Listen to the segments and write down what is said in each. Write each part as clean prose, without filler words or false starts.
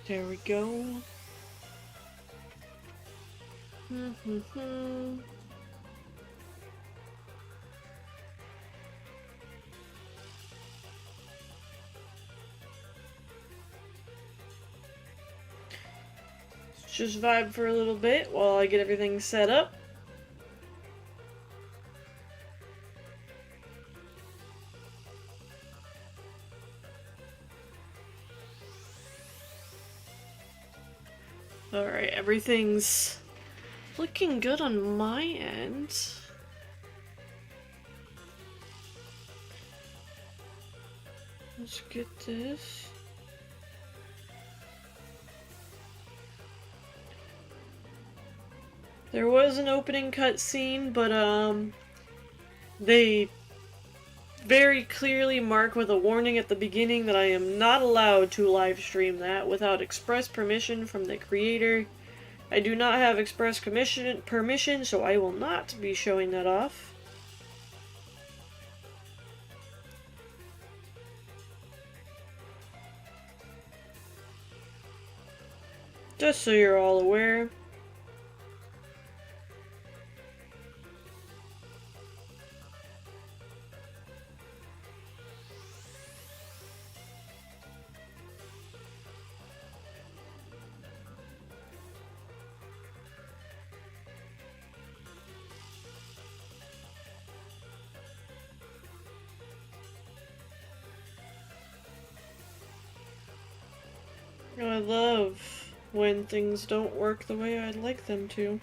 There we go. Just vibe for a little bit while I get everything set up. Alright, everything's looking good on my end. Let's get this. There was an opening cutscene, but they very clearly mark with a warning at the beginning that I am not allowed to live stream that without express permission from the creator. I do not have express permission, so I will not be showing that off. Just so you're all aware. I love when things don't work the way I'd like them to.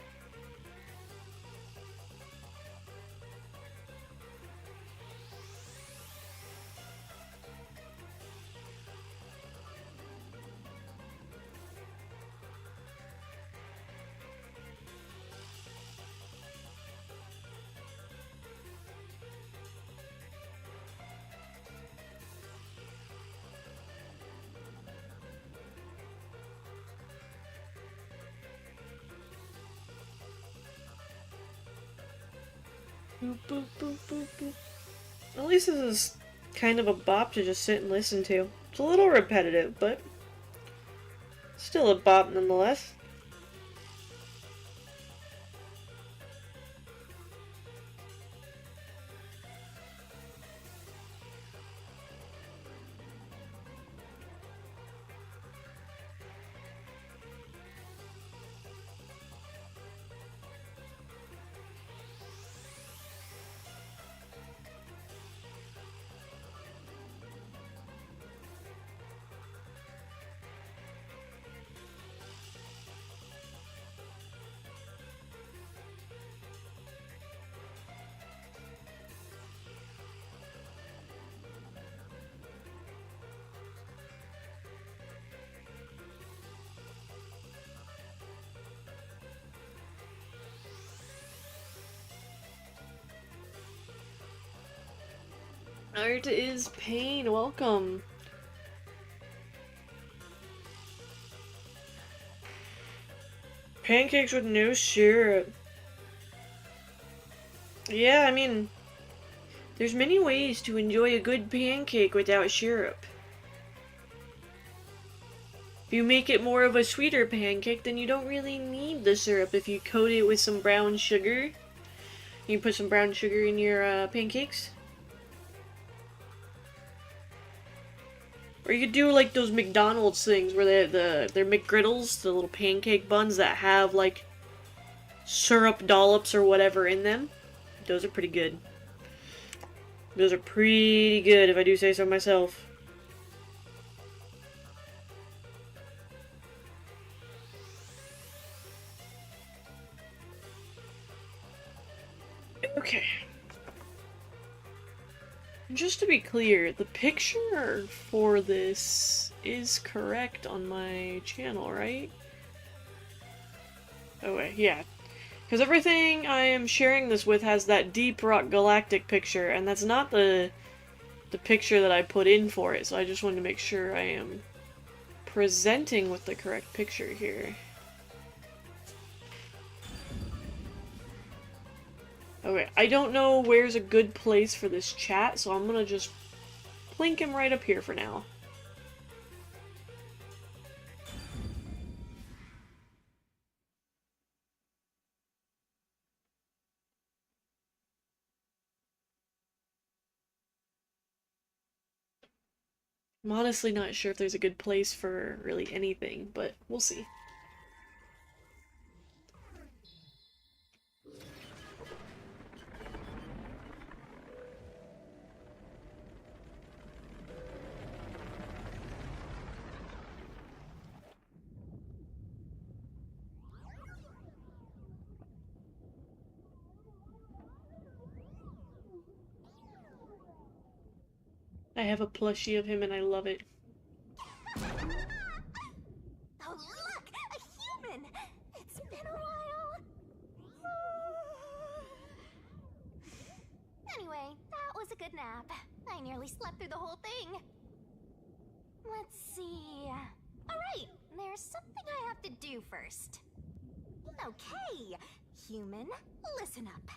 Boop, boop, boop, boop, boop. At least this is kind of a bop to just sit and listen to. It's a little repetitive, but still a bop nonetheless. Art is pain, welcome. Pancakes with no syrup. Yeah, I mean, there's many ways to enjoy a good pancake without syrup. If you make it more of a sweeter pancake, then you don't really need the syrup. If you coat it with some brown sugar, you put some brown sugar in your pancakes. Or you could do like those McDonald's things where they're McGriddles, the little pancake buns that have like syrup dollops or whatever in them. Those are pretty good. Those are pretty good if I do say so myself. Okay. Just to be clear, the picture for this is correct on my channel, right? Oh wait, yeah. Because everything I am sharing this with has that Deep Rock Galactic picture, and that's not the picture that I put in for it, so I just wanted to make sure I am presenting with the correct picture here. Okay, I don't know where's a good place for this chat, so I'm gonna just plink him right up here for now. I'm honestly not sure if there's a good place for really anything, but we'll see. I have a plushie of him and I love it. Oh, look! A human! It's been a while. Anyway, that was a good nap. I nearly slept through the whole thing. Let's see. Alright, there's something I have to do first. Okay, human, listen up.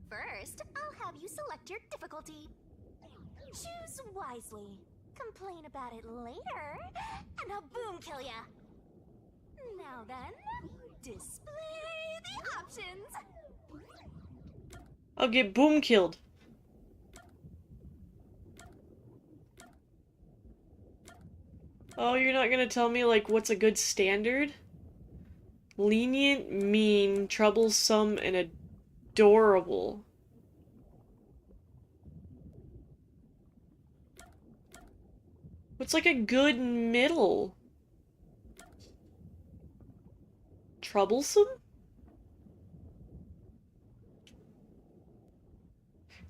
First, I'll have you select your difficulty. Choose wisely. Complain about it later, and I'll boom kill ya. Now then, display the options. I'll get boom killed. Oh, you're not gonna tell me, like, what's a good standard? Lenient, mean, troublesome, and adorable. What's like a good middle? Troublesome?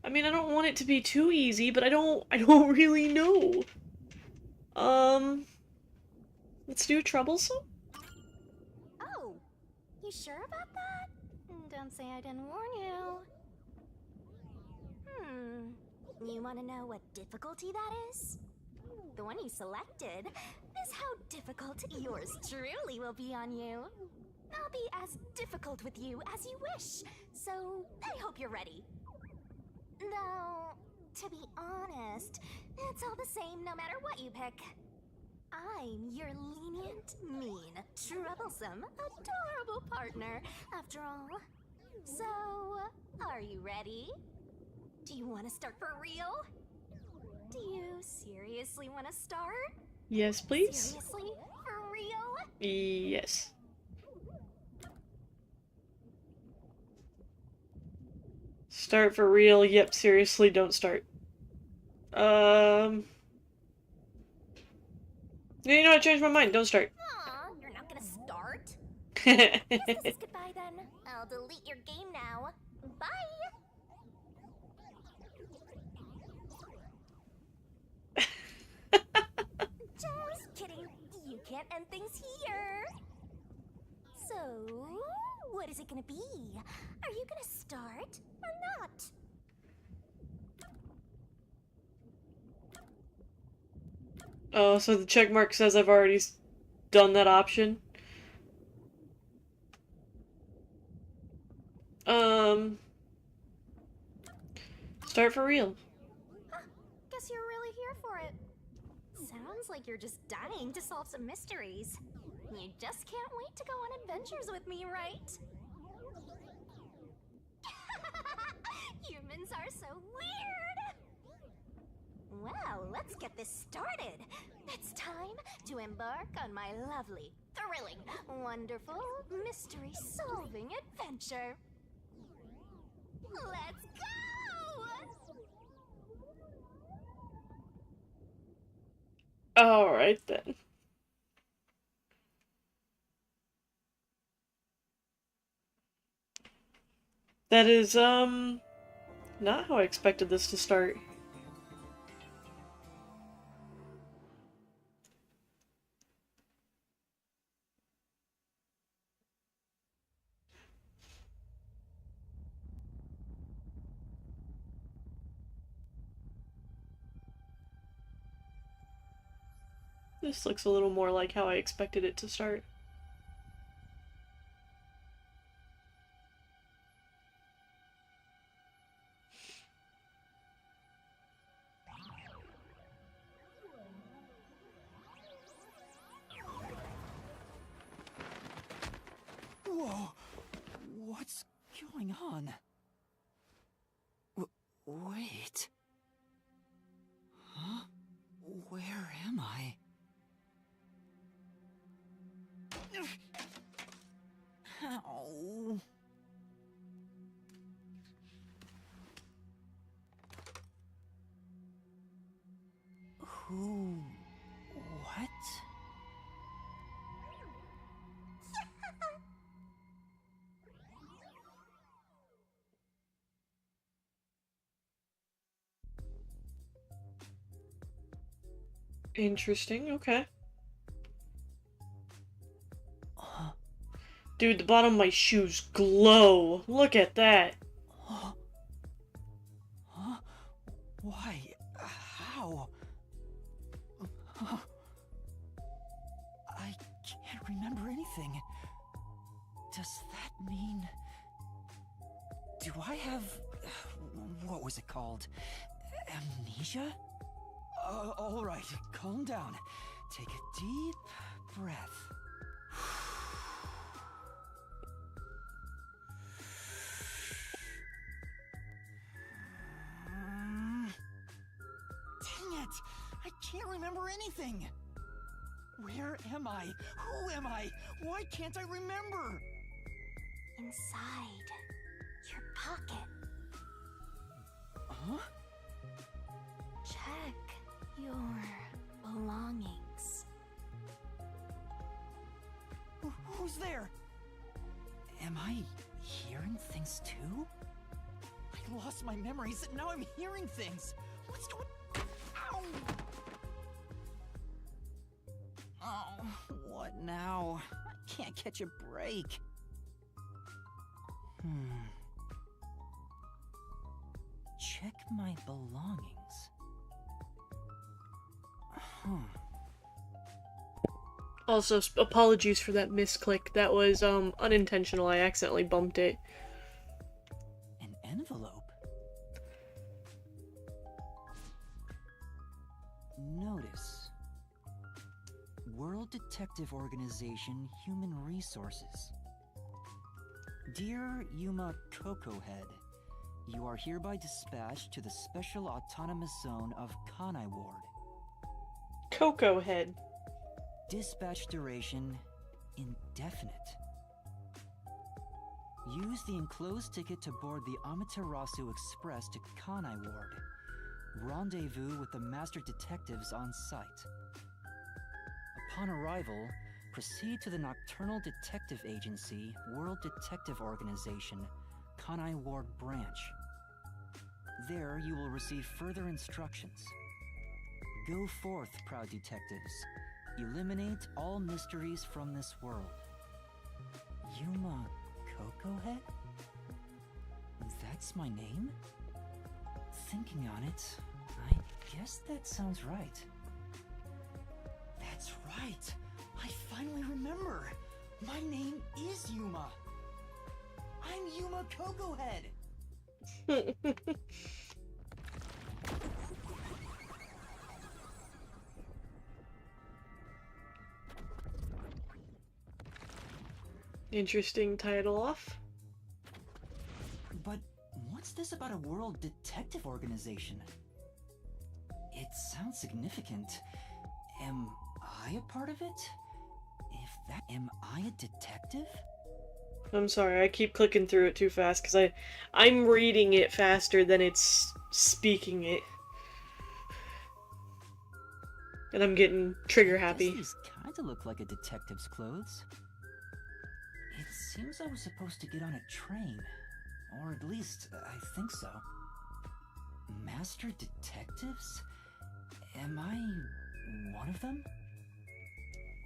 I mean, I don't want it to be too easy, but I don't really know. Let's do troublesome? Oh, you sure about that? Don't say I didn't warn you. You want to know what difficulty that is? The one you selected is how difficult yours truly will be on you. I'll be as difficult with you as you wish, so I hope you're ready. Though, to be honest, it's all the same no matter what you pick. I'm your lenient, mean, troublesome, adorable partner, after all. So, are you ready? Do you want to start for real? Do you seriously want to start? Yes, please. Seriously? For real? Yes. Start for real. Yep, seriously, don't start. You know, I changed my mind. Don't start. Aw, you're not gonna start? Guess this is goodbye then. I'll delete your game now. Bye! Just kidding. You can't end things here. So, what is it gonna be? Are you gonna start or not? Oh, so the check mark says I've already done that option. Start for real. Huh, guess you're really here for it. Sounds like you're just dying to solve some mysteries. You just can't wait to go on adventures with me, right? Humans are so weird! Well, let's get this started. It's time to embark on my lovely, thrilling, wonderful, mystery-solving adventure. Let's go! Alright then. That is, not how I expected this to start. This looks a little more like how I expected it to start. Whoa! What's going on? Wait. Huh? Where am I? Interesting, okay. Huh? Dude, the bottom of my shoes glow. Look at that. Huh? Huh? Why? How? Huh? I can't remember anything. Does that mean... Do I have... What was it called? Amnesia? Alright, calm down. Take a deep breath. Dang it! I can't remember anything! Where am I? Who am I? Why can't I remember? Inside your pocket. Huh? Check your belongings. Who's there? Am I hearing things too? I lost my memories and now I'm hearing things. What's going... Ow! Oh, what now? I can't catch a break. Check my belongings. Also, apologies for that misclick. That was, unintentional. I accidentally bumped it. An envelope? Notice. World Detective Organization Human Resources. Dear Yuma Cocohead, you are hereby dispatched to the Special Autonomous Zone of Kanai Ward. Coco Head. Dispatch duration indefinite. Use the enclosed ticket to board the Amaterasu Express to Kanai Ward. Rendezvous with the master detectives on site. Upon arrival, proceed to the Nocturnal Detective Agency, World Detective Organization, Kanai Ward Branch. There you will receive further instructions. Go forth, proud detectives. Eliminate all mysteries from this world. Yuma Cocohead? That's my name? Thinking on it, I guess that sounds right. That's right! I finally remember! My name is Yuma! I'm Yuma Cocohead! Interesting title off. But what's this about a world detective organization? It sounds significant. Am I a part of it? Am I a detective? I'm sorry, I keep clicking through it too fast because I'm reading it faster than it's speaking it. And I'm getting trigger happy. These kinda look like a detective's clothes. It seems I was supposed to get on a train. Or at least, I think so. Master detectives? Am I one of them?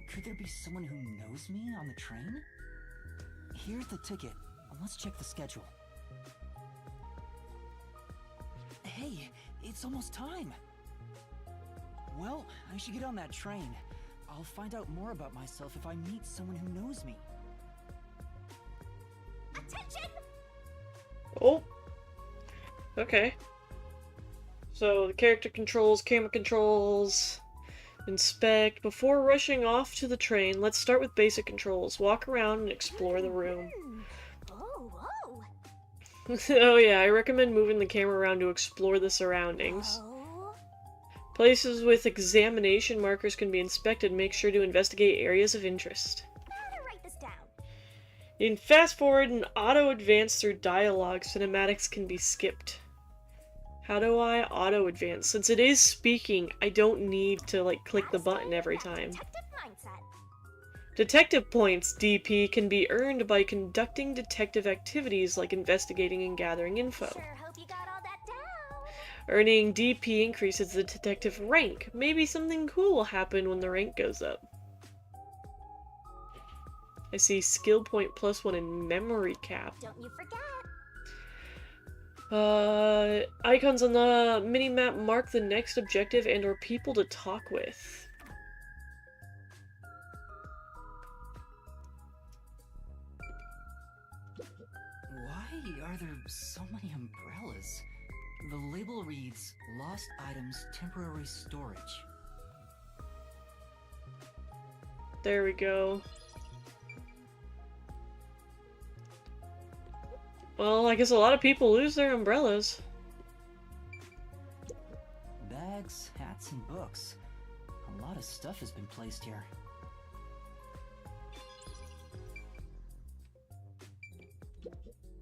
Could there be someone who knows me on the train? Here's the ticket. Let's check the schedule. Hey, it's almost time. Well, I should get on that train. I'll find out more about myself if I meet someone who knows me. Attention! Oh. Okay. So, the character controls, camera controls, inspect. Before rushing off to the train, let's start with basic controls. Walk around and explore the room. Oh, whoa! Oh yeah, I recommend moving the camera around to explore the surroundings. Oh. Places with examination markers can be inspected. Make sure to investigate areas of interest. How to write this down? You can fast forward and auto advance through dialogue. Cinematics can be skipped. How do I auto advance? Since it is speaking, I don't need to like click the button every time. Detective mindset. Detective points, DP, can be earned by conducting detective activities like investigating and gathering info. Sure hope you got all that down. Earning DP increases the detective rank. Maybe something cool will happen when the rank goes up. I see skill point +1 in memory cap. Don't you forget. Icons on the minimap mark the next objective and or people to talk with. Why are there so many umbrellas? The label reads, Lost Items Temporary Storage. There we go. Well, I guess a lot of people lose their umbrellas. Bags, hats, and books. A lot of stuff has been placed here.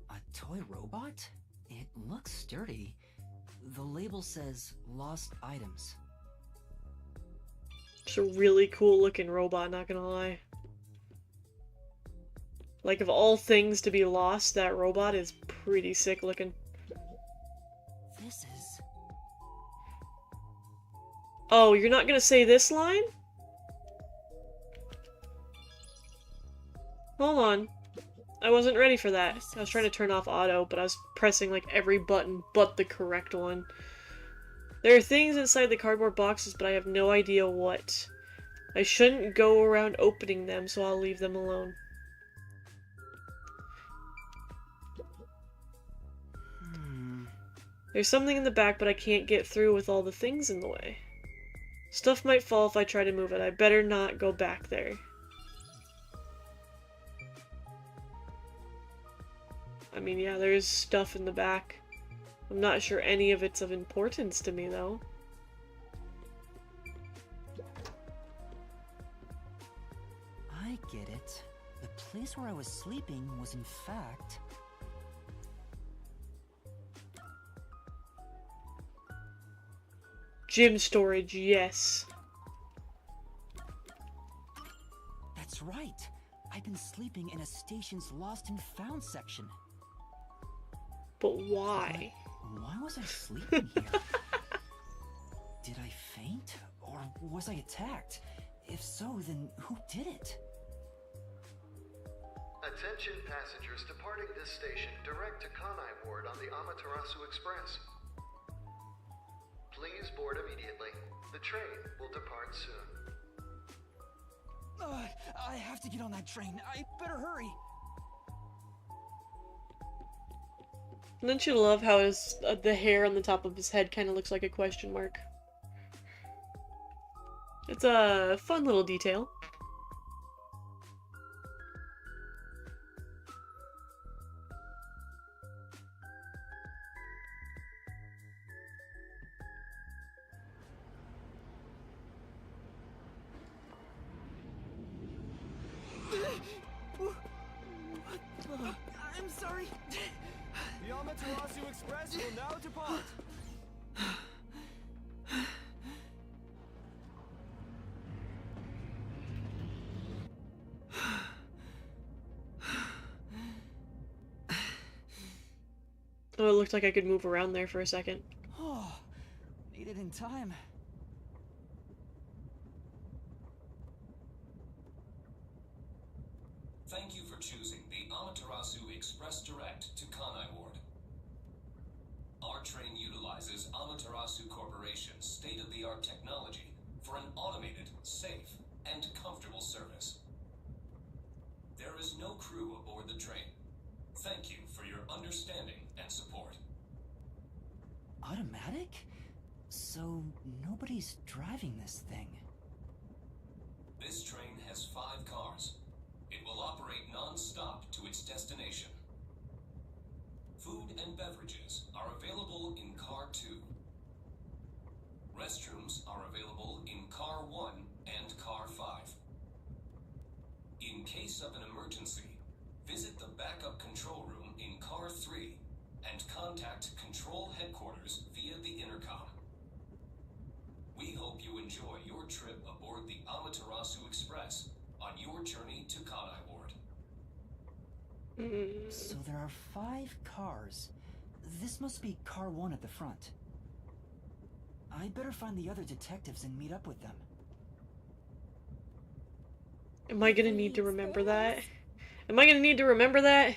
A toy robot? It looks sturdy. The label says Lost Items. It's a really cool looking robot, not gonna lie. Like, of all things to be lost, that robot is pretty sick looking. This is... Oh, you're not gonna say this line? Hold on. I wasn't ready for that. I was trying to turn off auto, but I was pressing like every button but the correct one. There are things inside the cardboard boxes, but I have no idea what. I shouldn't go around opening them, so I'll leave them alone. There's something in the back, but I can't get through with all the things in the way. Stuff might fall if I try to move it. I better not go back there. I mean, yeah, there is stuff in the back. I'm not sure any of it's of importance to me, though. I get it. The place where I was sleeping was in fact... Gym storage, yes. That's right. I've been sleeping in a station's lost and found section. But why? Why was I sleeping here? Did I faint? Or was I attacked? If so, then who did it? Attention passengers departing this station direct to Kanai Ward on the Amaterasu Express. Please board immediately. The train will depart soon. I have to get on that train. I better hurry. Don't you love how his the hair on the top of his head kind of looks like a question mark? It's a fun little detail. I'm sorry. The Amaterasu Express will now depart. Oh, it looked like I could move around there for a second. Oh, made it in time. Thank you for choosing the Amaterasu Express Direct to Kanai Ward. Our train utilizes Amaterasu Corporation's state-of-the-art technology for an automated, safe, and comfortable service. There is no crew aboard the train. Thank you for your understanding and support. Automatic? So nobody's driving this thing. This train has 5 cars. It will operate non-stop to its destination. Food and beverages are available in Car 2. Restrooms are available in Car 1 and Car 5. In case of an emergency, visit the backup control room in Car 3 and contact Control Headquarters via the intercom. We hope you enjoy your trip aboard the Amaterasu Express on your journey to Kanai Ward. So there are 5 cars. This must be car 1 at the front. I'd better find the other detectives and meet up with them. Am I gonna need to remember that? Am I gonna need to remember that?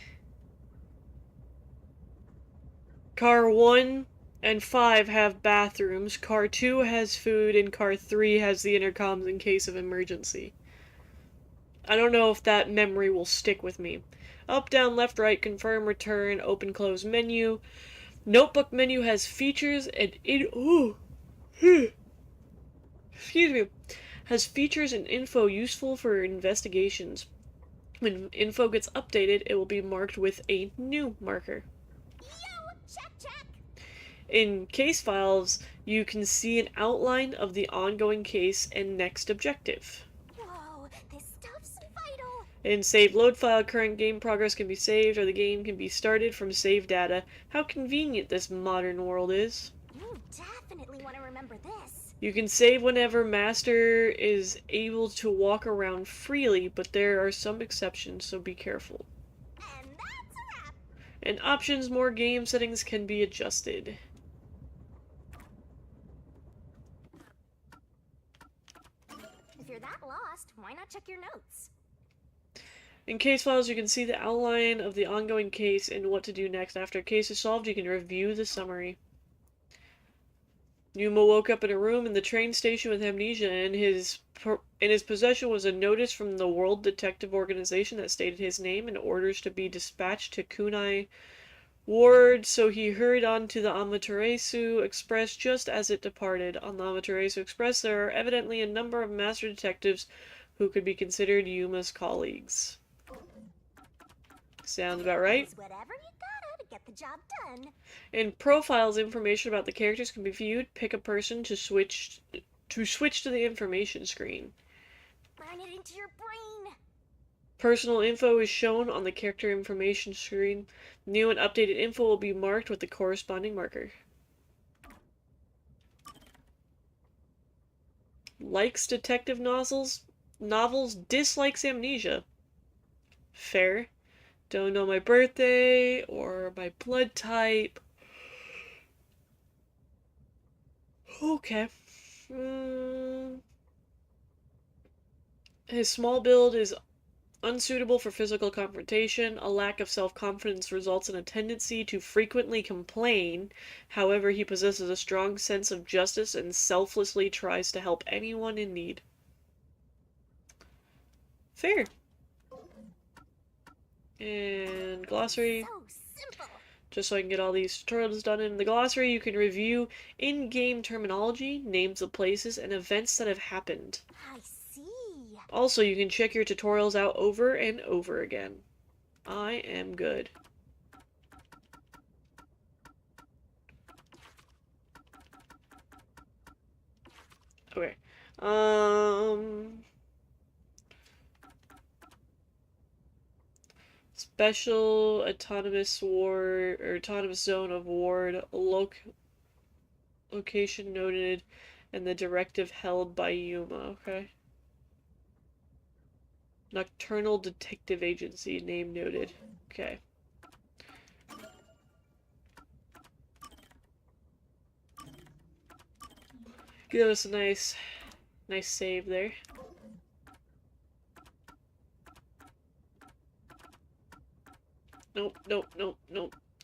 Car 1 and 5 have bathrooms, Car 2 has food, and Car 3 has the intercoms in case of emergency. I don't know if that memory will stick with me. Up, down, left, right, confirm, return, open, close menu. Notebook menu has features and excuse me, has features and info useful for investigations. When info gets updated, it will be marked with a new marker. Check, check. In case files, you can see an outline of the ongoing case and next objective. Whoa, this stuff's vital. In save load file, current game progress can be saved or the game can be started from save data. How convenient this modern world is. You definitely want to remember this. You can save whenever Master is able to walk around freely, but there are some exceptions, so be careful. And that's a wrap. In options, more game settings can be adjusted. If you're that lost, why not check your notes? In case files, you can see the outline of the ongoing case and what to do next. After a case is solved, you can review the summary. Yuma woke up in a room in the train station with amnesia, and in his possession was a notice from the World Detective Organization that stated his name and orders to be dispatched to Kunai Ward, so he hurried on to the Amaterasu Express just as it departed. On the Amaterasu Express, there are evidently a number of master detectives who could be considered Yuma's colleagues. Sounds about right. Use whatever you gotta to get the job done. In profiles, information about the characters can be viewed. Pick a person to switch to the information screen. Burn it into your brain. Personal info is shown on the character information screen. New and updated info will be marked with the corresponding marker. Likes detective novels, dislikes amnesia. Fair. Don't know my birthday or my blood type. Okay. His small build is unsuitable for physical confrontation. A lack of self-confidence results in a tendency to frequently complain. However, he possesses a strong sense of justice and selflessly tries to help anyone in need. Fair. And glossary. So simple. Just so I can get all these tutorials done. In the glossary, you can review in-game terminology, names of places, and events that have happened. I see. Also, you can check your tutorials out over and over again. I am good. Okay. Special autonomous zone of ward location noted and the directive held by Yuma. Okay. Nocturnal Detective Agency, name noted. Okay. Give us a nice save there. Nope.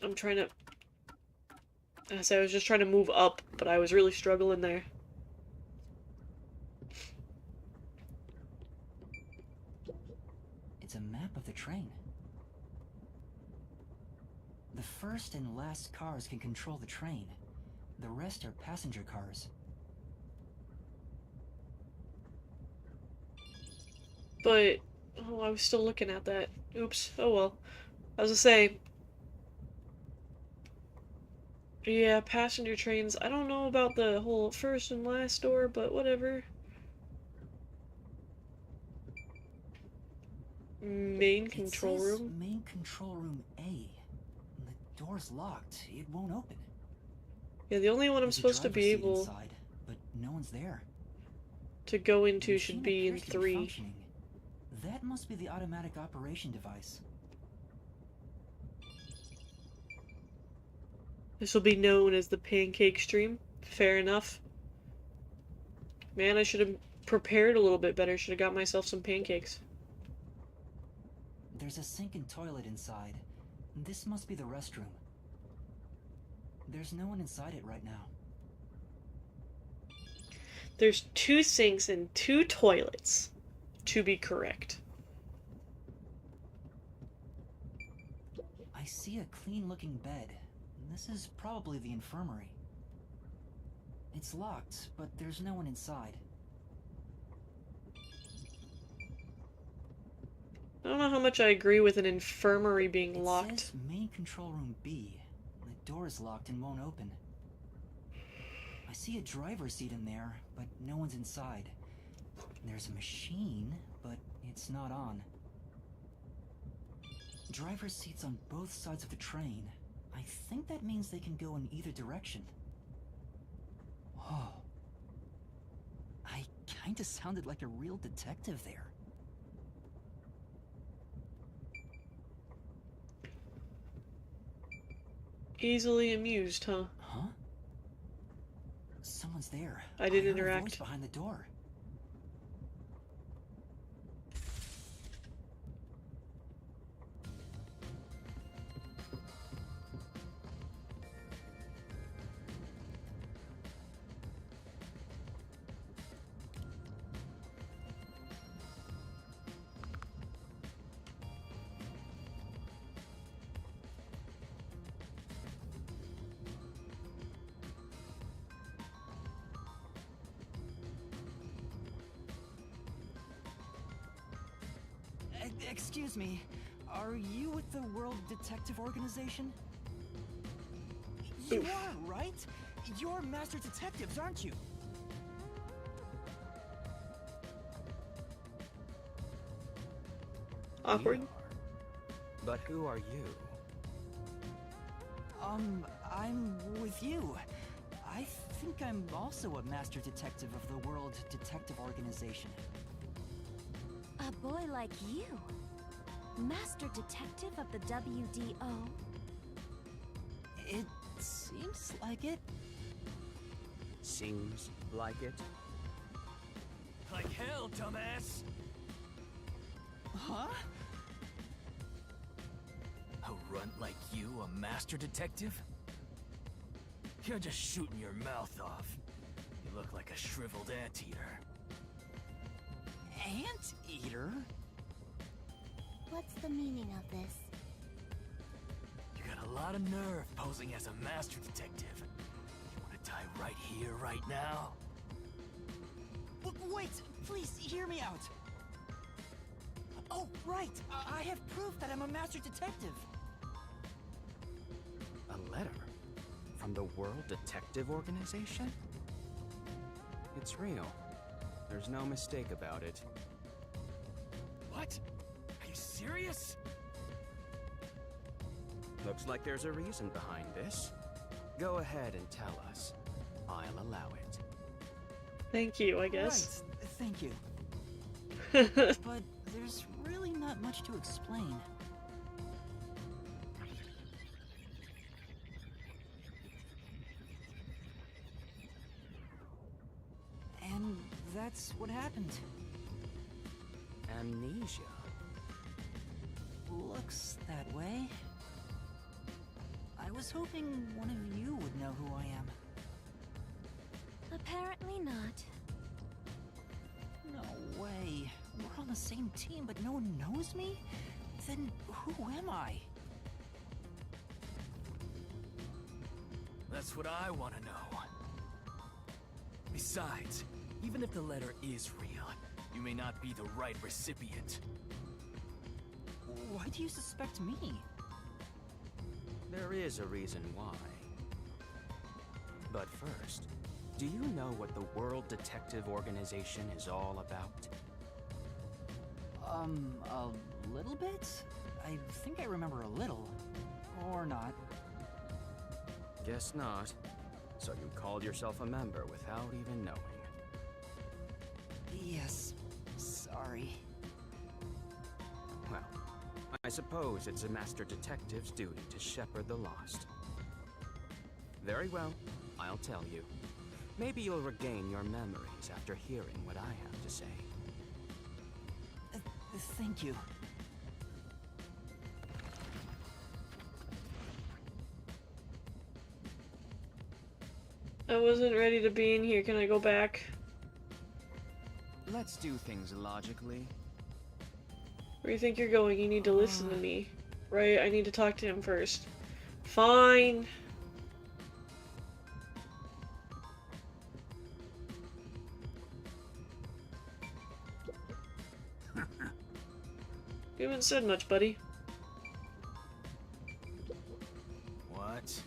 I'm trying to... I was just trying to move up, but I was really struggling there. It's a map of the train. The first and last cars can control the train. The rest are passenger cars. But, oh, I was still looking at that. Oops. Oh well. I was gonna say, yeah, passenger trains. I don't know about the whole first and last door, but whatever. Main control It says room. Main control room A. The door's locked. It won't open. Yeah, the only one I'm There's a supposed to driver's be seat able inside, but no one's there. to go The into should machine be in appears to 3. functioning. That must be the automatic operation device. This will be known as the pancake stream. Fair enough. Man, I should have prepared a little bit better. Should have got myself some pancakes. There's a sink and toilet inside. This must be the restroom. There's no one inside it right now. There's 2 sinks and 2 toilets, to be correct. I see a clean-looking bed. This is probably the infirmary. It's locked, but there's no one inside. I don't know how much I agree with an infirmary being locked. It says main control room B. The door is locked and won't open. I see a driver's seat in there, but no one's inside. There's a machine, but it's not on. Driver's seats on both sides of the train. I think that means they can go in either direction. Whoa. I kinda sounded like a real detective there. Easily amused, huh? Huh? Someone's there. I did heard a interact. voice behind the door. Excuse me, are you with the World Detective Organization? You are, right? You're master detectives, aren't you? Awkward. We are. But who are you? I'm with you. I think I'm also a master detective of the World Detective Organization. A boy like you? Master detective of the WDO? It seems like it. Seems like it? Like hell, dumbass! Huh? A runt like you, a master detective? You're just shooting your mouth off. You look like a shriveled anteater. Anteater? What's the meaning of this? You got a lot of nerve posing as a master detective. You wanna die right here, right now? Wait, please hear me out. Oh, right. I have proof that I'm a master detective. A letter? From the World Detective Organization? It's real. There's no mistake about it. What? Are you serious? Looks like there's a reason behind this. Go ahead and tell us. I'll allow it. Thank you, I guess. Right, thank you. But there's really not much to explain. And that's what happened. Amnesia. Looks that way. I was hoping one of you would know who I am. Apparently not. No way. We're on the same team, but no one knows me? Then who am I? That's what I want to know. Besides, even if the letter is real, you may not be the right recipient. Why do you suspect me? There is a reason why. But first, do you know what the World Detective Organization is all about? A little bit? I think I remember a little. Or not. Guess not. So you called yourself a member without even knowing. Yes. Sorry. Well, I suppose it's a master detective's duty to shepherd the lost. Very well, I'll tell you. Maybe you'll regain your memories after hearing what I have to say. Thank you. I wasn't ready to be in here. Can I go back? Let's do things logically. Where do you think you're going? You need to listen to me. Right? I need to talk to him first. Fine. You haven't said much, buddy. What?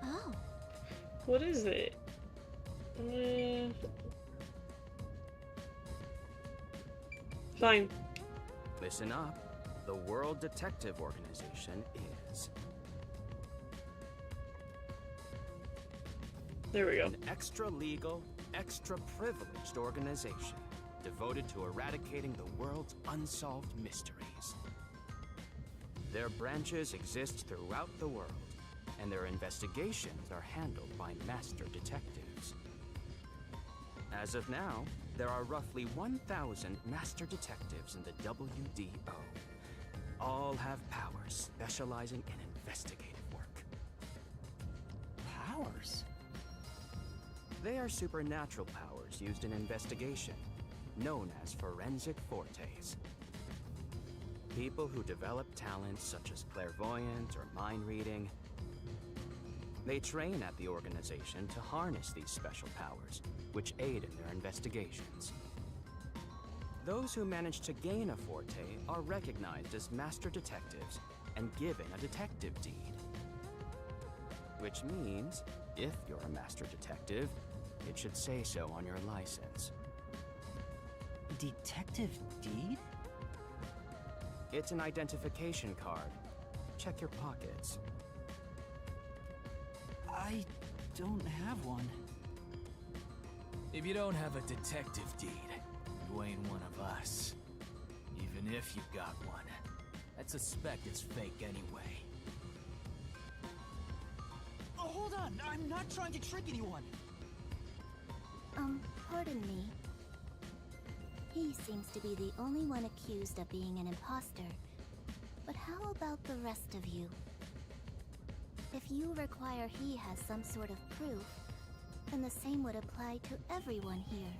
Oh, What is it? Fine. Listen up. The World Detective Organization is There we go. an extra-legal, extra-privileged organization devoted to eradicating the world's unsolved mysteries. Their branches exist throughout the world, and their investigations are handled by master detectives. As of now, there are roughly 1,000 master detectives in the WDO. All have powers specializing in investigative work. Powers? They are supernatural powers used in investigation, known as forensic fortes. People who develop talents such as clairvoyance or mind reading. They train at the organization to harness these special powers, which aid in their investigations. Those who manage to gain a forte are recognized as master detectives and given a detective deed. Which means, if you're a master detective, it should say so on your license. Detective deed? It's an identification card. Check your pockets. I don't have one. If you don't have a detective deed, you ain't one of us. Even if you got one, I'd suspect it's fake anyway. Oh, hold on! I'm not trying to trick anyone! pardon me. He seems to be the only one accused of being an imposter. But how about the rest of you? If you require he has some sort of proof, then the same would apply to everyone here.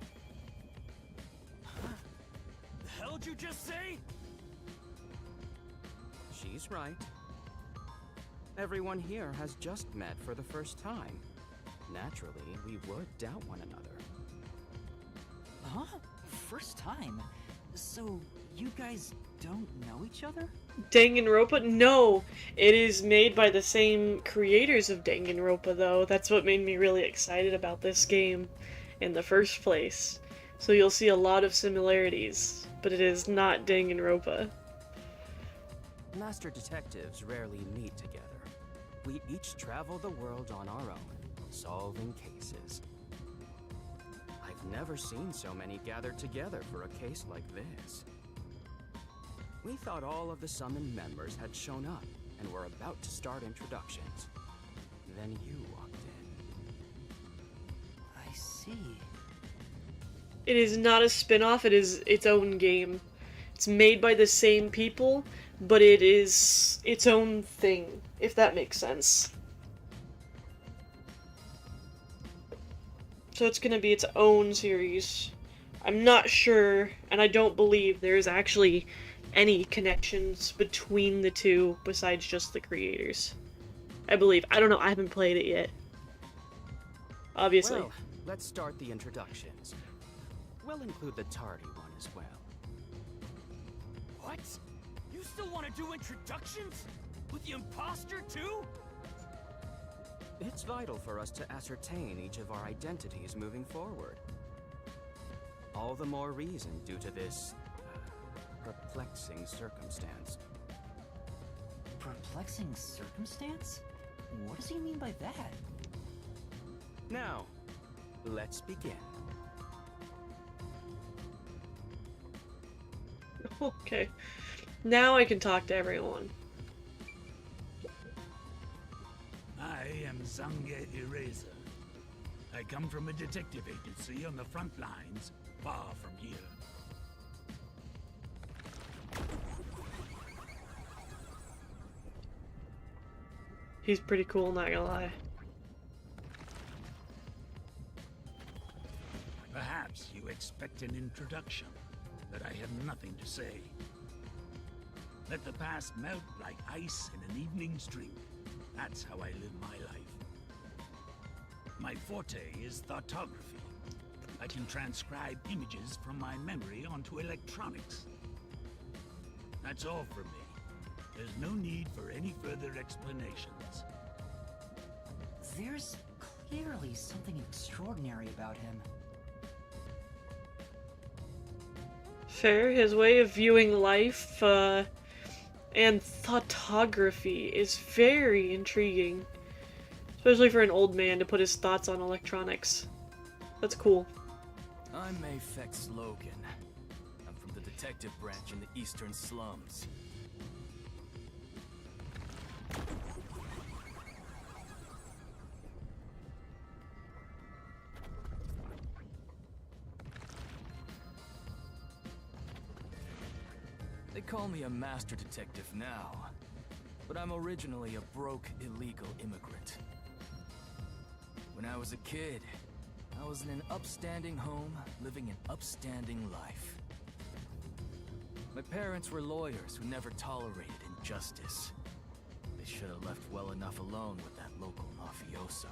The hell'd you just say? She's right. Everyone here has just met for the first time. Naturally, we would doubt one another. Huh? First time? So, you guys don't know each other? Danganronpa? No! It is made by the same creators of Danganronpa, though. That's what made me really excited about this game in the first place. So you'll see a lot of similarities, but it is not Danganronpa. Master detectives rarely meet together. We each travel the world on our own, solving cases. I've never seen so many gathered together for a case like this. We thought all of the summoned members had shown up and were about to start introductions. Then you walked in. I see. It is not a spin-off, it is its own game. It's made by the same people, but it is its own thing, if that makes sense. So it's gonna be its own series. I'm not sure, and I don't believe there's actually any connections between the two besides just the creators. I believe. I don't know, I haven't played it yet. Obviously. Well, let's start the introductions. We'll include the tardy one as well. What? You still want to do introductions? With the imposter too? It's vital for us to ascertain each of our identities moving forward. All the more reason due to this perplexing circumstance. Perplexing circumstance? What does he mean by that? Now, let's begin. Okay. Now I can talk to everyone. I am Zange Eraser. I come from a detective agency on the front lines, far from here. He's pretty cool, not gonna lie. Perhaps you expect an introduction, but I have nothing to say. Let the past melt like ice in an evening's drink. That's how I live my life. My forte is thoughtography. I can transcribe images from my memory onto electronics. That's all from me. There's no need for any further explanations. There's clearly something extraordinary about him. Fair, his way of viewing life, and thoughtography is very intriguing. Especially for an old man to put his thoughts on electronics. That's cool. I'm Mayfex Logan. I'm from the detective branch in the eastern slums. They call me a master detective now, but I'm originally a broke, illegal immigrant. When I was a kid, I was in an upstanding home, living an upstanding life. My parents were lawyers who never tolerated injustice. They should have left well enough alone with that local mafioso.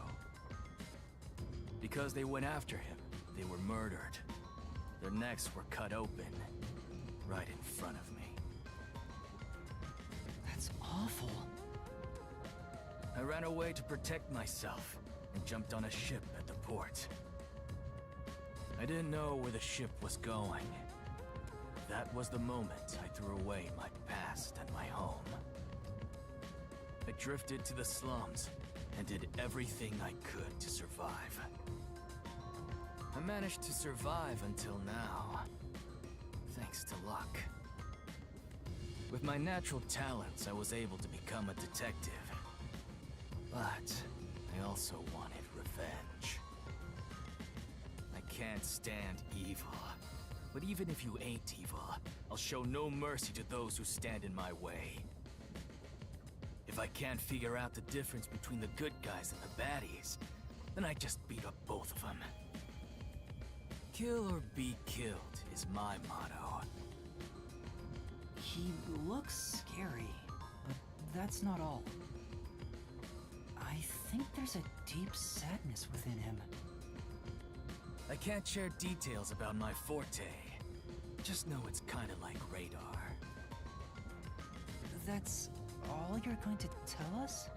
Because they went after him, they were murdered. Their necks were cut open, right in front of me. That's awful. I ran away to protect myself and jumped on a ship at the port. I didn't know where the ship was going. That was the moment I threw away my past and my home. I drifted to the slums and did everything I could to survive. I managed to survive until now, thanks to luck. With my natural talents, I was able to become a detective. But I also wanted revenge. I can't stand evil. But even if you ain't evil, I'll show no mercy to those who stand in my way. If I can't figure out the difference between the good guys and the baddies, then I just beat up both of them. Kill or be killed is my motto. He looks scary, but that's not all. I think there's a deep sadness within him. I can't share details about my forte. Just know it's kinda like radar. That's all you're going to tell us?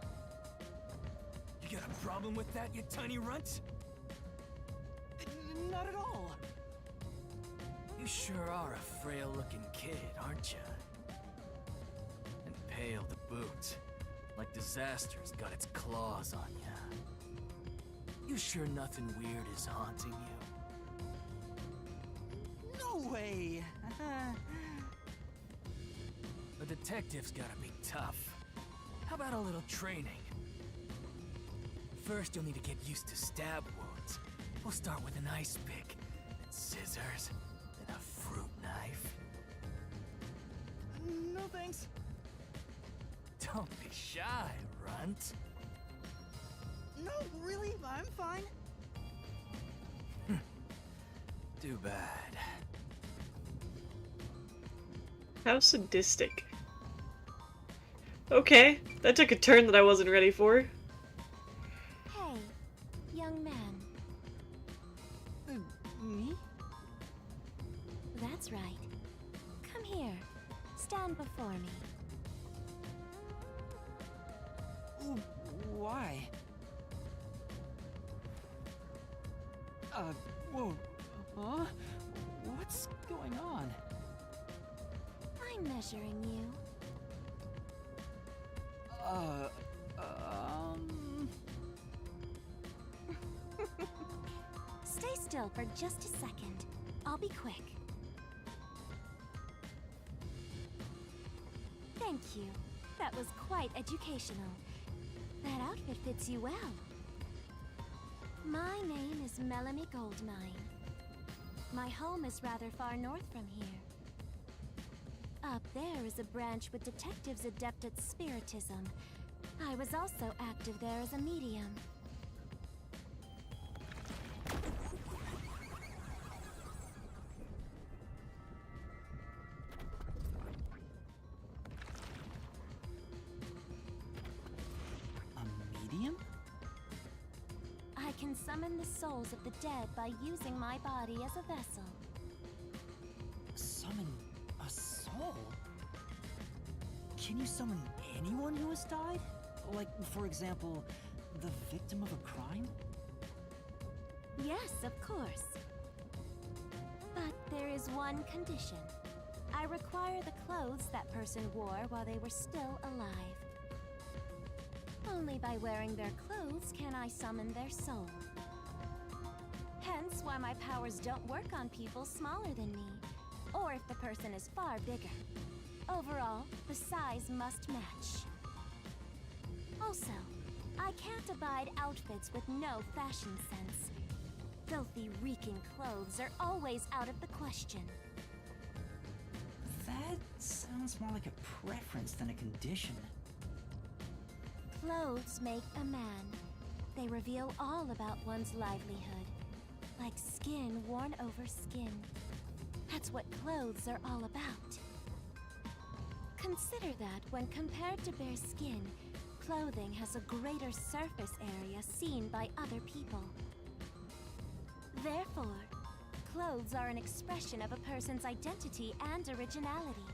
You got a problem with that, you tiny runt? Not at all. You sure are a frail-looking kid, aren't you? And pale to boot. Like disaster's got its claws on ya. You sure nothing weird is haunting you? No way! A detective's gotta be tough. How about a little training? First, you'll need to get used to stab wounds. We'll start with an ice pick, then scissors, then a fruit knife. No thanks. Don't be shy, runt. No, really, I'm fine. Too bad. How sadistic. Okay, that took a turn that I wasn't ready for. Hey, young man. Me? That's right. Come here. Stand before me. Why? Whoa. Huh? What's going on? I'm measuring you. Stay still for just a second. I'll be quick. Thank you. That was quite educational. That outfit fits you well. My name is Melanie Goldmine. My home is rather far north from here. Up there is a branch with detectives adept at spiritism. I was also active there as a medium. A medium? I can summon the souls of the dead by using my body as a vessel. Summon a soul? Can you summon anyone who has died? Like, for example, the victim of a crime? Yes, of course. But there is one condition. I require the clothes that person wore while they were still alive. Only by wearing their clothes can I summon their soul. Hence why my powers don't work on people smaller than me, or if the person is far bigger. Overall, the size must match. Also, I can't abide outfits with no fashion sense. Filthy, reeking clothes are always out of the question. That sounds more like a preference than a condition. Clothes make a man. They reveal all about one's livelihood. Like skin worn over skin. That's what clothes are all about. Consider that when compared to bare skin, clothing has a greater surface area seen by other people. Therefore, clothes are an expression of a person's identity and originality.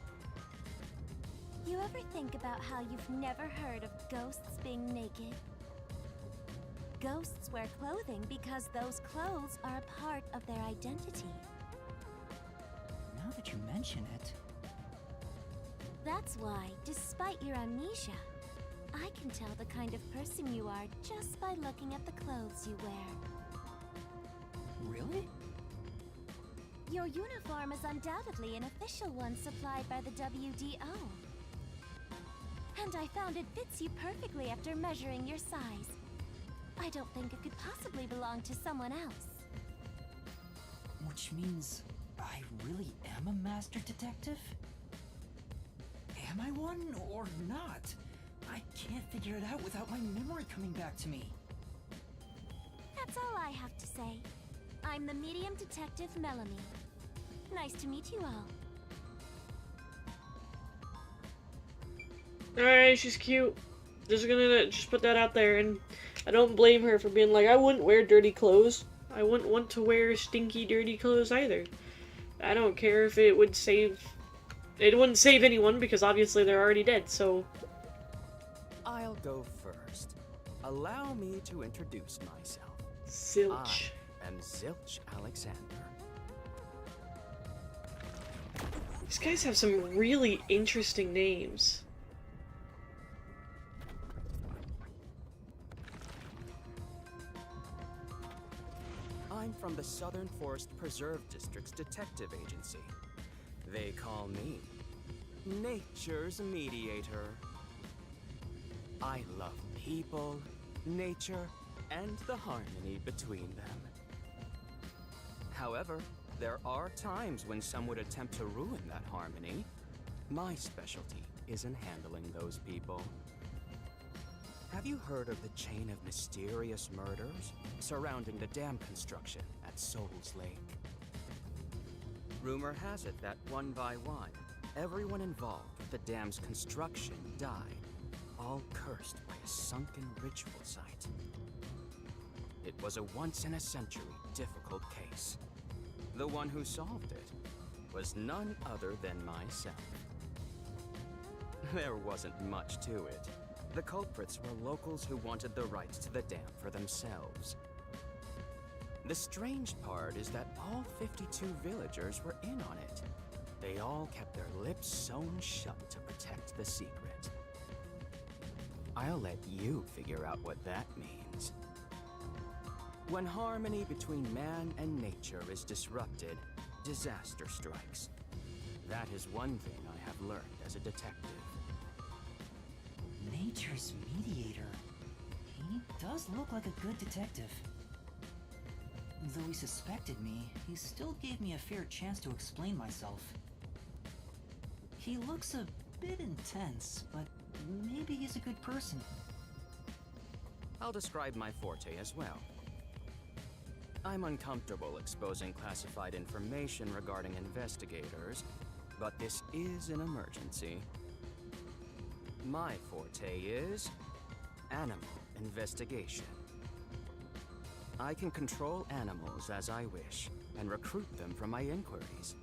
You ever think about how you've never heard of ghosts being naked? Ghosts wear clothing because those clothes are a part of their identity. Now that you mention it... That's why, despite your amnesia, I can tell the kind of person you are just by looking at the clothes you wear. Really? Your uniform is undoubtedly an official one supplied by the WDO. And I found it fits you perfectly after measuring your size. I don't think it could possibly belong to someone else. Which means I really am a master detective? Am I one or not? I can't figure it out without my memory coming back to me. That's all I have to say. I'm the medium detective Melanie. Nice to meet you all. Alright, she's cute. Just gonna just put that out there, and I don't blame her for being like, I wouldn't wear dirty clothes. I wouldn't want to wear stinky, dirty clothes either. I don't care if it would save... It wouldn't save anyone, because obviously they're already dead, so... I'll go first. Allow me to introduce myself. Zilch. I am Zilch Alexander. These guys have some really interesting names. I'm from the Southern Forest Preserve District's detective agency. They call me Nature's Mediator. I love people, nature, and the harmony between them. However, there are times when some would attempt to ruin that harmony. My specialty is in handling those people. Have you heard of the chain of mysterious murders surrounding the dam construction at Souls Lake? Rumor has it that one by one, everyone involved with the dam's construction died, all cursed by a sunken ritual site. It was a once-in-a-century difficult case. The one who solved it was none other than myself. There wasn't much to it. The culprits were locals who wanted the rights to the dam for themselves. The strange part is that all 52 villagers were in on it. They all kept their lips sewn shut to protect the secret. I'll let you figure out what that means. When harmony between man and nature is disrupted, disaster strikes. That is one thing I have learned as a detective. Nature's mediator. He does look like a good detective. Though he suspected me, he still gave me a fair chance to explain myself. He looks a bit intense, but maybe he's a good person. I'll describe my forte as well. I'm uncomfortable exposing classified information regarding investigators, but this is an emergency. My forte is animal investigation. I can control animals as I wish and recruit them for my inquiries.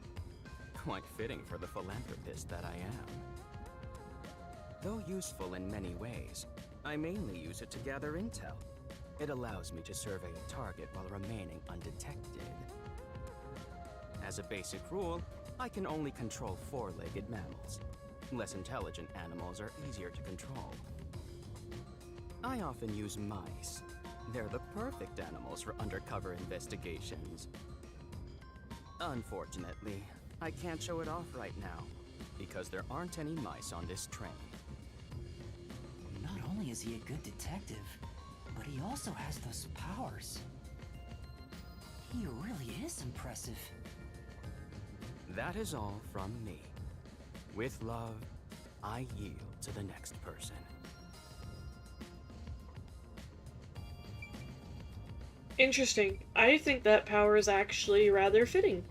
Quite fitting for the philanthropist that I am. Though useful in many ways, I mainly use it to gather intel. It allows me to survey a target while remaining undetected. As a basic rule, I can only control four-legged mammals. Less intelligent animals are easier to control. I often use mice. They're the perfect animals for undercover investigations. Unfortunately, I can't show it off right now, because there aren't any mice on this train. Not only is he a good detective, but he also has those powers. He really is impressive. That is all from me. With love, I yield to the next person. Interesting. I think that power is actually rather fitting.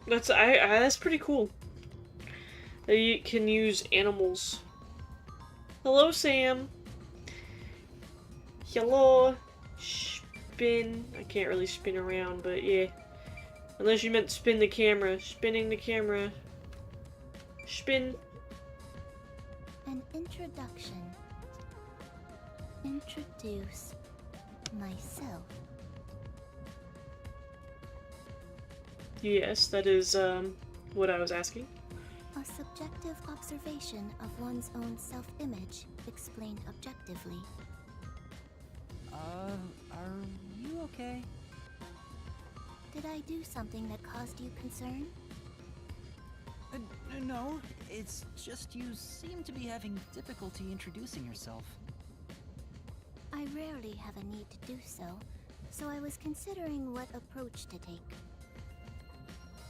That's pretty cool. That you can use animals. Hello, Sam. Hello. Spin. I can't really spin around, but yeah. Unless you meant spin the camera. Spinning the camera. Spin. An introduction. Introduce myself. Yes, that is, what I was asking. A subjective observation of one's own self-image, explained objectively. Are you okay? Did I do something that caused you concern? No, it's just you seem to be having difficulty introducing yourself. I rarely have a need to do so, so I was considering what approach to take.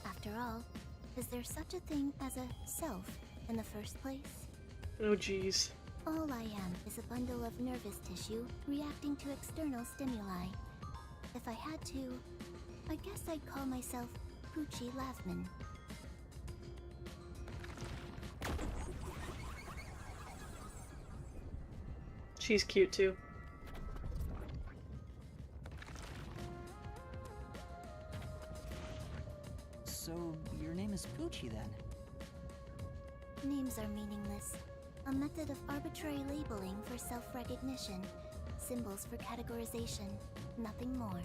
After all, is there such a thing as a self in the first place? Oh, jeez. All I am is a bundle of nervous tissue reacting to external stimuli. If I had to, I guess I'd call myself Poochie Lavman. She's cute too. So, your name is Poochie then? Names are meaningless. A method of arbitrary labeling for self-recognition. Symbols for categorization. Nothing more.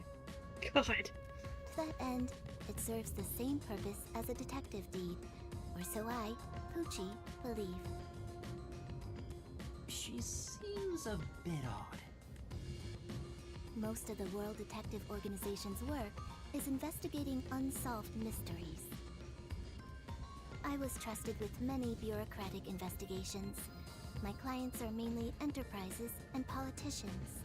God. To that end, it serves the same purpose as a detective deed. Or so I, Poochie, believe. She seems a bit odd. Most of the World Detective Organization's work is investigating unsolved mysteries. I was trusted with many bureaucratic investigations. My clients are mainly enterprises and politicians.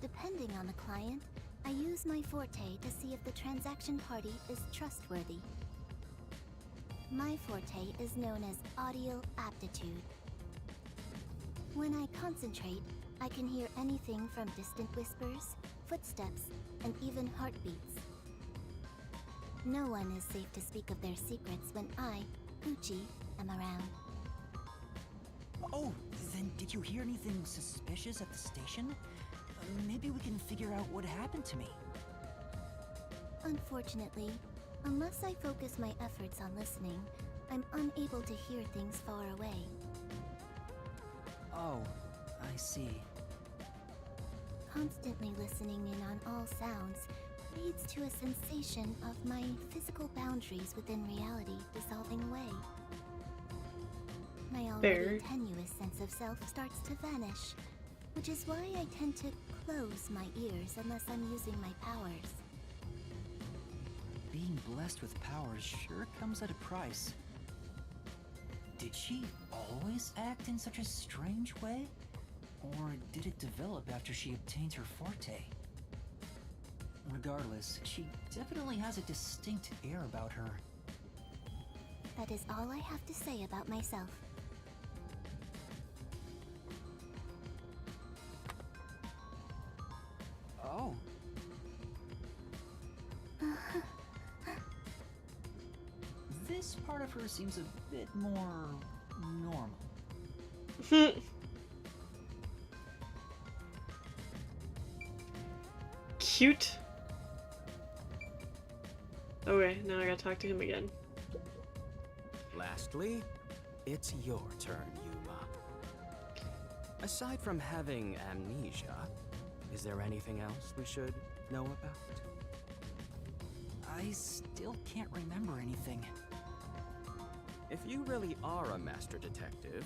Depending on the client, I use my forte to see if the transaction party is trustworthy. My forte is known as audio aptitude. When I concentrate, I can hear anything from distant whispers, footsteps, and even heartbeats. No one is safe to speak of their secrets when I, Poochie, am around. Oh, then did you hear anything suspicious at the station? Maybe we can figure out what happened to me. Unfortunately, unless I focus my efforts on listening, I'm unable to hear things far away. Oh, I see. Constantly listening in on all sounds leads to a sensation of my physical boundaries within reality dissolving away. My already tenuous sense of self starts to vanish, which is why I tend to close my ears unless I'm using my powers. being blessed with powers sure comes at a price. Did she always act in such a strange way? Or did it develop after she obtained her forte? Regardless, she definitely has a distinct air about her. That is all I have to say about myself. Oh. This part of her seems a bit more normal. Cute. Okay, now I gotta talk to him again. Lastly, it's your turn, Yuma. Aside from having amnesia, is there anything else we should know about? I still can't remember anything. If you really are a master detective,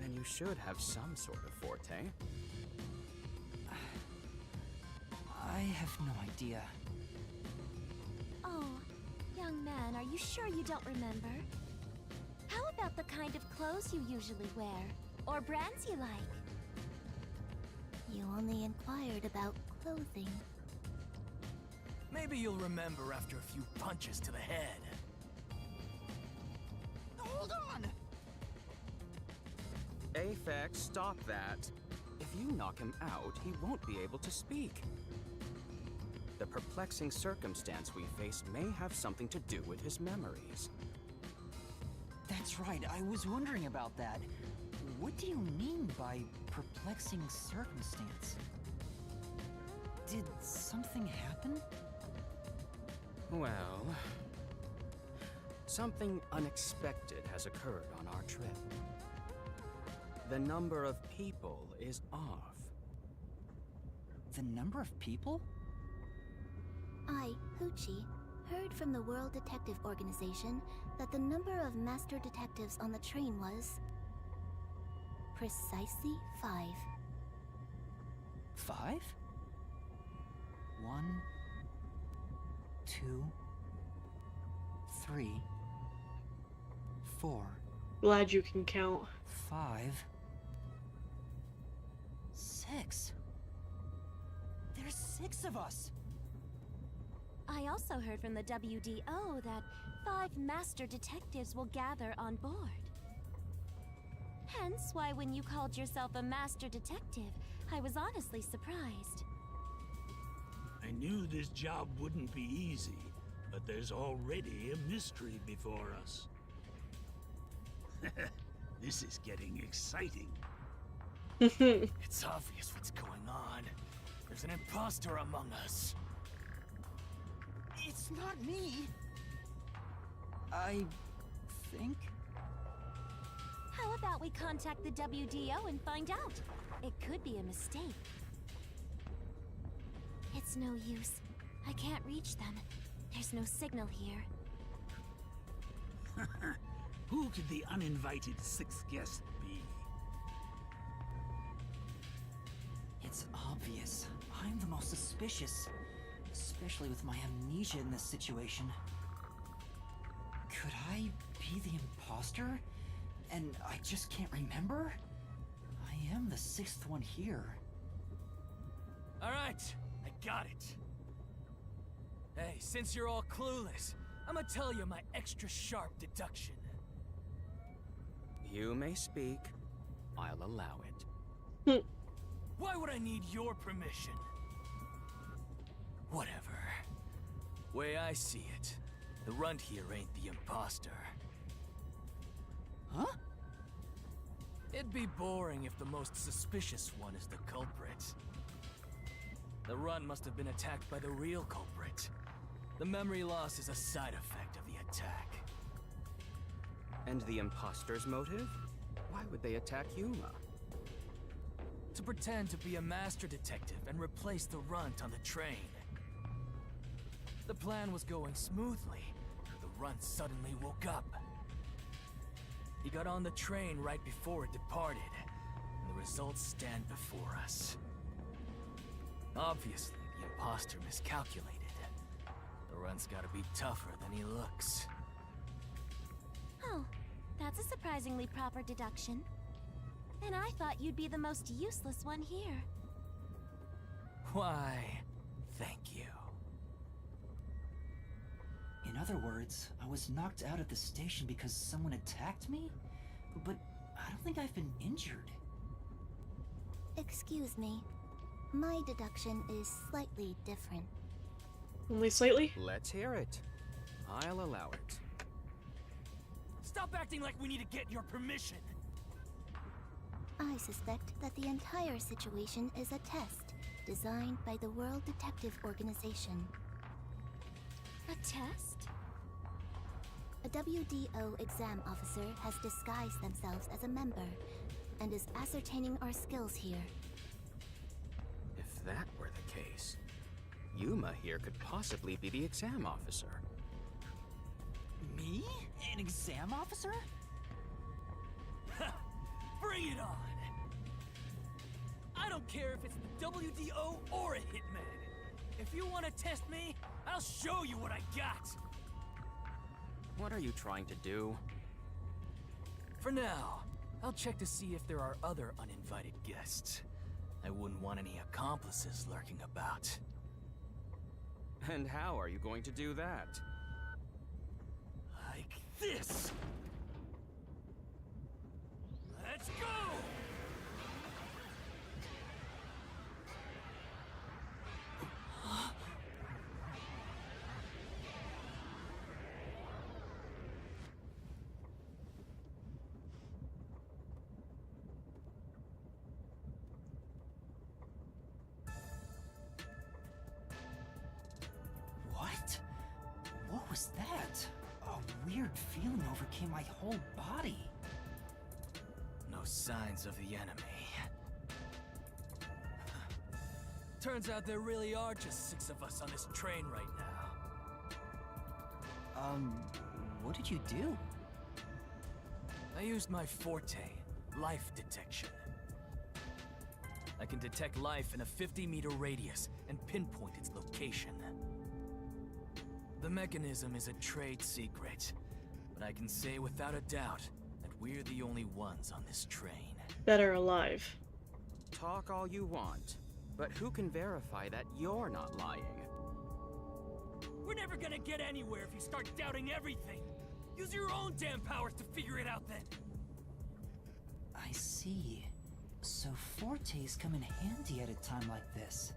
then you should have some sort of forte. I have no idea. Oh, young man, are you sure you don't remember? How about the kind of clothes you usually wear? Or brands you like? You only inquired about clothing. Maybe you'll remember after a few punches to the head. Hold on! Aphex, stop that. If you knock him out, he won't be able to speak. The perplexing circumstance we face may have something to do with his memories. That's right, I was wondering about that. What do you mean by perplexing circumstance? Did something happen? Well, something unexpected has occurred on our trip. The number of people is off. The number of people? I, Hoochie, heard from the World Detective Organization that the number of master detectives on the train was precisely 5. 5? 1, 2, 3, 4, Glad you can count. 5, 6. There's 6 of us. I also heard from the WDO that 5 master detectives will gather on board. Hence why when you called yourself a master detective, I was honestly surprised. I knew this job wouldn't be easy, but there's already a mystery before us. This is getting exciting. It's obvious what's going on. There's an imposter among us. It's not me. I think. How about we contact the WDO and find out? It could be a mistake. It's no use. I can't reach them. There's no signal here. Who could the uninvited 6th guest be? It's obvious. I'm the most suspicious. Especially with my amnesia in this situation. Could I be the imposter? And I just can't remember? I am the 6th one here. Alright, I got it. Hey, since you're all clueless, I'm gonna tell you my extra sharp deduction. You may speak. I'll allow it. Why would I need your permission? Whatever. Way I see it, the runt here ain't the imposter. Huh? It'd be boring if the most suspicious one is the culprit. The runt must have been attacked by the real culprit. The memory loss is a side effect of the attack. And the imposter's motive? Why would they attack Yuma? To pretend to be a master detective and replace the runt on the train. The plan was going smoothly. The runt suddenly woke up. He got on the train right before it departed, and the results stand before us. Obviously, the imposter miscalculated. The runt's gotta be tougher than he looks. Oh, that's a surprisingly proper deduction. And I thought you'd be the most useless one here. Why, thank you. In other words, I was knocked out at the station because someone attacked me? But I don't think I've been injured. Excuse me. My deduction is slightly different. Only slightly? Let's hear it. I'll allow it. Stop acting like we need to get your permission! I suspect that the entire situation is a test designed by the World Detective Organization. A test? A WDO exam officer has disguised themselves as a member and is ascertaining our skills here. If that were the case, Yuma here could possibly be the exam officer. Me? An exam officer? Bring it on! I don't care if it's the WDO or a hitman. If you want to test me, I'll show you what I got! What are you trying to do? For now, I'll check to see if there are other uninvited guests. I wouldn't want any accomplices lurking about. And how are you going to do that? Like this! Let's go! What? What was that? A weird feeling overcame my whole body. No signs of the enemy. Turns out there really are just 6 of us on this train right now. What did you do? I used my forte, life detection. I can detect life in a 50-meter radius and pinpoint its location. The mechanism is a trade secret, but I can say without a doubt that we're the only ones on this train. That are alive. Talk all you want, but who can verify that you're not lying? We're never gonna get anywhere if you start doubting everything. Use your own damn powers to figure it out then. I see. So fortes come in handy at a time like this.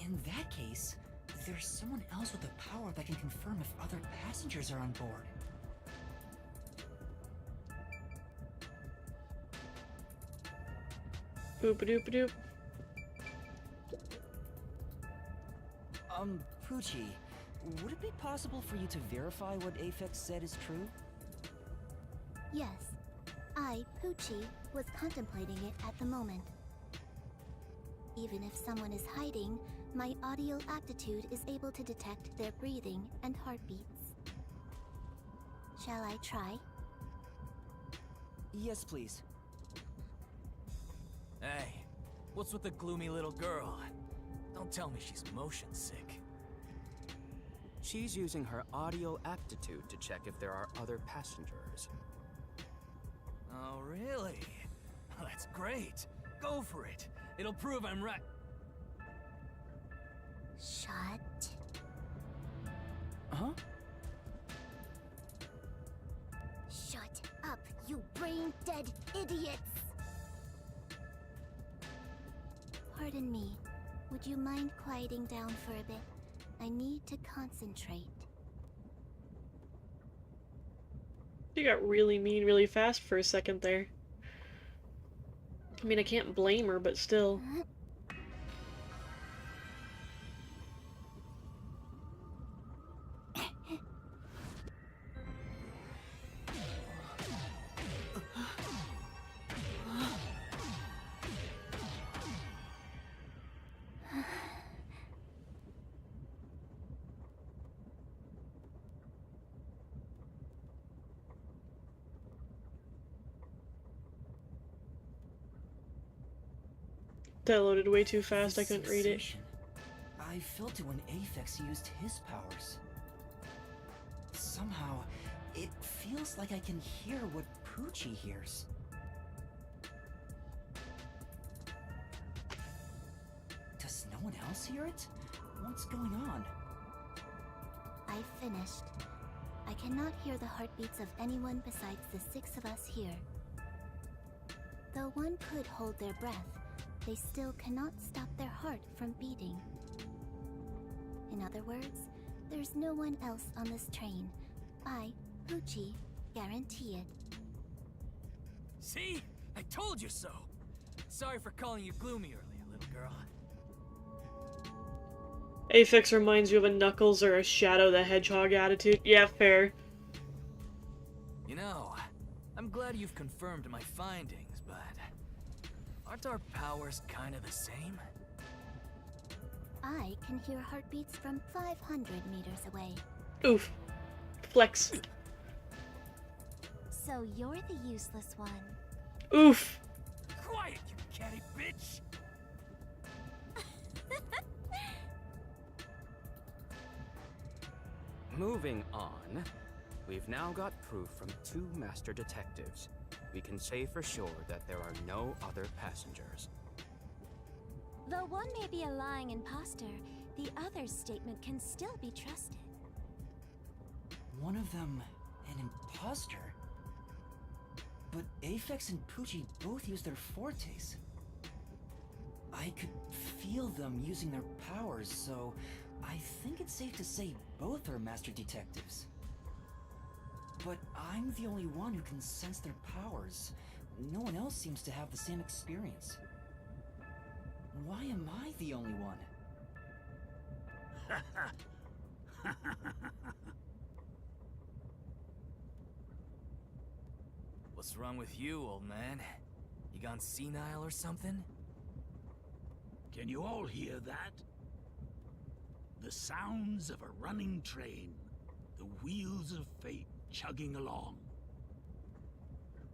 In that case, there's someone else with a power that can confirm if other passengers are on board. Boop-a-doop-a-doop. Poochie, would it be possible for you to verify what Aphex said is true? Yes, I, Poochie, was contemplating it at the moment. Even if someone is hiding, my audio aptitude is able to detect their breathing and heartbeats. Shall I try? Yes, please. Hey, what's with the gloomy little girl? Don't tell me she's motion sick. She's using her audio aptitude to check if there are other passengers. Oh, really? That's great. Go for it. It'll prove I'm right. Shut. Huh? Shut up, you brain-dead idiots! Pardon me. Would you mind quieting down for a bit? I need to concentrate. She got really mean really fast for a second there. I mean, I can't blame her, but still. That loaded way too fast, I couldn't read it. I I felt it when Aphex used his powers. Somehow, it feels like I can hear what Poochie hears. Does no one else hear it? What's going on? I've finished. I cannot hear the heartbeats of anyone besides the 6 of us here. Though one could hold their breath, they still cannot stop their heart from beating. In other words, there's no one else on this train. I, Poochie, guarantee it. See? I told you so! Sorry for calling you gloomy earlier, little girl. Aphex reminds you of a Knuckles or a Shadow the Hedgehog attitude. Yeah, fair. You know, I'm glad you've confirmed my findings, but aren't our powers kind of the same? I can hear heartbeats from 500 meters away. Oof. Flex. So you're the useless one. Oof. Quiet, you catty bitch! Moving on, we've now got proof from 2 master detectives. We can say for sure that there are no other passengers. Though one may be a lying imposter, the other's statement can still be trusted. One of them, an imposter? But Aphex and Poochie both use their fortes. I could feel them using their powers, so I think it's safe to say both are master detectives. But I'm the only one who can sense their powers. No one else seems to have the same experience. Why am I the only one? What's wrong with you, old man? You gone senile or something? Can you all hear that? The sounds of a running train. The wheels of fate chugging along.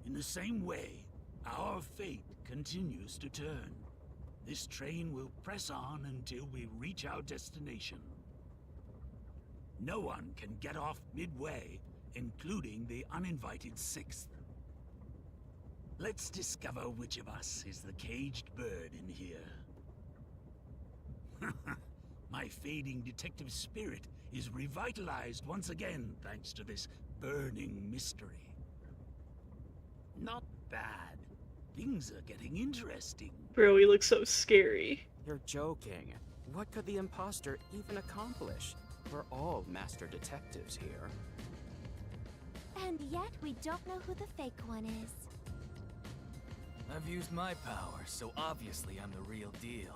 In the same way, our fate continues to turn. This train will press on until we reach our destination. No one can get off midway, including the uninvited 6th. Let's discover which of us is the caged bird in here. My fading detective spirit is revitalized once again thanks to this burning mystery. Not bad. Things are getting interesting. Bro, he looks so scary. You're joking. What could the imposter even accomplish? We're all master detectives here. And yet we don't know who the fake one is. I've used my powers, so obviously I'm the real deal.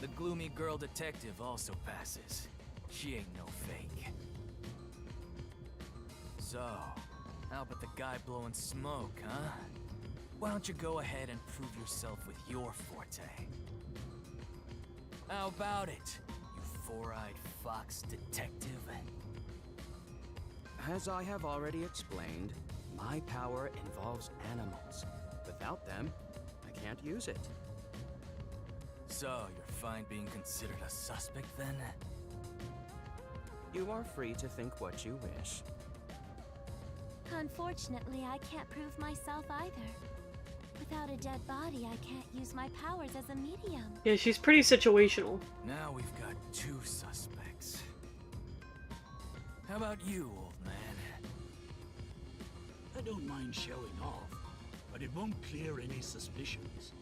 The gloomy girl detective also passes. She ain't no fake. So, how about the guy blowing smoke, huh? Why don't you go ahead and prove yourself with your forte? How about it, you four-eyed fox detective? As I have already explained, my power involves animals. Without them, I can't use it. So, you're fine being considered a suspect then? You are free to think what you wish. Unfortunately, I can't prove myself either. Without a dead body, I can't use my powers as a medium. Yeah, she's pretty situational. Now we've got 2 suspects. How about you, old man? I don't mind showing off, but it won't clear any suspicions.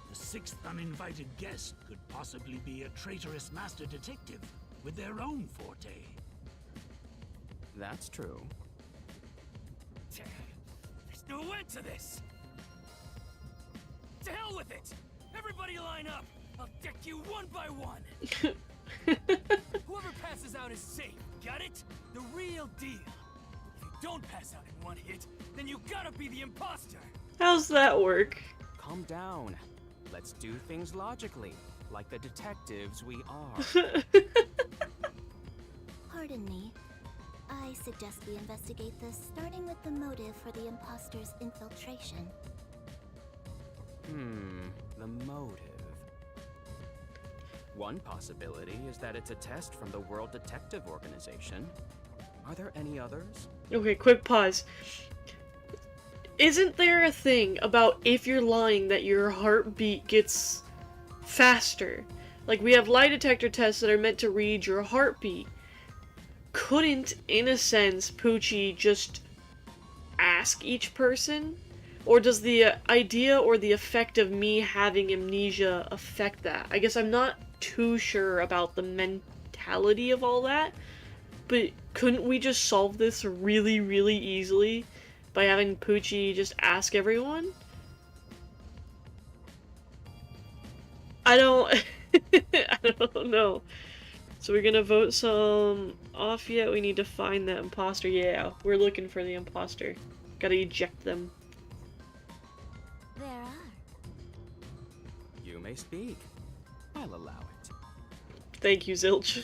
The 6th uninvited guest could possibly be a traitorous master detective with their own forte. That's true. There's no end to this! To hell with it! Everybody line up! I'll deck you one by one! Whoever passes out is safe, got it? The real deal. If you don't pass out in one hit, then you gotta be the imposter! How's that work? Calm down. Let's do things logically, like the detectives we are. Pardon me. I suggest we investigate this, starting with the motive for the imposter's infiltration. The motive. One possibility is that it's a test from the World Detective Organization. Are there any others? Okay, quick pause. Isn't there a thing about if you're lying that your heartbeat gets faster? Like, we have lie detector tests that are meant to read your heartbeat. Couldn't, in a sense, Poochie just ask each person? Or does the idea or the effect of me having amnesia affect that? I guess I'm not too sure about the mentality of all that, but couldn't we just solve this really, really easily by having Poochie just ask everyone? I don't... I don't know. So we're gonna vote some off yet? We need to find that imposter. Yeah, we're looking for the imposter. Gotta eject them. There are. You may speak. I'll allow it. Thank you, Zilch.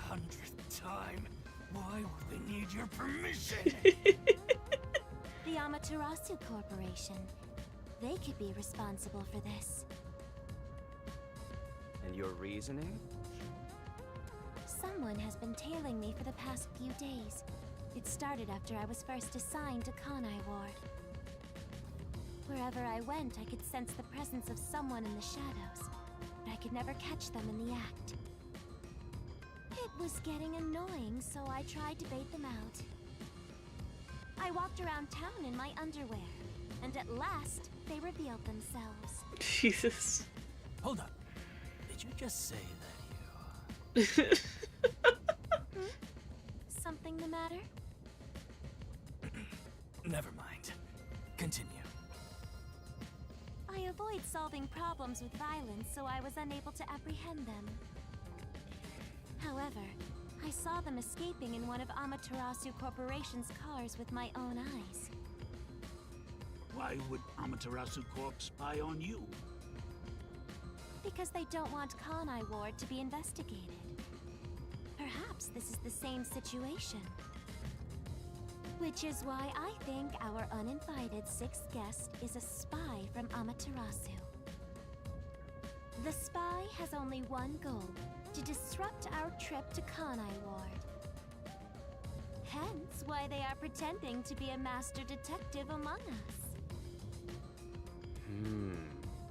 100th time. Why would they need your permission? The Amaterasu Corporation. They could be responsible for this. And your reasoning? Someone has been tailing me for the past few days. It started after I was first assigned to Kanai Ward. Wherever I went, I could sense the presence of someone in the shadows, but I could never catch them in the act. It was getting annoying, so I tried to bait them out. I walked around town in my underwear, and at last, they revealed themselves. Jesus. Hold up. Did you just say that Something the matter? Never mind. Continue. I avoid solving problems with violence, so I was unable to apprehend them. However, I saw them escaping in one of Amaterasu Corporation's cars with my own eyes. Why would Amaterasu Corp spy on you? Because they don't want Kanai Ward to be investigated. Perhaps this is the same situation. Which is why I think our uninvited sixth guest is a spy from Amaterasu. The spy has only one goal: to disrupt our trip to Kanai Ward. Hence why they are pretending to be a master detective among us.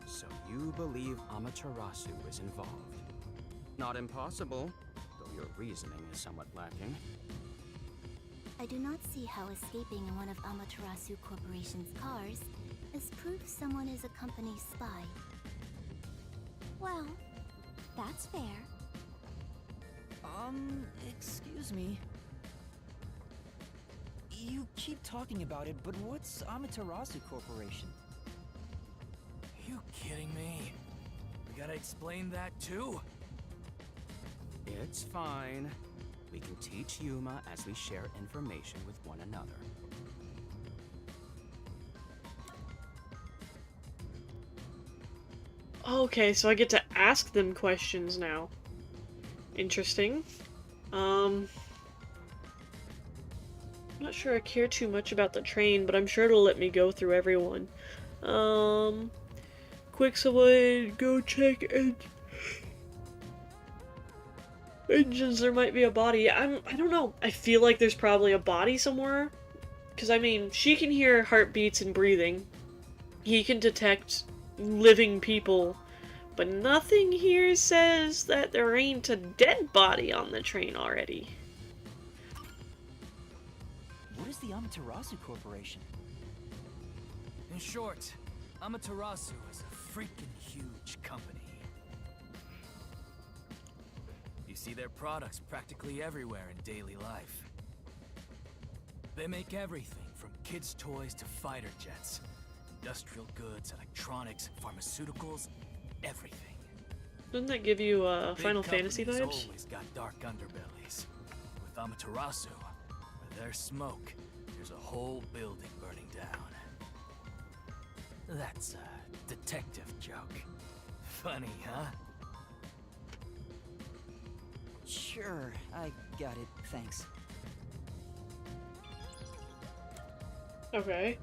So you believe Amaterasu is involved. Not impossible, though your reasoning is somewhat lacking. I do not see how escaping in one of Amaterasu Corporation's cars is proof someone is a company spy. Well, that's fair. Excuse me. You keep talking about it, but what's Amaterasu Corporation? You kidding me? We gotta explain that too? It's fine. We can teach Yuma as we share information with one another. Okay, so I get to ask them questions now. Interesting. I'm not sure I care too much about the train, but I'm sure it'll let me go through everyone. Quick, someone go check engines. There might be a body. I don't know. I feel like there's probably a body somewhere. Because, I mean, she can hear heartbeats and breathing. He can detect living people. But nothing here says that there ain't a dead body on the train already. What is the Amaterasu Corporation? In short, Amaterasu is a freaking huge company. You see their products practically everywhere in daily life. They make everything from kids' toys to fighter jets. Industrial goods, electronics, pharmaceuticals, everything. Doesn't that give you Big Final Fantasy companies vibes? always got dark underbellies. With Amaterasu, where there's smoke, there's a whole building burning down. That's a detective joke. Funny, huh? Sure, I got it, thanks. Okay.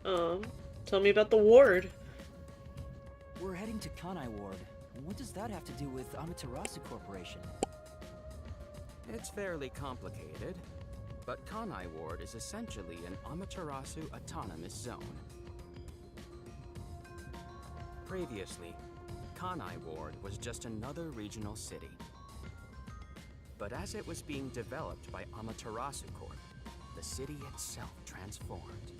Tell me about the ward. We're heading to Kanai Ward. What does that have to do with Amaterasu Corporation? It's fairly complicated, but Kanai Ward is essentially an Amaterasu autonomous zone. Previously, Kanai Ward was just another regional city. But as it was being developed by Amaterasu Corp, the city itself transformed.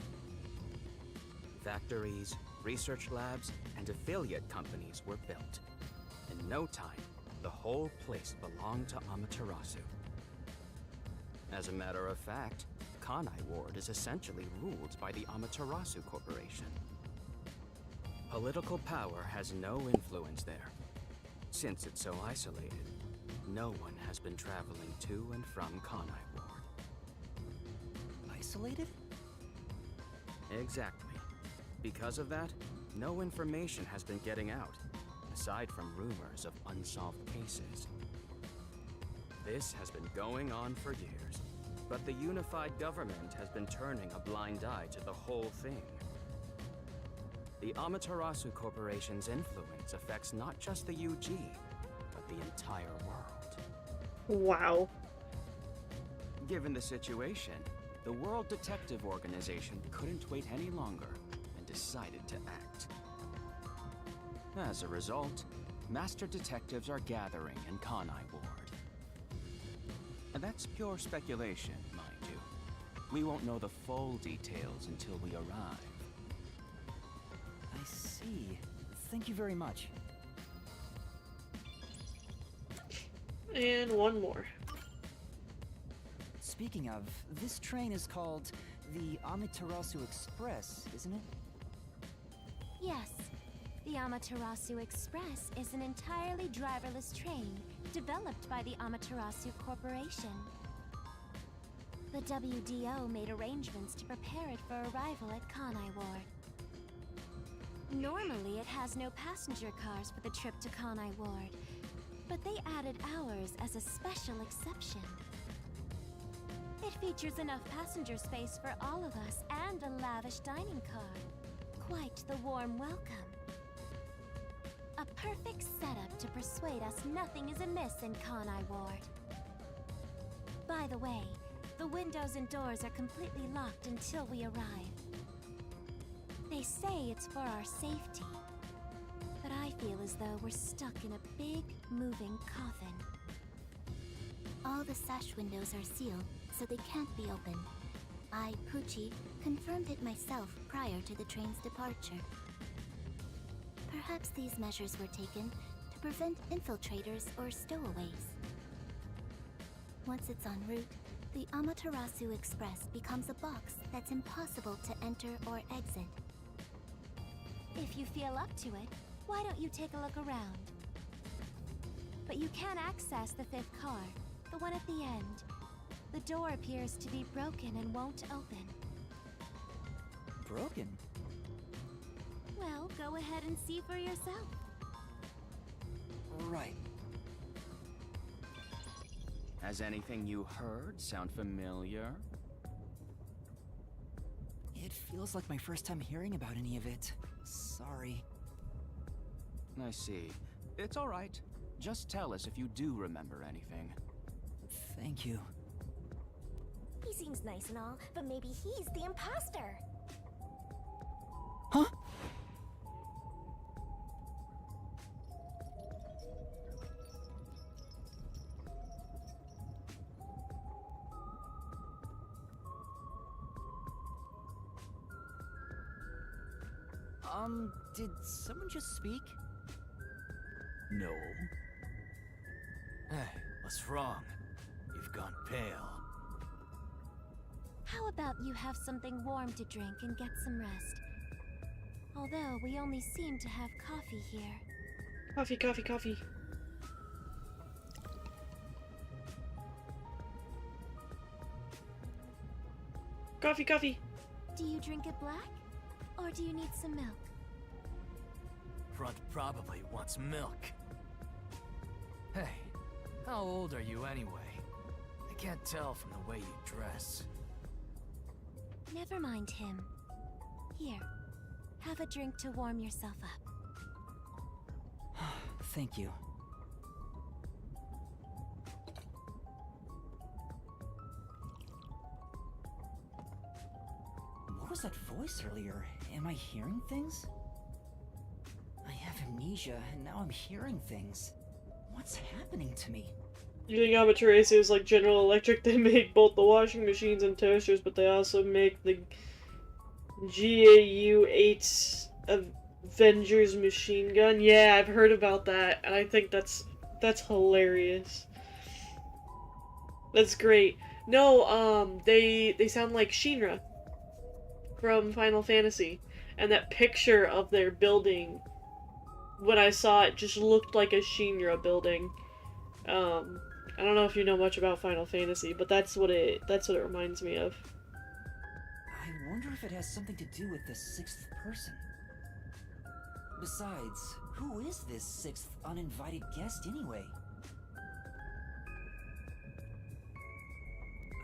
Factories, research labs, and affiliate companies were built. In no time, the whole place belonged to Amaterasu. As a matter of fact, Kanai Ward is essentially ruled by the Amaterasu Corporation. Political power has no influence there. Since it's so isolated, no one has been traveling to and from Kanai Ward. Isolated? Exactly. Because of that, no information has been getting out, aside from rumors of unsolved cases. This has been going on for years, but the unified government has been turning a blind eye to the whole thing. The Amaterasu Corporation's influence affects not just the UG, but the entire world. Wow. Given the situation, the World Detective Organization couldn't wait any longer and decided to act. As a result, master detectives are gathering in Kanai Ward. And that's pure speculation, mind you. We won't know the full details until we arrive. I see. Thank you very much. And one more. Speaking of, this train is called the Amaterasu Express, isn't it? Yes. The Amaterasu Express is an entirely driverless train developed by the Amaterasu Corporation. The WDO made arrangements to prepare it for arrival at Kanai Ward. Normally, it has no passenger cars for the trip to Kanai Ward, but they added ours as a special exception. It features enough passenger space for all of us and a lavish dining car. Quite the warm welcome. A perfect setup to persuade us nothing is amiss in Kanai Ward. By the way, the windows and doors are completely locked until we arrive. They say it's for our safety, but I feel as though we're stuck in a big, moving coffin. All the sash windows are sealed, so they can't be opened. I, Poochie, confirmed it myself prior to the train's departure. Perhaps these measures were taken to prevent infiltrators or stowaways. Once it's en route, the Amaterasu Express becomes a box that's impossible to enter or exit. If you feel up to it, why don't you take a look around? But you can access the fifth car, the one at the end. The door appears to be broken and won't open. Broken? Well, go ahead and see for yourself. Right. Has anything you heard sound familiar? It feels like my first time hearing about any of it. Sorry. I see. It's all right. Just tell us if you do remember anything. Thank you. He seems nice and all, but maybe he's the imposter. Huh? Did someone just speak? No. Hey, what's wrong? You've gone pale. How about you have something warm to drink and get some rest? Although we only seem to have coffee here. Coffee, coffee, coffee. Coffee, coffee. Do you drink it black? Or do you need some milk? Front probably wants milk. Hey, how old are you anyway? I can't tell from the way you dress. Never mind him. Here, have a drink to warm yourself up. Thank you. What was that voice earlier? Am I hearing things? I have amnesia, and now I'm hearing things. What's happening to me? You think Amaterasu is like General Electric? They make both the washing machines and toasters, but they also make the GAU-8 Avengers machine gun. Yeah, I've heard about that, and I think that's hilarious. That's great. No, they sound like Shinra from Final Fantasy, and that picture of their building, when I saw it, just looked like a Shinra building. I don't know if you know much about Final Fantasy, but that's what it reminds me of. I wonder if it has something to do with the sixth person. Besides, who is this sixth uninvited guest anyway?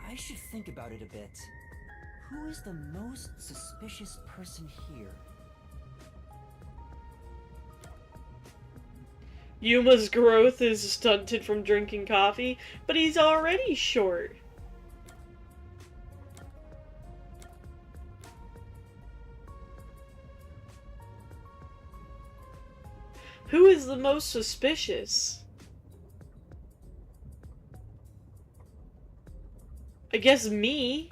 I should think about it a bit. Who is the most suspicious person here? Yuma's growth is stunted from drinking coffee, but he's already short. Who is the most suspicious? I guess me.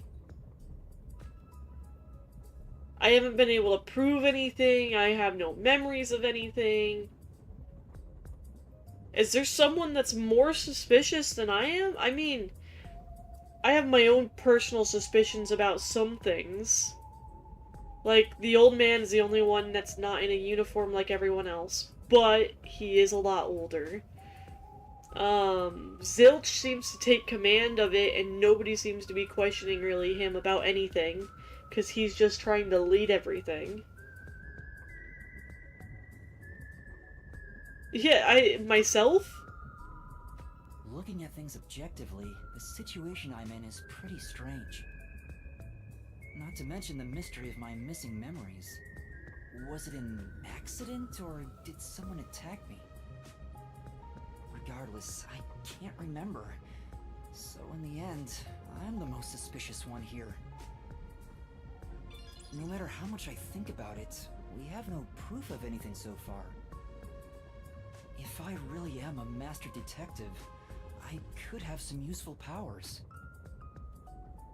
I haven't been able to prove anything. I have no memories of anything. Is there someone that's more suspicious than I am? I mean, I have my own personal suspicions about some things. Like, the old man is the only one that's not in a uniform like everyone else. But he is a lot older. Zilch seems to take command of it, and nobody seems to be questioning really him about anything, because he's just trying to lead everything. Yeah, myself? Looking at things objectively, the situation I'm in is pretty strange. Not to mention the mystery of my missing memories. Was it an accident, or did someone attack me? Regardless, I can't remember. So in the end, I'm the most suspicious one here. No matter how much I think about it, we have no proof of anything so far. If I really am a master detective, I could have some useful powers.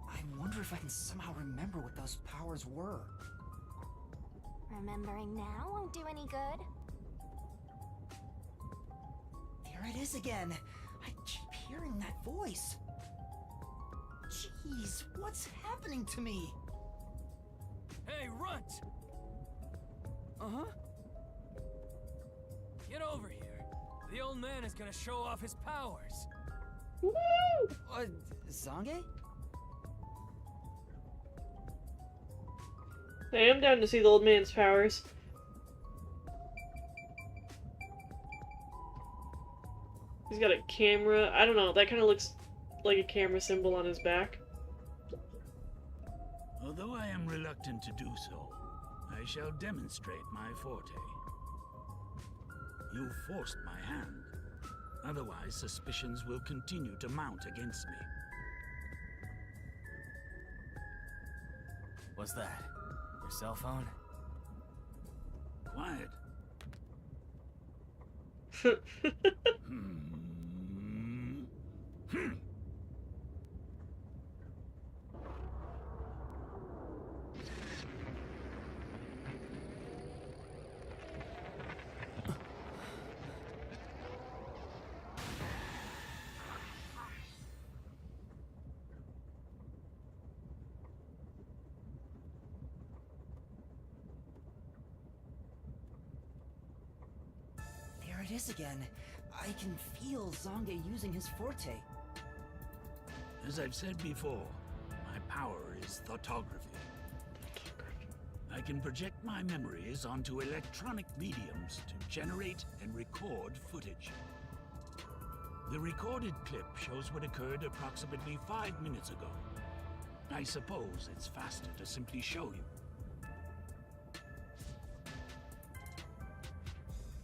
I wonder if I can somehow remember what those powers were. Remembering now won't do any good. There it is again! I keep hearing that voice! Jeez, what's happening to me? Hey, Runt! Uh-huh? Get over here. The old man is gonna show off his powers. Woo! Zange? I am down to see the old man's powers. He's got a camera. I don't know, that kind of looks like a camera symbol on his back. Although I am reluctant to do so, I shall demonstrate my forte. You forced my hand. Otherwise, suspicions will continue to mount against me. What's that? Your cell phone? Quiet. There it is again. I can feel Zange using his forte. As I've said before, my power is thoughtography. I can project my memories onto electronic mediums to generate and record footage. The recorded clip shows what occurred approximately 5 minutes ago. I suppose it's faster to simply show you.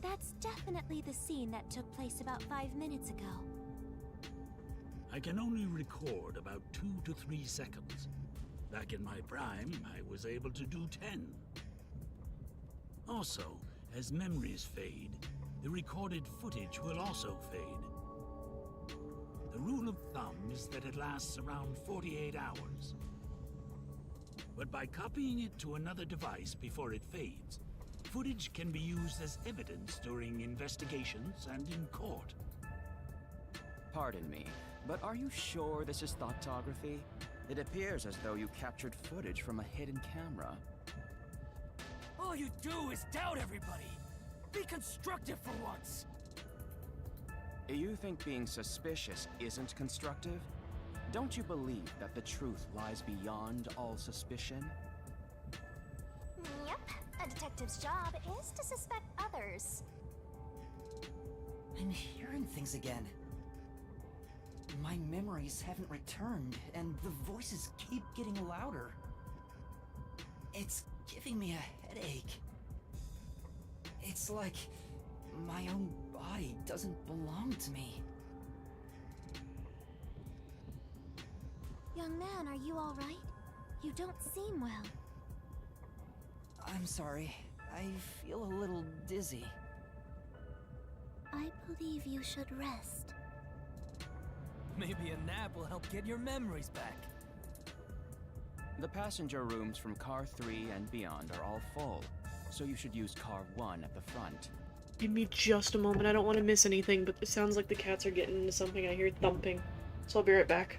That's definitely definitely the scene that took place about 5 minutes ago. I can only record about 2 to 3 seconds. Back in my prime, I was able to do 10. Also, as memories fade, the recorded footage will also fade. The rule of thumb is that it lasts around 48 hours. But by copying it to another device before it fades, footage can be used as evidence during investigations and in court. Pardon me, but are you sure this is thoughtography? It appears as though you captured footage from a hidden camera. All you do is doubt everybody. Be constructive for once. You think being suspicious isn't constructive? Don't you believe that the truth lies beyond all suspicion? Yep, a detective's job is to suspect others. I'm hearing things again. My memories haven't returned, and the voices keep getting louder. It's giving me a headache. It's like my own body doesn't belong to me. Young man, are you all right? You don't seem well. I'm sorry. I feel a little dizzy. I believe you should rest. Maybe a nap will help get your memories back. The passenger rooms from car 3 and beyond are all full, so you should use car 1 at the front. Give me just a moment. I don't want to miss anything, but it sounds like the cats are getting into something. I hear thumping. So I'll be right back.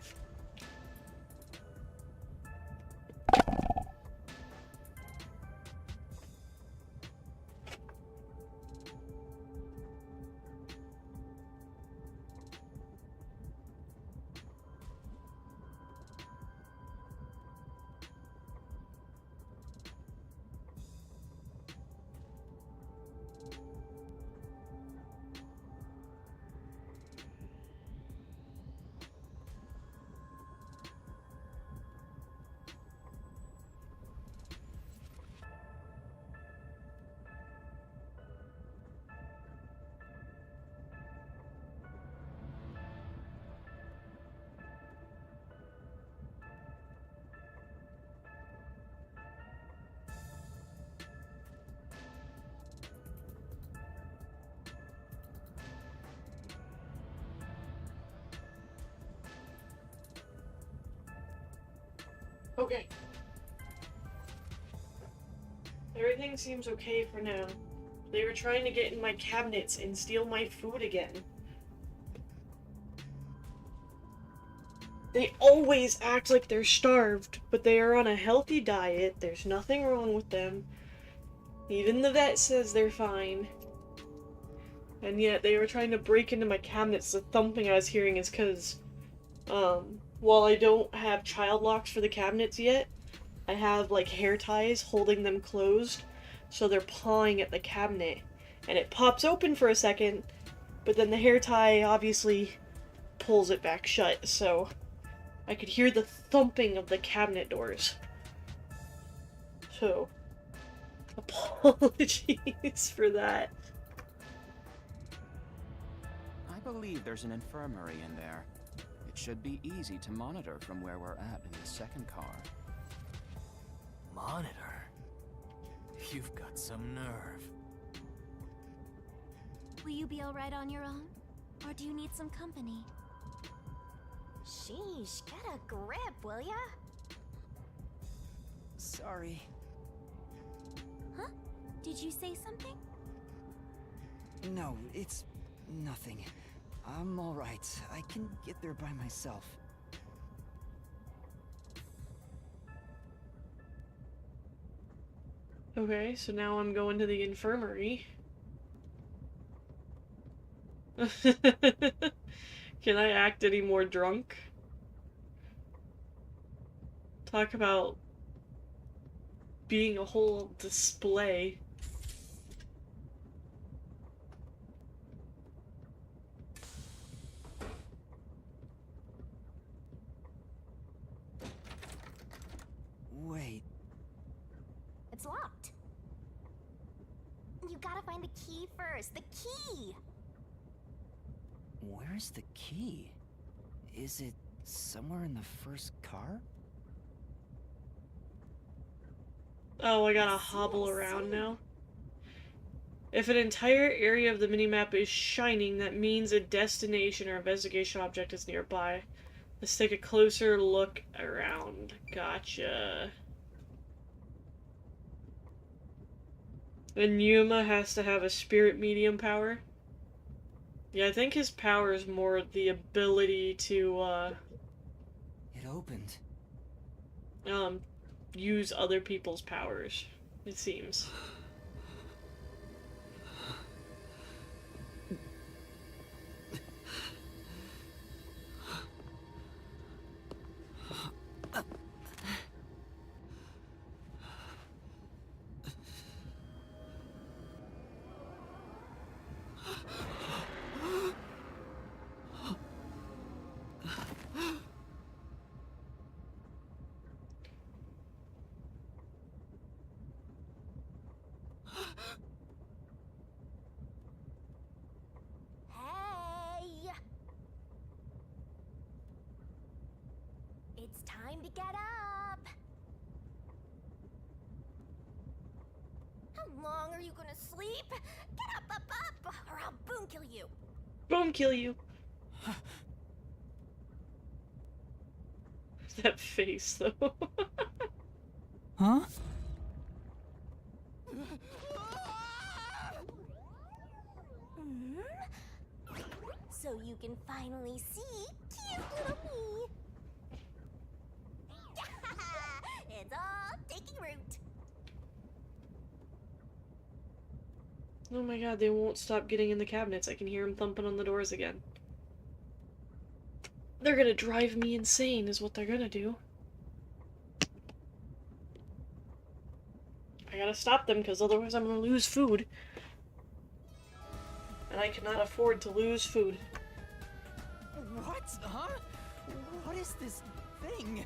Okay. Everything seems okay for now. They were trying to get in my cabinets and steal my food again. They always act like they're starved, but they are on a healthy diet. There's nothing wrong with them. Even the vet says they're fine. And yet they were trying to break into my cabinets. The thumping I was hearing is because, while I don't have child locks for the cabinets yet, I have, like, hair ties holding them closed, so they're pawing at the cabinet. And it pops open for a second, but then the hair tie obviously pulls it back shut, so I could hear the thumping of the cabinet doors. So, apologies for that. I believe there's an infirmary in there. It should be easy to monitor from where we're at in the second car. Monitor? You've got some nerve. Will you be alright on your own? Or do you need some company? Sheesh, get a grip, will ya? Sorry. Huh? Did you say something? No, it's nothing. I'm alright. I can get there by myself. Okay, so now I'm going to the infirmary. Can I act any more drunk? Talk about being a whole display. It's locked. You gotta find find the key first. The key! Where's the key? Is it somewhere in the first car? Oh, I gotta hobble around now. If an entire area of the minimap is shining, that means a destination or investigation object is nearby. Let's take a closer look around. Gotcha. And Yuma has to have a spirit medium power. Yeah, I think his power is more the ability to, It opened. use other people's powers, it seems. Hey! It's time to get up! How long are you gonna sleep? Get up, or I'll boom kill you! Boom kill you! That face, though. Huh? So you can finally see cute little me. It's all taking root. Oh my god, they won't stop getting in the cabinets. I can hear them thumping on the doors again. They're gonna drive me insane, is what they're gonna do. I gotta stop them, because otherwise I'm gonna lose food. And I cannot afford to lose food. What? Huh? What is this thing?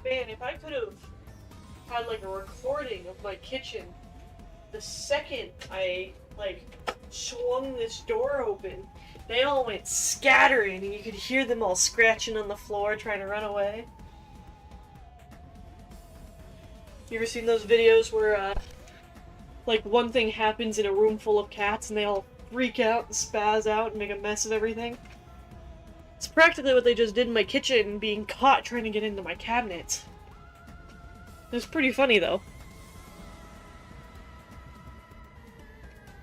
Man, if I could have had like a recording of my kitchen the second I like swung this door open, they all went scattering and you could hear them all scratching on the floor trying to run away. You ever seen those videos where like one thing happens in a room full of cats and they all freak out and spaz out and make a mess of everything? It's practically what they just did in my kitchen, being caught trying to get into my cabinet. It was pretty funny, though.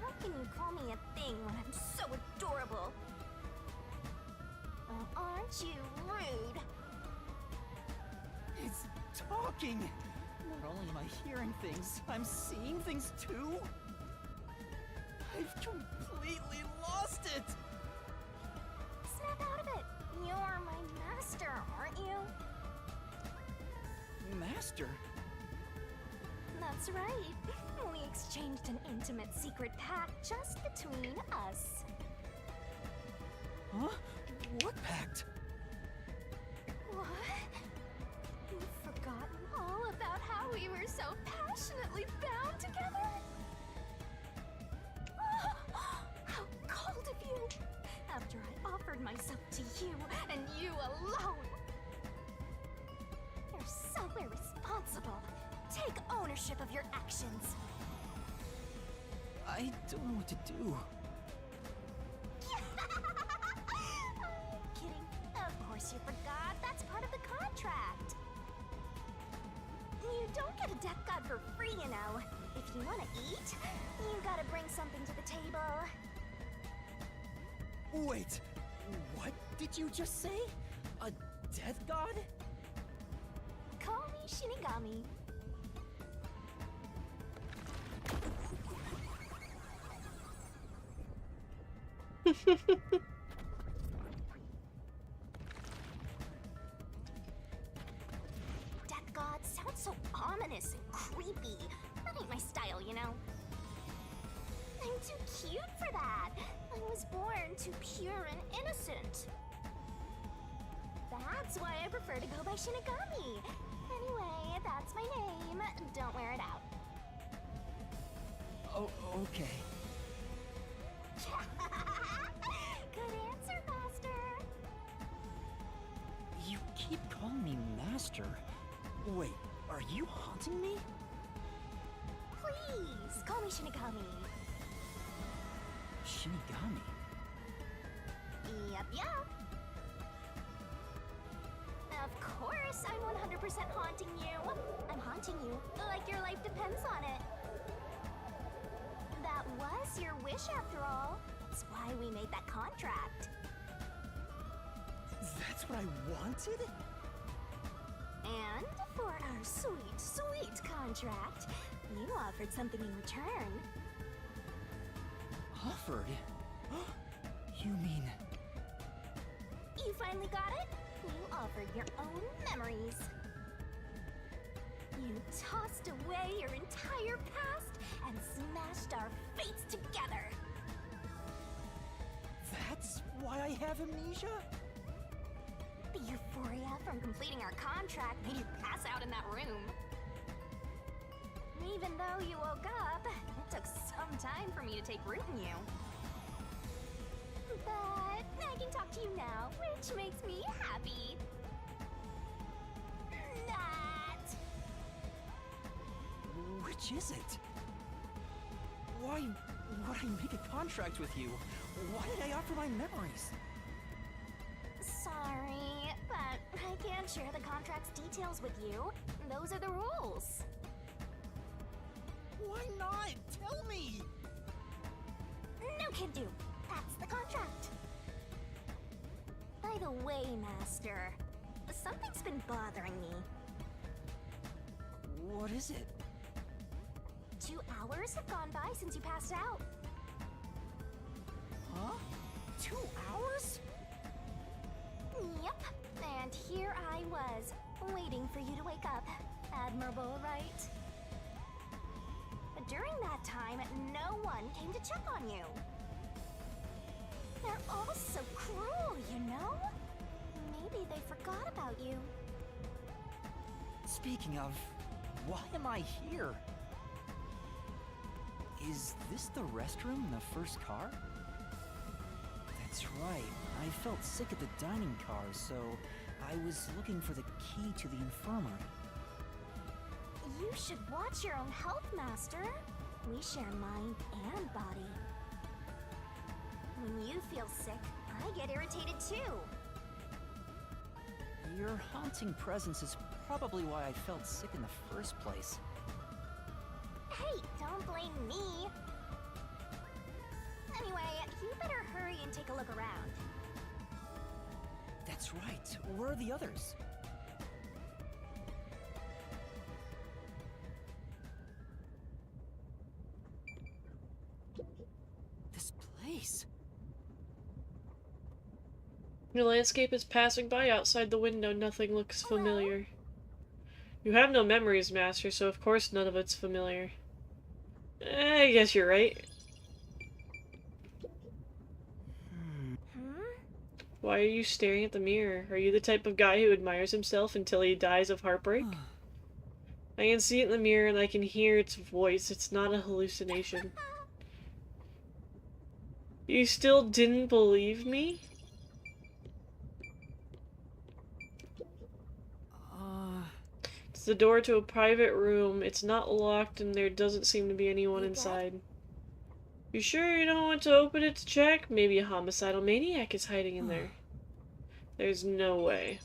How can you call me a thing when I'm so adorable? Well, aren't you rude? It's talking! Not only am I hearing things, I'm seeing things too? I've completely lost it! Snap out of it! You're my master, aren't you? Master? That's right. We exchanged an intimate secret pact just between us. Huh? What pact? What? You've forgotten all about how we were so passionately bound together? How cold of you! After I offered myself to you, and you alone! You're so irresponsible. Take ownership of your actions. I don't know what to do. Kidding. Of course you forgot. That's part of the contract. You don't get a death god for free, you know. If you want to eat, you gotta bring something to the table. Wait, what did you just say? A death god? Call me Shinigami. Death god sounds so ominous and creepy. That ain't my style, you know. I'm too cute for that. I was born too pure and innocent. That's why I prefer to go by Shinigami. Anyway, that's my name. Don't wear it out. Oh, okay. Good answer, Master. You keep calling me Master. Wait, are you haunting me? Please, call me Shinigami. Shinigami? Yup. Of course, I'm 100% haunting you. I'm haunting you like your life depends on it. That was your wish after all. That's why we made that contract. That's what I wanted? And for our sweet, sweet contract, you offered something in return. Offered? You mean... You finally got it? You offered your own memories. You tossed away your entire past and smashed our fates together. That's why I have amnesia? The euphoria from completing our contract made you pass out in that room. Even though you woke up, it took some time for me to take root in you. But I can talk to you now, which makes me happy. That. Which is it? Why would I make a contract with you? Why did I offer my memories? Sorry, but I can't share the contract's details with you. Those are the rules. Why not? Tell me! No can do. That's the contract. By the way, Master, something's been bothering me. What is it? 2 hours have gone by since you passed out. Huh? 2 hours? Yep, and here I was, waiting for you to wake up. Admirable, right? But during that time, no one came to check on you. They're all so cruel, you know? Maybe they forgot about you. Speaking of, why am I here? Is this the restroom in the first car? That's right, I felt sick at the dining car, so I was looking for the key to the infirmary. You should watch your own health, Master. We share mind and body. When you feel sick, I get irritated too. Your haunting presence is probably why I felt sick in the first place. Hey, don't blame me. Anyway, you better hurry and take a look around. That's right. Where are the others? This place. Your landscape is passing by outside the window. Nothing looks Hello? familiar. You have no memories, Master, so of course none of it's familiar. I guess you're right. Why are you staring at the mirror? Are you the type of guy who admires himself until he dies of heartbreak? I can see it in the mirror and I can hear its voice. It's not a hallucination. You still didn't believe me? It's the door to a private room. It's not locked and there doesn't seem to be anyone inside. You sure you don't want to open it to check? Maybe a homicidal maniac is hiding in there. There's no way.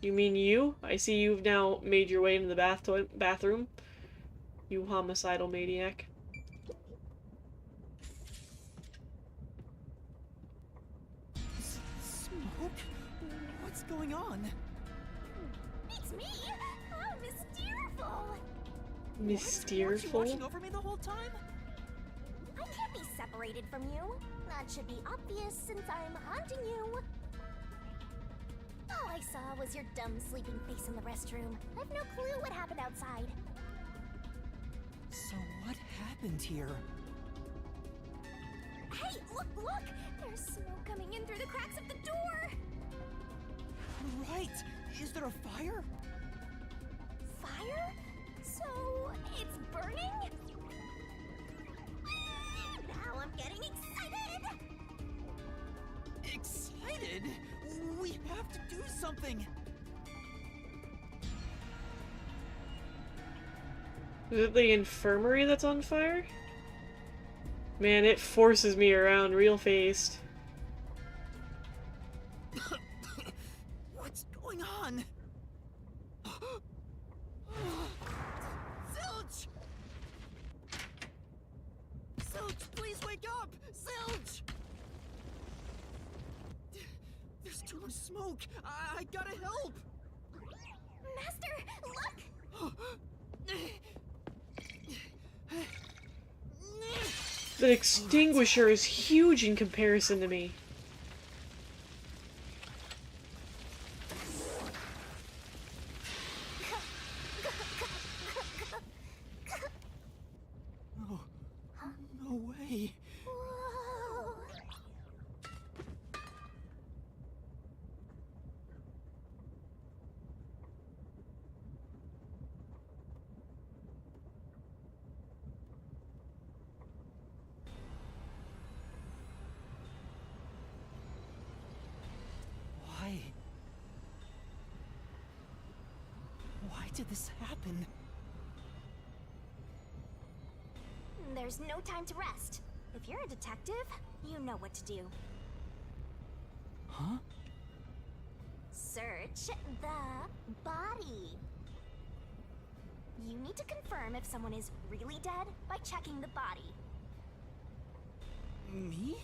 You mean you? I see you've now made your way into the bathroom. You homicidal maniac. Smoke? What's going on? It's me! Oh, Mysterful! Weren't you watching over me the whole time? I can't be separated from you. That should be obvious since I'm haunting you. All I saw was your dumb sleeping face in the restroom. I've no clue what happened outside. So what happened here? Hey, look! There's smoke coming in through the cracks of the door! Right! Is there a fire? Fire? So, it's burning? Now I'm getting excited! Excited? We have to do something! Is it the infirmary that's on fire? Man, it forces me around real faced. What's going on? Zilch! Zilch, please wake up! Zilch! There's too much smoke! I gotta help! Master, look! The extinguisher is huge in comparison to me. Oh, no way. Whoa. Why did this happen? There's no time to rest. If you're a detective, you know what to do. Huh? Search the body. You need to confirm if someone is really dead by checking the body. Me?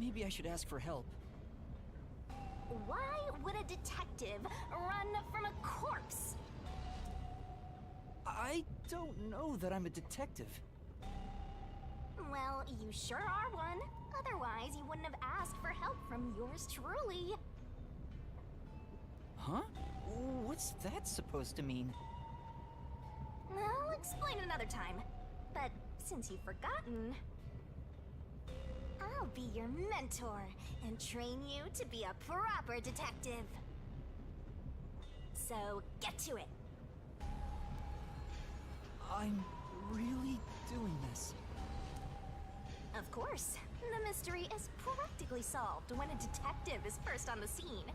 Maybe I should ask for help. Why would a detective run from a corpse? I don't know that I'm a detective. Well, you sure are one. Otherwise, you wouldn't have asked for help from yours truly. Huh? What's that supposed to mean? I'll explain another time. But since you've forgotten, I'll be your mentor and train you to be a proper detective. So get to it. I'm really doing this. Of course. The mystery is practically solved when a detective is first on the scene.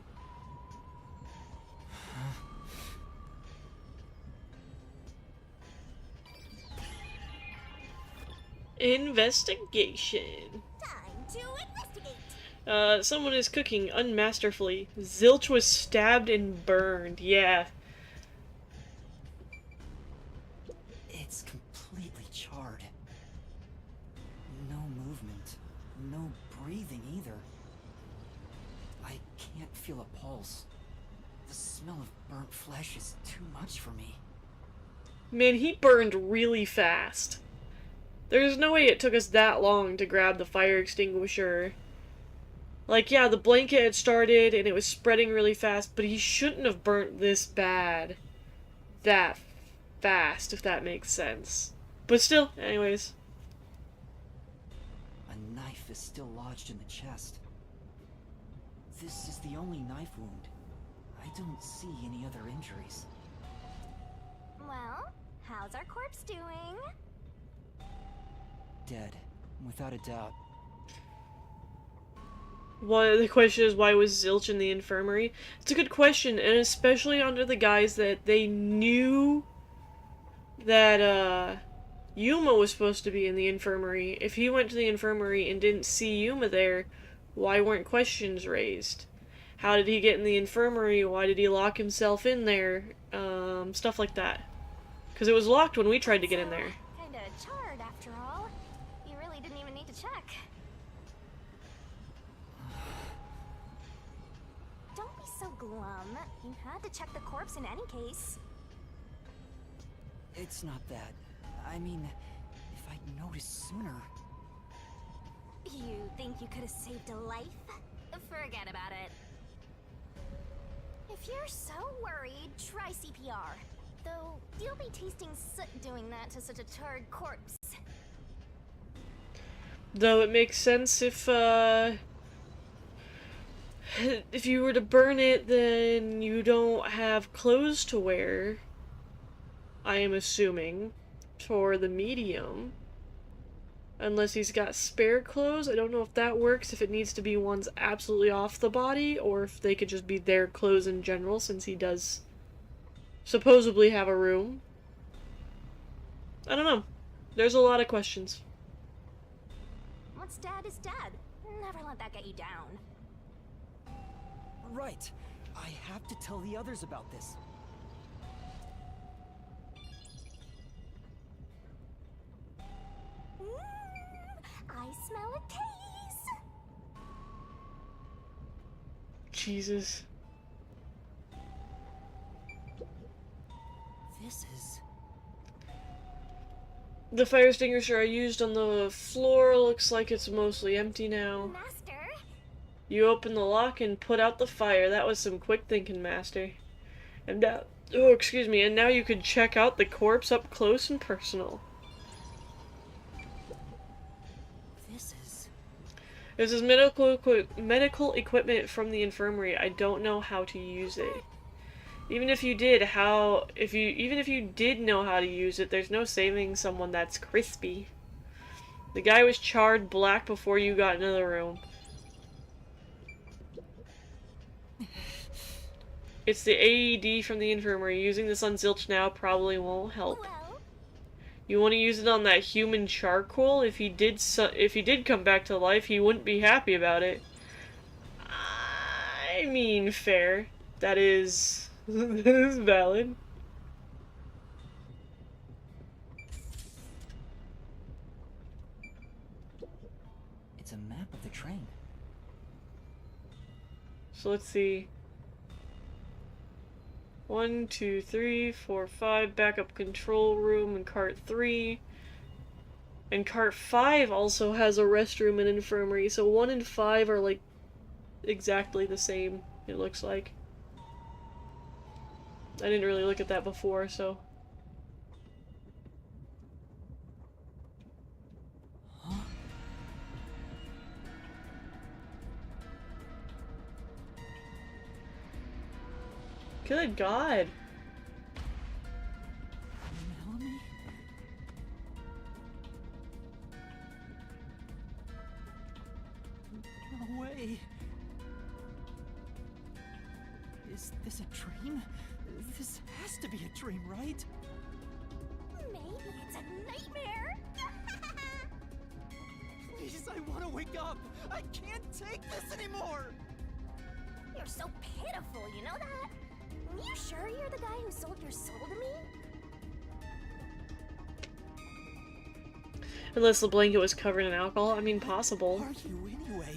Investigation. Time to investigate. Someone is cooking unmasterfully. Zilch was stabbed and burned. Yeah. It's completely charred. No movement. No breathing either. I can't feel a pulse. The smell of burnt flesh is too much for me. Man, he burned really fast. There's no way it took us that long to grab the fire extinguisher Like, yeah, the blanket had started and it was spreading really fast, but he shouldn't have burnt this bad that fast, if that makes sense. But still, anyways. A knife is still lodged in the chest. This is the only knife wound. I don't see any other injuries. Well, how's our corpse doing? Dead, without a doubt. The question is, why was Zilch in the infirmary? It's a good question, and especially under the guise that they knew that, Yuma was supposed to be in the infirmary. If he went to the infirmary and didn't see Yuma there, why weren't questions raised? How did he get in the infirmary? Why did he lock himself in there? Stuff like that. Because it was locked when we tried to get in there. Kinda charred after all. You really didn't even need to check. Don't be so glum. You had to check the corpse in any case. It's not that. I mean, if I'd noticed sooner... You think you could have saved a life? Forget about it. If you're so worried, try CPR. Though, you'll be tasting soot doing that to such a charred corpse. Though it makes sense if you were to burn it, then you don't have clothes to wear. I am assuming. For the medium. Unless he's got spare clothes. I don't know if that works, if it needs to be ones absolutely off the body, or if they could just be their clothes in general, since he does supposedly have a room. I don't know. There's a lot of questions. What's dad is dad. Never let that get you down. Right. I have to tell the others about this. I smell a case. Jesus. This is... The fire extinguisher I used on the floor looks like it's mostly empty now. Master? You open the lock and put out the fire. That was some quick thinking, Master. And now... Oh, excuse me. And now you can check out the corpse up close and personal. This is medical equipment from the infirmary. I don't know how to use it. Even if you did, even if you did know how to use it, there's no saving someone that's crispy. The guy was charred black before you got into the room. It's the AED from the infirmary. Using this on Zilch now probably won't help. You want to use it on that human charcoal? If he did come back to life, he wouldn't be happy about it. I mean, fair. That is valid. It's a map of the train. So let's see. 1, 2, 3, 4, 5, backup control room in cart 3. And cart 5 also has a restroom and infirmary, so 1 and 5 are like exactly the same, it looks like. I didn't really look at that before, so. Good God. Melanie? No way. Is this a dream? This has to be a dream, right? Maybe it's a nightmare. Please, I want to wake up. I can't take this anymore. You're so pitiful, you know that? You sure you're the guy who sold your soul to me? Unless the blanket was covered in alcohol, I mean, possible. What are you anyway?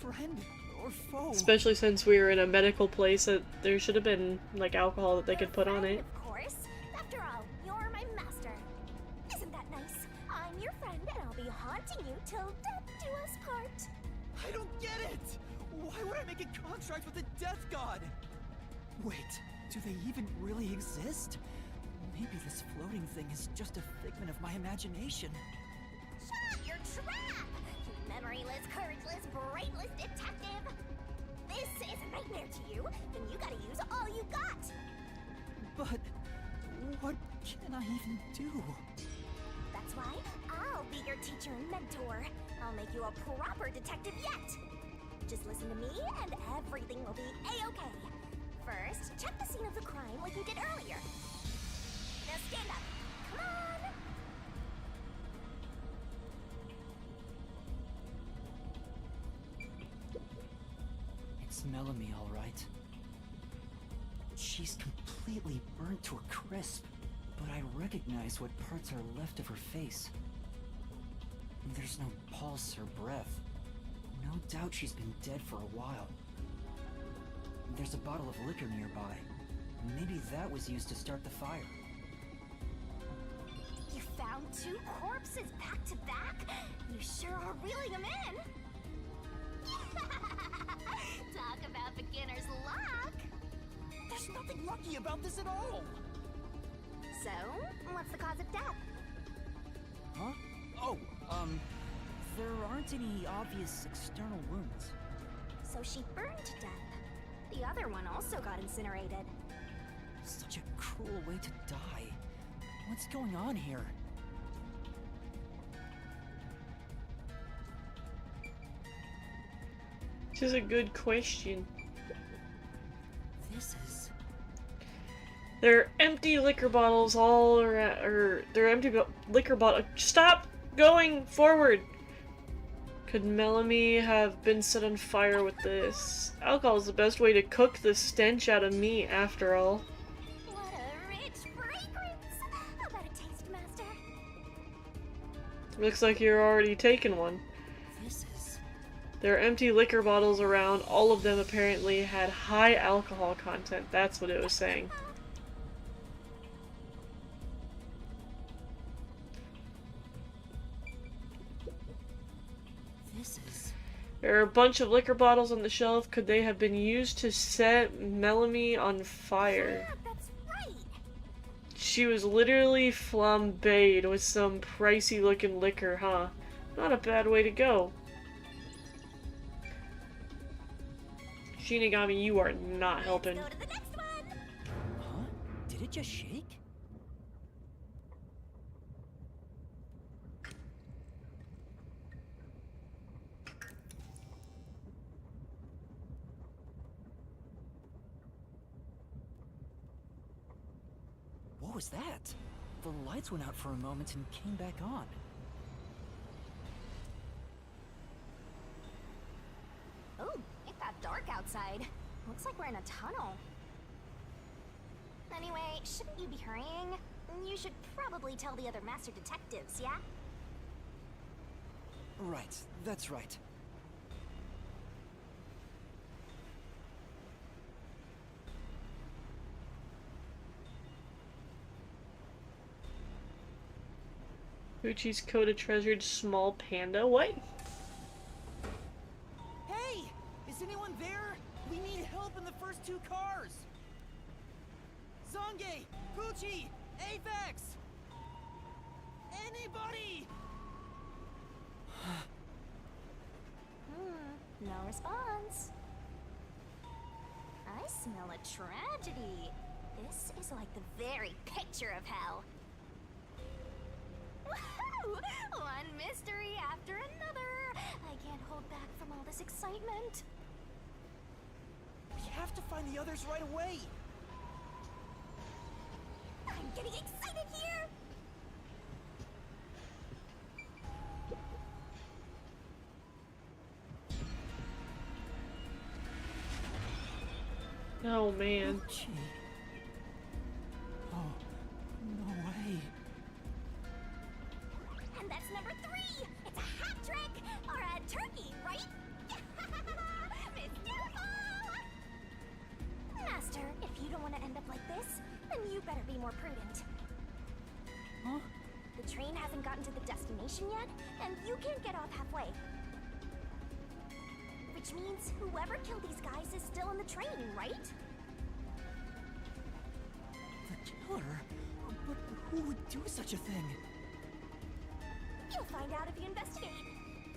Friend or foe? Especially since we were in a medical place, that there should have been, like, alcohol that they could put on it. Of course. After all, you're my master. Isn't that nice? I'm your friend and I'll be haunting you till death do us part. I don't get it! Why would I make a contract with the Death God? Wait, do they even really exist? Maybe this floating thing is just a figment of my imagination. Shut your trap! You memoryless, courageless, brainless detective! This is a nightmare to you, then you gotta use all you got! But what can I even do? That's why I'll be your teacher and mentor. I'll make you a proper detective yet! Just listen to me and everything will be a-okay. First, check the scene of the crime like you did earlier. Now stand up. Come on! It's Melanie, all right. She's completely burnt to a crisp, but I recognize what parts are left of her face. There's no pulse or breath. No doubt she's been dead for a while. There's a bottle of liquor nearby. Maybe that was used to start the fire. You found 2 corpses back to back? You sure are reeling them in! Talk about beginner's luck! There's nothing lucky about this at all! So, what's the cause of death? Huh? Oh, there aren't any obvious external wounds. So she burned to death. The other one also got incinerated. Such a cruel way to die. What's going on here? This is a good question. This is... There are empty liquor bottles all around, or there are empty liquor bottles. Stop going forward! Could Melanie have been set on fire with this? Alcohol is the best way to cook the stench out of meat, after all. What a rich fragrance! How about a taste, Master? Looks like you're already taking one. This is... There are empty liquor bottles around. All of them apparently had high alcohol content. That's what it was saying. This is... There are a bunch of liquor bottles on the shelf. Could they have been used to set Melanie on fire? Yeah, that's right! She was literally flambéed with some pricey looking liquor, huh? Not a bad way to go. Shinigami, you are not helping. Let's go to the next one! Huh? Did it just shake? What was that? The lights went out for a moment and came back on. Oh, it got dark outside. Looks like we're in a tunnel. Anyway, shouldn't you be hurrying? You should probably tell the other master detectives, yeah? Right, that's right. Uchi's coat, a treasured small panda? What? Hey! Is anyone there? We need help in the first 2 cars! Zange! Pucci! Apex! Anybody! No response. I smell a tragedy. This is like the very picture of hell. Woohoo! One mystery after another. I can't hold back from all this excitement. We have to find the others right away! I'm getting excited here! Oh man. Uchi. Oh, no way. And that's number 3! It's a hat trick! Or a turkey, right? Miss Beautiful! Master, if you don't want to end up like this, then you better be more prudent. Huh? The train hasn't gotten to the destination yet, and you can't get off halfway. Which means whoever killed these guys is still in the train, right? The killer? But who would do such a thing? You'll find out if you investigate.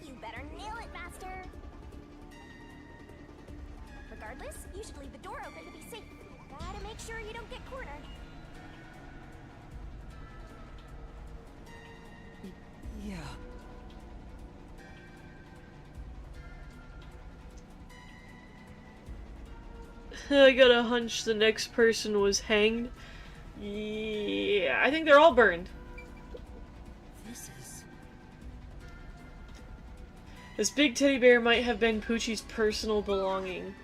You better nail it, Master. Regardless, you should leave the door open to be safe. Gotta make sure you don't get cornered. Yeah. I got a hunch the next person was hanged. Yeah, I think they're all burned. This is... This big teddy bear might have been Poochie's personal belonging.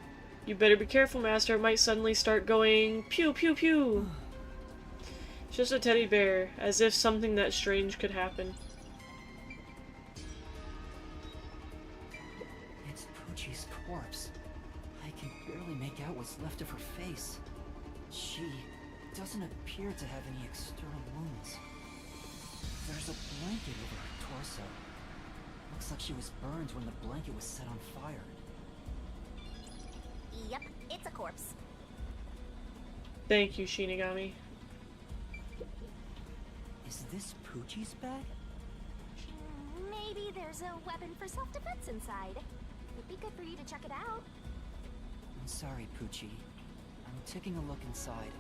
You better be careful, Master. It might suddenly start going pew pew pew. It's just a teddy bear, as if something that strange could happen. It's Poochie's corpse. I can barely make out what's left of her face. She doesn't appear to have any external wounds. There's a blanket over her torso. Looks like she was burned when the blanket was set on fire. Yep, it's a corpse. Thank you, Shinigami. Is this Poochie's bag? Maybe there's a weapon for self-defense inside. It'd be good for you to check it out. I'm sorry, Poochie. I'm taking a look inside.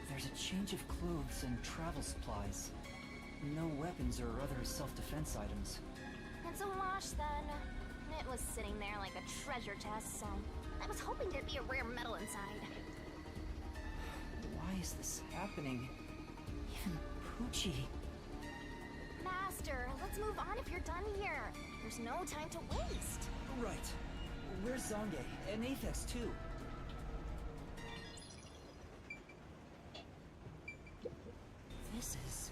There's a change of clothes and travel supplies. No weapons or other self-defense items. It's a wash, then. It was sitting there like a treasure chest, so I was hoping there'd be a rare metal inside. Why is this happening? Even Poochie. Master, let's move on if you're done here. There's no time to waste. Right. Where's Zange? And Aphex, too. This is...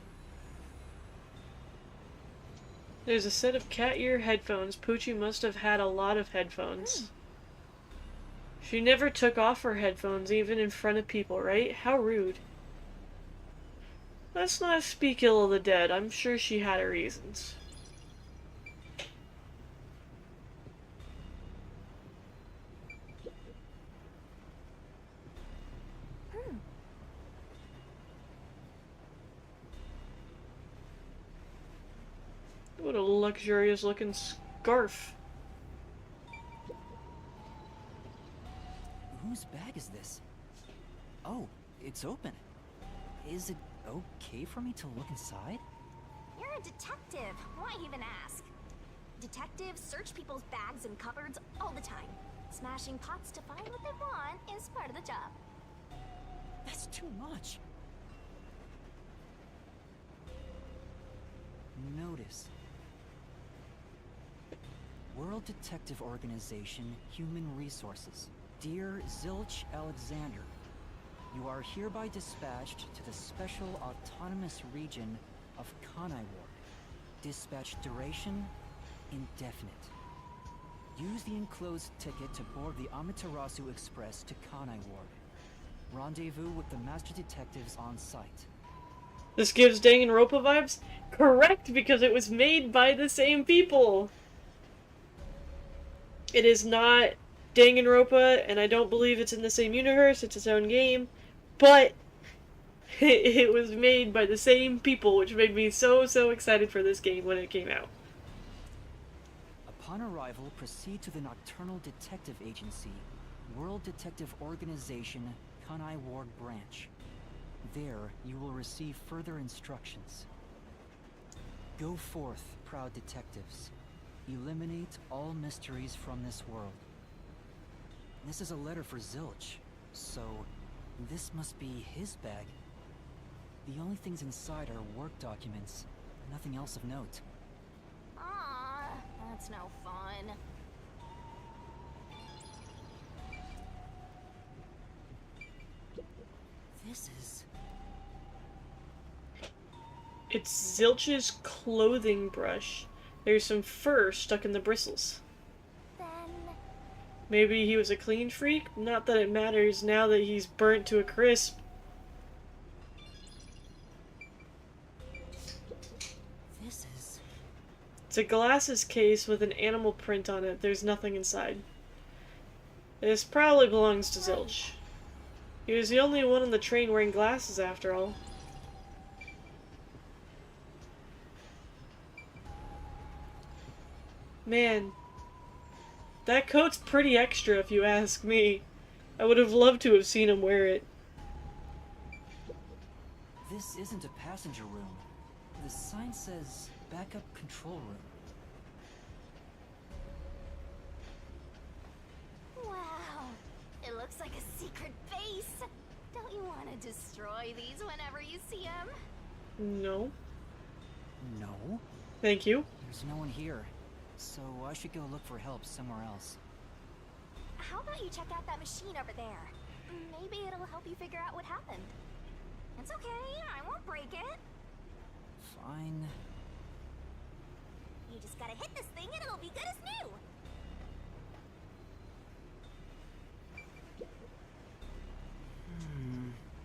There's a set of cat ear headphones. Poochie must have had a lot of headphones. She never took off her headphones, even in front of people, right? How rude. Let's not speak ill of the dead. I'm sure she had her reasons. What a luxurious looking scarf. Whose bag is this? Oh, it's open. Is it okay for me to look inside? You're a detective. Why even ask? Detectives search people's bags and cupboards all the time. Smashing pots to find what they want is part of the job. That's too much. Notice. World Detective Organization, Human Resources. Dear Zilch Alexander, you are hereby dispatched to the Special Autonomous Region of Kanai Ward. Dispatch duration, indefinite. Use the enclosed ticket to board the Amaterasu Express to Kanai Ward. Rendezvous with the Master Detectives on site. This gives Danganronpa vibes? Correct, because it was made by the same people! It is not Danganronpa, and I don't believe it's in the same universe, it's its own game, but it was made by the same people, which made me so excited for this game when it came out. Upon arrival, proceed to the Nocturnal Detective Agency, World Detective Organization, Kanai Ward Branch. There, you will receive further instructions. Go forth, proud detectives. Eliminate all mysteries from this world. This is a letter for Zilch, so this must be his bag. The only things inside are work documents, nothing else of note. Aw, that's no fun. This is... It's Zilch's clothing brush. There's some fur stuck in the bristles. Then... Maybe he was a clean freak? Not that it matters now that he's burnt to a crisp. This is... It's a glasses case with an animal print on it. There's nothing inside. This probably belongs to Zilch. He was the only one on the train wearing glasses after all. Man, that coat's pretty extra if you ask me. I would have loved to have seen him wear it. This isn't a passenger room. The sign says backup control room. Wow, it looks like a secret base. Don't you want to destroy these whenever you see them? No. No? Thank you. There's no one here, so I should go look for help somewhere else. How about you check out that machine over there? Maybe it'll help you figure out what happened. It's okay, I won't break it. Fine. You just gotta hit this thing and it'll be good as new.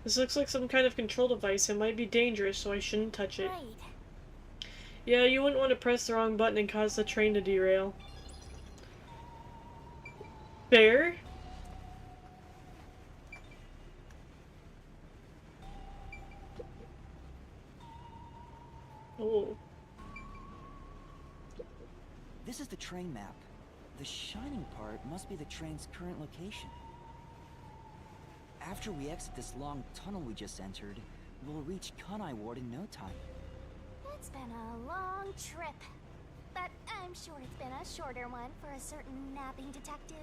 This looks like some kind of control device. It might be dangerous, so I shouldn't touch it. Right. Yeah, you wouldn't want to press the wrong button and cause the train to derail. Fair? Oh. This is the train map. The shining part must be the train's current location. After we exit this long tunnel we just entered, we'll reach Kanai Ward in no time. It's been a long trip, but I'm sure it's been a shorter one for a certain napping detective.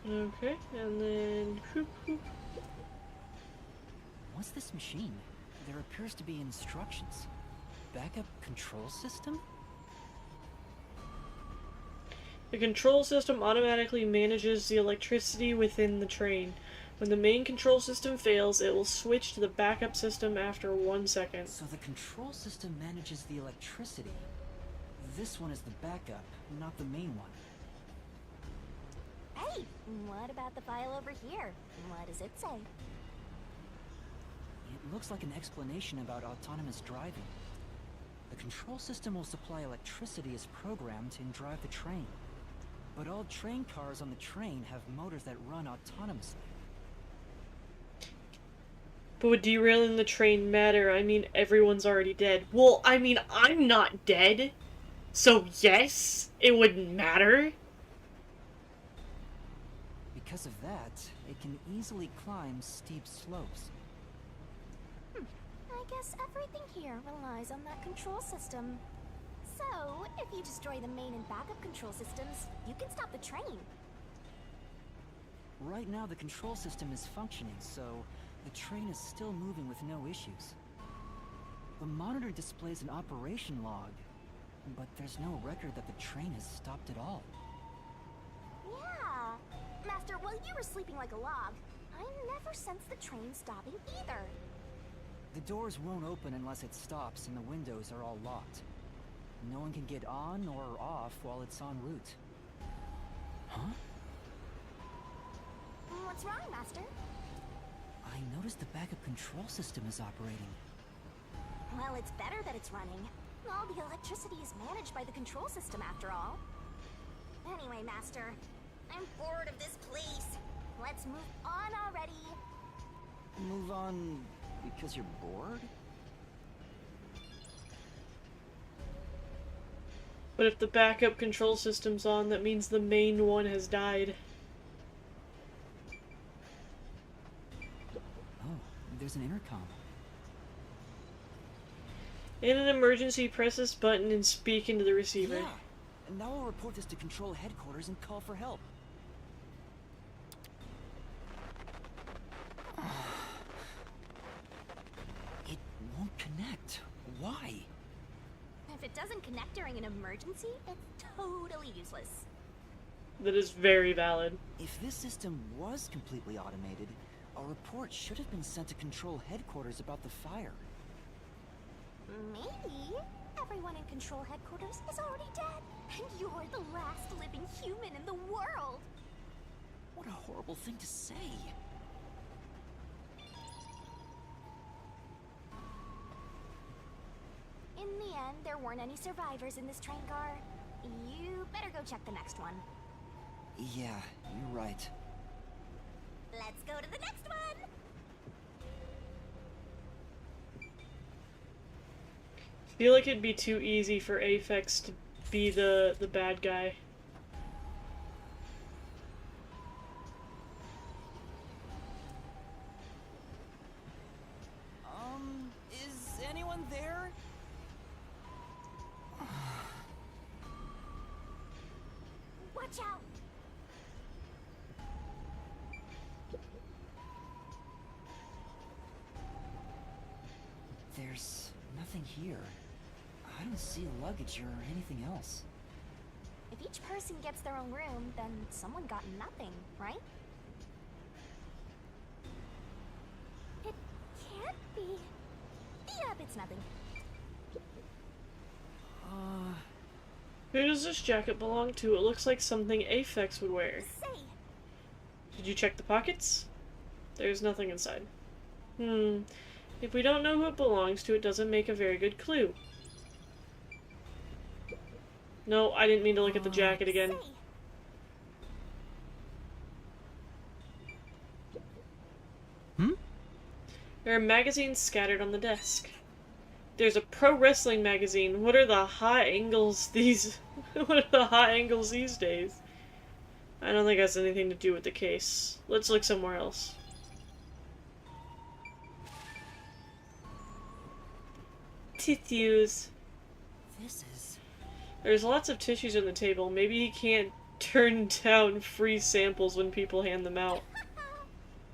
Okay, and then... What's this machine? There appears to be instructions. Backup control system? The control system automatically manages the electricity within the train. When the main control system fails, it will switch to the backup system after 1 second. So the control system manages the electricity. This one is the backup, not the main one. Hey, what about the file over here? What does it say? It looks like an explanation about autonomous driving. The control system will supply electricity as programmed and drive the train. But all train cars on the train have motors that run autonomously. But would derailing the train matter? I mean, everyone's already dead. Well, I mean, I'm not dead. So yes, it wouldn't matter. Because of that, it can easily climb steep slopes. I guess everything here relies on that control system. So, if you destroy the main and backup control systems, you can stop the train. Right now the control system is functioning, so the train is still moving with no issues. The monitor displays an operation log, but there's no record that the train has stopped at all. Yeah. Master, while you were sleeping like a log, I never sensed the train stopping either. The doors won't open unless it stops and the windows are all locked. No one can get on or off while it's en route. Huh? What's wrong, Master? I noticed the backup control system is operating. Well, it's better that it's running. All the electricity is managed by the control system after all. Anyway, Master, I'm bored of this place. Let's move on already. Move on because you're bored? But if the backup control system's on, that means the main one has died. Oh, there's an intercom. In an emergency, press this button and speak into the receiver. Yeah, and now I'll report this to Control Headquarters and call for help. It won't connect. Why? If it doesn't connect during an emergency, it's totally useless. That is very valid. If this system was completely automated, a report should have been sent to Control Headquarters about the fire. Maybe everyone in Control Headquarters is already dead, and you're the last living human in the world. What a horrible thing to say. then there weren't any survivors in this train car. You better go check the next one. Yeah, you're right. Let's go to the next one! I feel like it'd be too easy for Aphex to be the bad guy. Is anyone there? Watch out! There's nothing here. I don't see luggage or anything else. If each person gets their own room, then someone got nothing, right? It can't be. Yep, it's nothing. Who does this jacket belong to? It looks like something Aphex would wear. Say, Did you check the pockets? There's nothing inside. If we don't know who it belongs to, it doesn't make a very good clue. No, I didn't mean to look at the jacket again. say. There are magazines scattered on the desk. There's a pro wrestling magazine. What are the hot angles these what are the hot angles these days? I don't think it has anything to do with the case. Let's look somewhere else. Tissues. This is... There's lots of tissues on the table. Maybe he can't turn down free samples when people hand them out.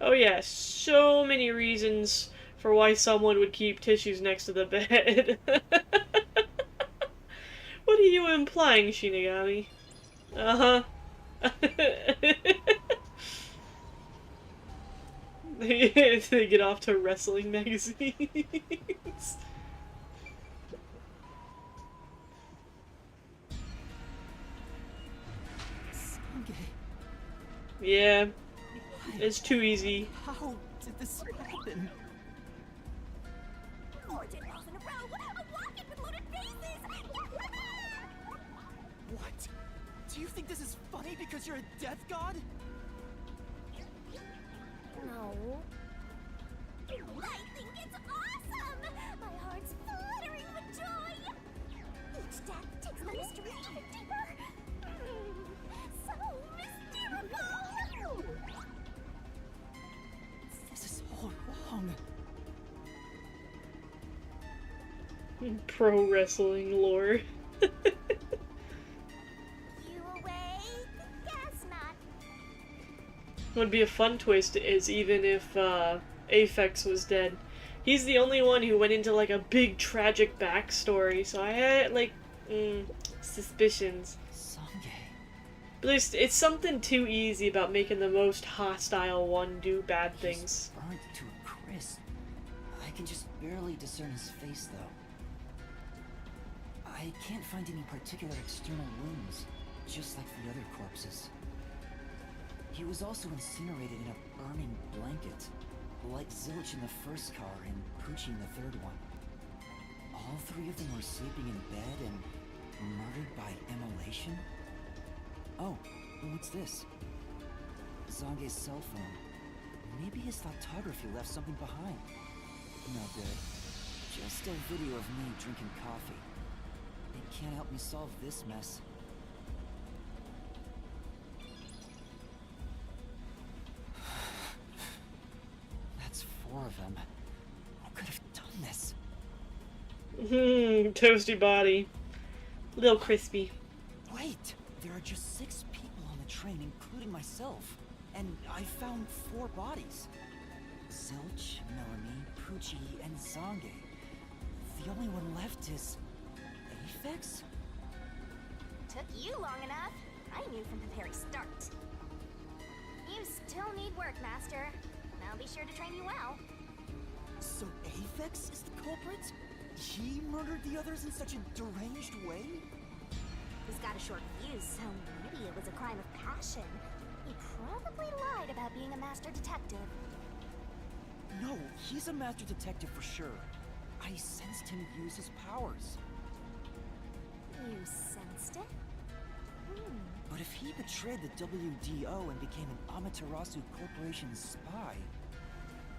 Oh yeah, so many reasons for why someone would keep tissues next to the bed. What are you implying, Shinigami? Uh-huh. They get off to wrestling magazines. Yeah, it's too easy. How did this happen? 14 miles in a row! A rocket with loaded faces! What? Do you think this is funny because you're a death god? No. I think it's awesome! My heart's fluttering with joy! Each death takes the mystery even deeper. So mystical! This is all wrong. Pro wrestling lore. You awake? Guess not. Would be a fun twist is even if Aphex was dead. He's the only one who went into like a big tragic backstory, so I had like suspicions. But it's something too easy about making the most hostile one do bad things. He's burnt to a crisp. I can just barely discern his face, though. I can't find any particular external wounds, just like the other corpses. He was also incinerated in a burning blanket, like Zilch in the first car and Poochie in the third one. All three of them were sleeping in bed and murdered by immolation? Oh, what's this? Zange's cell phone. Maybe his photography left something behind. No good. Just a video of me drinking coffee. It can't help me solve this mess. That's 4 of them. Who could have done this? Toasty body. Little crispy. Wait! There are just 6 people on the train, including myself. And I found 4 bodies. Zilch, Melanie, Poochie, and Zange. The only one left is... Aphex? Took you long enough. I knew from the very start. You still need work, Master. I'll be sure to train you well. So Aphex is the culprit? He murdered the others in such a deranged way? He's got a short fuse, so maybe it was a crime of passion. He probably lied about being a master detective. No, he's a master detective for sure. I sensed him use his powers. You sensed it? Hmm. But if he betrayed the WDO and became an Amaterasu Corporation spy,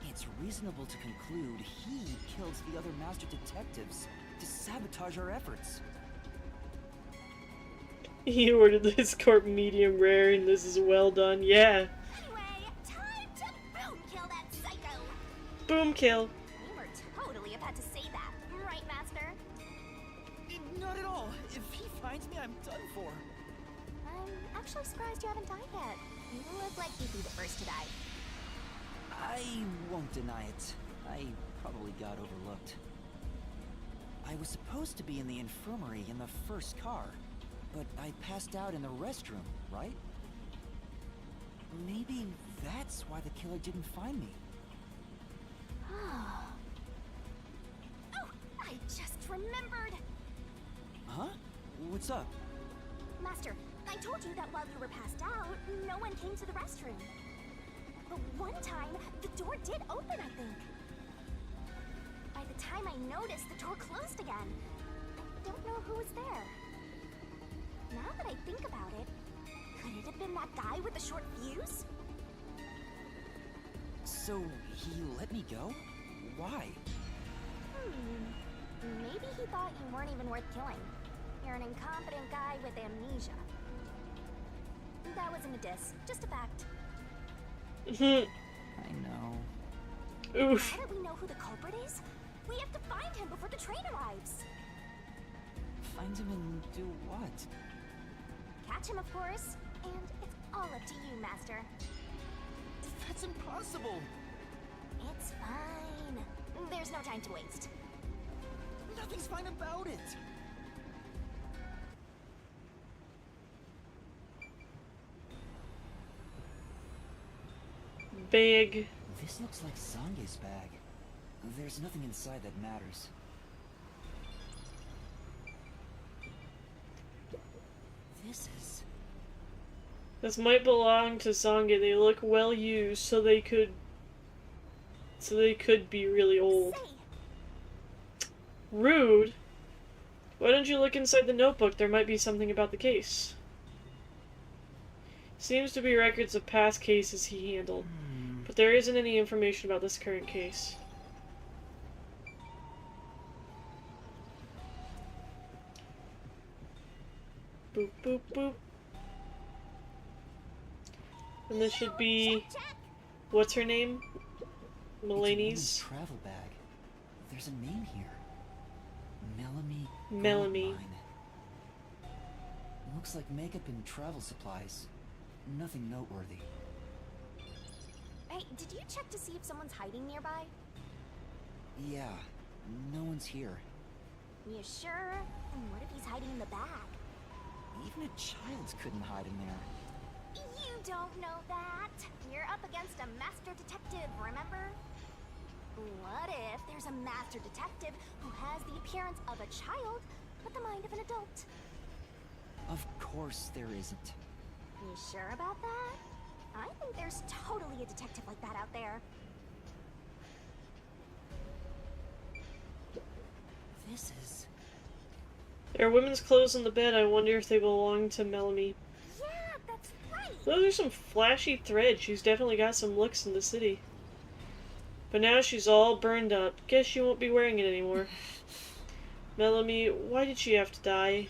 it's reasonable to conclude he killed the other master detectives to sabotage our efforts. He ordered this corp medium rare, and this is well done. Yeah. Anyway, time to boom kill that psycho! Boom kill. We were totally about to say that, right, Master? Not at all. If he finds me, I'm done for. I'm actually surprised you haven't died yet. You look like you'd be the first to die. I won't deny it. I probably got overlooked. I was supposed to be in the infirmary in the first car, but I passed out in the restroom, right? Maybe that's why the killer didn't find me. Oh, I just remembered! Huh? What's up? Master, I told you that while you were passed out, no one came to the restroom. But one time, the door did open, I think. By the time I noticed, the door closed again. I don't know who was there. Now that I think about it, could it have been that guy with the short fuse? So, he let me go? Why? Maybe he thought you weren't even worth killing. You're an incompetent guy with amnesia. That wasn't a diss, just a fact. I know. Oof. Now that we know who the culprit is, we have to find him before the train arrives. Find him and do what? Catch him, of course. And it's all up to you, Master. That's impossible! It's fine. There's no time to waste. Nothing's fine about it! Big. This looks like Sange's bag. There's nothing inside that matters. This might belong to Sange. They look well used, so they could be really old. Rude. Why don't you look inside the notebook? There might be something about the case. Seems to be records of past cases he handled, but there isn't any information about this current case. Boop, boop, boop. And this should be... what's her name? Mulaney's travel bag. There's a name here. Melanie. Looks like makeup and travel supplies. Nothing noteworthy. Hey, did you check to see if someone's hiding nearby? Yeah, no one's here. You sure? And what if he's hiding in the bag? Even a child couldn't hide in there. You don't know that. You're up against a master detective, remember? What if there's a master detective who has the appearance of a child, but the mind of an adult? Of course there isn't. You sure about that? I think there's totally a detective like that out there. This is... There are women's clothes on the bed. I wonder if they belong to Melanie. Yeah, that's right! Those are some flashy threads. She's definitely got some looks in the city. But now she's all burned up. Guess she won't be wearing it anymore. Melanie, why did she have to die?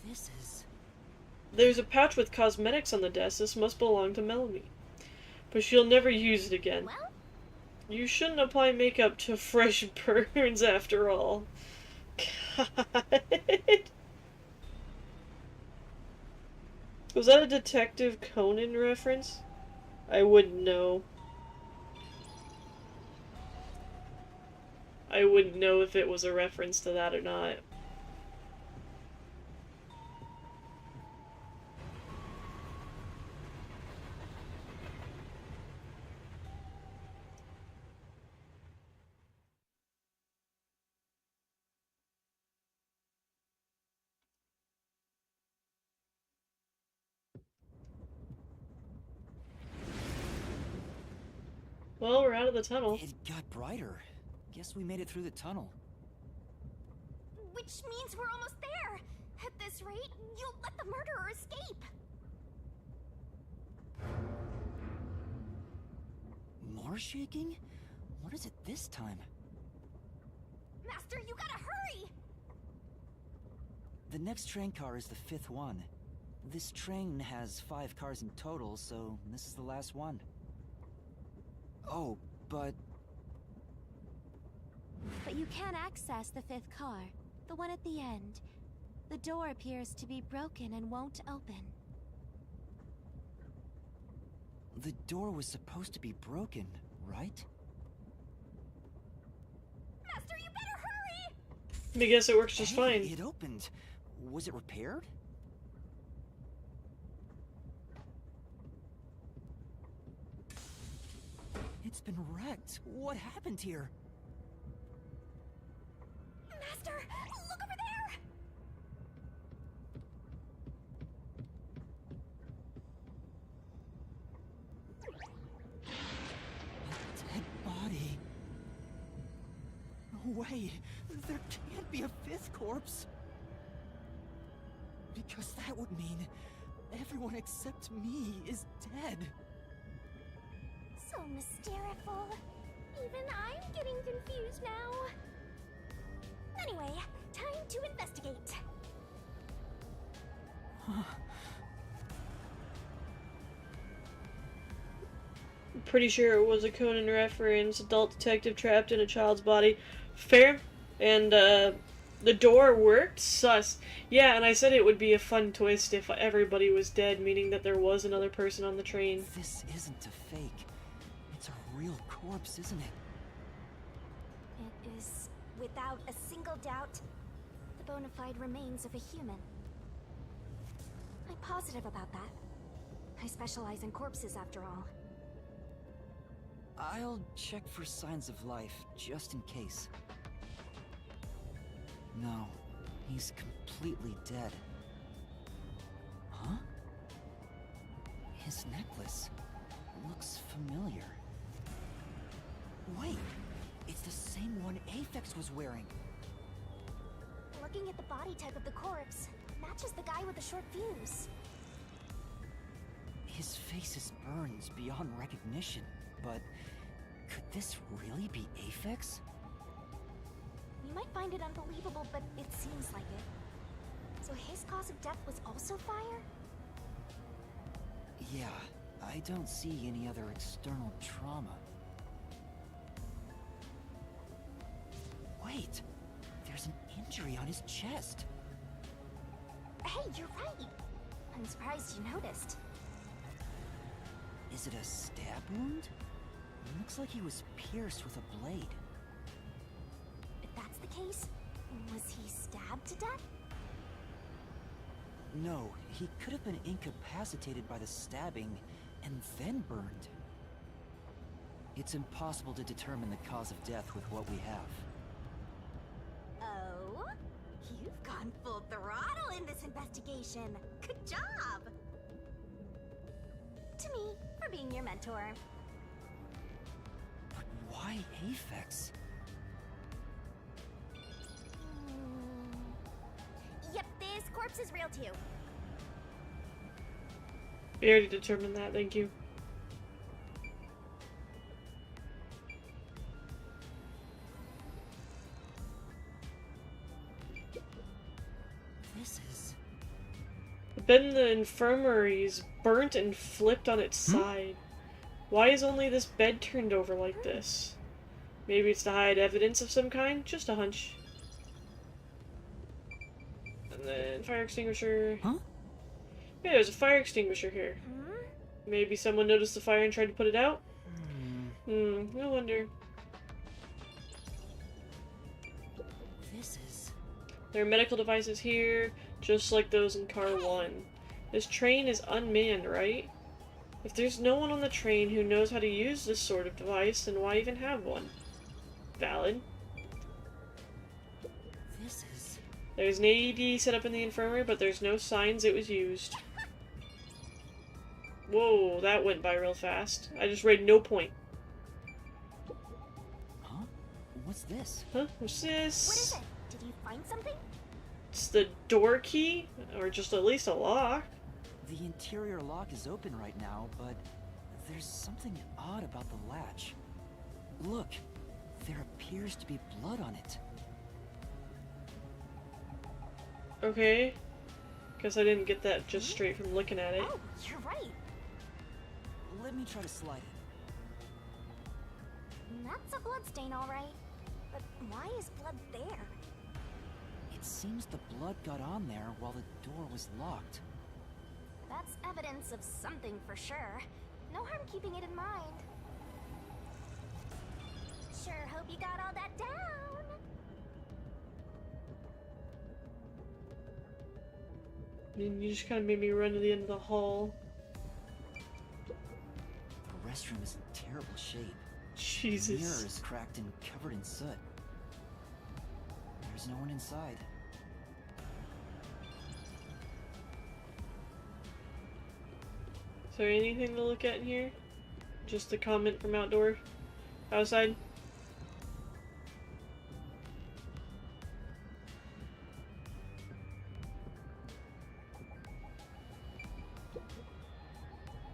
This is... There's a pouch with cosmetics on the desk. This must belong to Melanie. But she'll never use it again. Well? You shouldn't apply makeup to fresh burns after all. God. Was that a Detective Conan reference? I wouldn't know. I wouldn't know if it was a reference to that or not. Well, we're out of the tunnel. It got brighter. Guess we made it through the tunnel. Which means we're almost there. At this rate, you'll let the murderer escape. More shaking? What is it this time? Master, you gotta hurry! The next train car is the 5th one. This train has 5 cars in total, so this is the last one. Oh, but you can't access the 5th car, the one at the end. The door appears to be broken and won't open. the door was supposed to be broken, right? Master, you better hurry! I guess it works just fine. It opened. Was it repaired? It's been wrecked. What happened here? Master, look over there! A dead body. No way. There can't be a 5th corpse. Because that would mean everyone except me is dead. So mysteriful. Even I'm getting confused now. Anyway, time to investigate. I'm pretty sure it was a Conan reference. Adult detective trapped in a child's body. Fair. And, the door worked? Sus. Yeah, and I said it would be a fun twist if everybody was dead, meaning that there was another person on the train. This isn't a fake. It's a real corpse, isn't it? It is, without a single doubt, the bona fide remains of a human. I'm positive about that. I specialize in corpses, after all. I'll check for signs of life, just in case. No, he's completely dead. Huh? His necklace looks familiar. Wait, it's the same one Aphex was wearing. Looking at the body type of the corpse, matches the guy with the short fuse. His face is burned beyond recognition, but could this really be Aphex? You might find it unbelievable, but it seems like it. So his cause of death was also fire? Yeah, I don't see any other external trauma. Wait, there's an injury on his chest. Hey, you're right. I'm surprised you noticed. Is it a stab wound? It looks like he was pierced with a blade. If that's the case, was he stabbed to death? No, he could have been incapacitated by the stabbing and then burned. It's impossible to determine the cause of death with what we have. Oh? You've gone full throttle in this investigation. Good job! To me, for being your mentor. But why Aphex? Yep, this corpse is real too. We already determined that, thank you. This is... The bed in the infirmary is burnt and flipped on its side. Why is only this bed turned over like this? Maybe it's to hide evidence of some kind? Just a hunch. And then fire extinguisher. Huh? Yeah, there's a fire extinguisher here. Maybe someone noticed the fire and tried to put it out? No wonder. This is... There are medical devices here, just like those in car 1. This train is unmanned, right? If there's no one on the train who knows how to use this sort of device, then why even have one? Valid. This is... There's an AED set up in the infirmary, but there's no signs it was used. Whoa, that went by real fast. I just read no point. Huh? What's this? Huh? What's this? What is it? Did you find something? It's the door key? Or just at least a lock? The interior lock is open right now, but there's something odd about the latch. Look, there appears to be blood on it. Okay. Guess I didn't get that just straight from looking at it. Oh, you're right. Let me try to slide it. That's a bloodstain, all right. But why is blood there? It seems the blood got on there while the door was locked. That's evidence of something for sure. No harm keeping it in mind. Sure hope you got all that down. I mean, you just kind of made me run to the end of the hall. The restroom is in terrible shape. Jesus. The mirror is cracked and covered in soot. There's no one inside. Is there anything to look at in here? Just a comment from outside?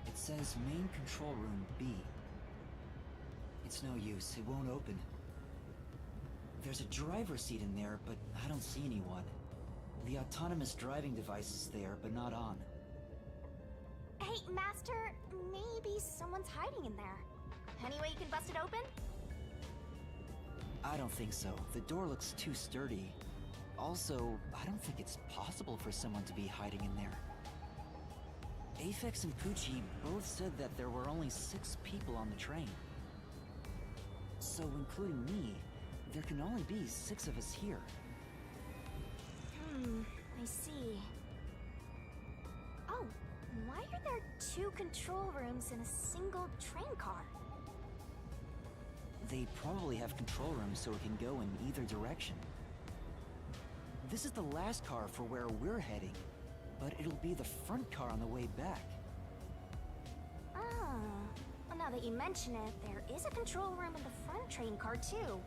It says main control room B. It's no use, it won't open. There's a driver's seat in there, but I don't see anyone. The autonomous driving device is there, but not on. Hey, Master, maybe someone's hiding in there. Any way you can bust it open? I don't think so. The door looks too sturdy. Also, I don't think it's possible for someone to be hiding in there. Aphex and Poochie both said that there were only 6 people on the train. So, including me, there can only be 6 of us here. I see. Oh, why are there 2 control rooms in a single train car? They probably have control rooms so it can go in either direction. This is the last car for where we're heading, but it'll be the front car on the way back. Oh, well, now that you mention it, there is a control room in the front train car too.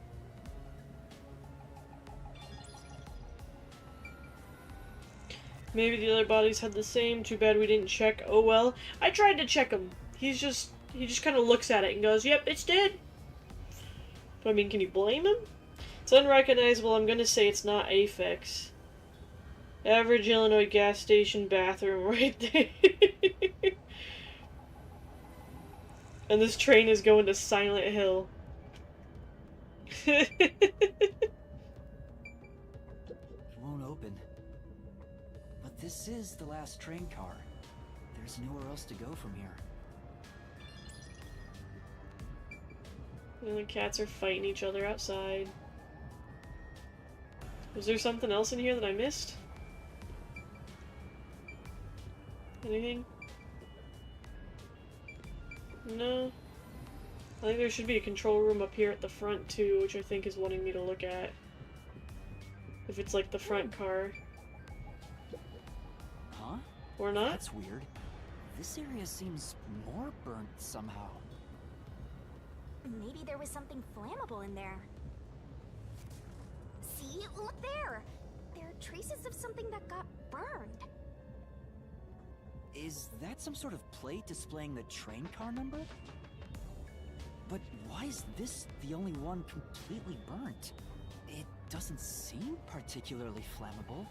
Maybe the other bodies had the same. Too bad we didn't check. Oh well. I tried to check him. He just kind of looks at it and goes, "Yep, it's dead." But I mean, can you blame him? It's unrecognizable. I'm gonna say it's not Aphex. Average Illinois gas station bathroom right there. And this train is going to Silent Hill. It won't open. But this is the last train car. There's nowhere else to go from here. And the cats are fighting each other outside. Was there something else in here that I missed? Anything? No. I think there should be a control room up here at the front too, which I think is wanting me to look at. If it's like the front car. Huh? Or not? That's weird. This area seems more burnt somehow. Maybe there was something flammable in there. See? Look there! There are traces of something that got burned. Is that some sort of plate displaying the train car number? But why is this the only one completely burnt? It doesn't seem particularly flammable.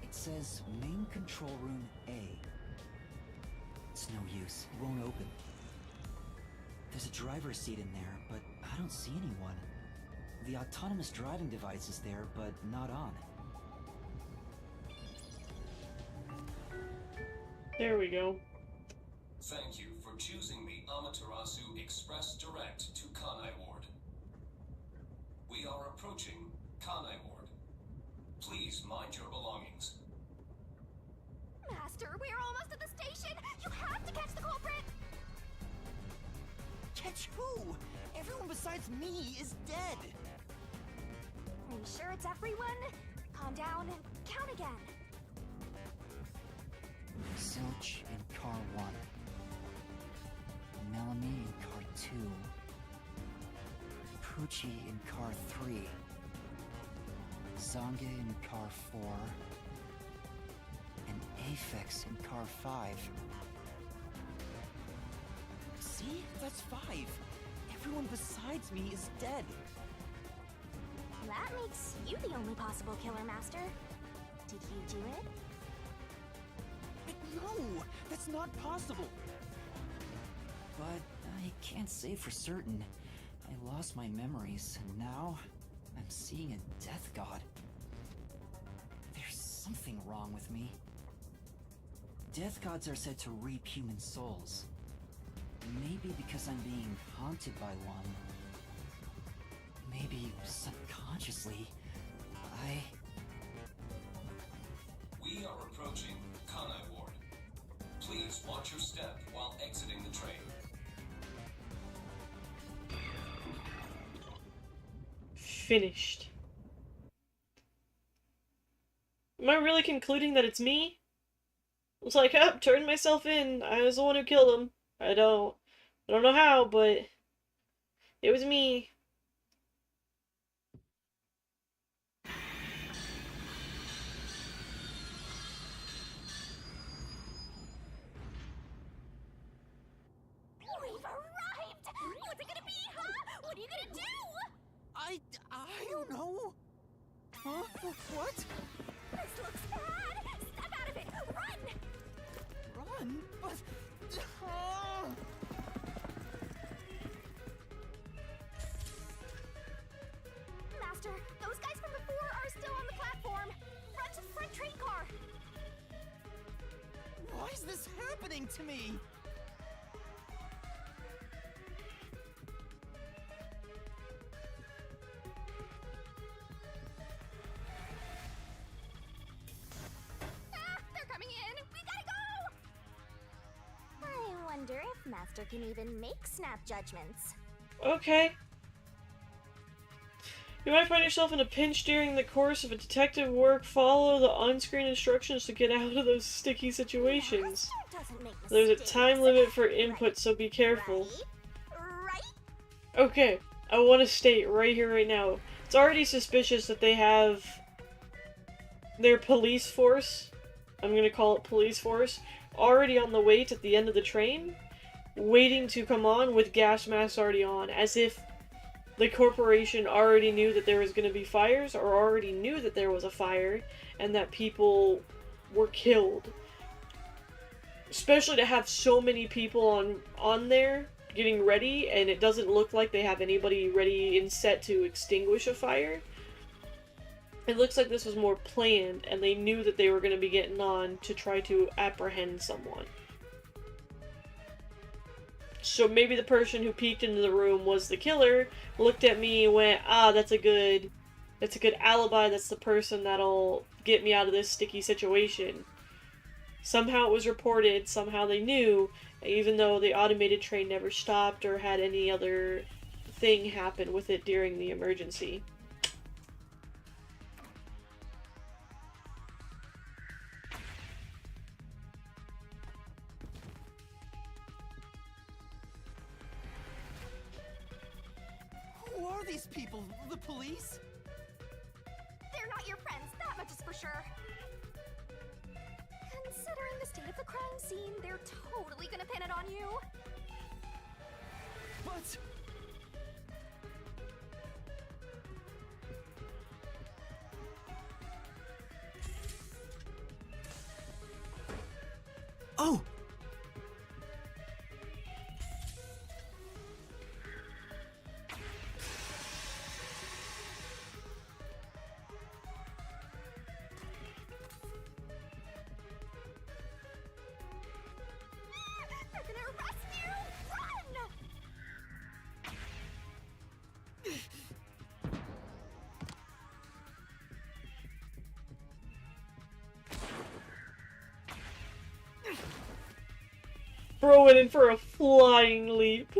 It says main control room A. It's no use, it won't open. There's a driver's seat in there, but I don't see anyone. The autonomous driving device is there, but not on. There we go. Thank you for choosing the Amaterasu Express Direct to Kanai Ward. We are approaching Kanai Ward. Please mind your belongings. Master, we're almost at the station! You have to catch the culprit! Catch who? Everyone besides me is dead. Are you sure it's everyone? Calm down and count again. Zilch in Car 1. Melanie in Car 2. Poochie in Car 3. Zange in Car 4. And Aphex in Car 5. See? That's 5. Everyone besides me is dead. That makes you the only possible killer, Master. Did you do it? No! That's not possible! But I can't say for certain. I lost my memories, and now I'm seeing a death god. There's something wrong with me. Death gods are said to reap human souls. Maybe because I'm being haunted by one. Maybe subconsciously, We are approaching Kanai Ward. Please watch your step while exiting the train. Finished. Am I really concluding that it's me? It's like, oh, turned myself in. I was the one who killed him. I don't know how, but it was me. We've arrived! What's it gonna be, huh? What are you gonna do? I don't know. Huh? What? This looks bad! Step out of it! Run! Run? But... Master, those guys from before are still on the platform. Run to the front train car. Why is this happening to me? Ah, they're coming in. We gotta go. I wonder if Master can even make snap judgments. Okay. You might find yourself in a pinch during the course of a detective work. Follow the on-screen instructions to get out of those sticky situations. Master doesn't make There's a mistakes. time limit for input, so be careful. Right? Okay, I want to state right here, right now. It's already suspicious that they have their police force, I'm gonna call it police force, already on the wait at the end of the train, waiting to come on with gas masks already on, as if the corporation already knew that there was going to be fires, or already knew that there was a fire, and that people were killed. Especially to have so many people on there getting ready, and it doesn't look like they have anybody ready and set to extinguish a fire. It looks like this was more planned, and they knew that they were going to be getting on to try to apprehend someone. So maybe the person who peeked into the room was the killer, looked at me and went, ah, that's a good alibi, that's the person that'll get me out of this sticky situation. Somehow it was reported, somehow they knew, even though the automated train never stopped or had any other thing happen with it during the emergency. Who are these people? The police? They're not your friends, that much is for sure. Considering the state of the crime scene, they're totally gonna pin it on you. But... Oh! They're gonna arrest you! Run! Bro went in for a flying leap.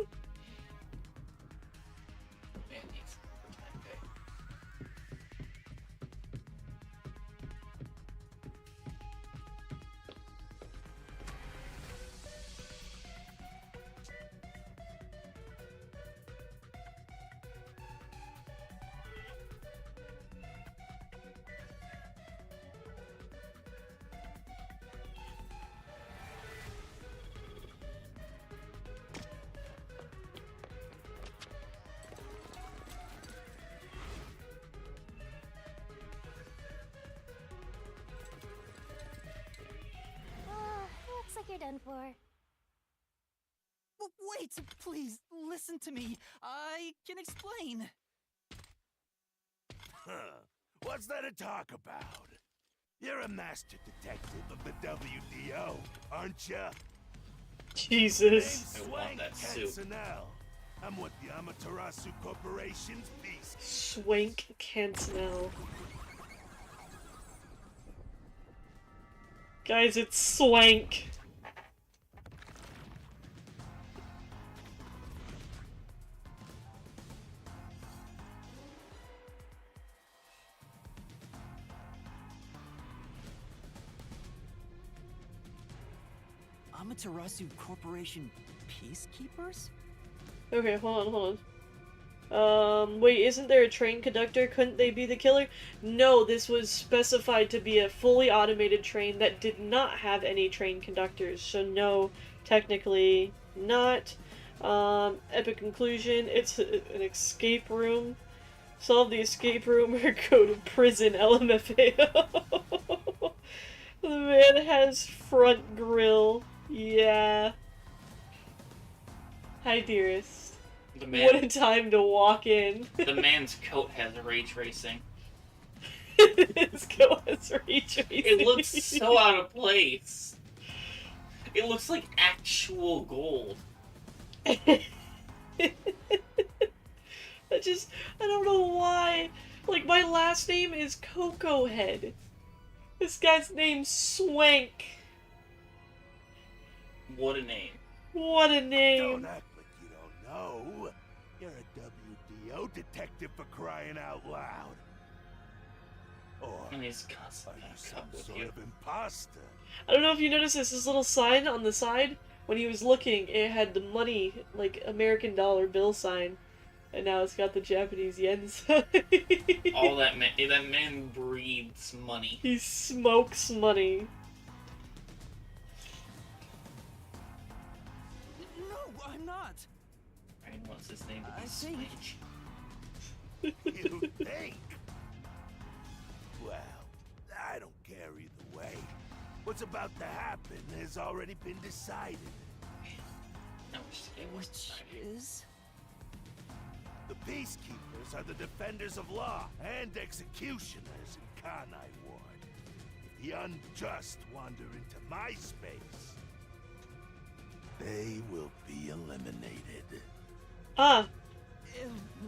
like you're done for. Wait, please, listen to me. I can explain. Huh. What's there to talk about? You're a master detective of the WDO, aren't you? Jesus. Name's I want that suit. Cancinell. I'm with the Amaterasu Corporation's beast. Swank Cancinell. Guys, it's Swank. Amaterasu Corporation peacekeepers? Okay, hold on. Wait, isn't there a train conductor? Couldn't they be the killer? No, this was specified to be a fully automated train that did not have any train conductors, so no, technically not. Epic conclusion, it's an escape room. Solve the escape room or go to prison, LMFAO. The man has front grill. Yeah. Hi, dearest. The man, What a time to walk in. the man's coat has ray tracing. His coat has ray tracing. It looks so out of place. It looks like actual gold. I don't know why. Like, my last name is Cocoa Head. This guy's name's Swank. What a name. What a name. Don't act like you don't know. You're a WDO detective for crying out loud. Or And he's constantly are you on some top with sort you. of imposter? I don't know if you noticed this little sign on the side. When he was looking, it had the money, like, American dollar bill sign. And now it's got the Japanese yen sign. All that man breathes money. He smokes money. No, I'm not. Ryan wants his name to I be think- Switch. You think? Well, I don't care either way. What's about to happen has already been decided. No, it was Which is? The peacekeepers are the defenders of law and executioners in Kanai Ward. If the unjust wander into my space, they will be eliminated. Ah,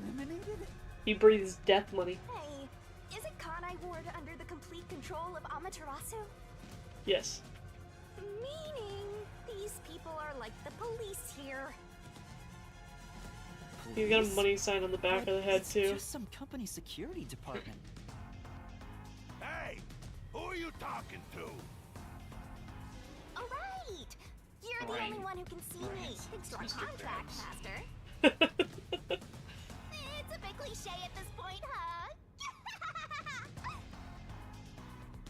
Eliminated? he breathes death money. Hey, isn't Kanai Ward under the complete control of Amaterasu? Yes. Meaning, these people are like the police here. He's got a Police? money sign on the back But of the head, it's too. just some company security department. Hey, who are you talking to? Alright! You're the Alright. only one who can see me. Alright, Thanks to our it's Mr. contract, Krabs. Master. It's a bit cliche at this point, huh?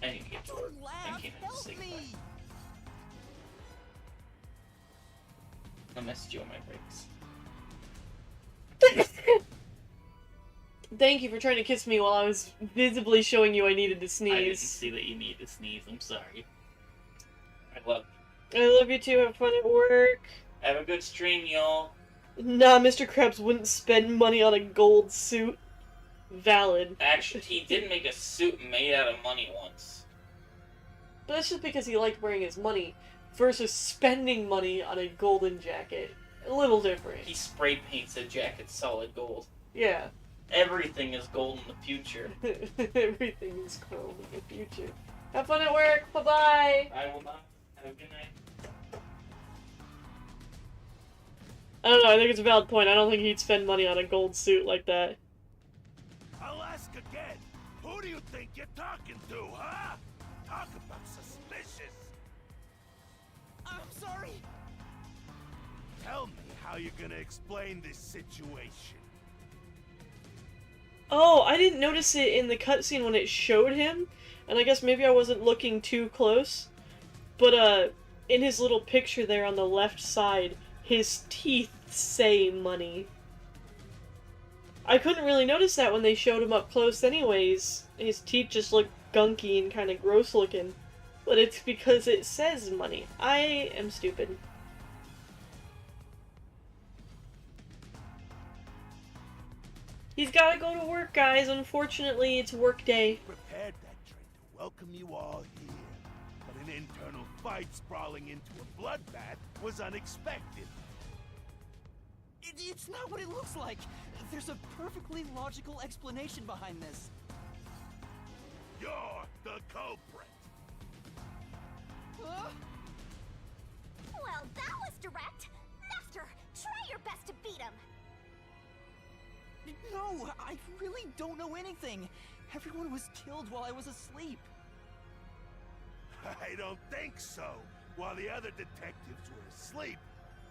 I need to get to work. Don't I laugh! can't even Help say me! goodbye. I'll message you on my breaks. Thank you for trying to kiss me while I was visibly showing you I needed to I didn't sneeze. see that you need to sneeze. I'm sorry. I love I love you too. Have fun at work. you. Have a good stream, y'all. Nah, Mr. Krabs wouldn't spend money on a gold suit. Valid. Actually, he did make a suit made out of money once. But that's just because he liked wearing his money versus spending money on a golden jacket. A little different. He spray paints a jacket solid gold. Yeah. Everything is gold in the future. Everything is gold in the future. Have fun at work. Bye-bye. I will not. Have a good night. I don't know. I think it's a valid point. I don't think he'd spend money on a gold suit like that. I'll ask again. Who do you think you're talking to, huh? Talk about suspicious. I'm sorry! Tell me how you're gonna explain this situation. Oh, I didn't notice it in the cutscene when it showed him, and I guess maybe I wasn't looking too close. But, in his little picture there on the left side, his teeth say money. I couldn't really notice that when they showed him up close anyways. His teeth just looked gunky and kind of gross looking. But it's because it says money. I am stupid. He's gotta go to work, guys. Unfortunately, it's work day. Prepared that train to welcome you all here, but an internal fight sprawling into a bloodbath was unexpected. It's not what it looks like. There's a perfectly logical explanation behind this. You're the culprit. Huh? Well, that was direct. Master, try your best to beat him. No, I really don't know anything. Everyone was killed while I was asleep. I don't think so. While the other detectives were asleep,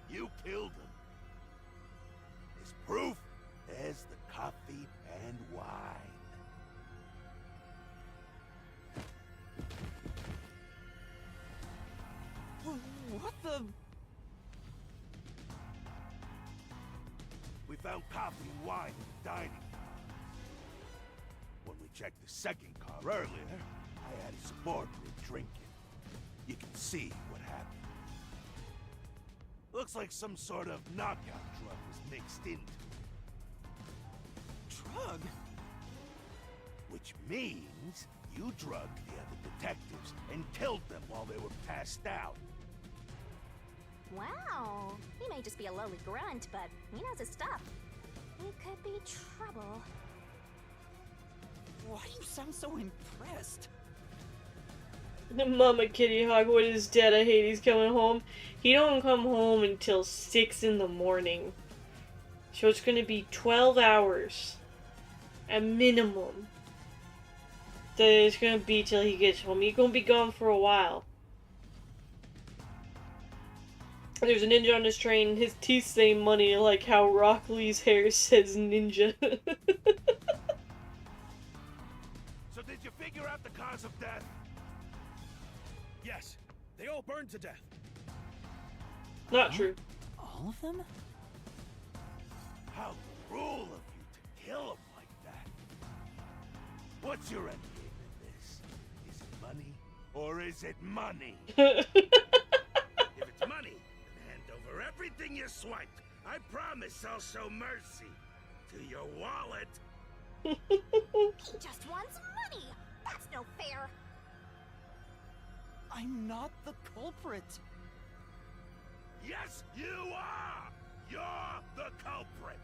you killed them. As proof, there's the coffee and wine. What the... We found coffee and wine in the dining room. When we checked the second car earlier, I added some more to it drinking. You can see what happened. Looks like some sort of knockout drug was mixed into it. Drug? Which means you drugged the other detectives and killed them while they were passed out. Wow. He may just be a lowly grunt, but he knows his stuff. He could be trouble. Why do you sound so impressed? Mama Kitty Hawk, what is dead? I hate he's coming home. He don't come home until 6 in the morning. So it's gonna be 12 hours. At minimum. That it's gonna be till he gets home. He's gonna be gone for a while. There's a ninja on this train. His teeth say money, like how Rock Lee's hair says ninja. So did you figure out the cause of death? Yes, they all burned to death. Not true. All of them? How cruel of you to kill them like that. What's your end game in this? Is it money or is it money? If it's money, then hand over everything you swiped. I promise I'll show mercy to your wallet. He just wants money. That's no fair. I'm not the culprit. Yes, you are! You're the culprit!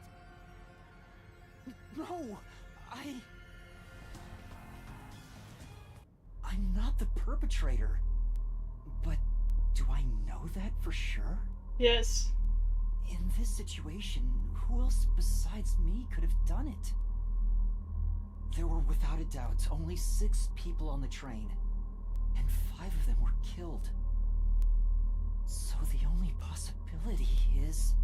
No, I'm not the perpetrator. But do I know that for sure? Yes. In this situation, who else besides me could have done it? There were without a doubt only 6 people on the train, and 5 of them were killed. So the only possibility is...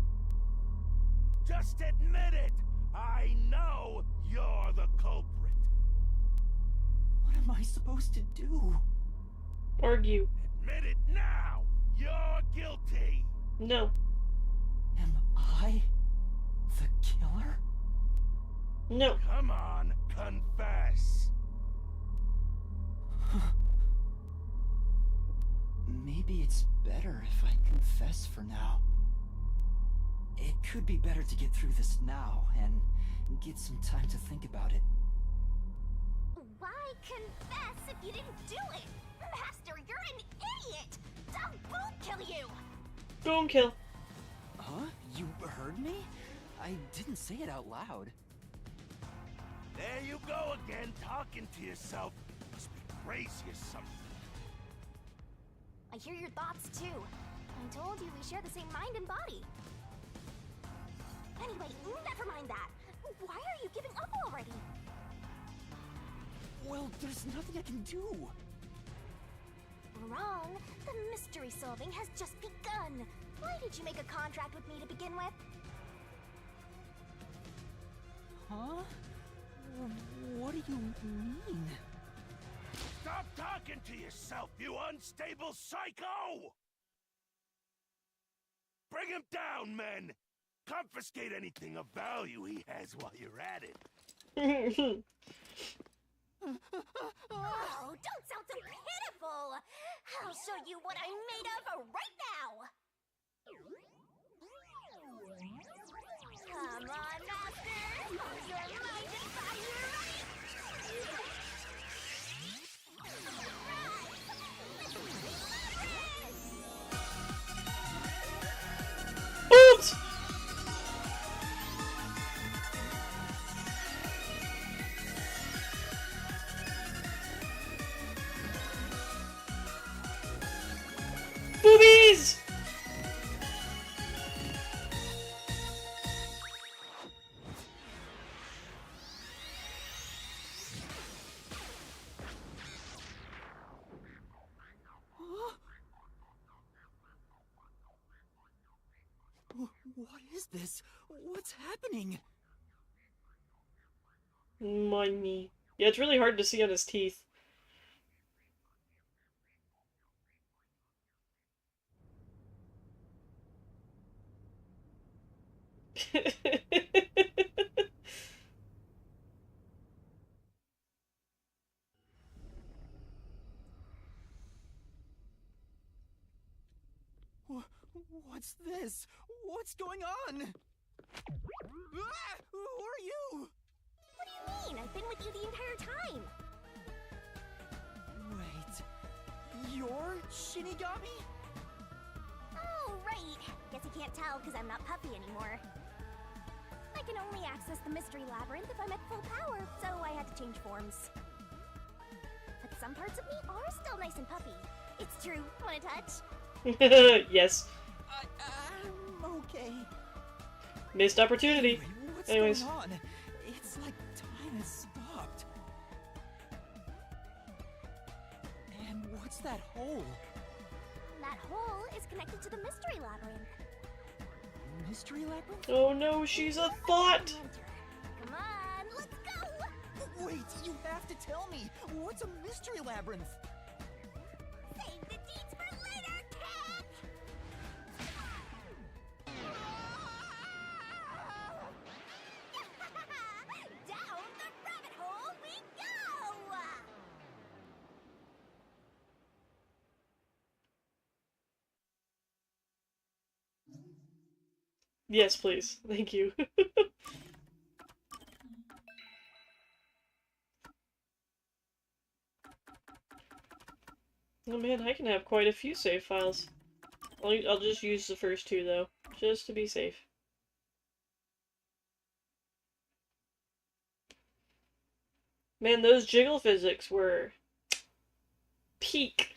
Just admit it! I know you're the culprit! What am I supposed to do? Argue. Admit it now! You're guilty! No. Am I the killer? No. Come on, confess! Maybe it's better if I confess for now. It could be better to get through this now and get some time to think about it. Why confess if you didn't do it? Master, you're an idiot! I'll boom kill you! Boom kill. Huh? You heard me? I didn't say it out loud. There you go again, talking to yourself. Must be crazy or something. I hear your thoughts too. I told you we share the same mind and body. Anyway, never mind that. Why are you giving up already? Well, there's nothing I can do. Wrong. The mystery solving has just begun. Why did you make a contract with me to begin with? Huh? What do you mean? Stop talking to yourself, you unstable psycho! Bring him down, men! Confiscate anything of value he has while you're at it. Oh, don't sound so pitiful! I'll show you what I'm made of right now! Come on, Master! Hold your mind and fire right! Oops! Boobies! What is this? What's happening? Mind me. Yeah, it's really hard to see on his teeth. What's this? What's going on? Ah! Who are you? What do you mean? I've been with you the entire time! Wait, you're Shinigami? Oh, right. Guess you can't tell because I'm not puffy anymore. I can only access the Mystery Labyrinth if I'm at full power, so I had to change forms. But some parts of me are still nice and puffy. It's true. Want a touch? Yes. I'm okay. Missed opportunity. Anyway, what's Anyways. going on? It's like time has stopped. And what's that hole? That hole is connected to the Mystery Labyrinth. Mystery Labyrinth? Oh no, she's a thought! Come on, let's go! Wait, you have to tell me. What's a Mystery Labyrinth? Save the deeds for later, cat! Down the rabbit hole we go! Yes, please. Thank you. Oh man, I can have quite a few save files. I'll just use the first two though, just to be safe. Man, those jiggle physics were peak.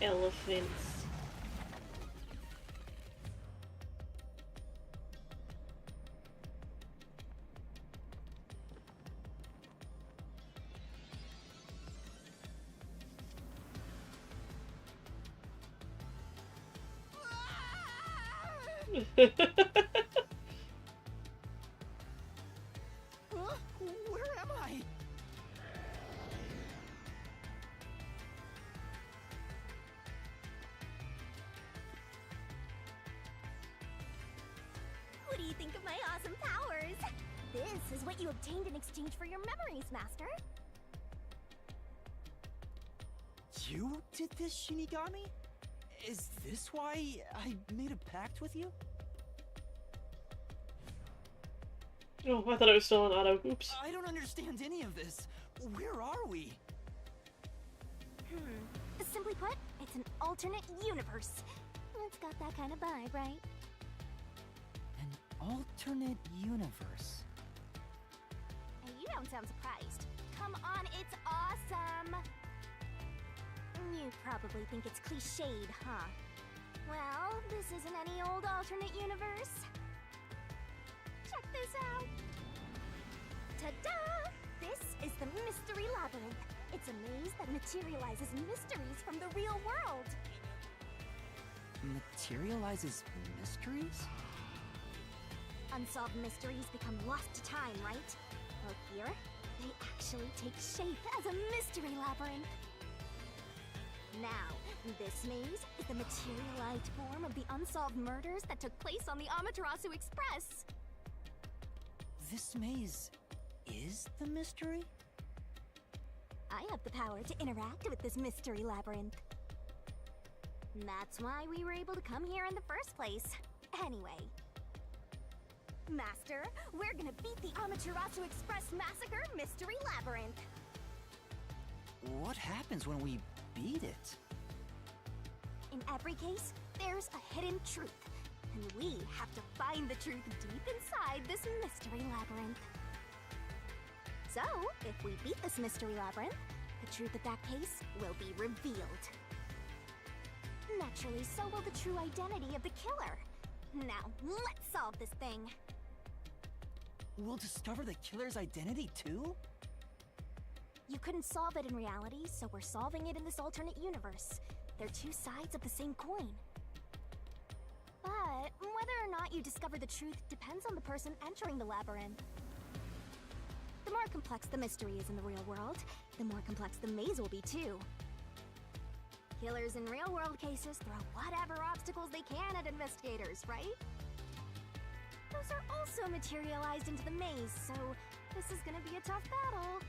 Elephants. Huh? Where am I? What do you think of my awesome powers? This is what you obtained in exchange for your memories, Master. You did this, Shinigami? Is this why I made a pact with you? Oh, I thought I was still on auto. Oops. I don't understand any of this. Where are we? Simply put, it's an alternate universe. It's got that kind of vibe, right? An alternate universe. Hey, you don't sound surprised. Come on, it's awesome! You probably think it's cliched, huh? Well, this isn't any old alternate universe. Check this out! Ta-da! This is the Mystery Labyrinth. It's a maze that materializes mysteries from the real world. Materializes mysteries? Unsolved mysteries become lost to time, right? Well, here, they actually take shape as a mystery labyrinth. Now, This maze is the materialized form of the unsolved murders that took place on the Amaterasu Express. This maze is the mystery? I have the power to interact with this mystery labyrinth. That's why we were able to come here in the first place. Anyway. Master, we're gonna beat the Amaterasu Express Massacre Mystery Labyrinth. What happens when we beat it? In every case, there's a hidden truth. And we have to find the truth deep inside this mystery labyrinth. So, if we beat this mystery labyrinth, the truth of that case will be revealed. Naturally, so will the true identity of the killer. Now, let's solve this thing. We'll discover the killer's identity too? You couldn't solve it in reality, so we're solving it in this alternate universe. They're two sides of the same coin. But whether or not you discover the truth depends on the person entering the labyrinth. The more complex the mystery is in the real world, the more complex the maze will be too. Killers in real-world cases throw whatever obstacles they can at investigators, right? Those are also materialized into the maze, so this is gonna be a tough battle.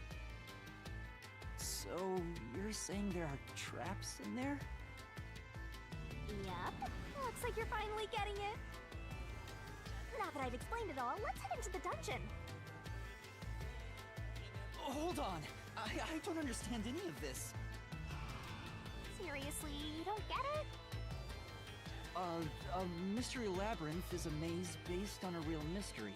So, you're saying there are traps in there? Yep. Looks like you're finally getting it. Now that I've explained it all, let's head into the dungeon. Hold on. I don't understand any of this. Seriously, you don't get it? A mystery labyrinth is a maze based on a real mystery.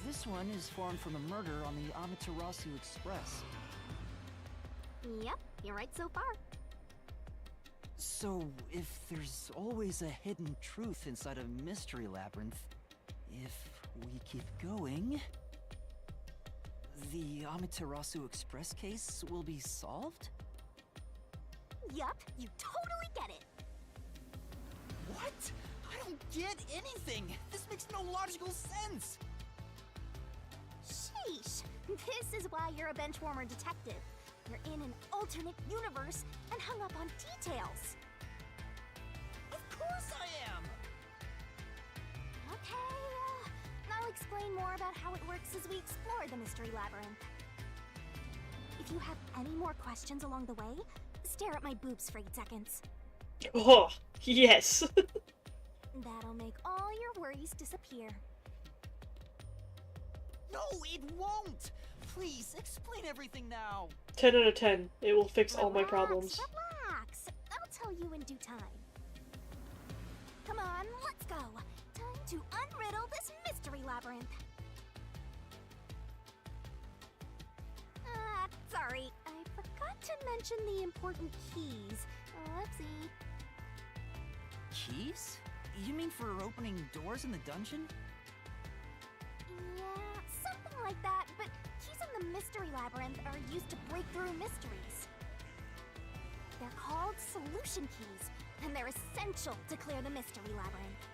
This one is formed from a murder on the Amaterasu Express. Yep, you're right so far. So, if there's always a hidden truth inside a mystery labyrinth, if we keep going, the Amaterasu Express case will be solved? Yup, you totally get it. What? I don't get anything! This makes no logical sense! Sheesh, this is why you're a benchwarmer detective. You're in an alternate universe and hung up on details. Of course I am! Okay, I'll explain more about how it works as we explore the mystery labyrinth. If you have any more questions along the way, stare at my boobs for 8 seconds. Oh, yes. That'll make all your worries disappear. No, it won't! Please, explain everything now! 10 out of 10. It will fix all my problems. Relax. I'll tell you in due time. Come on, let's go. Time to unriddle this mystery labyrinth. Sorry. I forgot to mention the important keys. Whoopsie. Keys? You mean for opening doors in the dungeon? Yeah, something like that, but keys in the mystery labyrinth are used to break through mysteries. They're called solution keys, and they're essential to clear the mystery labyrinth.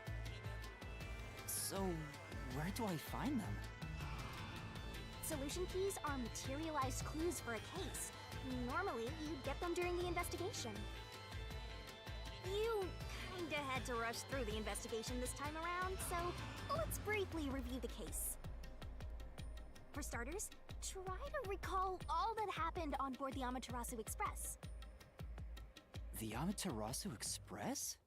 So, where do I find them? Solution keys are materialized clues for a case. Normally, you'd get them during the investigation. You kinda had to rush through the investigation this time around, so let's briefly review the case. For starters, try to recall all that happened on board the Amaterasu Express. The Amaterasu Express?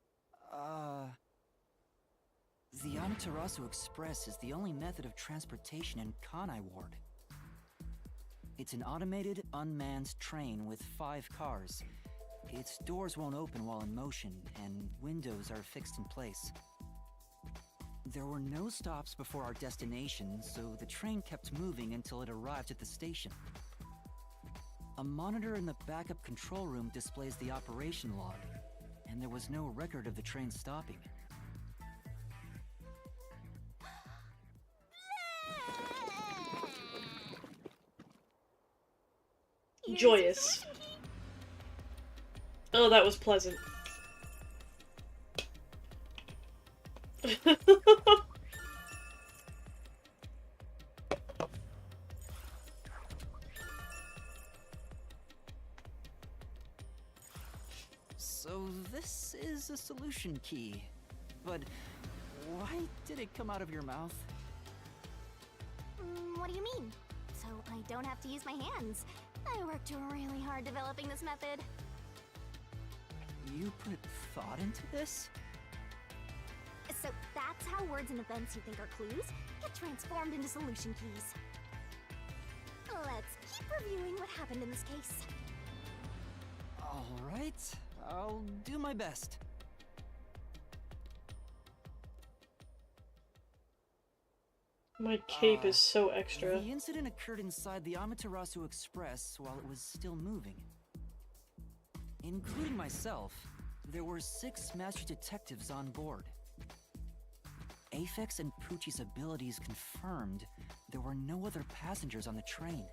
The Amaterasu Express is the only method of transportation in Kanai Ward. It's an automated, unmanned train with 5 cars. Its doors won't open while in motion, and windows are fixed in place. There were no stops before our destination, so the train kept moving until it arrived at the station. A monitor in the backup control room displays the operation log, and there was no record of the train stopping. Joyous. Oh, that was pleasant. So It's a solution key. But why did it come out of your mouth? What do you mean? So I don't have to use my hands. I worked really hard developing this method. You put thought into this? So that's how words and events you think are clues get transformed into solution keys. Let's keep reviewing what happened in this case. Alright, I'll do my best. My cape is so extra. The incident occurred inside the Amaterasu Express while it was still moving. Including myself, there were 6 master detectives on board. Aphex and Poochie's abilities confirmed there were no other passengers on the train.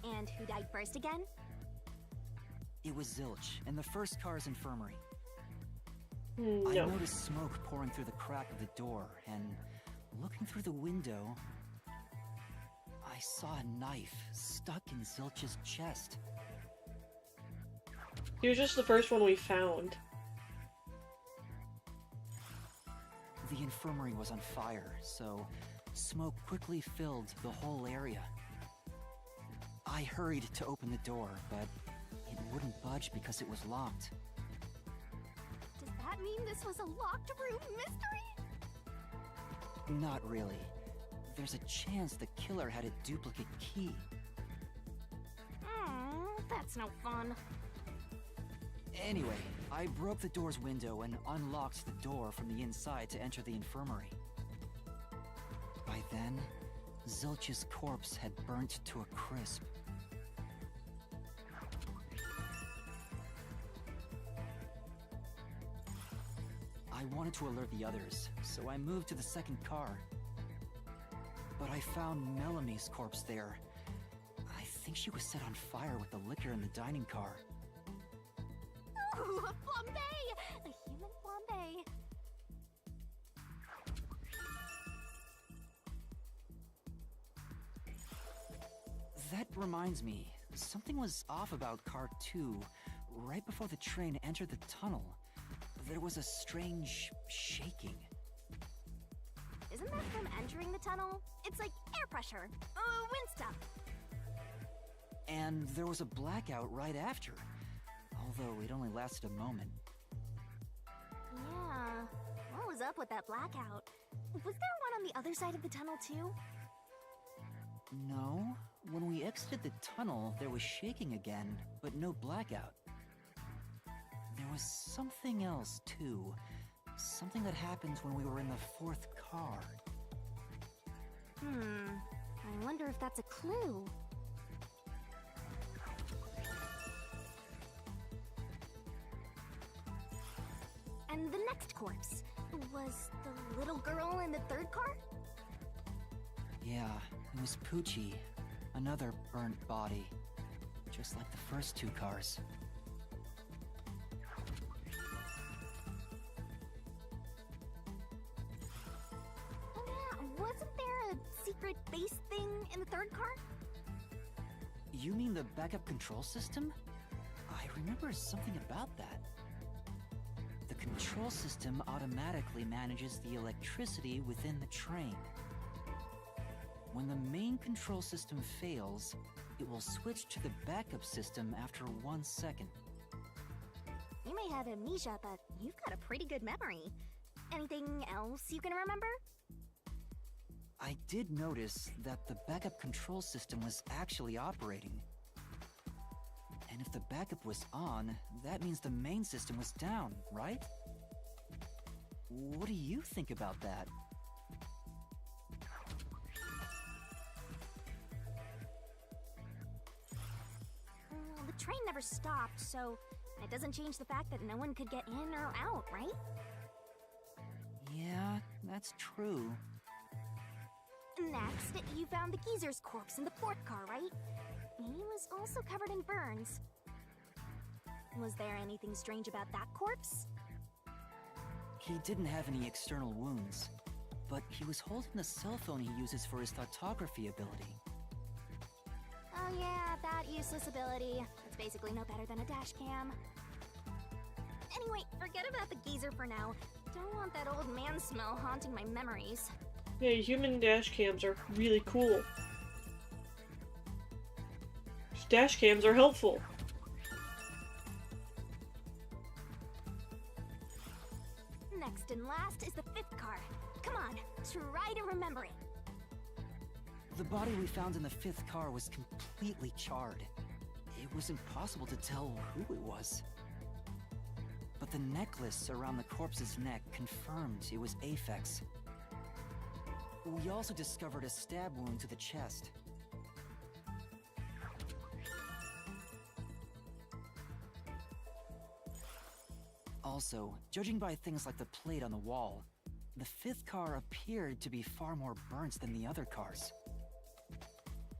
And who died first again? It was Zilch in the first car's infirmary. No. I noticed smoke pouring through the crack of the door, and looking through the window, I saw a knife stuck in Zilch's chest. He was just the first one we found. The infirmary was on fire, so smoke quickly filled the whole area. I hurried to open the door, but it wouldn't budge because it was locked. Does that mean this was a locked room mystery? Not really. There's a chance the killer had a duplicate key. That's no fun. Anyway, I broke the door's window and unlocked the door from the inside to enter the infirmary. By then, Zilch's corpse had burnt to a crisp. I wanted to alert the others, so I moved to the second car. But I found Melamie's corpse there. I think she was set on fire with the liquor in the dining car. Ooh, a flambe! A human flambe. That reminds me, something was off about car 2. Right before the train entered the tunnel, there was a strange shaking. Isn't that from entering the tunnel? It's like air pressure. Wind stuff. And there was a blackout right after, although it only lasted a moment. Yeah. What was up with that blackout? Was there one on the other side of the tunnel too? No, when we exited the tunnel, there was shaking again, but no blackout. There was something else too. Something that happened when we were in the 4th car. I wonder if that's a clue. And the next corpse was the little girl in the 3rd car? Yeah, it was Poochie. Another burnt body. Just like the first 2 cars. Oh yeah, wasn't there a secret base thing in the 3rd car? You mean the backup control system? I remember something about that. The control system automatically manages the electricity within the train. When the main control system fails, it will switch to the backup system after 1 second. You may have amnesia, but you've got a pretty good memory. Anything else you can remember? I did notice that the backup control system was actually operating. And if the backup was on, that means the main system was down, right? What do you think about that? The train never stopped, so it doesn't change the fact that no one could get in or out, right? Yeah, that's true. Next, you found the geezer's corpse in the 4th car, right? He was also covered in burns. Was there anything strange about that corpse? He didn't have any external wounds, but he was holding the cell phone he uses for his photography ability. Oh yeah, that useless ability. It's basically no better than a dash cam. Anyway, forget about the geezer for now. Don't want that old man smell haunting my memories. Hey, human dash cams are really cool. Dash cams are helpful. Next and last is the 5th car. Come on, try to remember it. The body we found in the 5th car was completely charred. It was impossible to tell who it was. But the necklace around the corpse's neck confirmed it was Aphex. We also discovered a stab wound to the chest. Also, judging by things like the plate on the wall, the 5th car appeared to be far more burnt than the other cars.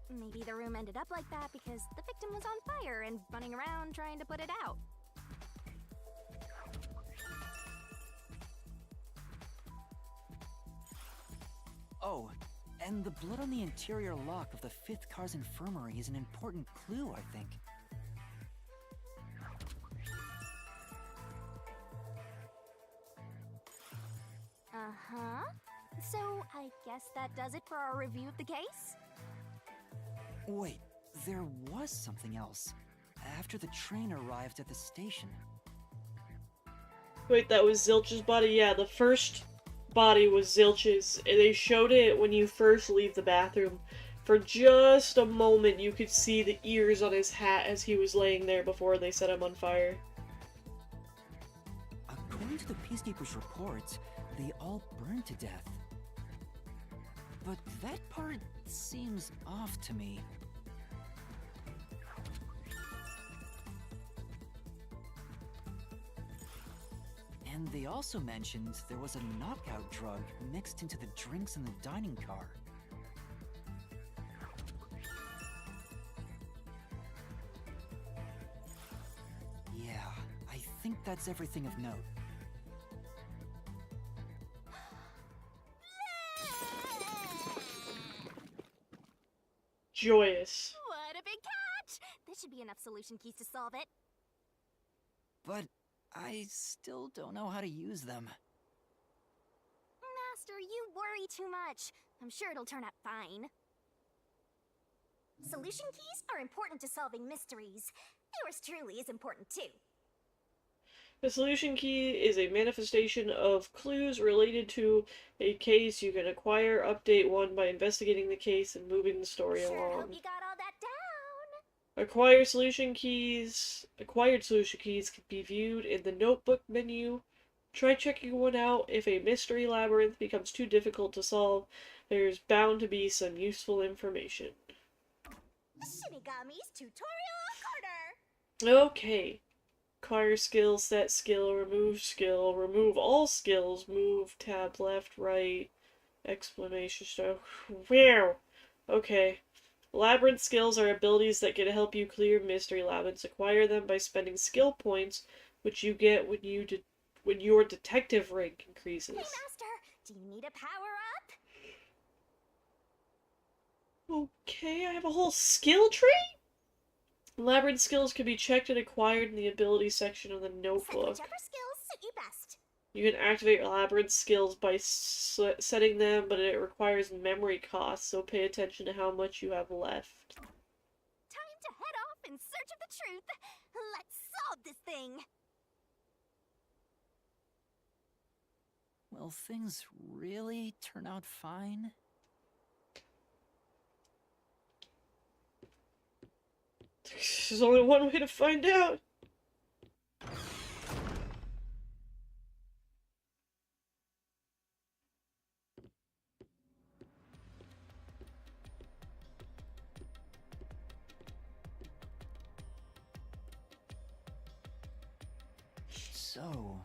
Maybe the room ended up like that because the victim was on fire and running around trying to put it out. Oh, and the blood on the interior lock of the 5th car's infirmary is an important clue, I think. Uh-huh. So, I guess that does it for our review of the case? Wait, there was something else. After the train arrived at the station. Wait, that was Zilch's body? Yeah, the first body was Zilch's. They showed it when you first leave the bathroom. For just a moment, you could see the ears on his hat as he was laying there before they set him on fire. According to the Peacekeeper's reports, they all burned to death. But that part seems off to me. And they also mentioned there was a knockout drug mixed into the drinks in the dining car. Yeah, I think that's everything of note. Joyous. What a big catch! This should be enough solution keys to solve it. But I still don't know how to use them. Master, you worry too much. I'm sure it'll turn out fine. Solution keys are important to solving mysteries. Yours truly is important too. The solution key is a manifestation of clues related to a case. You can acquire update 1 by investigating the case and moving the story Sure along. hope you got all that down. Acquired solution keys can be viewed in the notebook menu. Try checking one out. If a mystery labyrinth becomes too difficult to solve, there's bound to be some useful information. Shinigami's tutorial corner. Okay. Acquire skill, set skill, remove all skills, move, tab left, right, exclamation stroke. Wow. Okay. Labyrinth skills are abilities that can help you clear mystery labyrinths. Acquire them by spending skill points, which you get when your detective rank increases. Hey, Master, do you need a power-up? Okay, I have a whole skill tree? Labyrinth skills can be checked and acquired in the ability section of the notebook. Whichever skills suit you best. You can activate labyrinth skills by setting them, but it requires memory costs, so pay attention to how much you have left. Time to head off in search of the truth. Let's solve this thing. Will things really turn out fine? There's only one way to find out. So,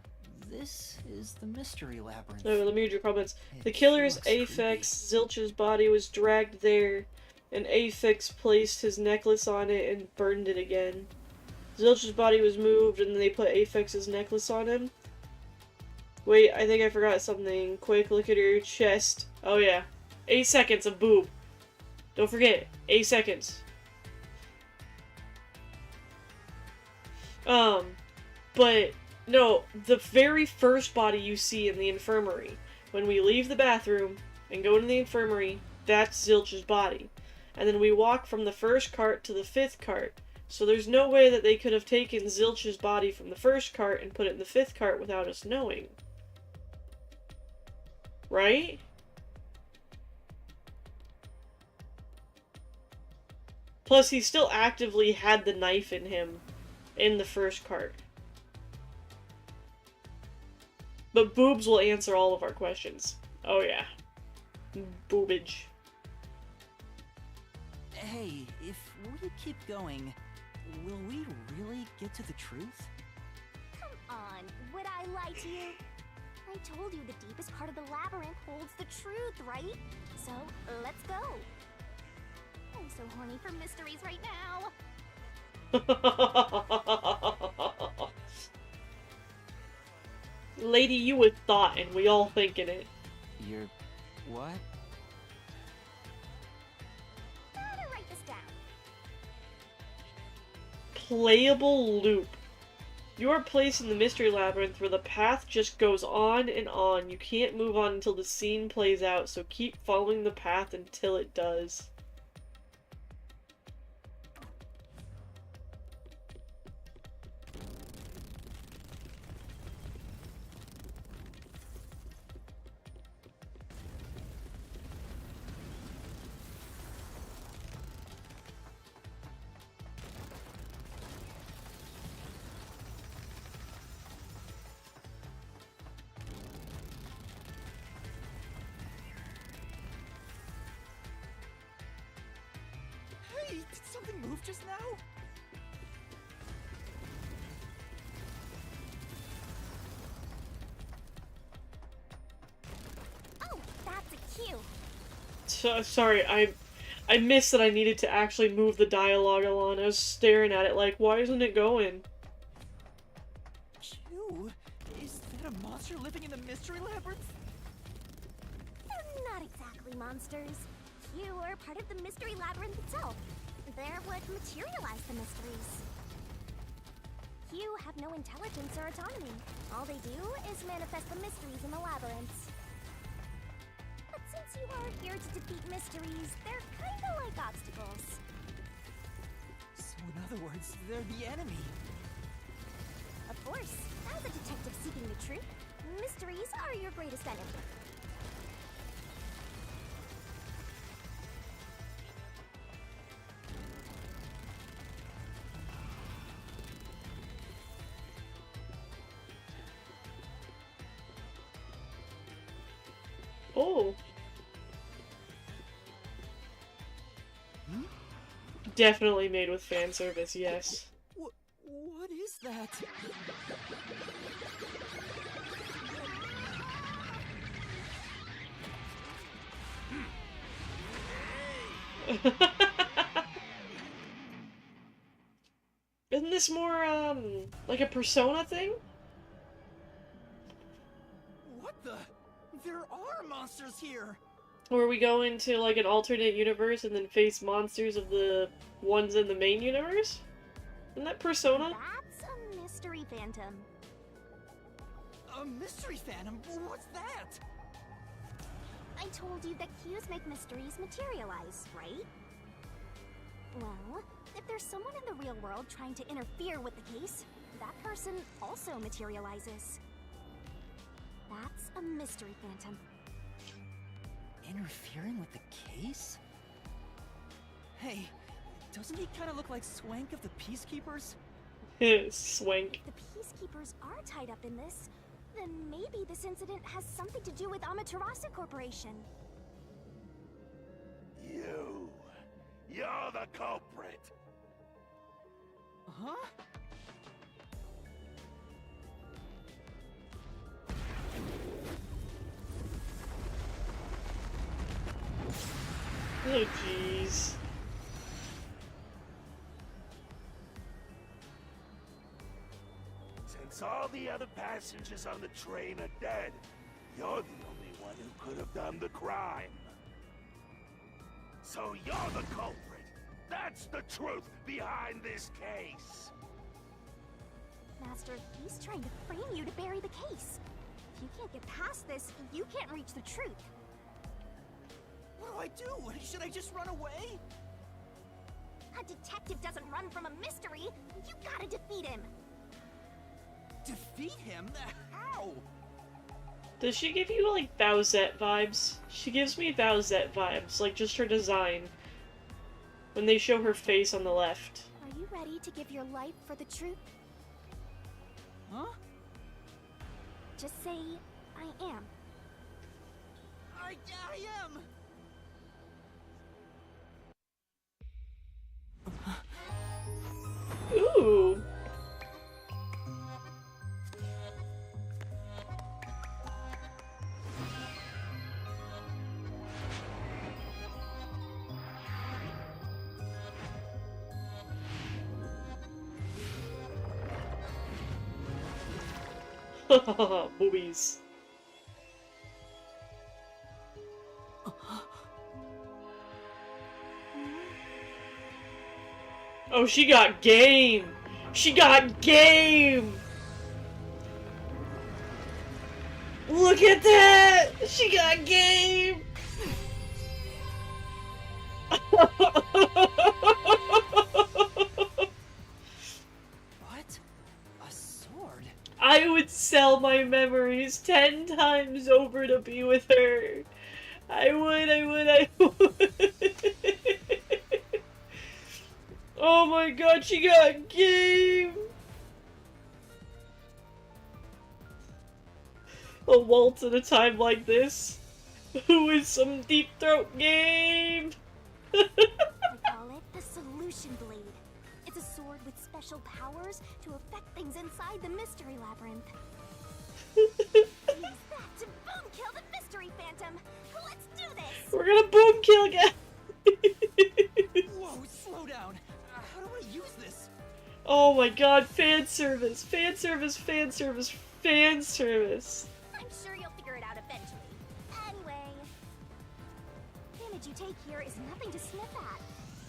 this is the mystery labyrinth. No, let me read your comments. The killer's Aphex, Zilch's body was dragged there, and Aphex placed his necklace on it and burned it again. Zilch's body was moved, and then they put Aphex's necklace on him. Wait, I think I forgot something. Quick, look at your chest. Oh yeah. 8 seconds of boob. Don't forget, 8 seconds. But no, the very first body you see in the infirmary, when we leave the bathroom and go into the infirmary, that's Zilch's body. And then we walk from the first cart to the 5th cart. So there's no way that they could have taken Zilch's body from the first cart and put it in the 5th cart without us knowing. Right? Plus, he still actively had the knife in him in the first cart. But boobs will answer all of our questions. Oh yeah. Boobage. Hey, if we keep going, will we really get to the truth? Come on, would I lie to you? I told you the deepest part of the labyrinth holds the truth, right? So, let's go. I'm so horny for mysteries right now. Lady, you with thought, and we all thinking it. You're... what? How to write this down? Playable loop. You are placed in the mystery labyrinth where the path just goes on and on. You can't move on until the scene plays out, so keep following the path until it does. Hey, did something move just now? Oh, that's a cue. Sorry, I missed that I needed to actually move the dialogue along. I was staring at it like, why isn't it going? Q? Is that a monster living in the mystery labyrinth? They're not exactly monsters. You are part of the mystery labyrinth itself. They're what materialize the mysteries. You have no intelligence or autonomy. All they do is manifest the mysteries in the labyrinths. But since you are here to defeat mysteries, they're kinda like obstacles. So in other words, they're the enemy. Of course, as a detective seeking the truth, mysteries are your greatest enemy. Oh. Definitely made with fan service, yes. What is that? Isn't this more, like a Persona thing? What the? There are monsters here! Where we go into, like, an alternate universe and then face monsters of the ones in the main universe? Isn't that Persona? That's a mystery phantom. A mystery phantom? What's that? I told you that cues make mysteries materialize, right? Well, if there's someone in the real world trying to interfere with the case, that person also materializes. That's a mystery phantom. Interfering with the case? Hey, doesn't he kind of look like Swank of the Peacekeepers? Swank. If the Peacekeepers are tied up in this, then maybe this incident has something to do with Amaterasu Corporation. You're the culprit. Huh? Oh, jeez. Since all the other passengers on the train are dead, you're the only one who could have done the crime. So you're the culprit. That's the truth behind this case. Master. He's trying to frame you to bury the case. If you can't get past this, you can't reach the truth. What do? Should I just run away? A detective doesn't run from a mystery. You gotta defeat him. Defeat him? How? Does she give you, like, Bowsette vibes? She gives me Bowsette vibes, like, just her design. When they show her face on the left. Are you ready to give your life for the truth? Huh? Just say, I am. I am! Ooh! Boobies. Oh, she got game! She got game! Look at that! She got game! What? A sword? I would sell my memories 10 times over to be with her. I would. Oh my god, she got game! A waltz at a time like this. Who is some deep throat game? I call it the Solution Blade. It's a sword with special powers to affect things inside the Mystery Labyrinth. Use that to boom kill the Mystery Phantom. Let's do this! We're gonna boom kill again! Whoa, slow down. How do I use this? Oh my god, fan service, fan service, fan service, fan service. I'm sure you'll figure it out eventually. Anyway, damage you take here is nothing to sniff at.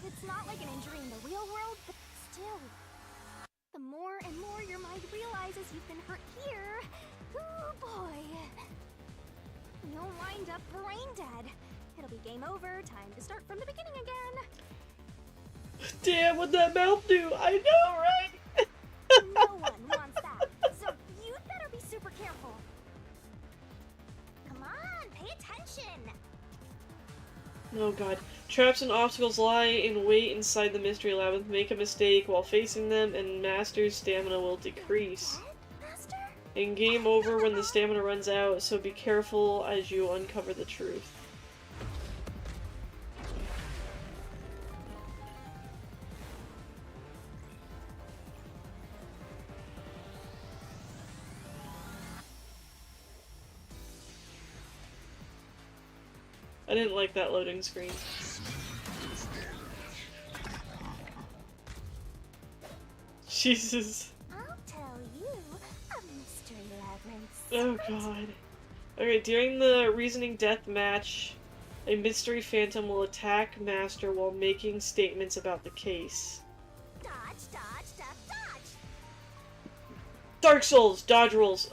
It's not like an injury in the real world, but still. The more and more your mind realizes you've been hurt here, oh boy, you'll wind up brain dead. It'll be game over, time to start from the beginning again. Damn, what'd that mouth do? I know, right? No one wants that, so you'd better be super careful. Come on, pay attention! Oh god. Traps and obstacles lie in wait inside the mystery labyrinth. Make a mistake while facing them, and Master's stamina will decrease. Master? And game over when the stamina runs out, so be careful as you uncover the truth. I didn't like that loading screen. Jesus. I'll tell you a mystery labyrinth. Oh god. Okay, during the reasoning death match, a mystery phantom will attack Master while making statements about the case. Dodge, dodge, dodge, dodge! Dark Souls, dodge rolls.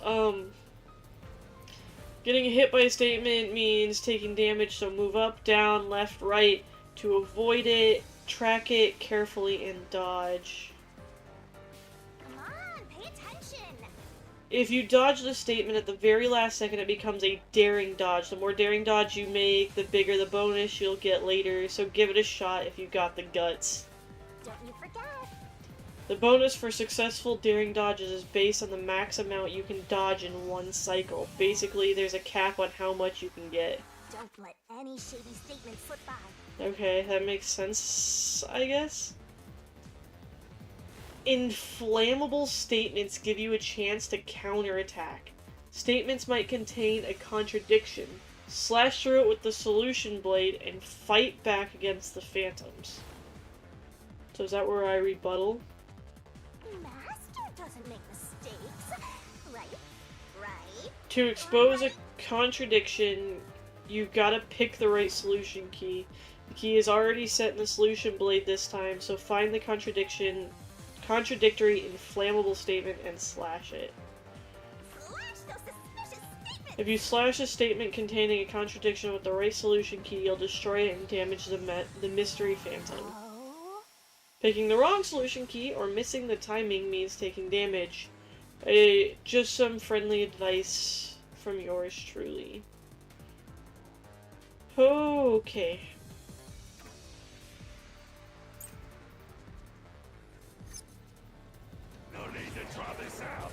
Getting hit by a statement means taking damage, so move up, down, left, right to avoid it, track it carefully, and dodge. Come on, pay attention! If you dodge the statement at the very last second, it becomes a daring dodge. The more daring dodge you make, the bigger the bonus you'll get later, so give it a shot if you got the guts. Don't you forget! The bonus for successful daring dodges is based on the max amount you can dodge in one cycle. Basically, there's a cap on how much you can get. Don't let any shady statement slip by. Okay, that makes sense, I guess. Inflammable statements give you a chance to counterattack. Statements might contain a contradiction. Slash through it with the solution blade and fight back against the phantoms. So is that where I rebuttal? Master doesn't make mistakes, right? Right? To expose a contradiction, you've got to pick the right solution key. The key is already set in the solution blade this time, so find the contradictory, inflammable statement and slash it. If you slash a statement containing a contradiction with the right solution key, you'll destroy it and damage the mystery phantom. Picking the wrong solution key or missing the timing means taking damage. Just some friendly advice from yours truly. Okay. No need to draw this out.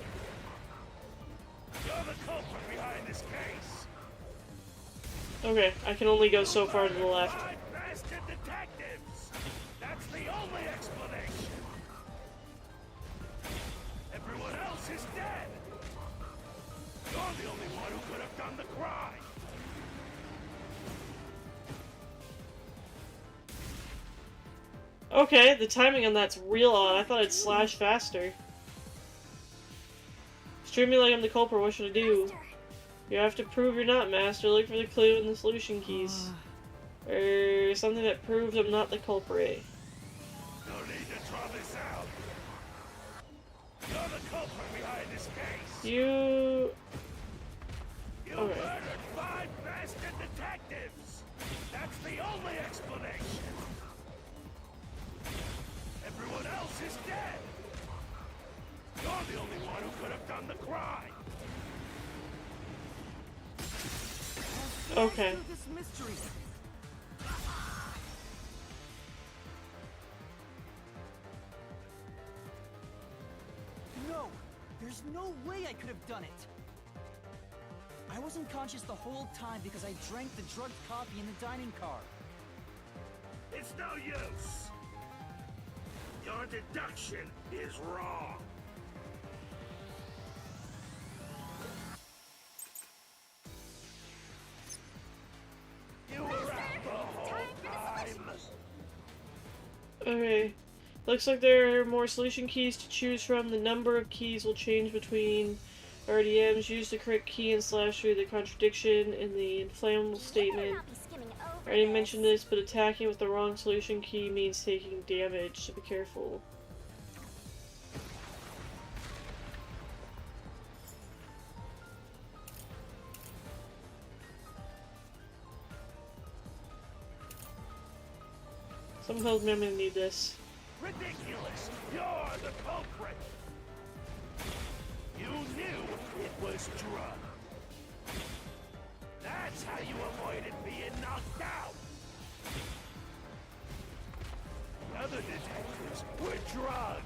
You're the culprit behind this case. Okay, I can only go so far to the left. Five bastard detectives. That's the only explanation. Everyone else is dead. You're the only one who could have done the crime. Okay, the timing on that's real odd. I thought I'd slash faster. Treat me like I'm the culprit. What should I do? Master. You have to prove you're not, Master. Look for the clue in the solution keys. Or something that proves I'm not the culprit. No need to draw this out. You're the culprit behind this case. You murdered 5 bastard detectives. That's the only explanation. Everyone else is dead. You're the only one who could have done the crime. Okay. This mystery. No! There's no way I could have done it! I wasn't conscious the whole time because I drank the drugged coffee in the dining car. It's no use. Your deduction is wrong. You were out the whole time. Okay. Looks like there are more solution keys to choose from. The number of keys will change between RDMs. Use the correct key and slash through the contradiction in the inflammable statement. I already mentioned this, but attacking with the wrong solution key means taking damage, so be careful. Someone tells me I'm gonna need this. Ridiculous! You're the culprit! You knew it was drugged. That's how you avoided being knocked out! The other detectives were drugged.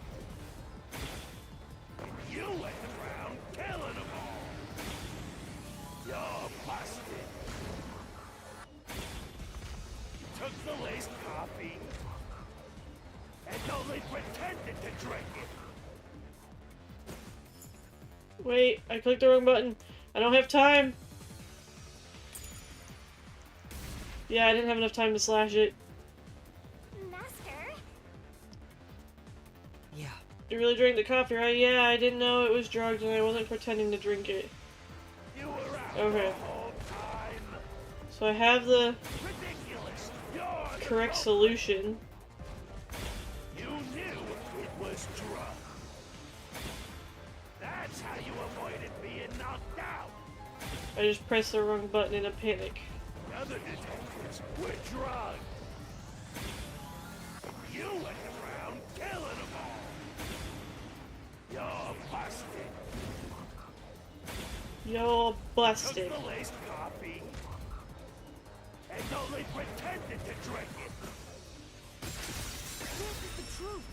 And you went around killing them all! You're busted! You took the laced coffee and only pretended to drink it. Wait, I clicked the wrong button. I don't have time. Yeah, I didn't have enough time to slash it. Master? Yeah. You really drank the coffee, right? Yeah, I didn't know it was drugged and I wasn't pretending to drink it. You were out Okay. the whole time. So I have the Ridiculous. You're the correct culprit. solution. You knew it was drugged. That's how you avoided being knocked out. I just pressed the wrong button in a panic. The other detectives were drugged. You went around killing them all. You're busted. You're busted. Took the laced coffee and only pretended to drink it. This is the truth!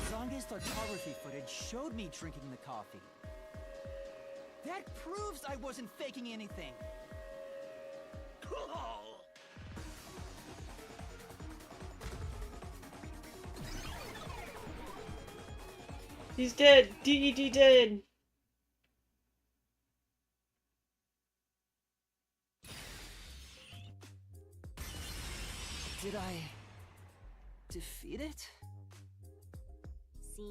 Zange's photography footage showed me drinking the coffee. That proves I wasn't faking anything! He's dead. DED dead. Did I defeat it? See?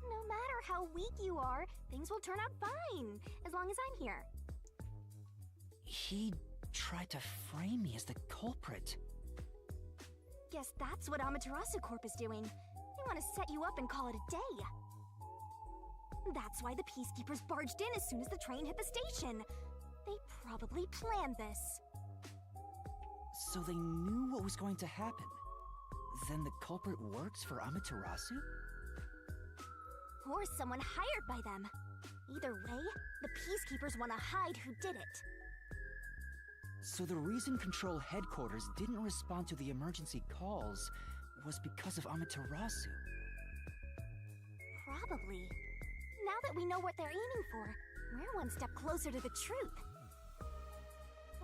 No matter how weak you are, things will turn out fine, as long as I'm here. He tried to frame me as the culprit. Guess that's what Amaterasu Corp is doing. They want to set you up and call it a day. That's why the Peacekeepers barged in as soon as the train hit the station. They probably planned this. So they knew what was going to happen. Then the culprit works for Amaterasu? Or someone hired by them. Either way, the Peacekeepers want to hide who did it. So the reason Control Headquarters didn't respond to the emergency calls was because of Amaterasu. Probably. Now that we know what they're aiming for, we're one step closer to the truth.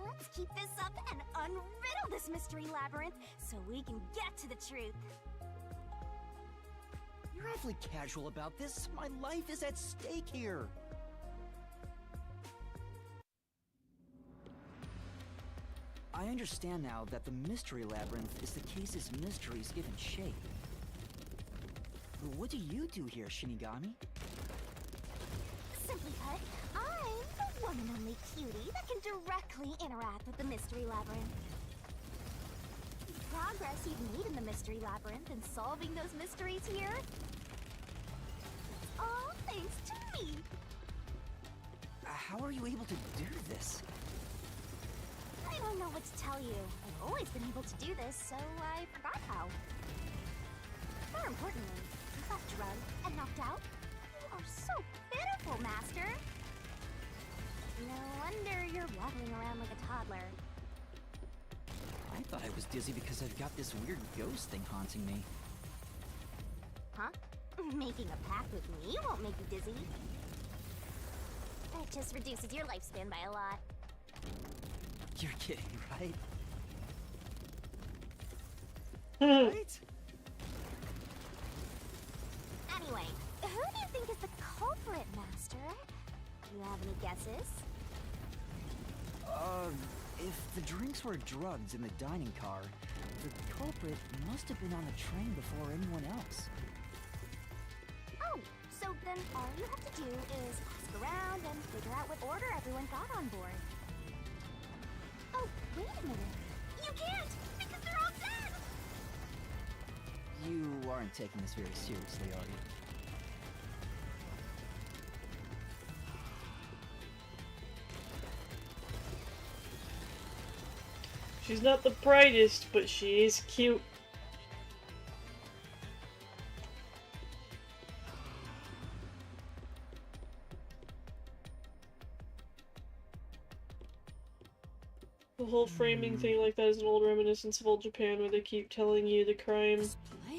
Let's keep this up and unriddle this mystery labyrinth so we can get to the truth. You're awfully casual about this. My life is at stake here. I understand now that the mystery labyrinth is the case's mysteries given shape. But what do you do here, Shinigami? Simply put, I'm the one and only cutie that can directly interact with the mystery labyrinth. The progress you've made in the mystery labyrinth and solving those mysteries here, it's all thanks to me. How are you able to do this? I don't know what to tell you. I've always been able to do this, so I forgot how. More importantly, you got drugged and knocked out. You are so pitiful, Master. No wonder you're waddling around like a toddler. I thought I was dizzy because I've got this weird ghost thing haunting me. Huh? Making a pact with me won't make you dizzy. It just reduces your lifespan by a lot. You're kidding, right? Right? Anyway, who do you think is the culprit, Master? Do you have any guesses? If the drinks were drugs in the dining car, the culprit must have been on the train before anyone else. Oh, so then all you have to do is ask around and figure out what order everyone got on board. Oh, wait a minute. You can't, because they're all dead! You aren't taking this very seriously, are you? She's not the brightest, but she is cute. The whole framing thing like that is an old reminiscence of old Japan where they keep telling you the crime,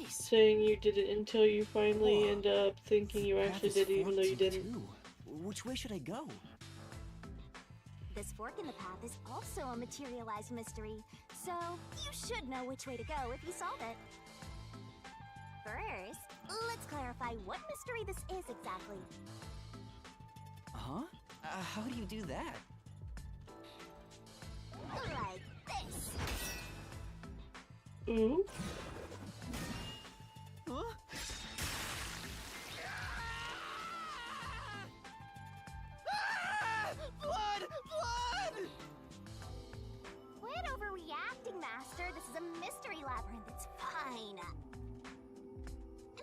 saying you did it until you finally end up thinking you actually did it even though you didn't. Which way should I go? This fork in the path is also a materialized mystery, so you should know which way to go if you solve it. First, let's clarify what mystery this is exactly. Huh? How do you do that? Like this. Ooh. Huh? Blood! Blood! Quit overreacting, Master. This is a mystery labyrinth. It's fine.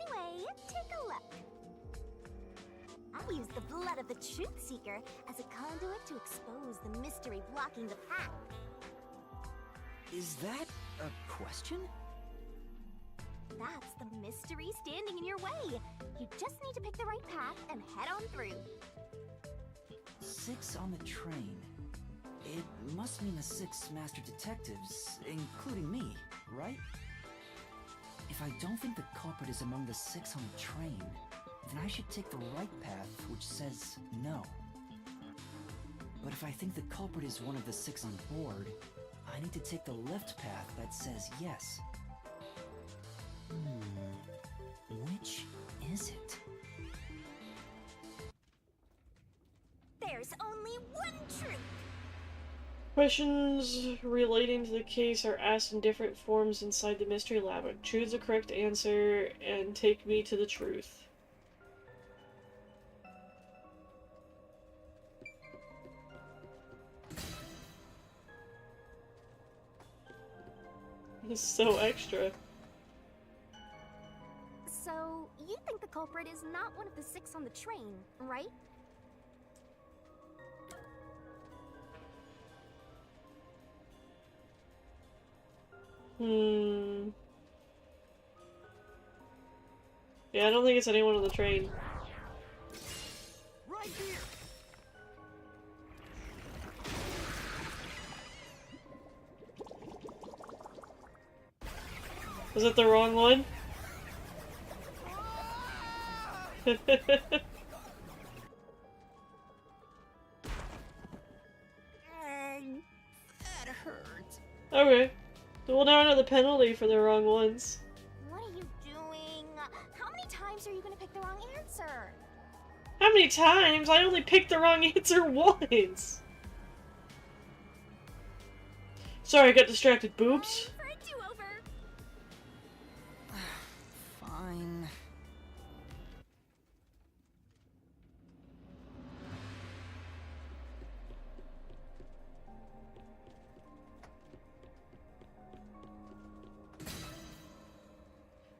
Anyway, take a look. I use the blood of the Truth Seeker as a conduit to expose the mystery blocking the path. Is that a question? That's the mystery standing in your way. You just need to pick the right path and head on through. 6 on the train. It must mean the 6 master detectives, including me, right? If I don't think the culprit is among the 6 on the train, then I should take the right path, which says no. But if I think the culprit is one of the 6 on board, I need to take the left path that says yes. Which is it? There's only one truth. Questions relating to the case are asked in different forms inside the mystery lab. Choose the correct answer and take me to the truth. It's so extra. So, you think the culprit is not one of the 6 on the train, right? Yeah, I don't think it's anyone on the train. Right here. Was it the wrong one? That hurt. Okay. Well, now I know the penalty for the wrong ones. What are you doing? How many times are you gonna pick the wrong answer? How many times? I only picked the wrong answer once! Sorry, I got distracted. Boobs. For a do-over. Fine.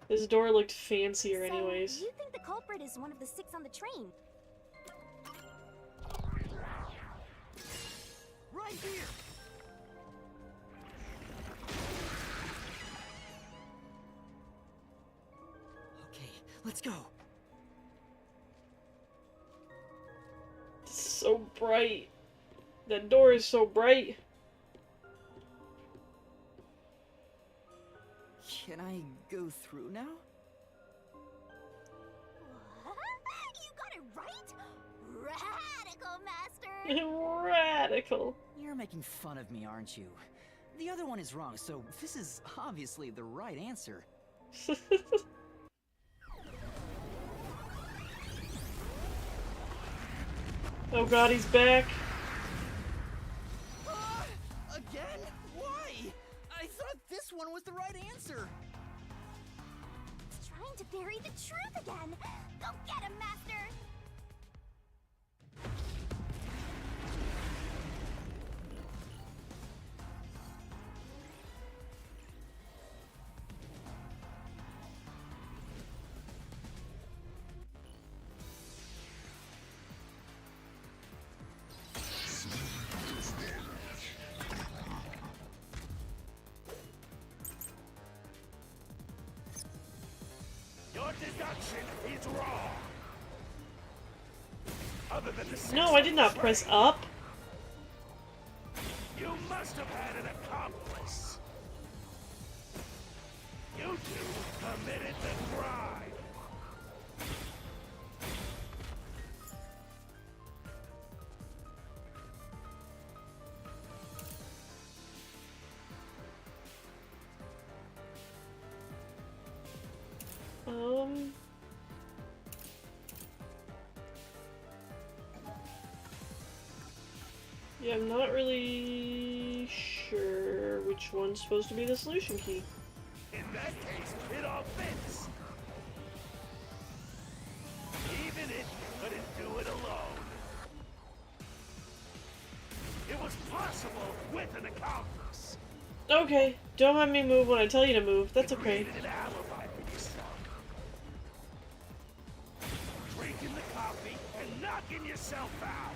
This door looked fancier anyways. You think the culprit is one of the 6 on the train? Right here. Okay, let's go. It's so bright. That door is so bright. Can I go through now? What? You got it right? Radical, Master! Radical. You're making fun of me, aren't you? The other one is wrong, so this is obviously the right answer. Oh god, he's back. Again? Why? I thought this one was the right answer. It's trying to bury the truth again. Go get him, Master! Your deduction is wrong. Other than the 6 No, I did not on the press train, up. You must have had an accomplice. You two committed the crime. Yeah, I'm not really sure which one's supposed to be the solution key. In that case, it all fits. Even if you couldn't do it alone. It was possible with an accomplice. Okay, don't have me move when I tell you to move. That's You okay. created an alibi for yourself. Drinking the coffee and knocking yourself out.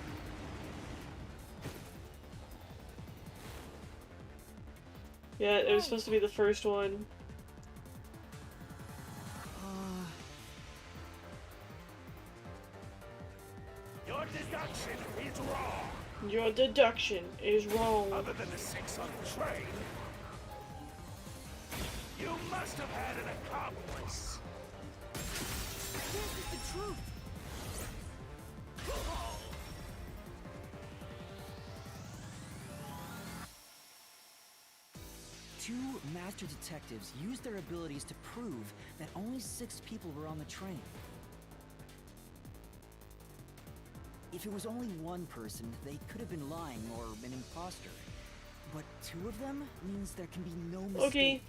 Yeah, it was supposed to be the first one. Your deduction is wrong. Your deduction is wrong. Other than the 6 on the train, you must have had an accomplice. This is the truth. Two master detectives used their abilities to prove that only 6 people were on the train. If it was only one person, they could have been lying or an imposter. But 2 of them means there can be no mistake. Okay.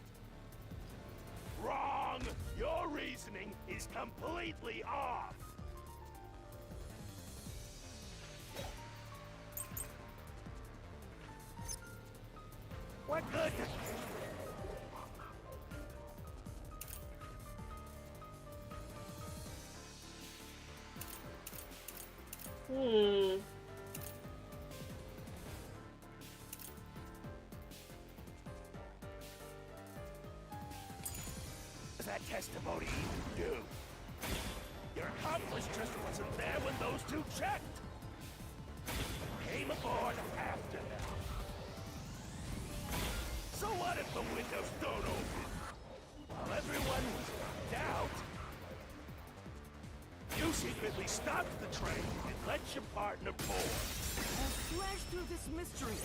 Wrong! Your reasoning is completely off. What good? That testimony even do? Your accomplice just wasn't there when those two checked. Came aboard after them. So what if the windows don't open? While everyone was freaked out, you secretly stopped the train and let your partner board. I'll slash through this mystery.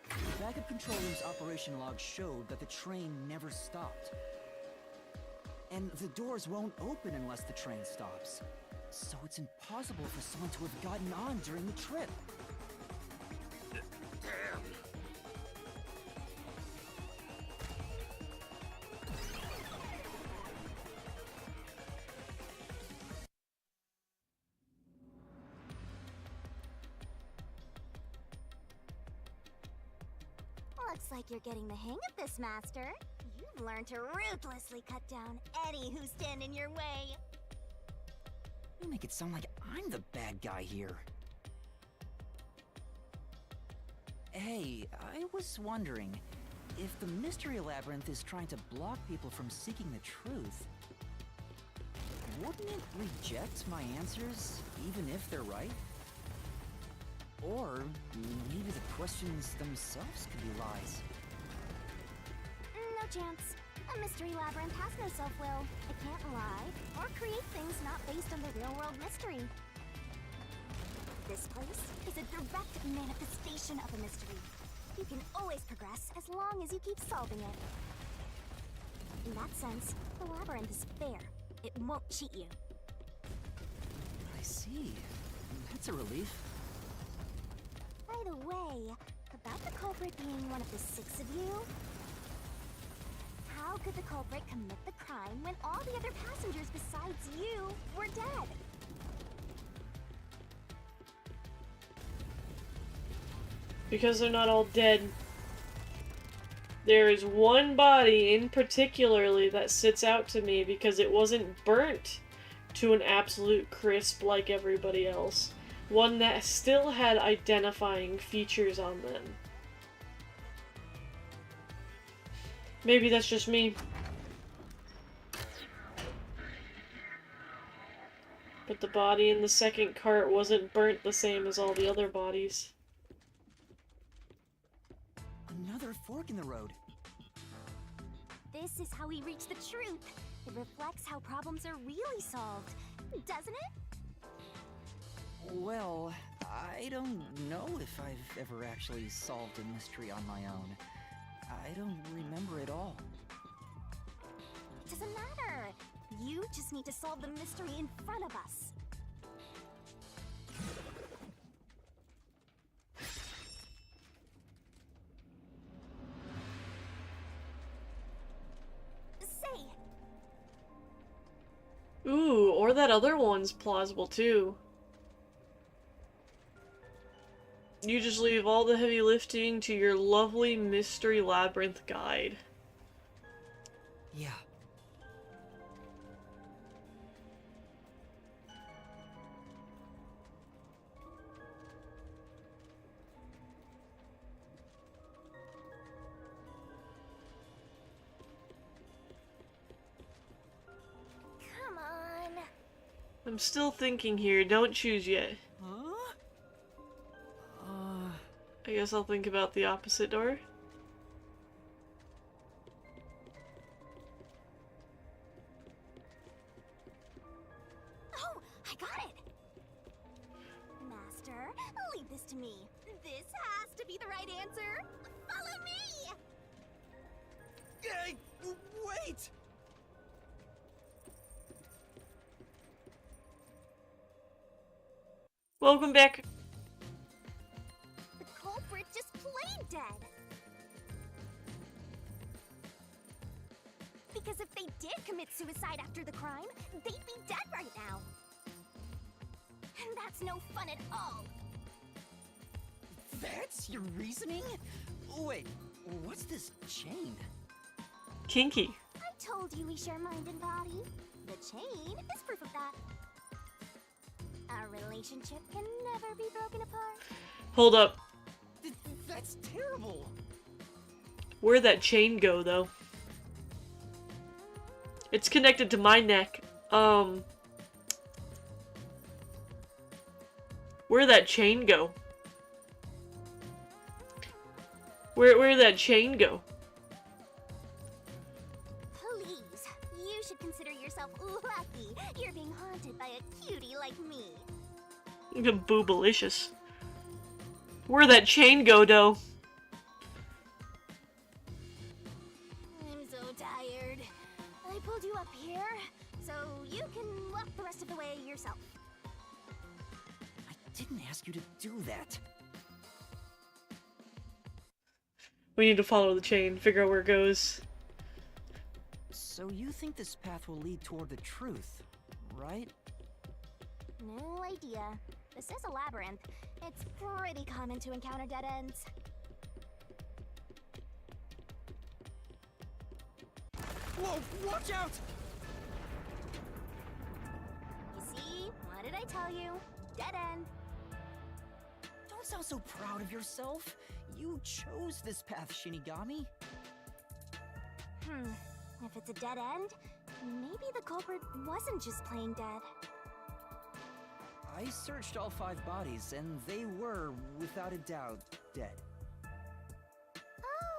The backup control room's operation log showed that the train never stopped. And the doors won't open unless the train stops. So it's impossible for someone to have gotten on during the trip. Damn. Looks like you're getting the hang of this, Master. You've learned to ruthlessly cut down any who stand in your way. You make it sound like I'm the bad guy here. Hey, I was wondering, if the Mystery Labyrinth is trying to block people from seeking the truth, wouldn't it reject my answers, even if they're right? Or maybe the questions themselves could be lies. No chance. A mystery labyrinth has no self-will. It can't lie or create things not based on the real-world mystery. This place is a direct manifestation of a mystery. You can always progress as long as you keep solving it. In that sense, the labyrinth is fair. It won't cheat you. I see. That's a relief. By the way, about the culprit being one of the 6 of you, how could the culprit commit the crime when all the other passengers besides you were dead? Because they're not all dead. There is one body in particularly that sits out to me because it wasn't burnt to an absolute crisp like everybody else. One that still had identifying features on them. Maybe that's just me. But the body in the second cart wasn't burnt the same as all the other bodies. Another fork in the road. This is how we reach the truth. It reflects how problems are really solved, doesn't it? Well, I don't know if I've ever actually solved a mystery on my own. I don't remember it all. It doesn't matter. You just need to solve the mystery in front of us. Say. Ooh, or that other one's plausible too. You just leave all the heavy lifting to your lovely Mystery Labyrinth guide. Yeah. Come on. I'm still thinking here, don't choose yet. Huh? I guess I'll think about the opposite door. Oh, I got it! Master, leave this to me. This has to be the right answer. Follow me! Hey, wait! Welcome back. The culprit just played dead. Because if they did commit suicide after the crime, they'd be dead right now. And that's no fun at all. That's your reasoning? Wait, what's this chain? Kinky. I told you we share mind and body. The chain is proof of that. Our relationship can never be broken apart. Hold up. That's terrible. Where'd that chain go, though? It's connected to my neck. Where'd that chain go? Where'd that chain go? Please, you should consider yourself lucky you're being haunted by a cutie like me. Boobalicious. Where'd that chain go, though? I'm so tired. I pulled you up here, so you can walk the rest of the way yourself. I didn't ask you to do that. We need to follow the chain, figure out where it goes. So you think this path will lead toward the truth, right? No idea. This is a labyrinth. It's pretty common to encounter dead ends. Whoa, watch out! You see? What did I tell you? Dead end. Don't sound so proud of yourself. You chose this path, Shinigami. If it's a dead end, maybe the culprit wasn't just plain dead. I searched all 5 bodies, and they were, without a doubt, dead.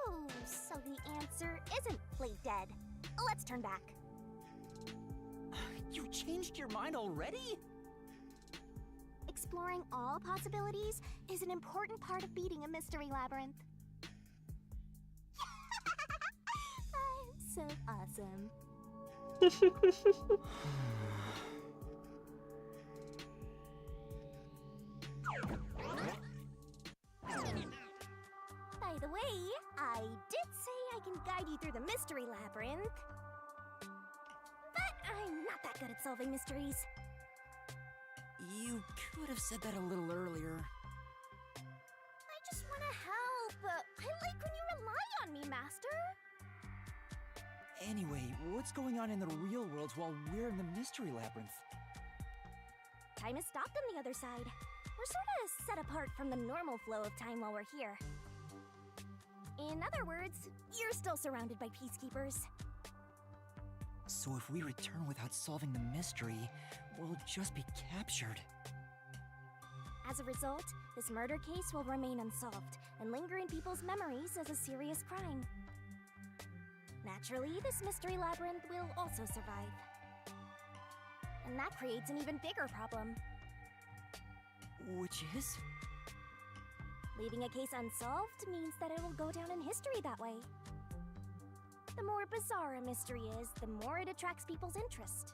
Oh, so the answer isn't plain dead. Let's turn back. You changed your mind already? Exploring all possibilities is an important part of beating a mystery labyrinth. I'm so awesome. By the way, I did say I can guide you through the mystery labyrinth. But I'm not that good at solving mysteries. You could have said that a little earlier. I just want to help. I like when you rely on me, Master. Anyway, what's going on in the real world while we're in the mystery labyrinth? Time has stopped on the other side. We're sort of set apart from the normal flow of time while we're here. In other words, you're still surrounded by peacekeepers. So if we return without solving the mystery, we'll just be captured. As a result, this murder case will remain unsolved and linger in people's memories as a serious crime. Naturally, this mystery labyrinth will also survive. And that creates an even bigger problem. Which is? Leaving a case unsolved means that it will go down in history that way. The more bizarre a mystery is, the more it attracts people's interest.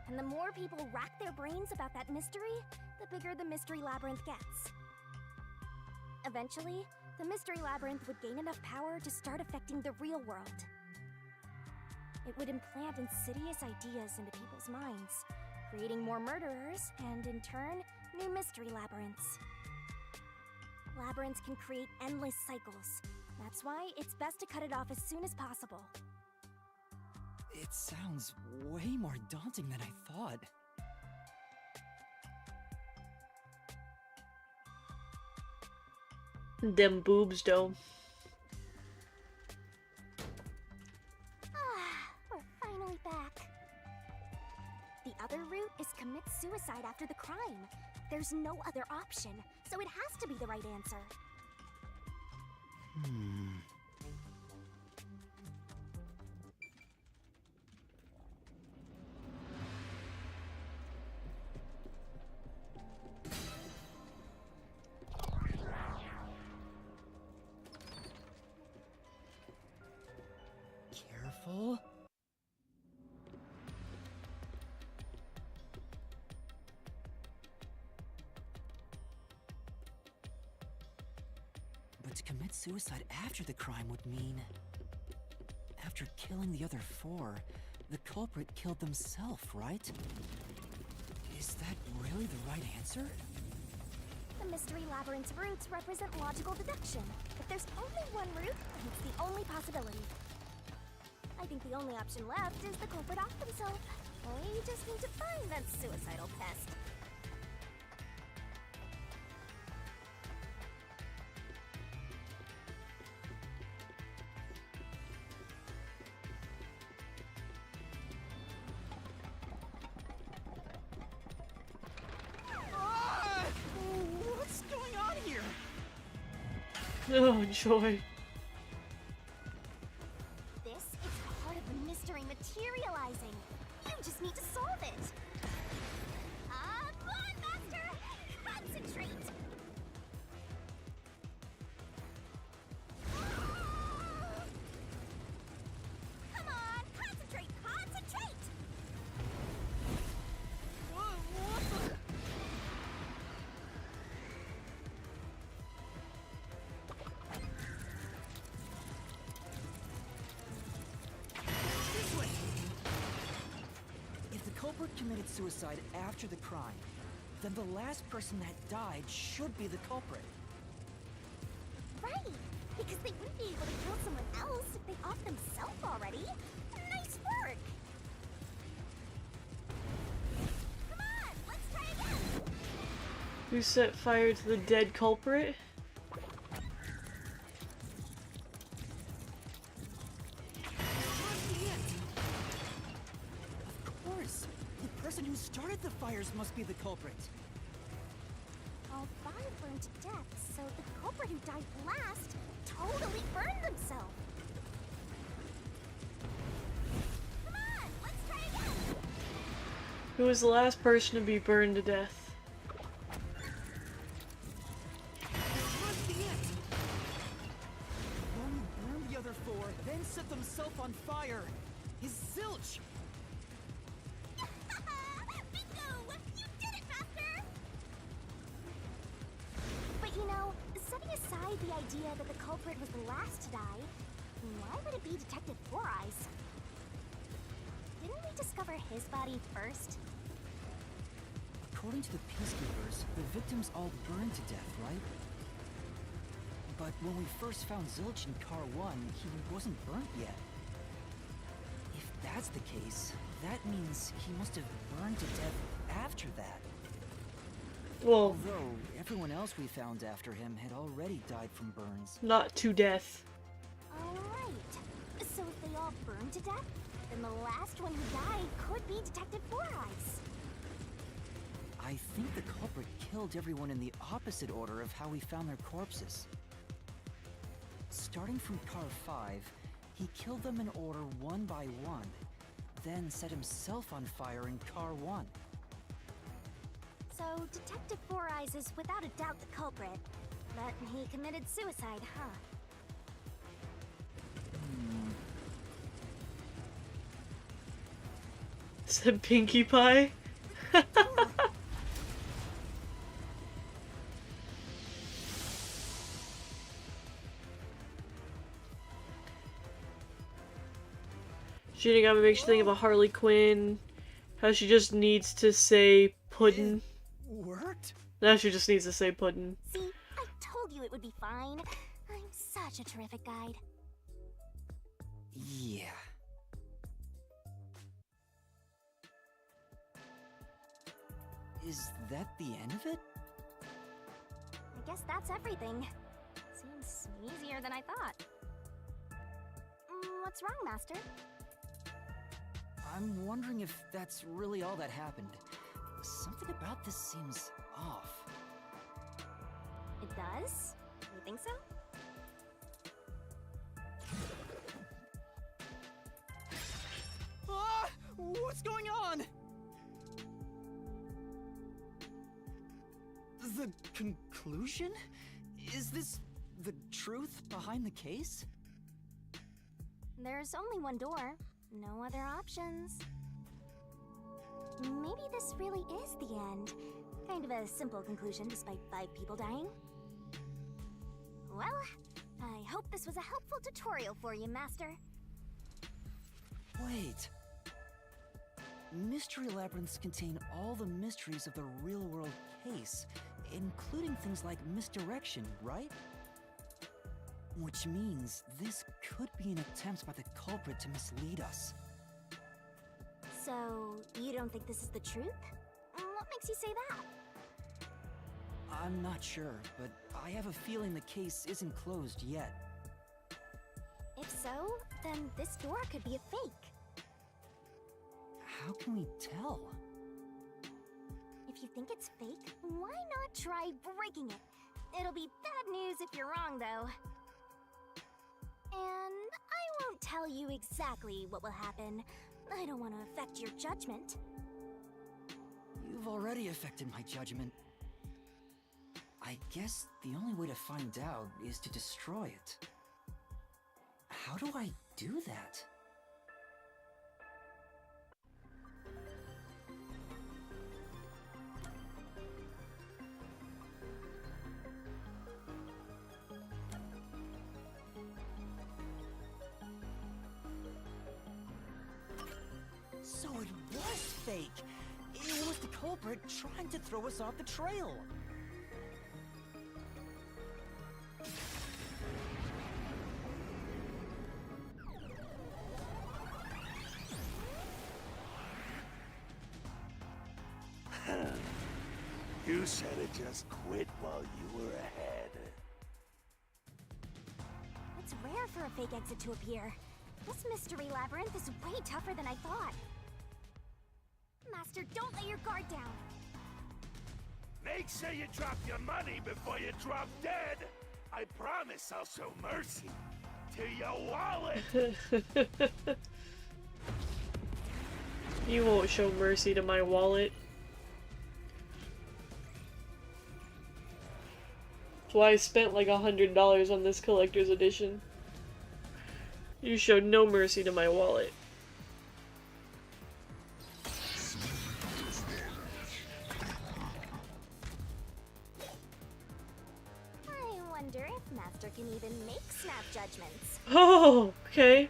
And the more people rack their brains about that mystery, the bigger the mystery labyrinth gets. Eventually, the mystery labyrinth would gain enough power to start affecting the real world. It would implant insidious ideas into people's minds, creating more murderers, and in turn, new mystery labyrinths. Labyrinths can create endless cycles. That's why it's best to cut it off as soon as possible. It sounds way more daunting than I thought. Them boobs, though. We're finally back. The other route is commit suicide after the crime. There's no other option, so it has to be the right answer. Careful. But to commit suicide after the crime would mean... After killing the other 4, the culprit killed themselves, right? Is that really the right answer? The mystery labyrinth's routes represent logical deduction. If there's only one route, then it's the only possibility. I think the only option left is the culprit off himself. We just need to find that suicidal pest. What's going on here? Oh, joy. This is part of the mystery materializing. You just need to solve it. Come on, Master! Concentrate! Come on, concentrate! Concentrate! This way! If the culprit committed suicide after the crime, then the last person that died should be the culprit. Right! Because they wouldn't be able to kill someone else if they off themselves already. Nice work! Come on, let's try again! Who set fire to the dead culprit? Of course! The person who started the fires must be the culprit. All five burned to death, so the culprit who died last totally burned themselves. Come on, let's try again! Who was the last person to be burned to death? This must be it! One who burned the other four, then set themselves on fire. Is Zilch! Bingo! You did it, Master! But you know, setting aside the idea that the culprit was the last to die, why would it be Detective Four Eyes? Didn't we discover his body first? According to the Peacekeepers, the victims all burned to death, right? But when we first found Zilch in Car 1, he wasn't burnt yet. If that's the case, that means he must have burned to death after that. Well, Although, everyone else we found after him had already died from burns. not to death. Alright. So if they all burned to death, then the last one who died could be Detective Four Eyes. I think the culprit killed everyone in the opposite order of how we found their corpses. Starting from Car 5, he killed them in order one by one, then set himself on fire in Car 1. So Detective Four Eyes is without a doubt the culprit, but he committed suicide, huh? Said Pinkie Pie. Shinigami makes you think of a Harley Quinn. How she just needs to say puddin'. Worked? Now she just needs to say puddin'. See, I told you it would be fine. I'm such a terrific guide. Yeah. Is that the end of it? I guess that's everything. Seems easier than I thought. What's wrong, Master? I'm wondering if that's really all that happened. Something about this seems off. It does? You think so? Ah! What's going on? The conclusion? Is this the truth behind the case? There's only one door. No other options. Maybe this really is the end. Kind of a simple conclusion despite 5 people dying. Well, I hope this was a helpful tutorial for you, Master. Wait. Mystery labyrinths contain all the mysteries of the real-world case, including things like misdirection, right? Which means this could be an attempt by the culprit to mislead us. So, you don't think this is the truth? What makes you say that? I'm not sure, but I have a feeling the case isn't closed yet. If so, then this door could be a fake. How can we tell? If you think it's fake, why not try breaking it? It'll be bad news if you're wrong, though. And I won't tell you exactly what will happen. I don't want to affect your judgment. You've already affected my judgment. I guess the only way to find out is to destroy it. How do I do that? So it was fake! It was the culprit trying to throw us off the trail! You should have just quit while you were ahead. It's rare for a fake exit to appear. This mystery labyrinth is way tougher than I thought. Master, don't let your guard down. Make sure you drop your money before you drop dead. I promise I'll show mercy to your wallet. You won't show mercy to my wallet. That's why I spent like $100 on this collector's edition. You showed no mercy to my wallet. I wonder if Master can even make snap judgments. Oh, okay.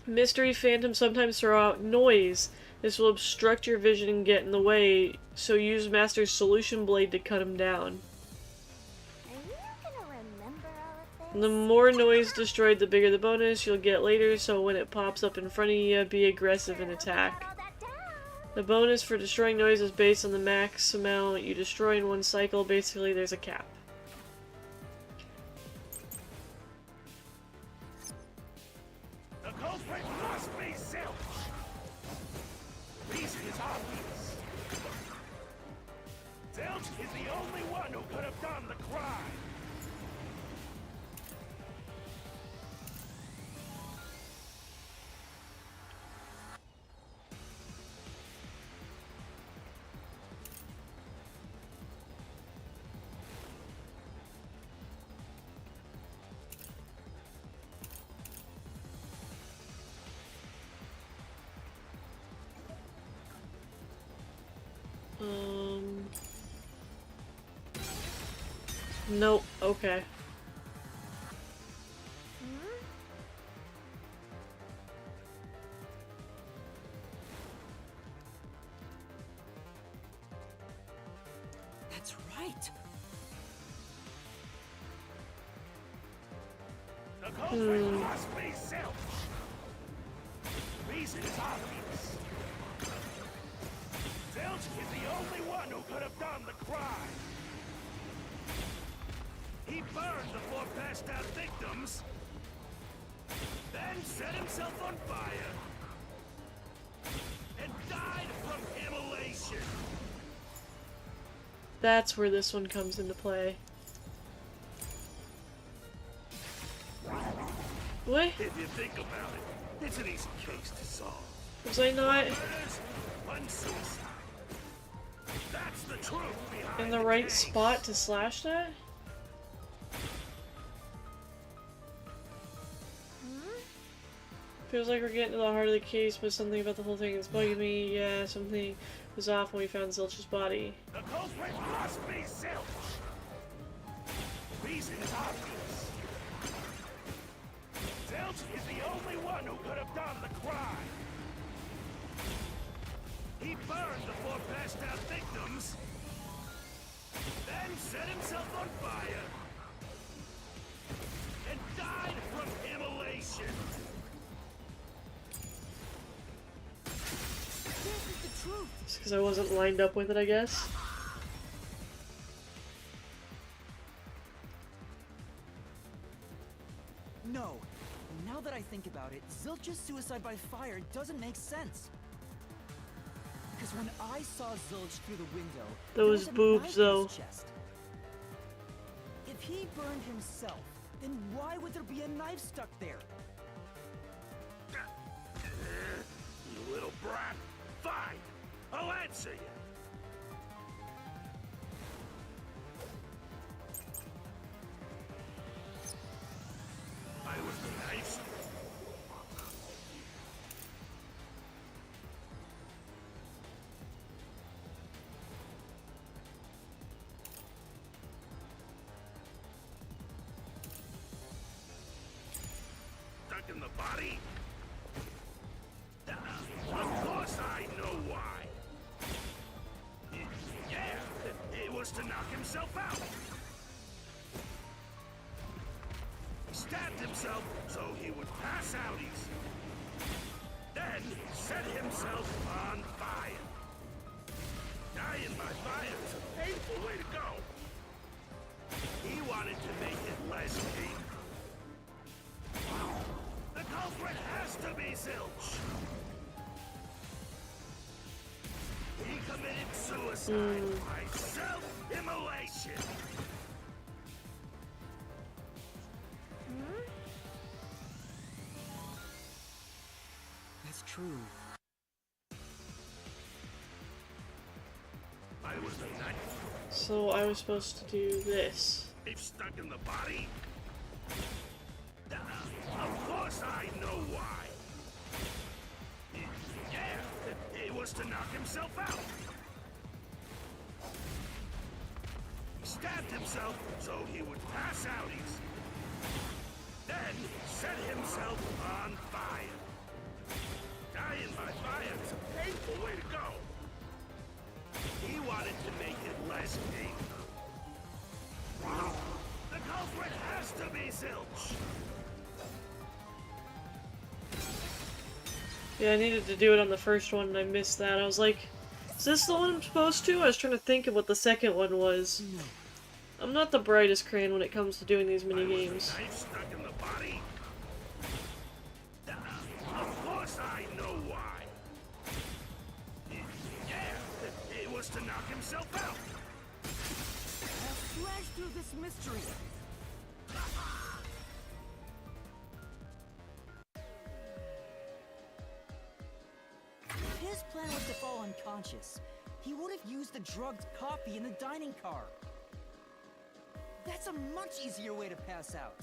Mystery phantoms sometimes throw out noise. This will obstruct your vision and get in the way, so use Master's solution blade to cut him down. Are you gonna remember all of this? The more noise destroyed, the bigger the bonus you'll get later, so when it pops up in front of you, be aggressive and attack. The bonus for destroying noise is based on the max amount you destroy in one cycle. Basically, there's a cap. The culprit must be Zilch. Reason is obvious. Zilch is the only one who could have done the crime. Nope, okay. That's right! The culprit must be Zilch. Reason is obvious. Zilch is the only one who could have done the crime. He burned the 4 passed out victims, then set himself on fire, and died from immolation. That's where this one comes into play. What? If you think about it, it's an easy case to solve. Was I not One suicide. That's the truth behind in the right spot to slash that? Feels like we're getting to the heart of the case, but something about the whole thing is bugging me. Yeah, something was off when we found Zilch's body. The culprit must be Zilch. Reason is obvious. Zilch is the only one who could have done the crime. He burned the 4 passed out victims, then set himself on fire, and because I wasn't lined up with it, I guess. No. Now that I think about it, Zilch's suicide by fire doesn't make sense. Because when I saw Zilch through the window, there Those was a boobs, knife in though. his chest. If he burned himself, then why would there be a knife stuck there? You little brat. Fine. I'll answer you. I was the knife. Stuck in the body? Of course I know why. Yeah, it was to knock himself out. He stabbed himself so he would pass out easy. Then set himself on fire. Dying by fire is a painful way to go. He wanted to make it less painful. The culprit has to be Zilch. He committed suicide by self-immolation. That's true. I was the knife. So I was supposed to do this. If stuck in the body? Of course I know why. Yeah, it was to knock himself out. He stabbed himself so he would pass out easy. Then set himself on fire. Dying by fire is a painful way to go. He wanted to make it less painful. The culprit has to be Zilch. Yeah, I needed to do it on the first one and I missed that. I was like, is this the one I'm supposed to? I was trying to think of what the second one was. No. I'm not the brightest crayon when it comes to doing these mini games. Knife stuck in the body? Of course I know why. Yeah, it was to knock himself out. I'll slash through this mystery. His plan was to fall unconscious. He would have used the drugged coffee in the dining car. That's a much easier way to pass out.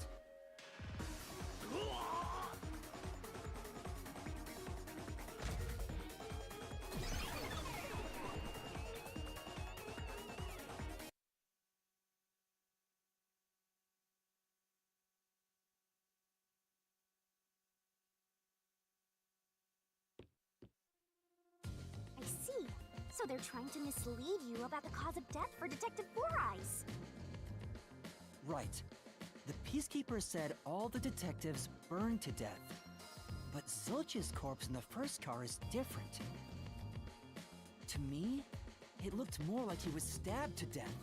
I see. So they're trying to mislead you about the cause of death for Detective Four Eyes. Right. The Peacekeeper said all the detectives burned to death. But Zilch's corpse in the first car is different. To me, it looked more like he was stabbed to death.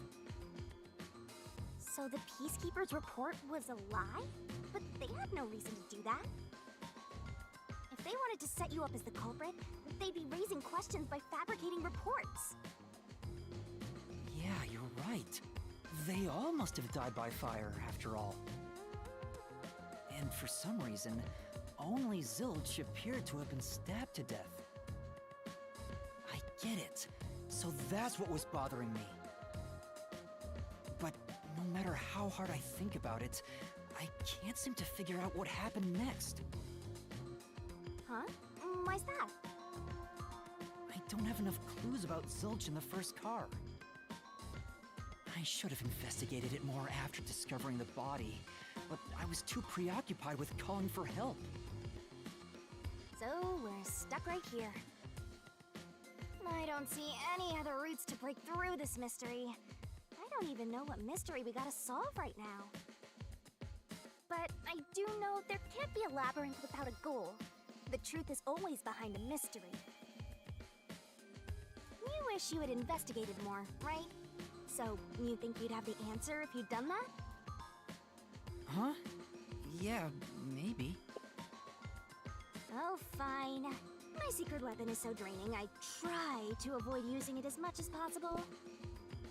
So the Peacekeeper's report was a lie? But they had no reason to do that. If they wanted to set you up as the culprit, they'd be raising questions by fabricating reports. Yeah, you're right. They all must have died by fire, after all. And for some reason, only Zilch appeared to have been stabbed to death. I get it. So that's what was bothering me. But no matter how hard I think about it, I can't seem to figure out what happened next. Huh? Why's that? I don't have enough clues about Zilch in the first car. I should have investigated it more after discovering the body, but I was too preoccupied with calling for help. So we're stuck right here. I don't see any other routes to break through this mystery. I don't even know what mystery we gotta solve right now. But I do know there can't be a labyrinth without a goal. The truth is always behind a mystery. You wish you had investigated more, right? So, you think you'd have the answer if you'd done that? Huh? Yeah, maybe. Oh, fine. My secret weapon is so draining, I try to avoid using it as much as possible.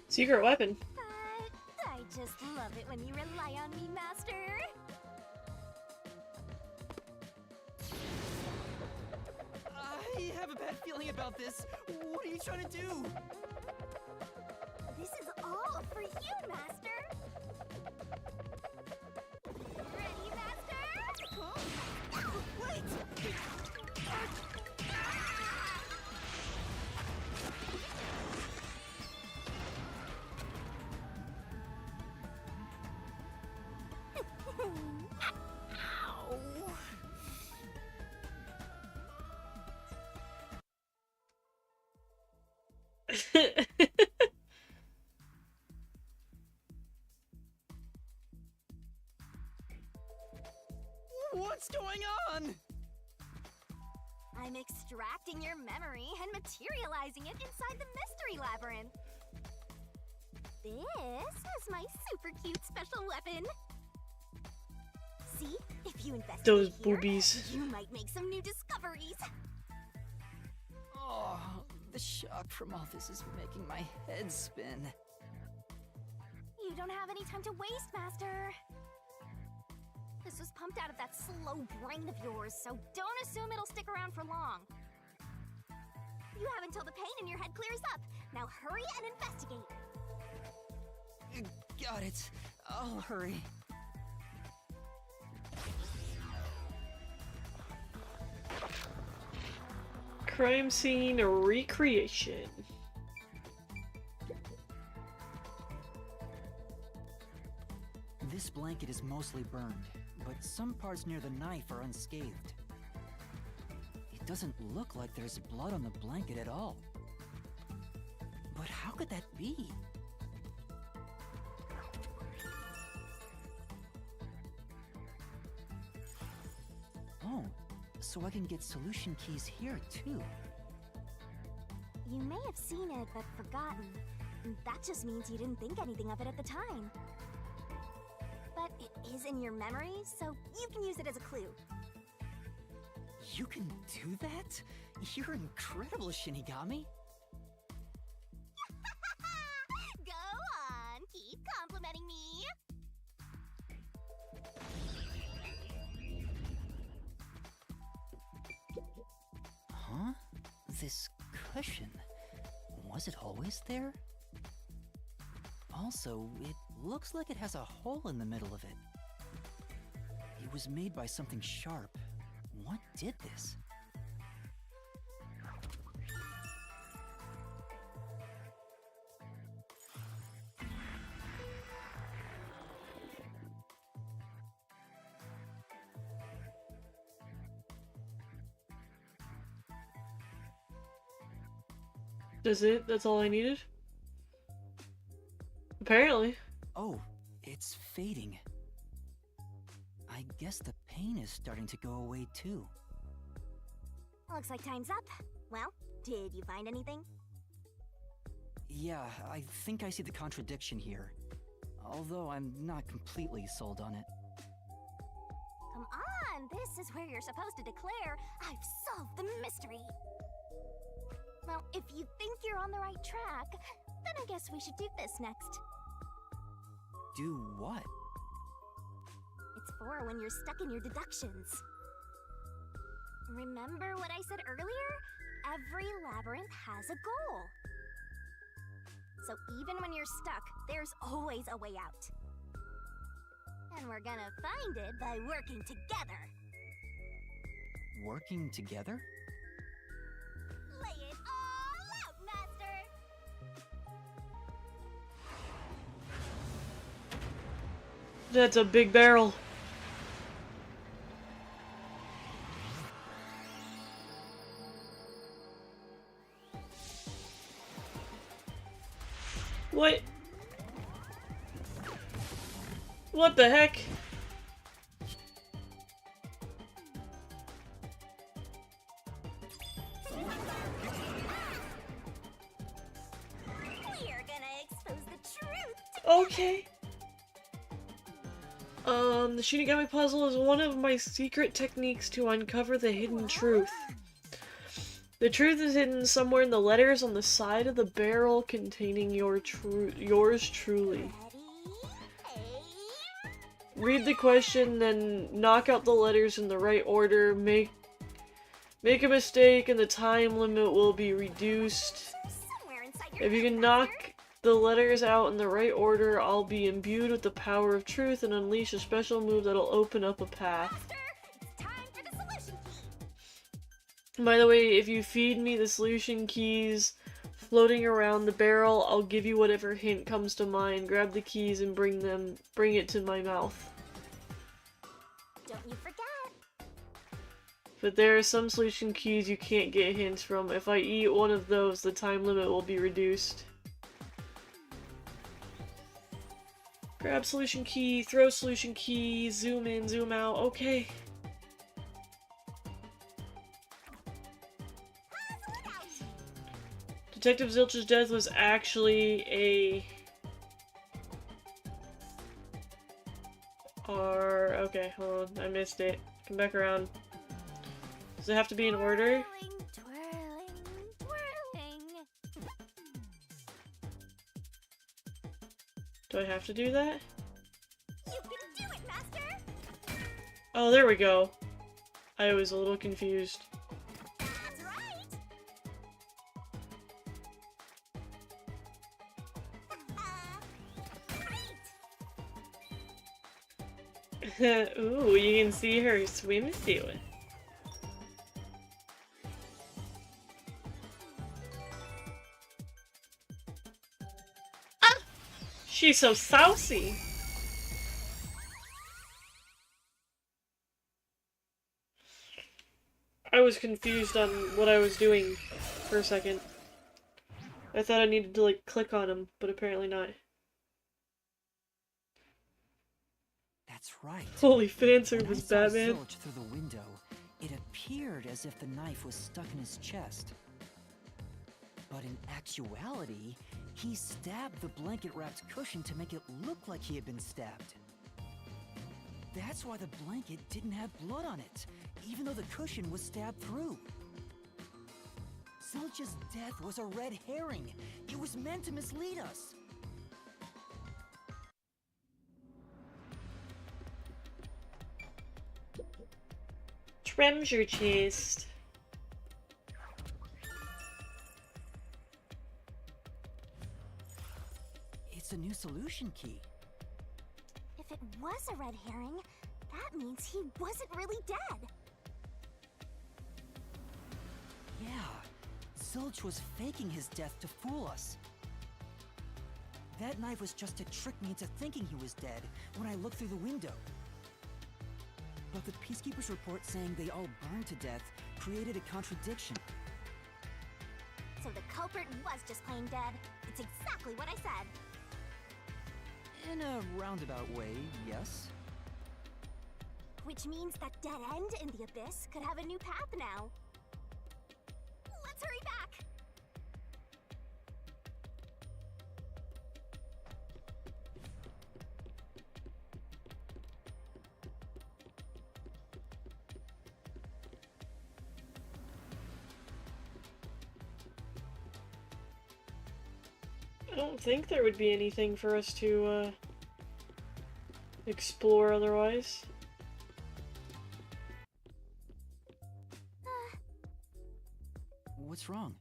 Secret weapon. But I just love it when you rely on me, Master. I have a bad feeling about this. What are you trying to do? This is all for you, Master. Ready, Master? Huh? Wait! What's going on? I'm extracting your memory and materializing it inside the mystery labyrinth. This is my super cute special weapon. See, if you investigate Those here, boobies. you might make some new discoveries. Oh, the shock from all this is making my head spin. You don't have any time to waste, Master. This was pumped out of that slow brain of yours, so don't assume it'll stick around for long. You have until the pain in your head clears up. Now hurry and investigate. Got it. I'll hurry. Crime scene recreation. This blanket is mostly burned, but some parts near the knife are unscathed. It doesn't look like there's blood on the blanket at all. But how could that be? Oh, so I can get solution keys here too. You may have seen it, but forgotten. That just means you didn't think anything of it at the time. But it is in your memory, so you can use it as a clue. You can do that? You're incredible, Shinigami. Go on, keep complimenting me. Huh? This cushion, was it always there? Also, it looks like it has a hole in the middle of it. It was made by something sharp. What did this? That's it? That's all I needed? Apparently. Oh, it's fading. I guess the pain is starting to go away too. Looks like time's up. Well, did you find anything? Yeah, I think I see the contradiction here. Although I'm not completely sold on it. Come on, this is where you're supposed to declare, I've solved the mystery. Well, if you think you're on the right track, then I guess we should do this next. Do what? It's for when you're stuck in your deductions. Remember what I said earlier? Every labyrinth has a goal. So even when you're stuck, there's always a way out. And we're gonna find it by working together. Working together? Lay it all out, Master! That's a big barrel. What? What the heck? Okay. The Shinigami puzzle is one of my secret techniques to uncover the hidden truth. The truth is hidden somewhere in the letters on the side of the barrel containing yours truly. Read the question, then knock out the letters in the right order. Make a mistake and the time limit will be reduced. If you can knock the letters out in the right order, I'll be imbued with the power of truth and unleash a special move that'll open up a path. By the way, if you feed me the solution keys floating around the barrel, I'll give you whatever hint comes to mind. Grab the keys and bring it to my mouth. Don't you forget. But there are some solution keys you can't get hints from. If I eat one of those, the time limit will be reduced. Grab solution key, throw solution key, zoom in, zoom out. Okay. Detective Zilch's death was actually a... Okay, hold on. I missed it. Come back around. Does it have to be in order? Do I have to do that? You can do it, Master! Oh, there we go. I was a little confused. That's right! Ooh, you can see her swimsuit. Ah! She's so saucy. I was confused on what I was doing for a second. I thought I needed to, like, click on him, but apparently not. That's right. Holy fan When service, I saw Batman. Zilch through the window, it appeared as if the knife was stuck in his chest. But in actuality, he stabbed the blanket-wrapped cushion to make it look like he had been stabbed. That's why the blanket didn't have blood on it, even though the cushion was stabbed through. Zilch's death was a red herring. It was meant to mislead us. Treasure chest. It's a new solution key. If it was a red herring, that means he wasn't really dead. Yeah, Zilch was faking his death to fool us. That knife was just to trick me into thinking he was dead when I looked through the window. But the Peacekeeper's report saying they all burned to death created a contradiction. So the culprit was just plain dead. It's exactly what I said. In a roundabout way, yes. Which means that dead end in the abyss could have a new path now. Let's hurry back! I don't think there would be anything for us to, explore otherwise. What's wrong?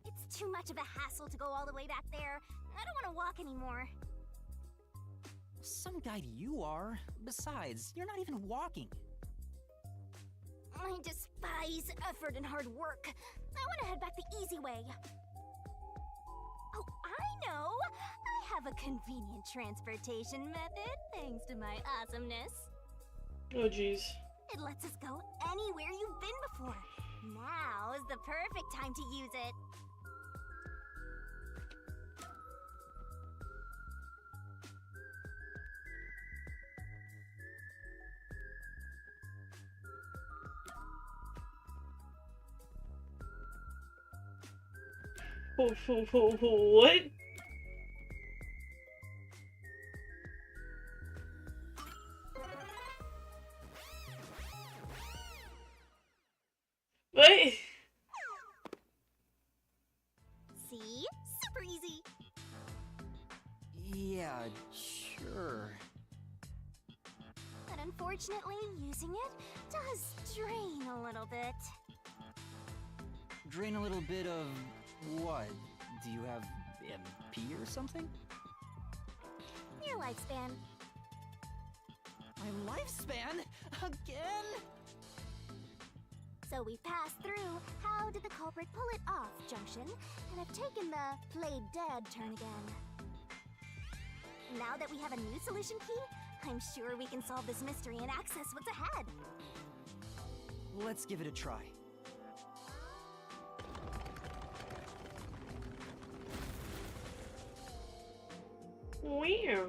It's too much of a hassle to go all the way back there. I don't want to walk anymore. Some guide you are. Besides, you're not even walking. I despise effort and hard work. I want to head back the easy way. Oh, I know! I have a convenient transportation method, thanks to my awesomeness. Oh, jeez. It lets us go anywhere you've been before. Now is the perfect time to use it. What? What? See? Super easy. Yeah, sure. But unfortunately, using it does drain a little bit. Drain a little bit of what? Do you have MP or something? Your lifespan. My lifespan? Again? So we passed through how did the culprit pull it off junction, and have taken the play dead turn again. Now that we have a new solution key, I'm sure we can solve this mystery and access what's ahead. Let's give it a try. Wow.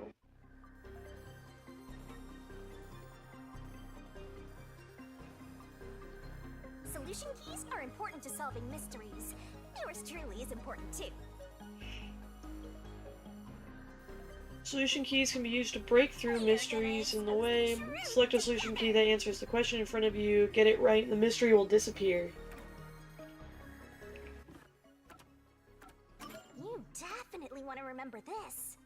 Solution keys are important to solving mysteries. Yours truly is important too. Solution keys can be used to break through mysteries in the way. Select a solution key that answers the question in front of you. Get it right, and the mystery will disappear. You definitely want to remember this.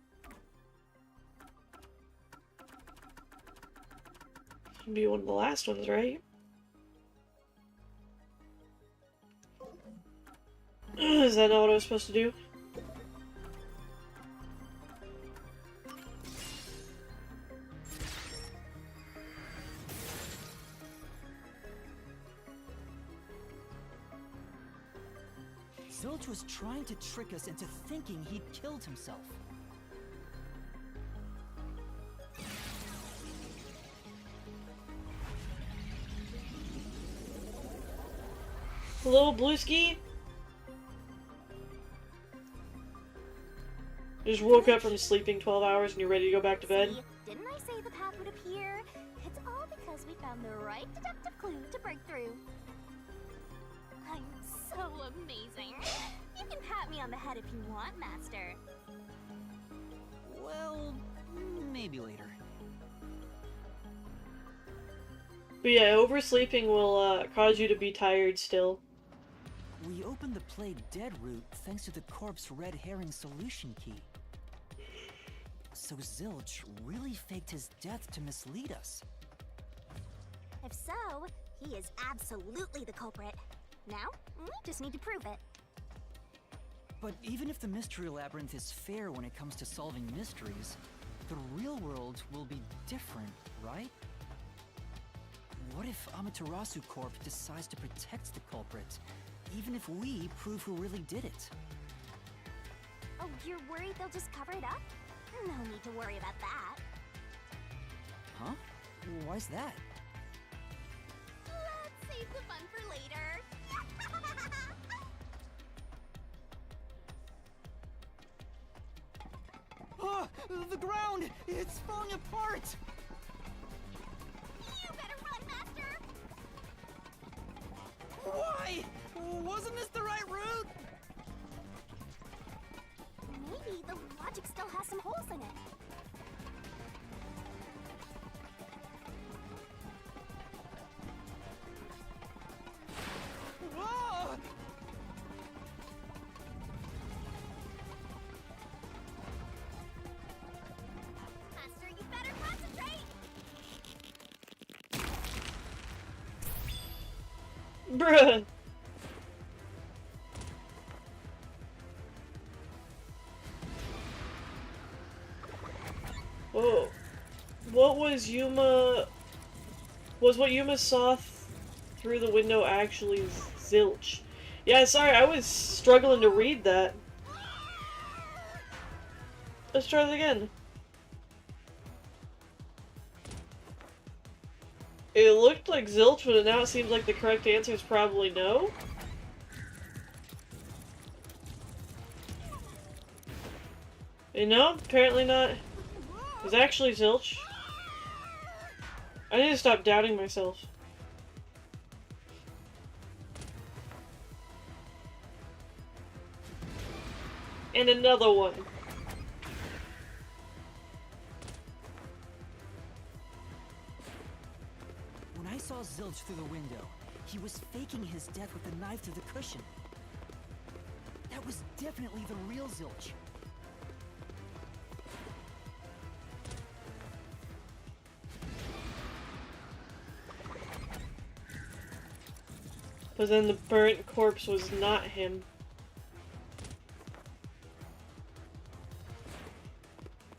It'll be one of the last ones, right? Is that not what I was supposed to do? Zilch was trying to trick us into thinking he'd killed himself. Hello, Blueski? You just woke up from sleeping 12 hours and you're ready to go back to bed? See, didn't I say the path would appear? It's all because we found the right deductive clue to break through. I'm so amazing. You can pat me on the head if you want, Master. Well, maybe later. But yeah, oversleeping will cause you to be tired still. We opened the play dead route thanks to the corpse red herring solution key. So Zilch really faked his death to mislead us. If so, he is absolutely the culprit. Now, we just need to prove it. But even if the Mystery Labyrinth is fair when it comes to solving mysteries, the real world will be different, right? What if Amaterasu Corp decides to protect the culprit, even if we prove who really did it? Oh, you're worried they'll just cover it up? No need to worry about that. Huh? Why's that? Let's save the fun for later. Ah! The ground! It's falling apart! You better run, Master! Why? Wasn't this the right route? Maybe the logic still has some holes in it. Whoa! Master, you better concentrate! Bruh! Whoa. What was Yuma... Was what Yuma saw through the window actually zilch? Yeah, sorry, I was struggling to read that. Let's try that again. It looked like zilch, but now it seems like the correct answer is probably no. You know, apparently not. It's actually zilch. I need to stop doubting myself. And another one. When I saw Zilch through the window, He was faking his death with the knife through the cushion. That was definitely the real Zilch. But then the burnt corpse was not him.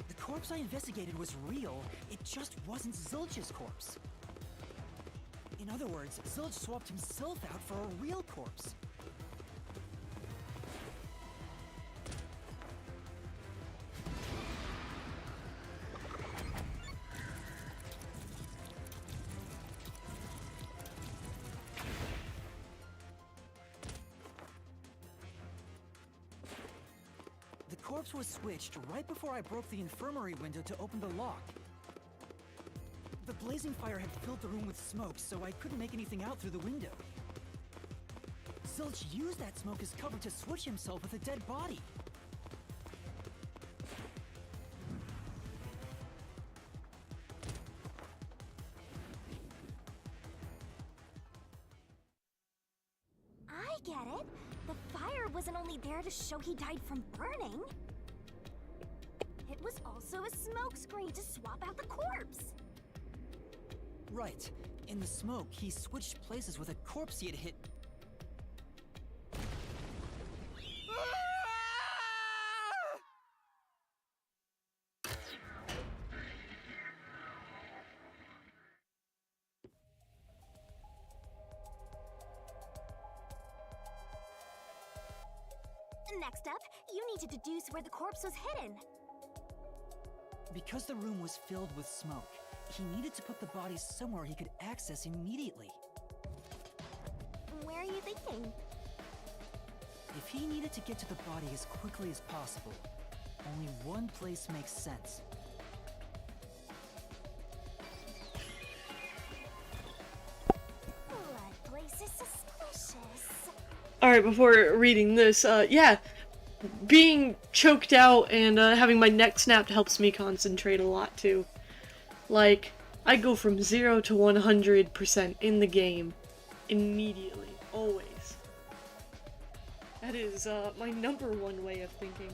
The corpse I investigated was real, it just wasn't Zilch's corpse. In other words, Zilch swapped himself out for a real corpse. The corpse was switched right before I broke the infirmary window to open the lock. The blazing fire had filled the room with smoke, so I couldn't make anything out through the window. Zilch used that smoke as cover to switch himself with a dead body. I get it. The fire wasn't only there to show he died from burning. It was also a smokescreen to swap out the corpse. Right. In the smoke, he switched places with a corpse he had hit. Next up, you need to deduce where the corpse was hidden. Because the room was filled with smoke, he needed to put the body somewhere he could access immediately. Where are you thinking? If he needed to get to the body as quickly as possible, only one place makes sense. That place is suspicious. Alright, before reading this, yeah, being choked out and having my neck snapped helps me concentrate a lot too. Like, I go from 0 to 100% in the game immediately, always. That is my #1 way of thinking.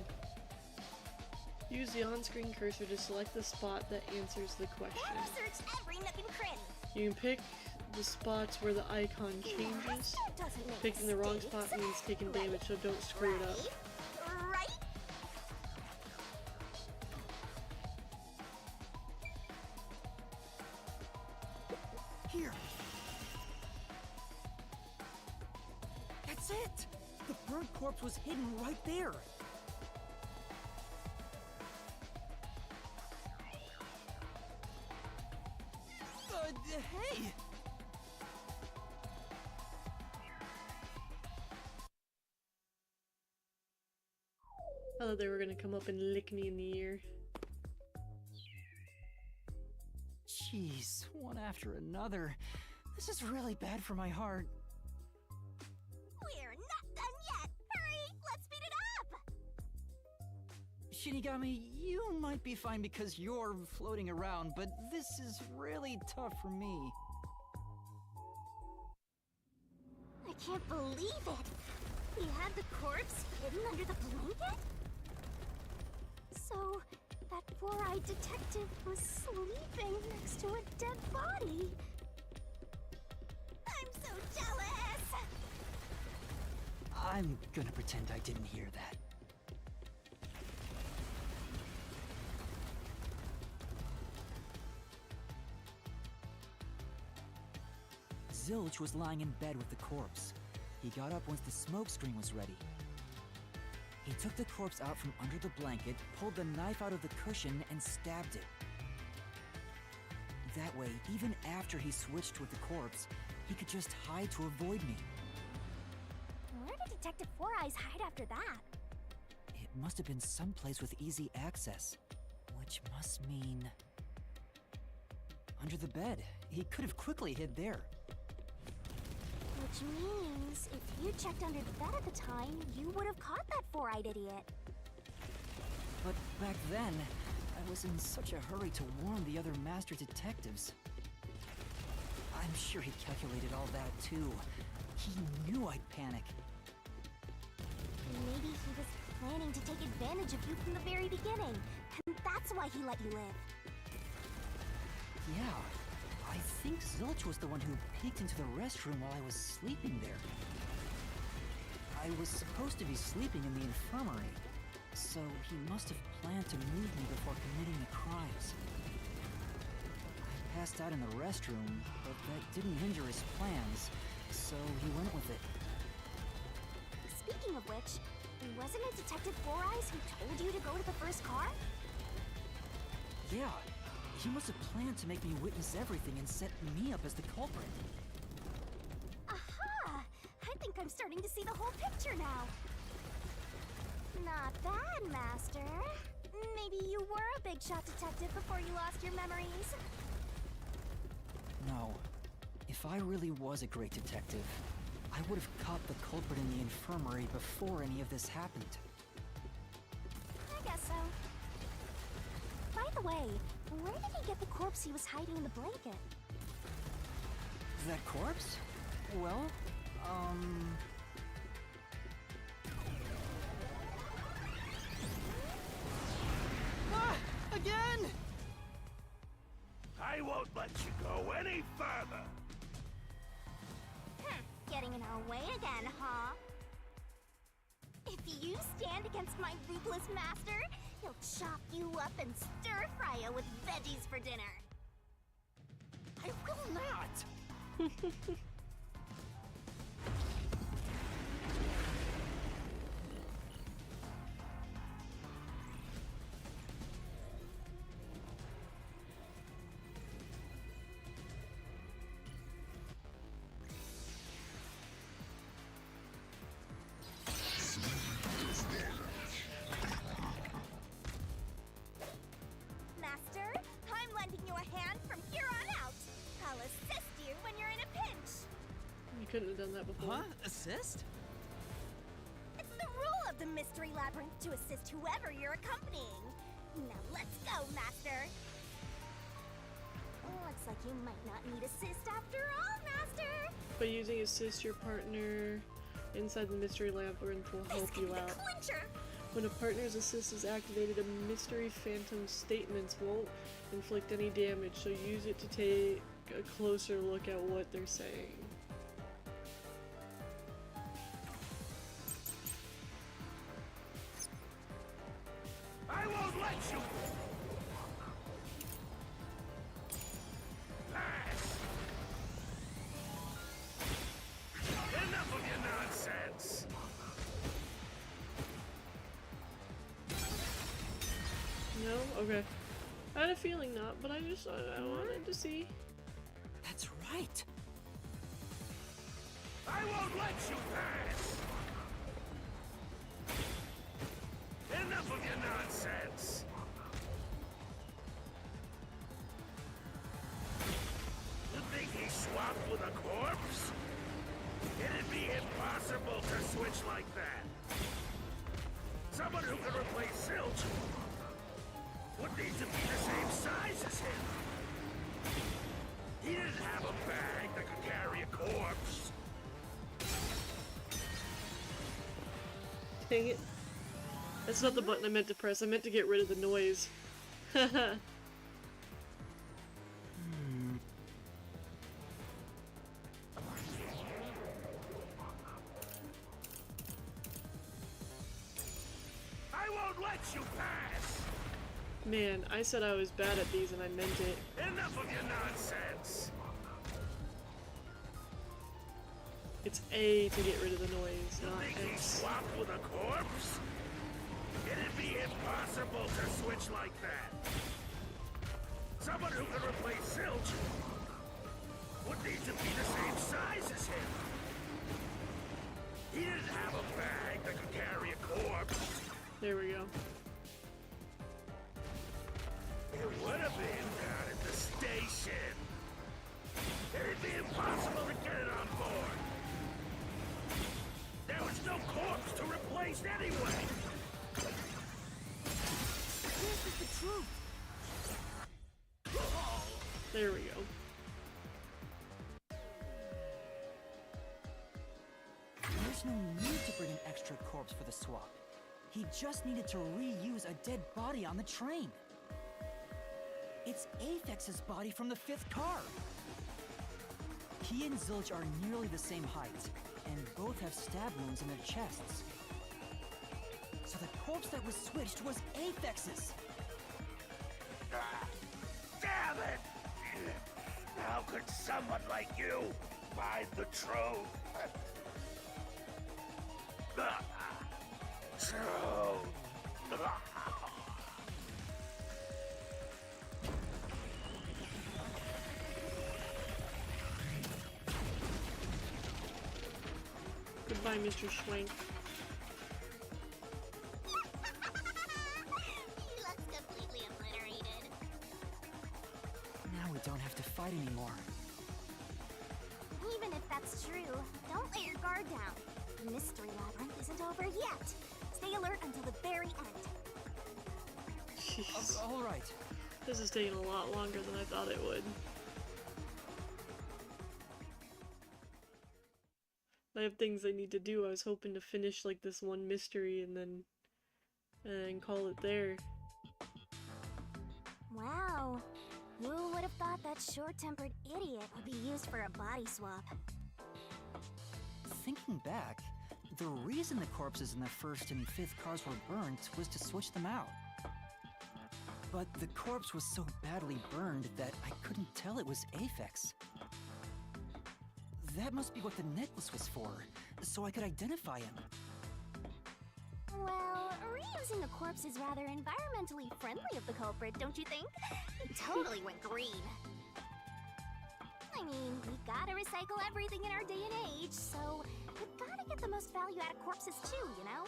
Use the on-screen cursor to select the spot that answers the question. Search every nook and cranny. You can pick the spots where the icon changes. Picking the wrong spot means taking damage, so don't screw it up. Right? Here. That's it! The burnt corpse was hidden right there. Hey! I thought they were gonna come up and lick me in the ear. Jeez, one after another. This is really bad for my heart. We're not done yet. Hurry, let's speed it up. Shinigami, you might be fine because you're floating around, but this is really tough for me. I can't believe it. We had the corpse hidden under the blanket? So, that four-eyed detective was sleeping next to a dead body. I'm so jealous! I'm gonna pretend I didn't hear that. Zilch was lying in bed with the corpse. He got up once the smoke screen was ready. He took the corpse out from under the blanket, pulled the knife out of the cushion, and stabbed it. That way, even after he switched with the corpse, he could just hide to avoid me. Where did Detective Four Eyes hide after that? It must have been someplace with easy access, which must mean... under the bed. He could have quickly hid there. Which means, if you checked under the bed at the time, you would have caught that four-eyed idiot. But back then, I was in such a hurry to warn the other master detectives. I I'm sure he calculated all that too. He knew I'd panic. Maybe he was planning to take advantage of you from the very beginning, and that's why he let you live. Yeah, I think Zilch was the one who peeked into the restroom while I was sleeping there. I was supposed to be sleeping in the infirmary, so he must have planned to move me before committing the crimes. I passed out in the restroom, but that didn't hinder his plans, so he went with it. Speaking of which, wasn't it Detective Four Eyes who told you to go to the first car? Yeah, he must have planned to make me witness everything and set me up as the culprit. Aha! I think I'm starting to see the whole picture now. Not bad, Master. Maybe you were a big shot detective before you lost your memories. No. If I really was a great detective, I would have caught the culprit in the infirmary before any of this happened. I guess so. By the way, where did he get the corpse he was hiding in the blanket? That corpse? Well, Ah! Again! I won't let you go any further! Getting in our way again, huh? If you stand against my ruthless master, he'll chop you up and stir-fry you with veggies for dinner. I will not! Master, I'm lending you a hand from here on out. I'll assist you when you're in a pinch. You couldn't have done that before. Huh? Assist? It's the rule of the Mystery Labyrinth to assist whoever you're accompanying. Now let's go, Master. Looks like you might not need assist after all, Master. By using assist, your partner inside the mystery labyrinth will help you out. Clincher. When a partner's assist is activated, a mystery phantom statements won't inflict any damage, so use it to take a closer look at what they're saying. I won't let you! Pass! Enough of your nonsense! No? Okay. I had a feeling not, but I wanted to see. That's right! I won't let you pass! Enough of your nonsense! You think he swapped with a corpse? It'd be impossible to switch like that. Someone who could replace Zilch would need to be the same size as him. He didn't have a bag that could carry a corpse. Dang it. That's not the button I meant to press. I meant to get rid of the noise. Haha. I won't let you pass! Man, I said I was bad at these and I meant it. Enough of your nonsense! It's A to get rid of the noise, You not think he X. swapped with a corpse? It'd be impossible to switch like that. Someone who could replace Zilch would need to be the same size as him. He didn't have a bag that could carry a corpse. There we go. It would have been down at the station. It'd be impossible to get it on board. There was no corpse to replace anyway. This is the truth! There we go. There's no need to bring an extra corpse for the swap. He just needed to reuse a dead body on the train. It's Aphex's body from the 5th car. He and Zilch are nearly the same height, and both have stab wounds in their chests. So the corpse that was switched was Aphex's. Ah, damn it! How could someone like you find the truth? Truth! Goodbye, Mr. Schwank. He looks completely obliterated. Now we don't have to fight anymore. Even if that's true, don't let your guard down. The mystery labyrinth isn't over yet. Stay alert until the very end. Jeez. All right. This is taking a lot longer than I thought it would. I have things I need to do. I was hoping to finish like this one mystery and then call it there. Wow. Who would have thought that short-tempered idiot would be used for a body swap? Thinking back, the reason the corpses in the 1st and 5th cars were burnt was to switch them out. But the corpse was so badly burned that I couldn't tell it was Aphex. That must be what the necklace was for, so I could identify him. Well, reusing a corpse is rather environmentally friendly of the culprit, don't you think? He totally went green. I mean, we gotta recycle everything in our day and age, so we gotta get the most value out of corpses too, you know?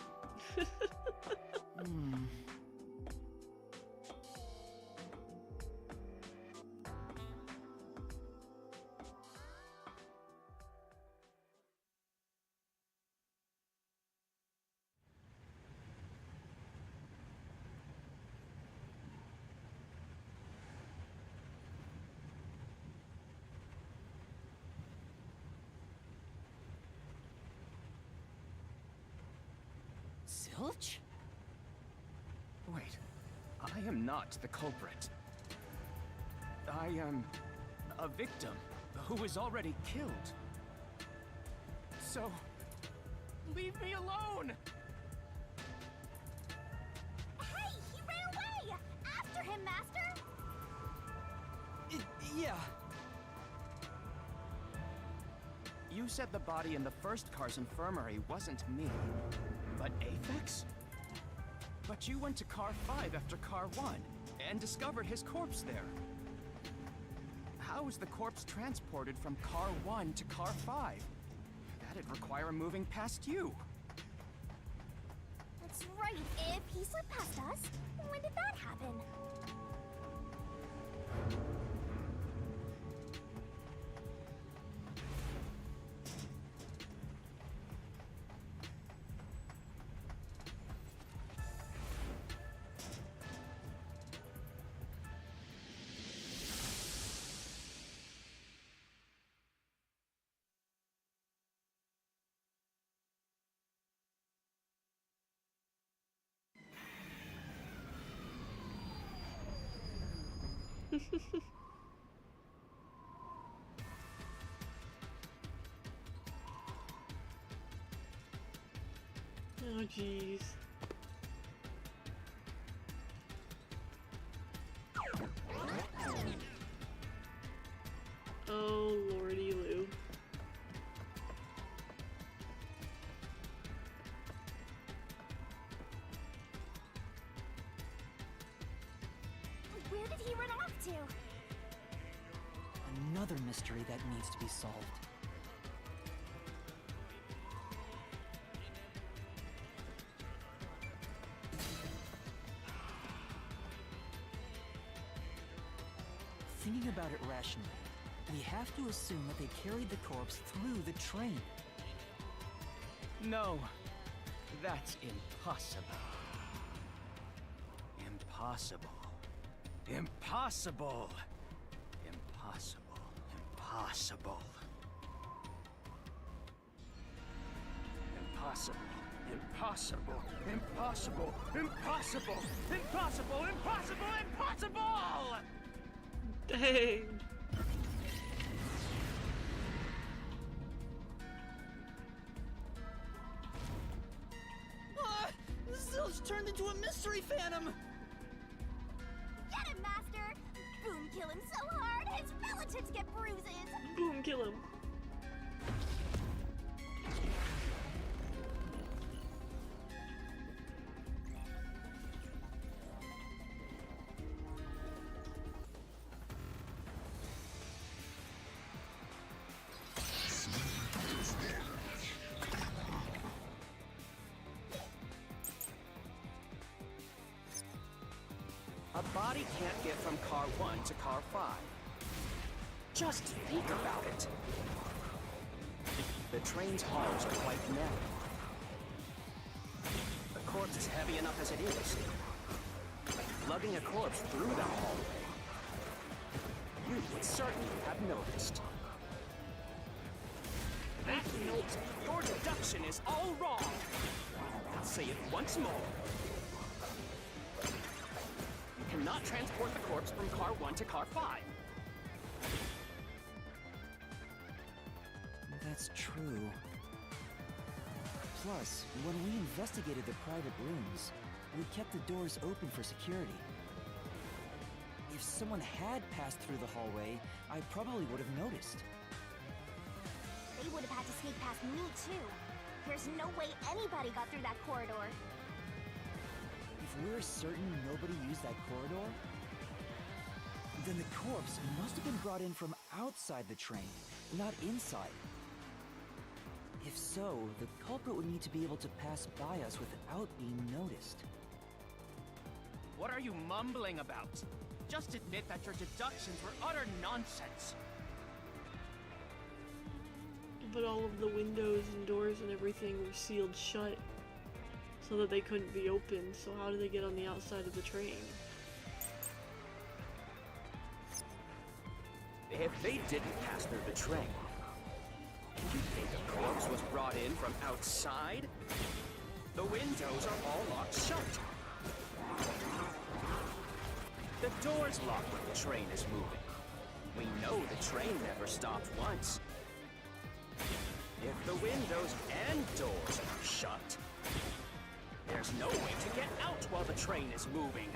Zilch? Wait, I am not the culprit. I am a victim who was already killed. So, leave me alone! Hey, he ran away! After him, Master! Yeah. You said the body in the 1st car's infirmary wasn't me, but Aphex? But you went to car 5 after car 1 and discovered his corpse there. How is the corpse transported from car 1 to car 5? That'd require moving past you. That's right, if he slipped past us, when did that happen? Oh jeez. Oh lordy Lou. Where did he run off to? Another mystery that needs to be solved. Thinking about it rationally, we have to assume that they carried the corpse through the train. No, that's impossible. Impossible. Impossible. Impossible. Impossible. Impossible. Impossible. Impossible. Impossible. Impossible. Impossible. Impossible! Dang. Zilch turned into a mystery phantom! Get him, Master! Boom kill him so hard, his relatives get bruises! Boom, kill him. A body can't get from car 1 to car 5. Just think about it. The train's halls are quite narrow. The corpse is heavy enough as it is. Lugging a corpse through that hallway, you would certainly have noticed. That means your deduction is all wrong. I'll say it once more. You cannot transport the corpse from car 1 to car 5. That's true. Plus, when we investigated the private rooms, we kept the doors open for security. If someone had passed through the hallway, I probably would have noticed. They would have had to sneak past me, too. There's no way anybody got through that corridor. If we're certain nobody used that corridor, then the corpse must have been brought in from outside the train, not inside. If so, the culprit would need to be able to pass by us without being noticed. What are you mumbling about? Just admit that your deductions were utter nonsense. But all of the windows and doors and everything were sealed shut so that they couldn't be opened. So how do they get on the outside of the train? If they didn't pass through the train, you think the corpse was brought in from outside? The windows are all locked shut. The door's locked when the train is moving. We know the train never stopped once. If the windows and doors are shut, there's no way to get out while the train is moving.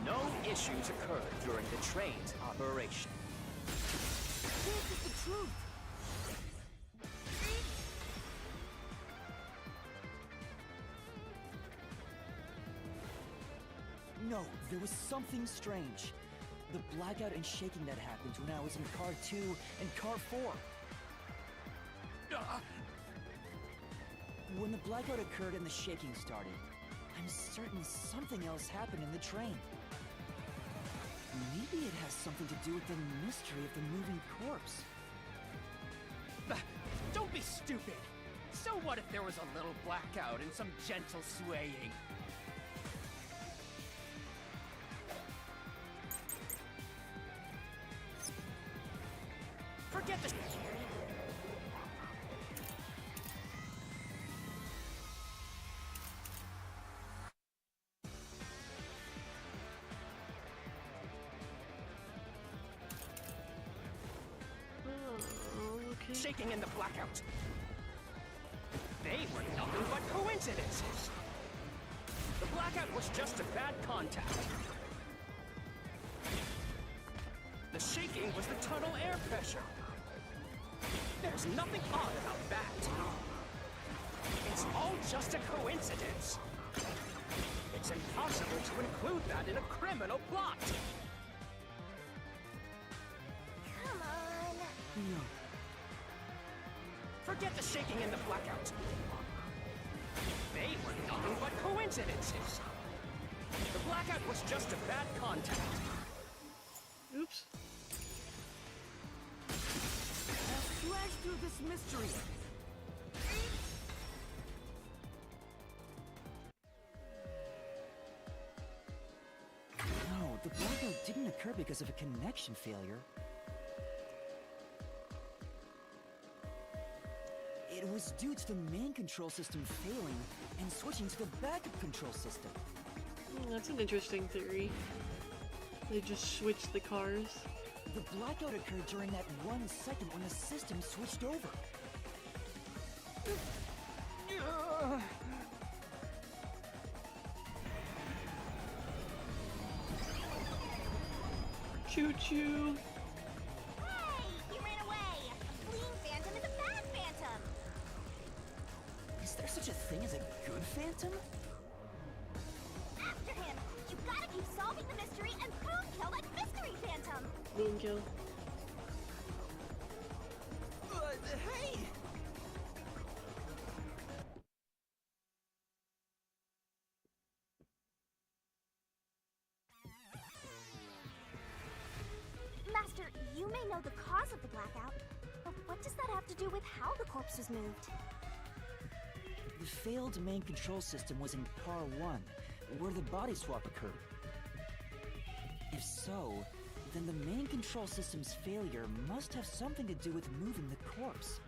No issues occurred during the train's operation. This is the truth! No, there was something strange. The blackout and shaking that happened when I was in car 2 and car 4. When the blackout occurred and the shaking started, I'm certain something else happened in the train. Maybe it has something to do with the mystery of the moving corpse. Don't be stupid! So what if there was a little blackout and some gentle swaying? Forget this. Oh, okay. Shaking in the blackout. They were nothing but coincidences. The blackout was just a bad contact. The shaking was the tunnel air pressure. There's nothing odd about that. It's all just a coincidence. It's impossible to include that in a criminal plot. Come on. No. Forget the shaking and the blackout. They were nothing but coincidences. The blackout was just a bad contact. Oops. Slash through this mystery! No, the blackout didn't occur because of a connection failure. It was due to the main control system failing and switching to the backup control system. That's an interesting theory. They just switched the cars. The blackout occurred during that 1 second when the system switched over. Choo-choo! Hey! He ran away! A fleeing phantom is a bad phantom! Is there such a thing as a good phantom? After him! You gotta keep solving the mystery and boom kill that mystery phantom! Boom kill. Hey! Master, you may know the cause of the blackout, but what does that have to do with how the corpse was moved? The failed main control system was in Car 1, where the body swap occurred. If so, then the main control system's failure must have something to do with moving the corpse.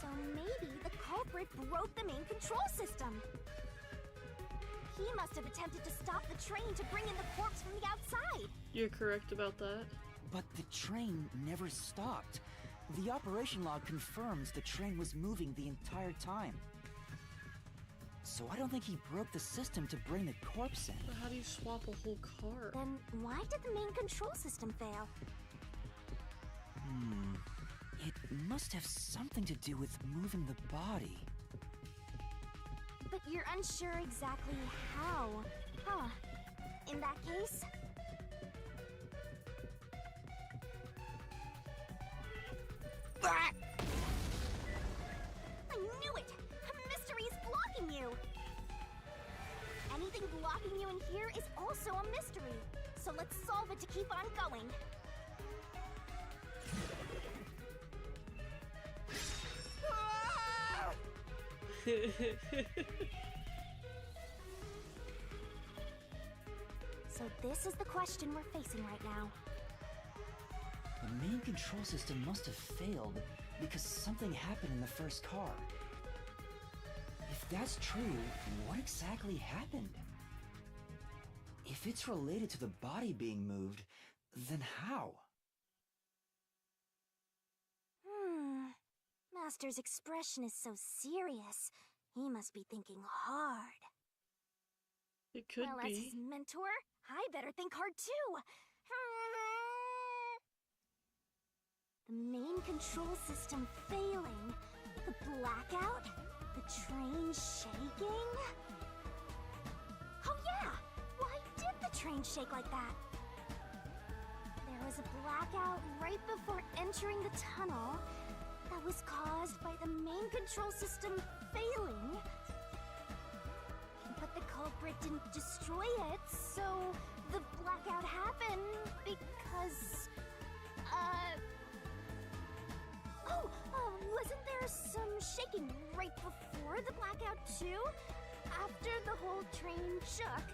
So maybe the culprit broke the main control system. He must have attempted to stop the train to bring in the corpse from the outside. You're correct about that. But the train never stopped. The operation log confirms the train was moving the entire time. So I don't think he broke the system to bring the corpse in. But how do you swap a whole car? Then why did the main control system fail? It must have something to do with moving the body. But you're unsure exactly how. Huh. In that case... Ah! I knew it! A mystery is blocking you! Anything blocking you in here is also a mystery. So let's solve it to keep on going. Ah! So this is the question we're facing right now. The main control system must have failed because something happened in the first car. If that's true, what exactly happened? If it's related to the body being moved, then how? Master's expression is so serious. He must be thinking hard. It could well, be. as his mentor, I better think hard too. The main control system failing, the blackout, the train shaking. Oh yeah! Why did the train shake like that? There was a blackout right before entering the tunnel that was caused by the main control system failing. But the culprit didn't destroy it, so the blackout happened because... wasn't there some shaking right before the blackout too? After the whole train shook,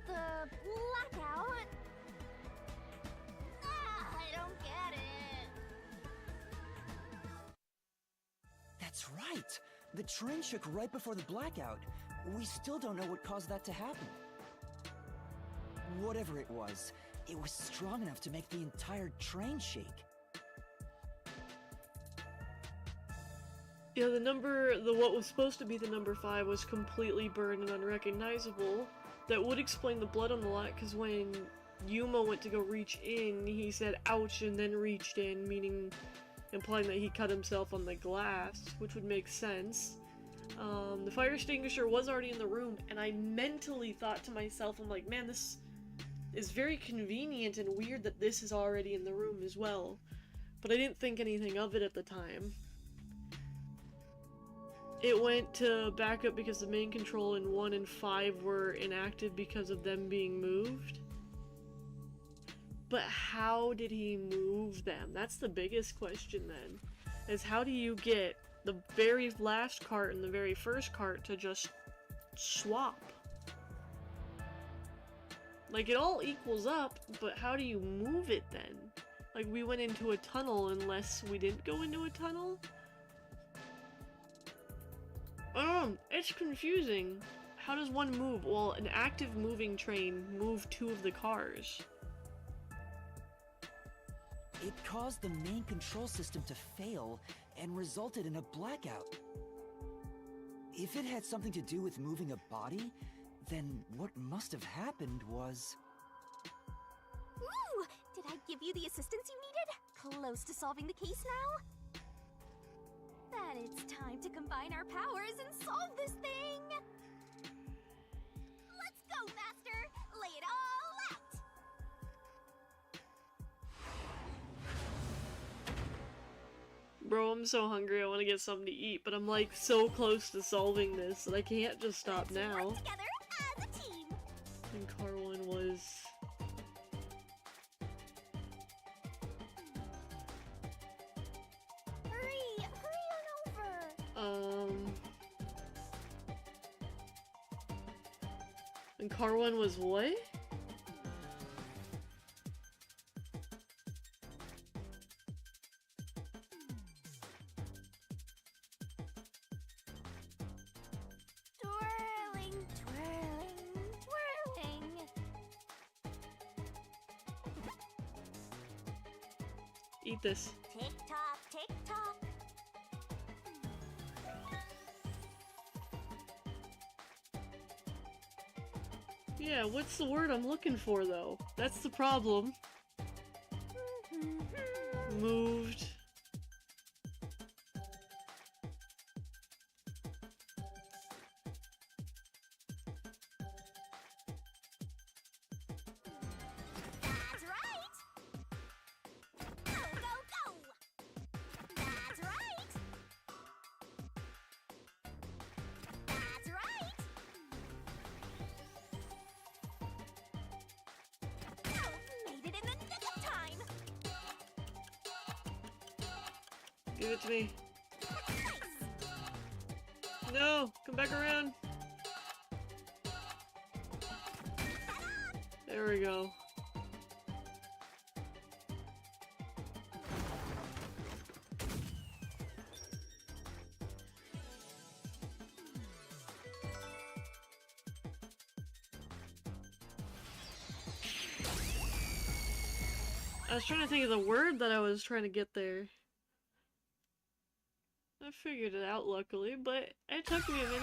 the blackout... I don't get it. That's right! The train shook right before the blackout. We still don't know what caused that to happen. Whatever it was strong enough to make the entire train shake. Yeah, what was supposed to be the number 5 was completely burned and unrecognizable. That would explain the blood on the lot, because when Yuma went to go reach in, he said ouch and then reached in, implying that he cut himself on the glass, which would make sense. The fire extinguisher was already in the room, and I mentally thought to myself, I'm like, man, this is very convenient and weird that this is already in the room as well. But I didn't think anything of it at the time. It went to backup because the main control in 1 and 5 were inactive because of them being moved. But how did he move them? That's the biggest question then. Is how do you get the very last cart and the very first cart to just swap? Like, it all equals up, but how do you move it then? Like, we went into a tunnel unless we didn't go into a tunnel? It's confusing. How does one move? Well, an active moving train moved 2 of the cars. It caused the main control system to fail and resulted in a blackout. If it had something to do with moving a body, then what must have happened was... Ooh! Did I give you the assistance you needed? Close to solving the case now? Then it's time to combine our powers and solve this thing! Let's go, Master! Lay it all out! Bro, I'm so hungry, I want to get something to eat, but I'm like so close to solving this that I can't just stop now. Work together as a team! And car 1 was... Hurry on over! And car 1 was what? Twirling, twirling, twirling. Eat this. Tick tock, tick tock. Yeah, what's the word I'm looking for, though? That's the problem. Moved. That's right! Go, go, go! That's right! That's right! Made it in the nick of time! Give it to me. No! Come back around! There we go. I was trying to think of the word that I was trying to get there. I figured it out luckily, but it took me a minute.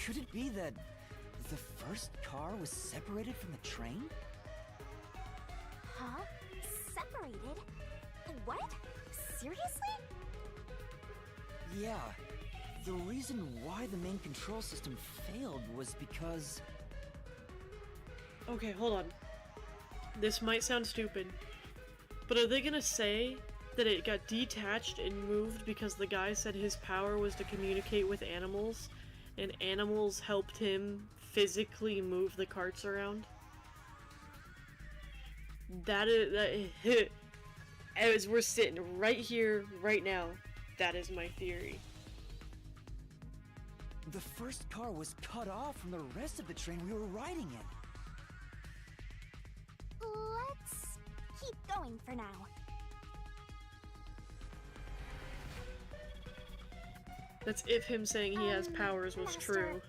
Could it be that the first car was separated from the train? Huh? Separated? What? Seriously? Yeah. The reason why the main control system failed was because... Okay, hold on. This might sound stupid, but are they gonna say that it got detached and moved because the guy said his power was to communicate with animals, and animals helped him physically move the carts around? As we're sitting right here, right now, that is my theory. The first car was cut off from the rest of the train we were riding in. Let's keep going for now. That's if him saying he has powers was Master, true.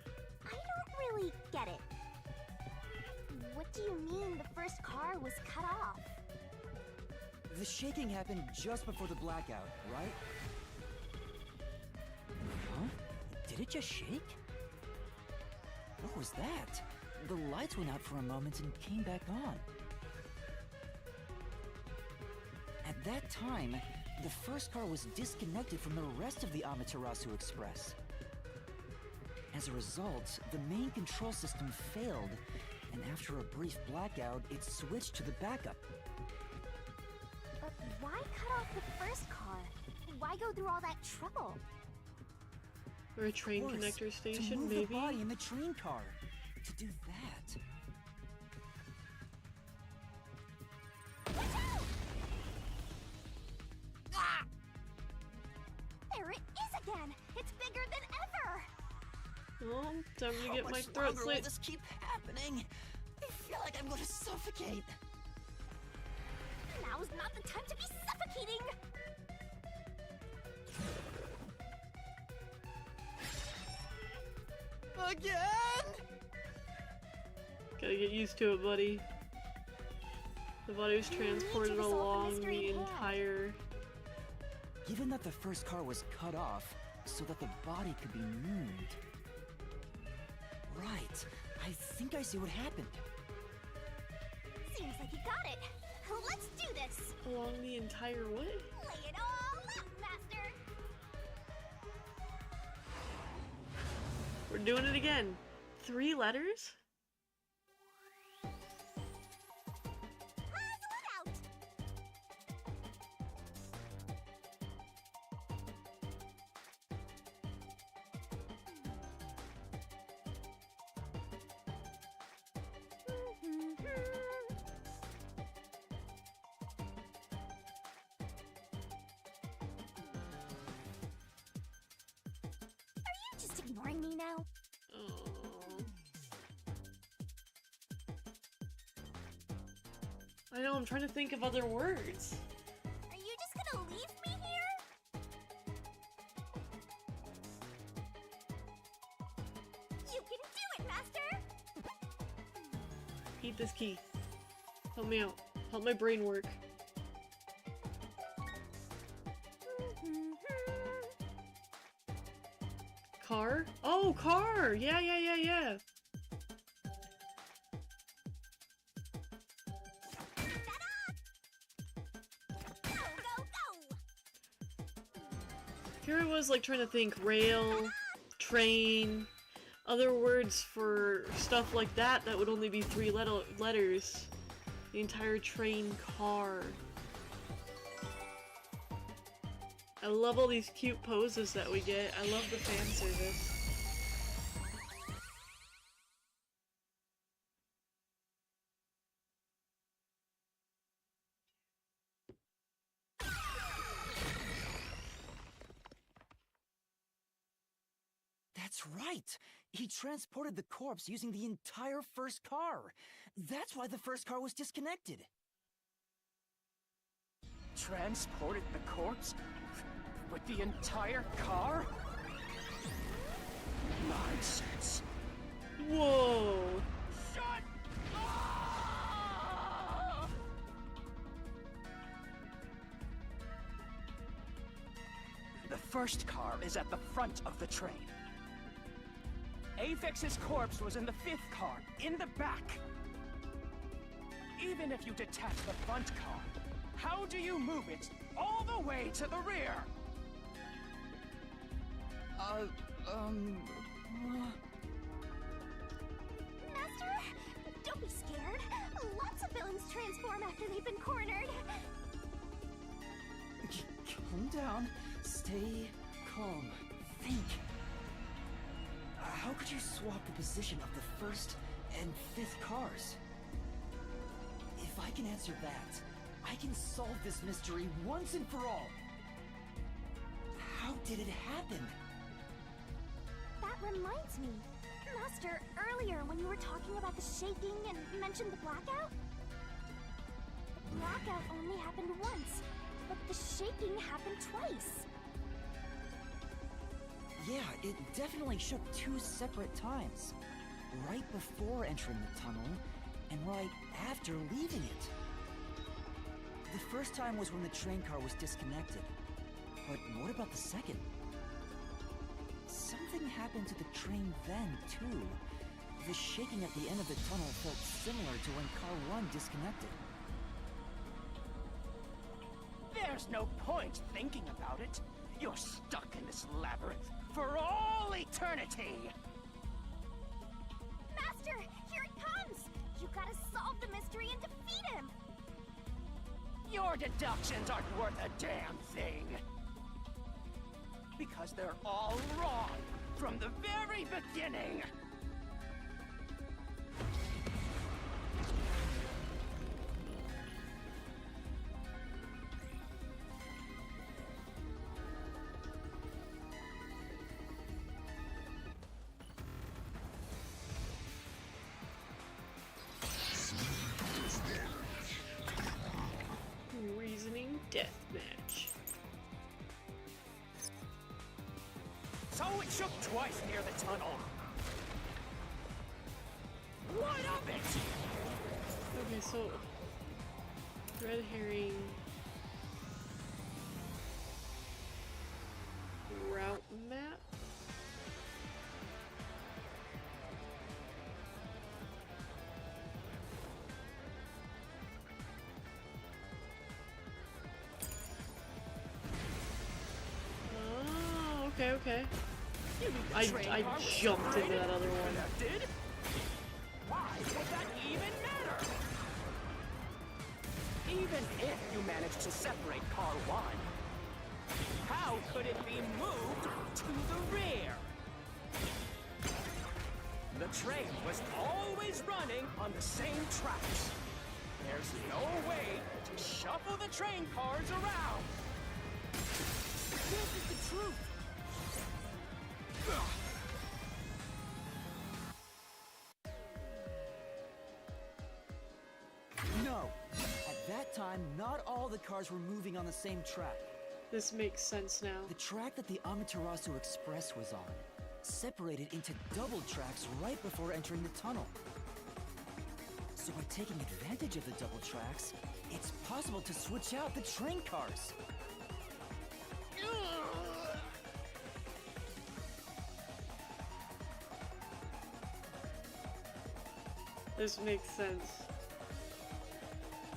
I don't really get it. What do you mean the first car was cut off? The shaking happened just before the blackout, right? Huh? Did it just shake? What was that? The lights went out for a moment and came back on. At that time, the first car was disconnected from the rest of the Amaterasu Express. As a result, the main control system failed, and after a brief blackout, it switched to the backup. But why cut off the first car? Why go through all that trouble? Or a train Of course, connector station, to move maybe? the body in the train car. To do that. Ah! There it is again! It's bigger than ever! Oh, time to get my throat How much longer will slit. this keep happening? I feel like I'm gonna suffocate. Now's not the time to be suffocating! Again? Gotta get used to it, buddy. The body was transported along the entire... Given that the first car was cut off so that the body could be moved... Right. I think I see what happened. Seems like you got it. Let's do this. Along the entire way? Lay it all out, Master. We're doing it again. 3 letters? Just ignoring me now? I know, I'm trying to think of other words. Are you just gonna leave me here? You can do it, Master! Eat this key. Help me out. Help my brain work. Car? Oh, car! Yeah. Here I was like trying to think rail, train, other words for stuff like that that would only be 3 letters. The entire train car. I love all these cute poses that we get. I love the fan service. That's right! He transported the corpse using the entire first car. That's why the first car was disconnected. Transported the corpse? With the entire car? Nonsense. Whoa! Shut up! The first car is at the front of the train. Avex's corpse was in the 5th car, in the back. Even if you detach the front car, how do you move it all the way to the rear? Master, don't be scared. Lots of villains transform after they've been cornered. Calm down. Stay calm. Think. How could you swap the position of the 1st and 5th cars? If I can answer that, I can solve this mystery once and for all. How did it happen? That reminds me. Master, earlier when you were talking about the shaking and mentioned the blackout? The blackout only happened once, but the shaking happened twice. Yeah, it definitely shook 2 separate times. Right before entering the tunnel, and right after leaving it. The first time was when the train car was disconnected. But what about the second? Something happened to the train then, too. The shaking at the end of the tunnel felt similar to when Car 1 disconnected. There's no point thinking about it. You're stuck in this labyrinth for all eternity! Master, here it comes! You gotta solve the mystery and defeat him! Your deductions aren't worth a damn thing! Because they're all wrong from the very beginning! Reasoning deathmatch. So it shook twice near the tunnel. Stop it! Okay, so red herring route map. Oh, okay. I jumped into that other one. Why would that even matter? Even if you managed to separate Car 1, how could it be moved to the rear? The train was always running on the same tracks. There's no way to shuffle the train cars around. This is the truth. No. At that time, not all the cars were moving on the same track. This makes sense now. The track that the Amaterasu Express was on separated into double tracks right before entering the tunnel. So by taking advantage of the double tracks, it's possible to switch out the train cars. This makes sense.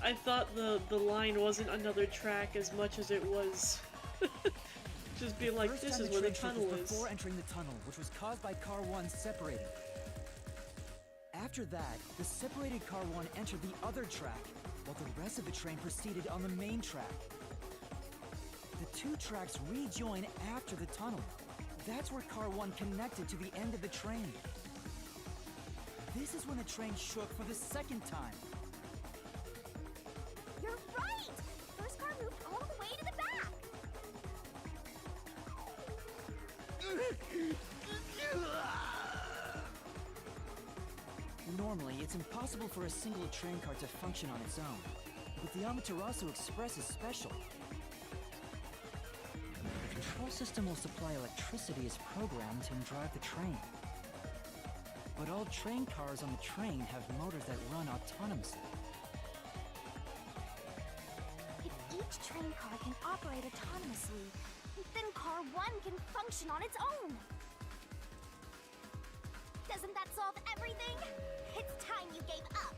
I thought the line wasn't another track as much as it was just being like, this is where the tunnel is. Before entering the tunnel, which was caused by Car 1 separating. After that, the separated Car 1 entered the other track, while the rest of the train proceeded on the main track. The two tracks rejoin after the tunnel. That's where Car 1 connected to the end of the train. This is when the train shook for the second time. You're right! First car moved all the way to the back! Normally, it's impossible for a single train car to function on its own. But the Amaterasu Express is special. The control system will supply electricity as programmed and drive the train. But all train cars on the train have motors that run autonomously. If each train car can operate autonomously, then Car 1 can function on its own! Doesn't that solve everything? It's time you gave up!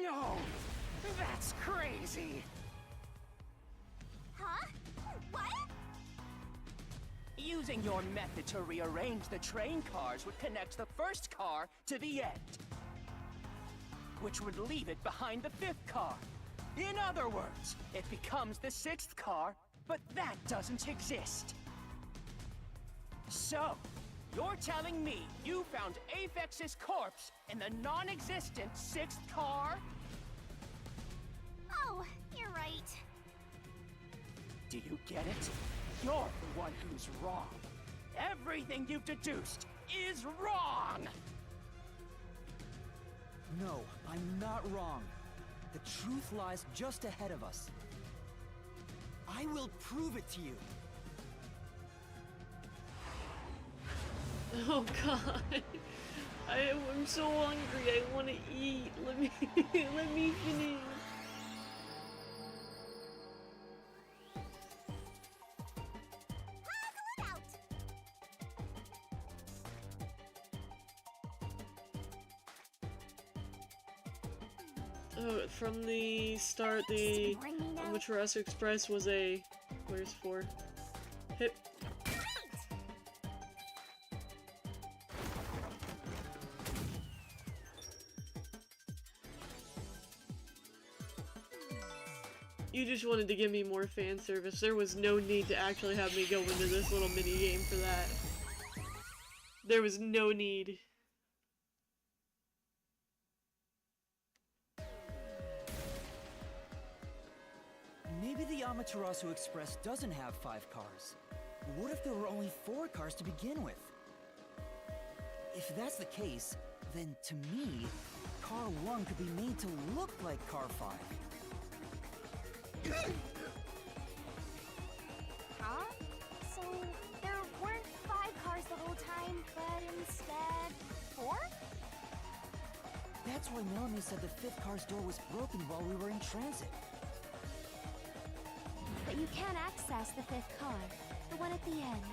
No! That's crazy! Huh? What? Using your method to rearrange the train cars would connect the first car to the end, which would leave it behind the fifth car. In other words, it becomes the sixth car, but that doesn't exist. So, you're telling me you found Aphex's corpse in the non-existent sixth car? Oh, you're right. Do you get it? You're the one who's wrong. Everything you've deduced is wrong! No, I'm not wrong. The truth lies just ahead of us. I will prove it to you. Oh god. I'm so hungry. I want to eat. Let me finish. Oh, from the start, the Amaterasu Express was a... Where's 4? Hip. You just wanted to give me more fan service. There was no need to actually have me go into this little mini game for that. There was no need. Maybe the Amaterasu Express doesn't have 5 cars. What if there were only 4 cars to begin with? If that's the case, then to me, Car 1 could be made to look like Car 5. Huh? So, there weren't 5 cars the whole time, but instead 4? That's why Melanie said the fifth car's door was broken while we were in transit. But you can't access the fifth car, the one at the end.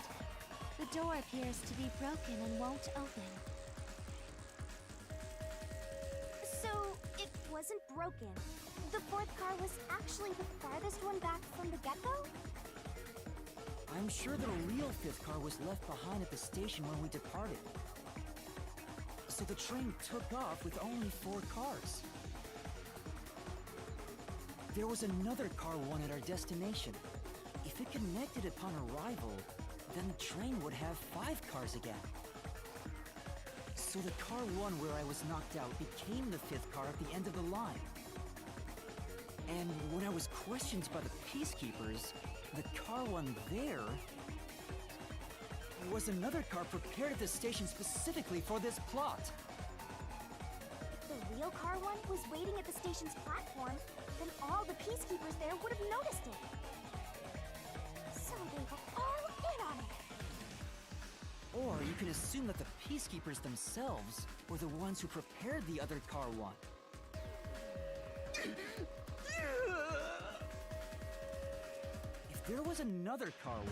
The door appears to be broken and won't open. So, it wasn't broken. The fourth car was actually the farthest one back from the get-go? I'm sure the real fifth car was left behind at the station when we departed. So the train took off with only 4 cars. There was another car 1 at our destination. If it connected upon arrival, then the train would have 5 cars again. So the car 1 where I was knocked out became the fifth car at the end of the line. And when I was questioned by the peacekeepers, the car 1 there was another car prepared at the station specifically for this plot. The real car 1 was waiting at the station's platform, then all the peacekeepers there would have noticed it. So they were all in on it. Or you can assume that the peacekeepers themselves were the ones who prepared the other car 1. If there was another car 1,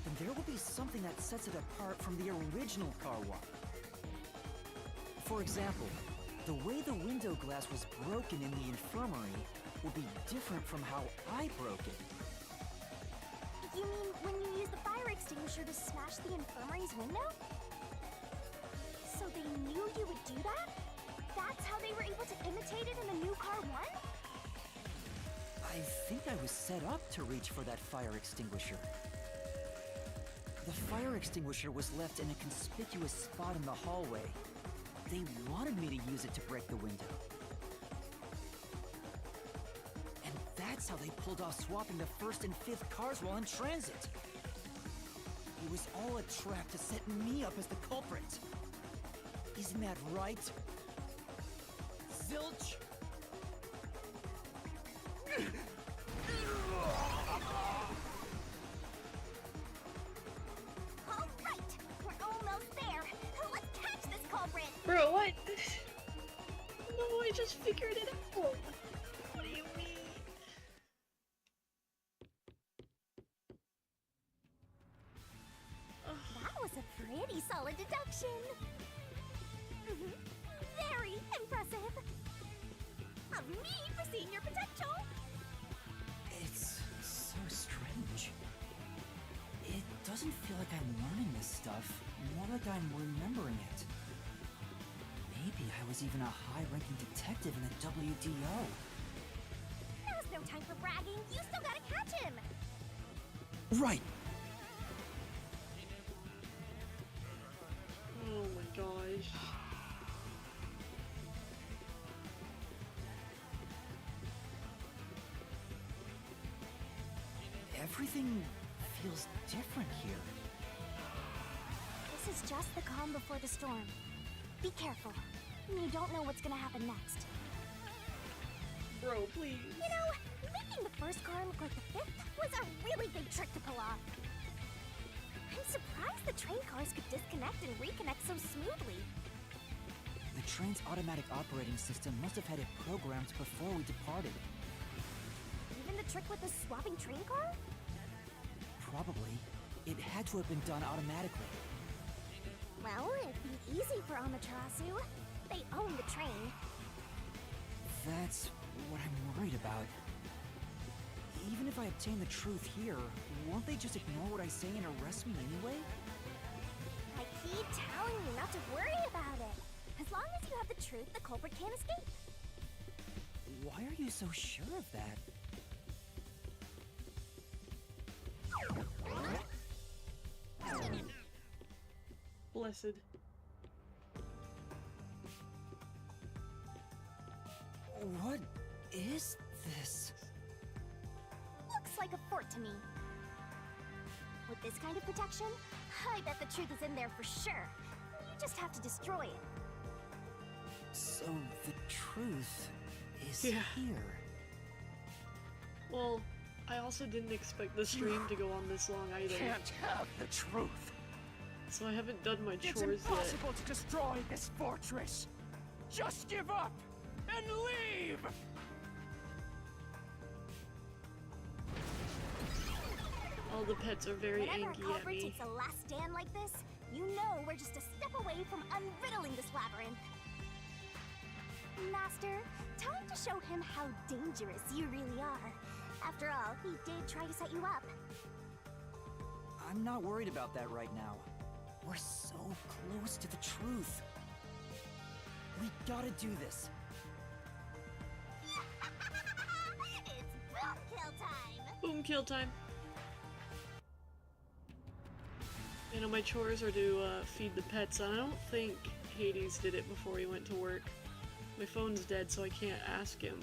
then there will be something that sets it apart from the original car 1. For example, the way the window glass was broken in the infirmary will be different from how I broke it. You mean when you used the fire extinguisher to smash the infirmary's window? So they knew you would do that? That's how they were able to imitate it in the new car 1? I think I was set up to reach for that fire extinguisher. The fire extinguisher was left in a conspicuous spot in the hallway. They wanted me to use it to break the window. And that's how they pulled off swapping the first and fifth cars while in transit. It was all a trap to set me up as the culprit. Isn't that right? Zilch? All right, we're almost there. Let's catch this culprit. Bro, what? No, I just figured it out. What do you mean? That was a pretty solid deduction. Very impressive. Of me foreseeing your potential. It's so strange. It doesn't feel like I'm learning this stuff, more like I'm remembering it. Maybe I was even a high-ranking detective in the WDO. Now's no time for bragging. You still gotta catch him. Right. Oh my gosh. Everything feels different here. This is just the calm before the storm. Be careful. You don't know what's gonna happen next. Bro, please. You know, making the first car look like the fifth was a really big trick to pull off. I'm surprised the train cars could disconnect and reconnect so smoothly. The train's automatic operating system must have had it programmed before we departed. Even the trick with the swapping train car? Probably. It had to have been done automatically. Well, it'd be easy for Amaterasu. They own the train. That's what I'm worried about. Even if I obtain the truth here, won't they just ignore what I say and arrest me anyway? I keep telling you not to worry about it. As long as you have the truth, the culprit can't escape. Why are you so sure of that? Blessed. What is this? Looks like a fort to me. With this kind of protection, I bet the truth is in there for sure. You just have to destroy it. So the truth is Yeah. here. Well, I also didn't expect the stream to go on this long either. Can't have the truth. So I haven't done my It's chores yet. impossible to destroy this fortress. Just give up and leave! All the pets are very Whenever angry a at culprit me. takes a last stand like this, you know we're just a step away from unriddling this labyrinth. Master, time to show him how dangerous you really are. After all, he did try to set you up. I'm not worried about that right now. We're so close to the truth. We gotta do this. It's boom kill time! Boom kill time. You know, my chores are to feed the pets. I don't think Hades did it before he went to work. My phone's dead, so I can't ask him.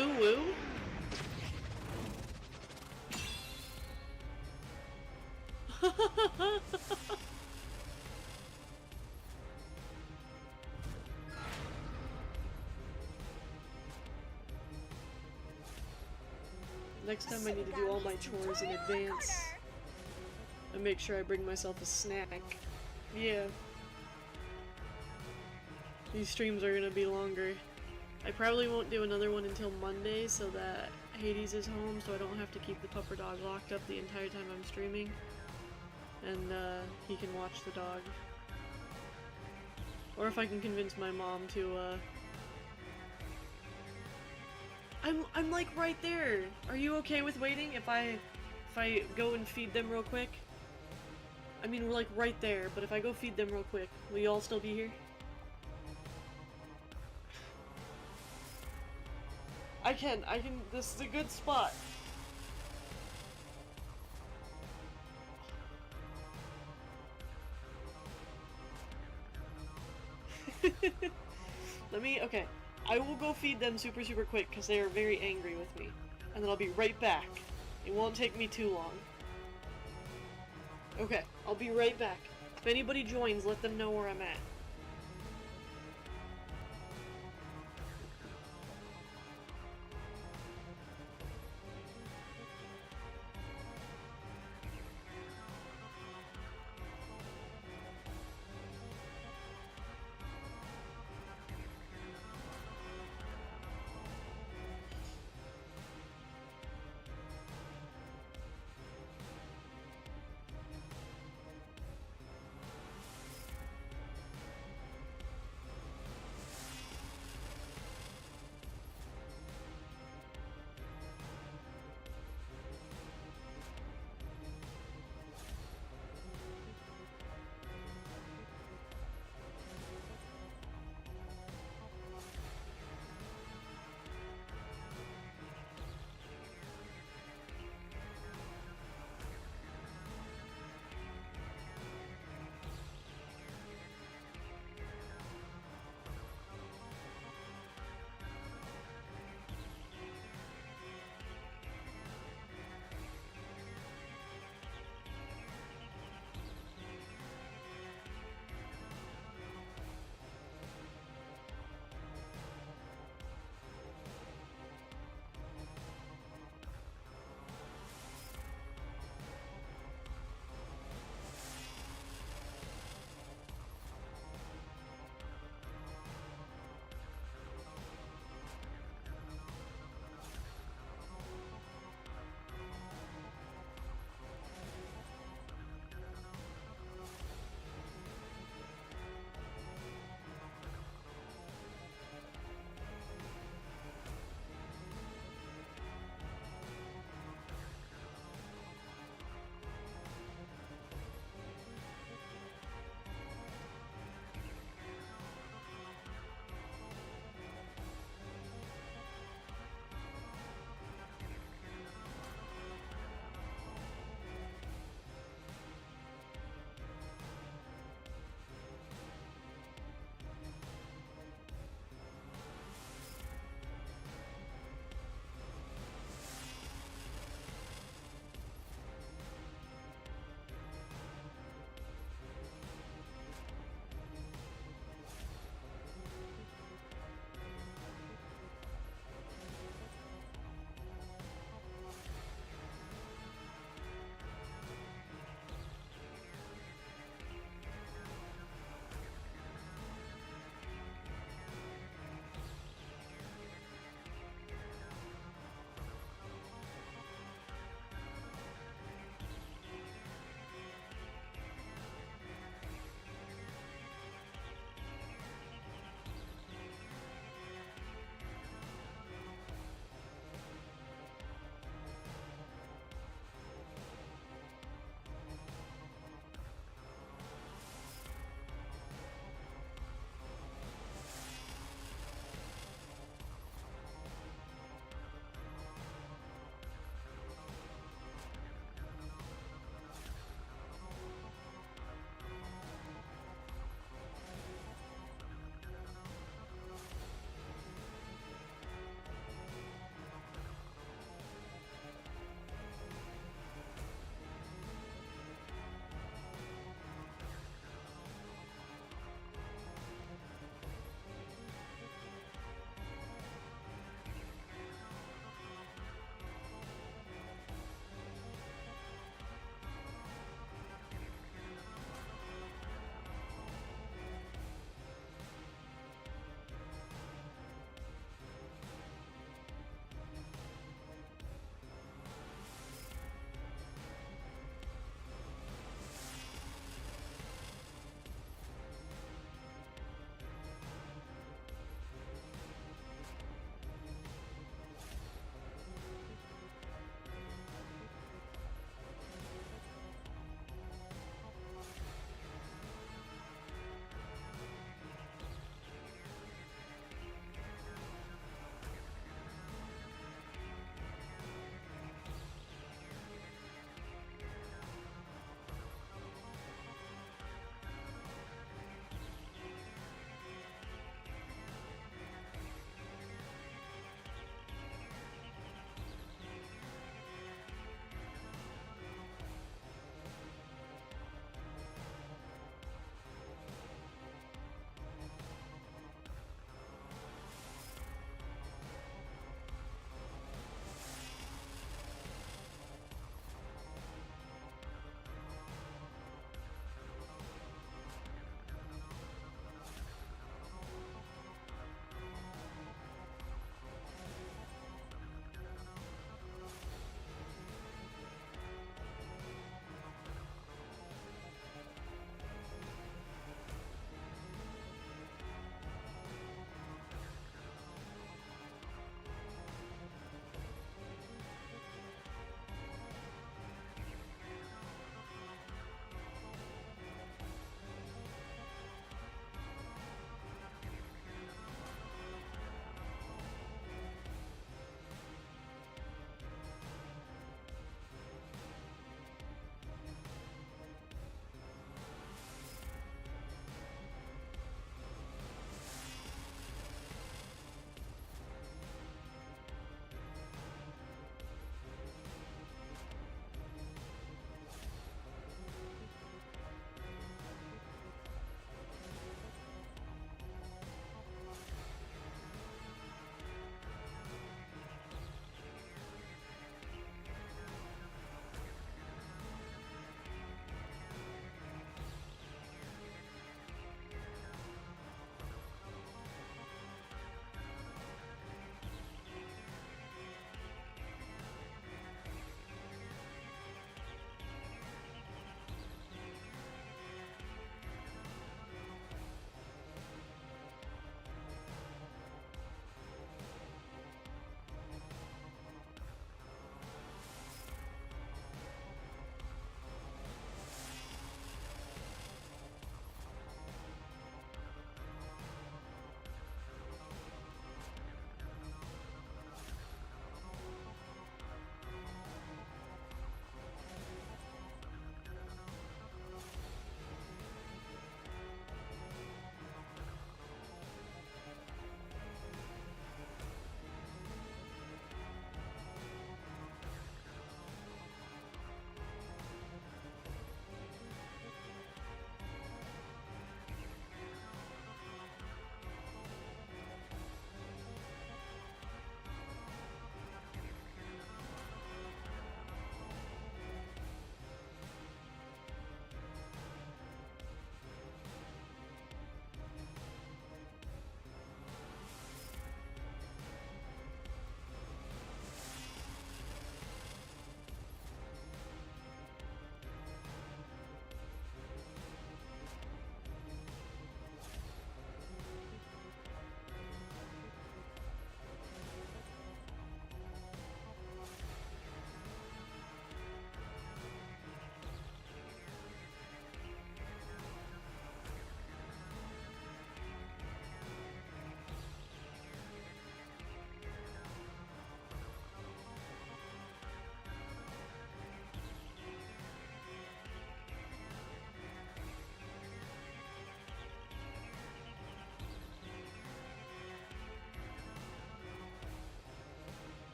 Ooh woo. Next time I need to do all my chores in advance. And make sure I bring myself a snack. Yeah. These streams are gonna be longer. I probably won't do another one until Monday so that Hades is home so I don't have to keep the pupper dog locked up the entire time I'm streaming. And he can watch the dog. Or if I can convince my mom to I'm like right there. Are you okay with waiting if I go and feed them real quick? I mean, we're like right there, but if I go feed them real quick, will you all still be here? I can, this is a good spot. Okay, I will go feed them super quick because they are very angry with me. And then I'll be right back. It won't take me too long. Okay, I'll be right back. If anybody joins, let them know where I'm at.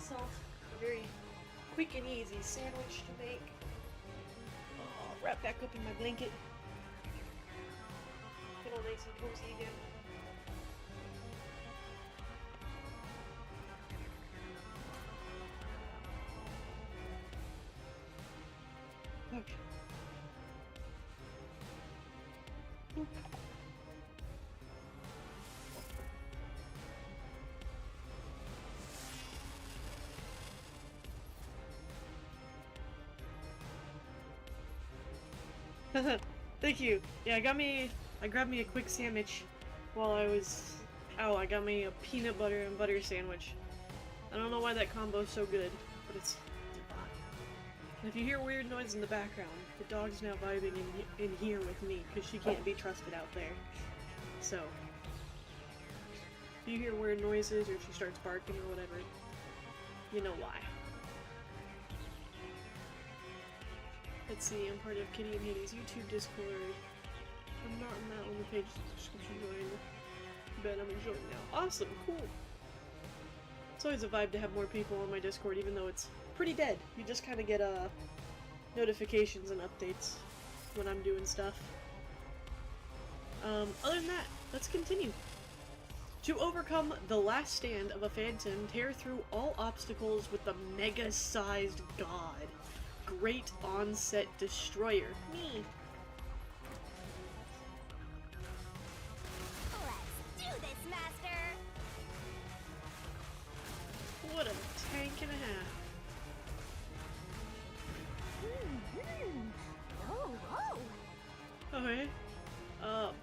myself a very quick and easy sandwich to make. Wrap back up in my blanket. Get all nice and cozy again. Okay. Thank you. Yeah, I grabbed me a quick sandwich while I was out. I got me a peanut butter and butter sandwich. I don't know why that combo's so good, but it's divine. And if you hear weird noise in the background, the dog's now vibing in here with me, because she can't be trusted out there. So, if you hear weird noises or she starts barking or whatever, you know why. Let's see, I'm part of Kitty and Hades YouTube Discord. I'm not on that on the page description join, but I'm enjoying now. Awesome, cool. It's always a vibe to have more people on my Discord, even though it's pretty dead. You just kind of get notifications and updates when I'm doing stuff. Other than that, let's continue. To overcome the last stand of a phantom, tear through all obstacles with the mega-sized god. Great Onset Destroyer. Me. Let's do this, Master! What a tank and a half. Oh, whoa! Okay.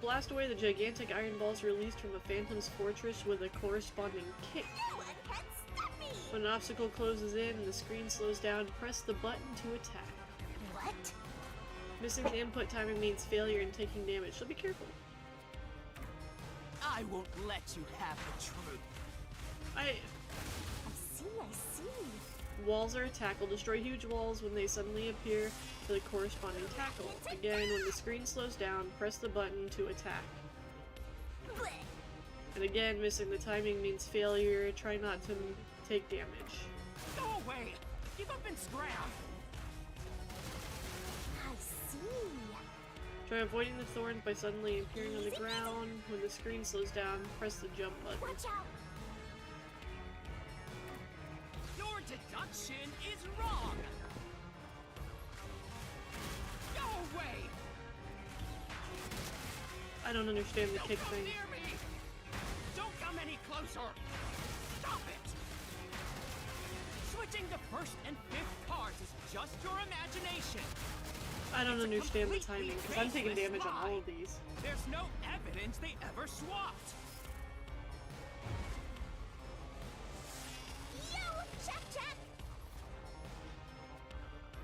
Blast away the gigantic iron balls released from the Phantom's fortress with a corresponding kick. No one can stop me! When an obstacle closes in and the screen slows down, press the button to attack. What? Missing the input timing means failure and taking damage, so be careful. I won't let you have the truth. I see. Walls are a tackle. Destroy huge walls when they suddenly appear for the corresponding tackle. Again, when the screen slows down, press the button to attack. Blech. And again, missing the timing means failure. Try not to take damage. Go away! Give up and scram! I see. Try avoiding the thorns by suddenly appearing on the ground. When the screen slows down, press the jump button. Watch out! Your deduction is wrong! Go away! I don't understand the kick thing. Near me! Don't come any closer! Stop it! Switching to first and fifth cards is just your imagination. I don't understand the timing, because I'm taking damage on all of these. There's no evidence they ever swapped. Yo! Check!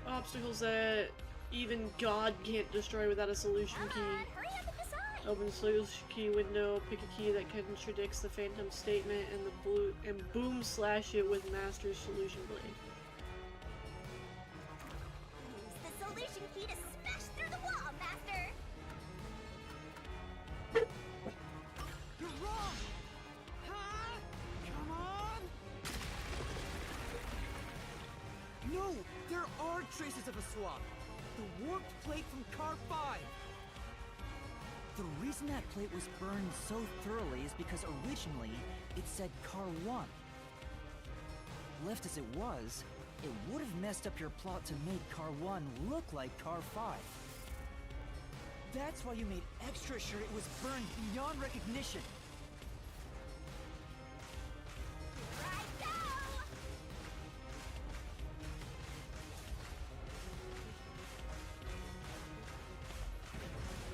Obstacles that even God can't destroy without a solution Come key. on, hurry up and decide! Open the solution key window, pick a key that contradicts the Phantom statement, and boom slash it with Master's solution blade. Use the solution key to smash through the wall, Master! You're wrong! Huh? Come on! No! There are traces of a swap! The warped plate from Car 5! The reason that plate was burned so thoroughly is because originally it said Car 1. Left as it was, it would have messed up your plot to make Car 1 look like Car 5. That's why you made extra sure it was burned beyond recognition. Here I go!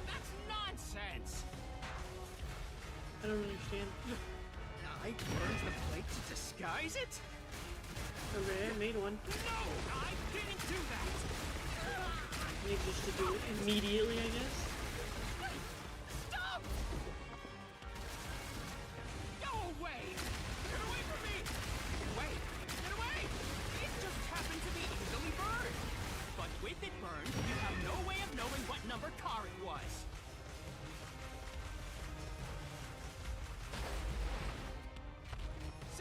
That's nonsense! I don't understand. I burned the plate to disguise it? Okay, I made one. No! I didn't do that! Maybe just to do it immediately, I guess. Stop! Go away! Get away from me! Wait! Get away! It just happened to be easily burned! But with it burned, you have no way of knowing what number car it was.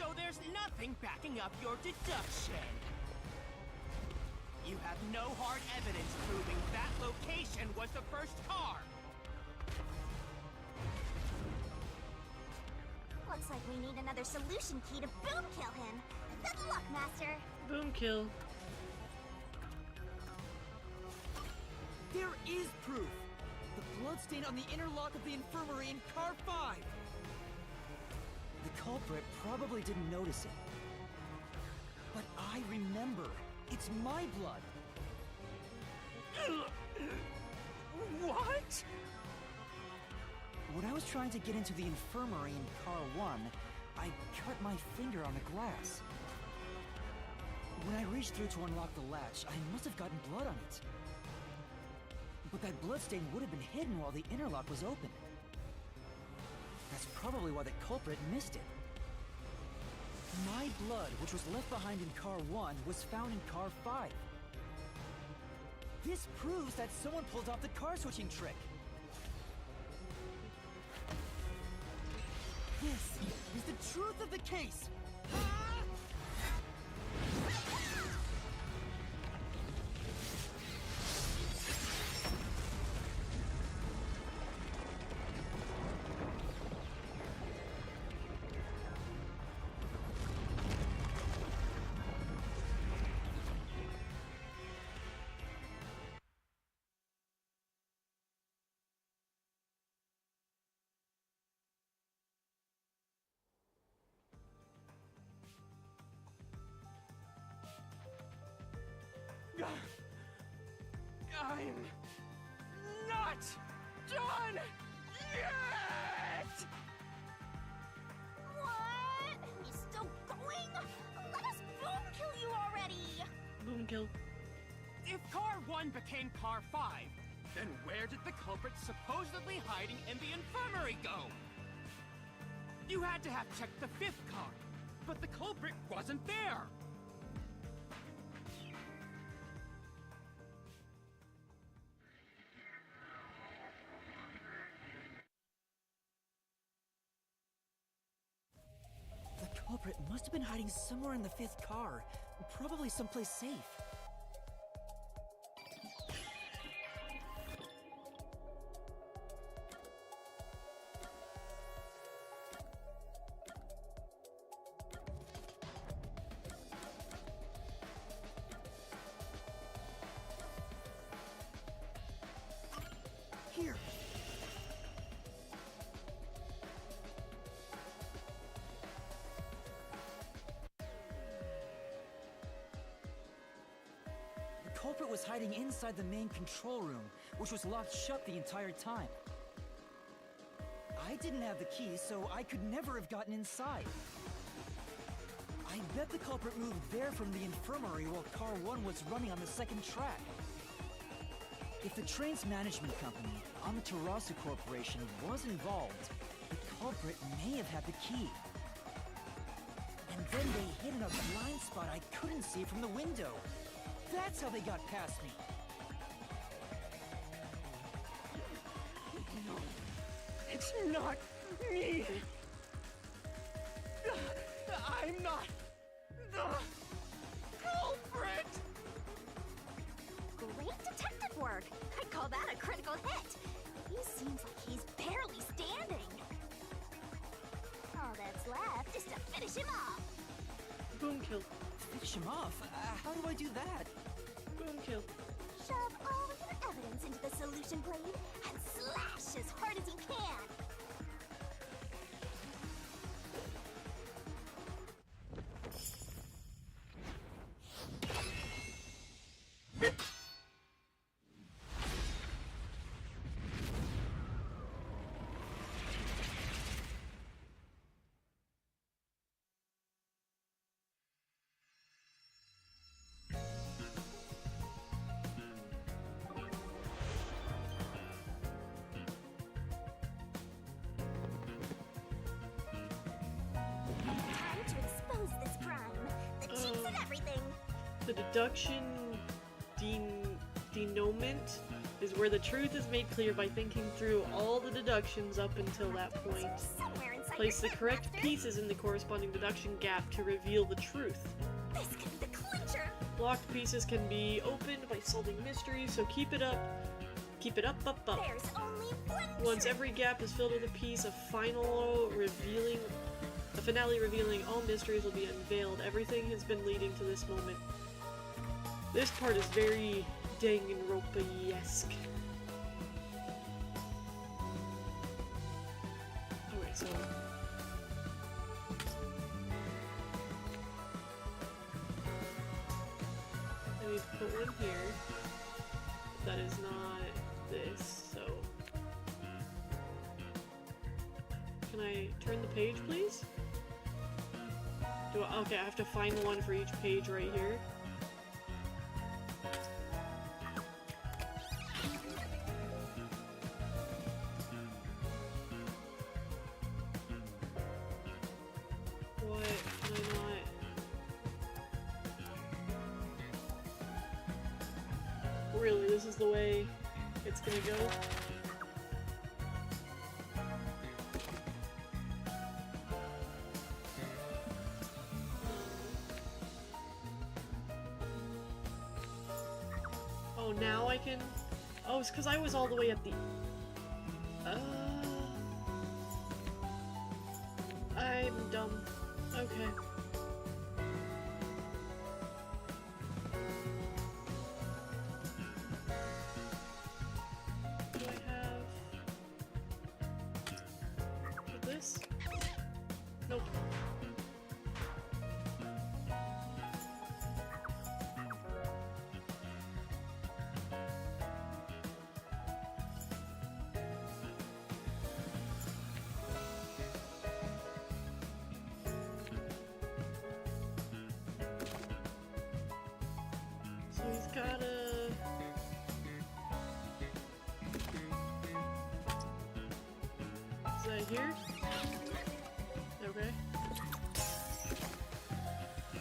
So there's nothing nothing backing up your deduction. You have no hard evidence proving that location was the first car. Looks like we need another solution key to boom kill him. Good luck, Master. Boom kill. There is proof! The bloodstain on the inner lock of the infirmary in car 5! The culprit probably didn't notice it. But I remember. It's my blood. What? When I was trying to get into the infirmary in car 1, I cut my finger on the glass. When I reached through to unlock the latch, I must have gotten blood on it. But that bloodstain would have been hidden while the interlock was open. That's probably why the culprit missed it. My blood, which was left behind in car 1, was found in car 5. This proves that someone pulled off the car switching trick. This is the truth of the case! I'm not done yet! What? He's still going? Let us boom kill you already! Boom kill. If car 1 became car 5, then where did the culprit supposedly hiding in the infirmary go? You had to have checked the 5th car, but the culprit wasn't there! The culprit must have been hiding somewhere in the 5th car, probably someplace safe. Here! The culprit was hiding inside the main control room, which was locked shut the entire time. I didn't have the key, so I could never have gotten inside. I bet the culprit moved there from the infirmary while car 1 was running on the 2nd track. If the train's management company, Amaterasu Corporation, was involved, the culprit may have had the key. And then they hid in a blind spot I couldn't see from the window. That's how they got past me. No, it's not me! I'm not the culprit! Great detective work! I'd call that a critical hit! He seems like he's barely standing. All that's left is to finish him off. Boom kill. Finish him off? How do I do that? Boom kill. Shove all your evidence into the solution blade and slash as hard as you can. Time to expose this crime. The cheats and everything. The deduction denouement is where the truth is made clear by thinking through all the deductions up until that point. Somewhere inside Place the correct pieces in the corresponding deduction gap to reveal the truth. This could be the clincher! Locked pieces can be opened by solving mysteries, so keep it up. Keep it up, up, up. There's only one Once trick. every gap is filled with a piece, a finale revealing all mysteries will be unveiled. Everything has been leading to this moment. This part is very Danganronpa-esque. Okay, so... I need to put one here. That is not this, so... Can I turn the page, please? Okay, I have to find one for each page right here. What? Can I not? Really, this is the way it's gonna go? Oh, now I can... Oh, it's because I was all the way at the... I'm dumb. Okay. Do I have... this? Nope. So he's gotta... Is that here? Okay.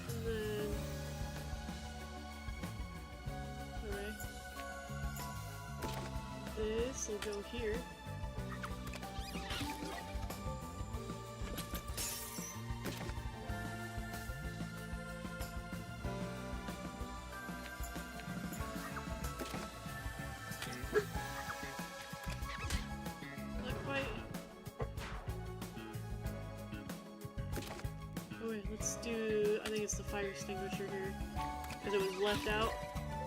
And then... Okay. This will go here. Not quite. Oh wait, let's do... I think it's the fire extinguisher here. Because it was left out.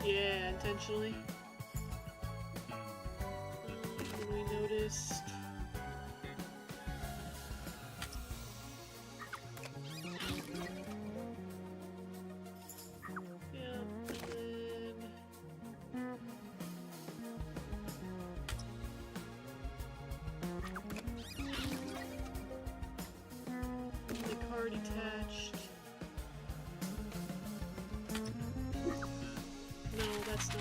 Yeah, intentionally. We noticed... Yeah, and then... The car detached. No, that's not.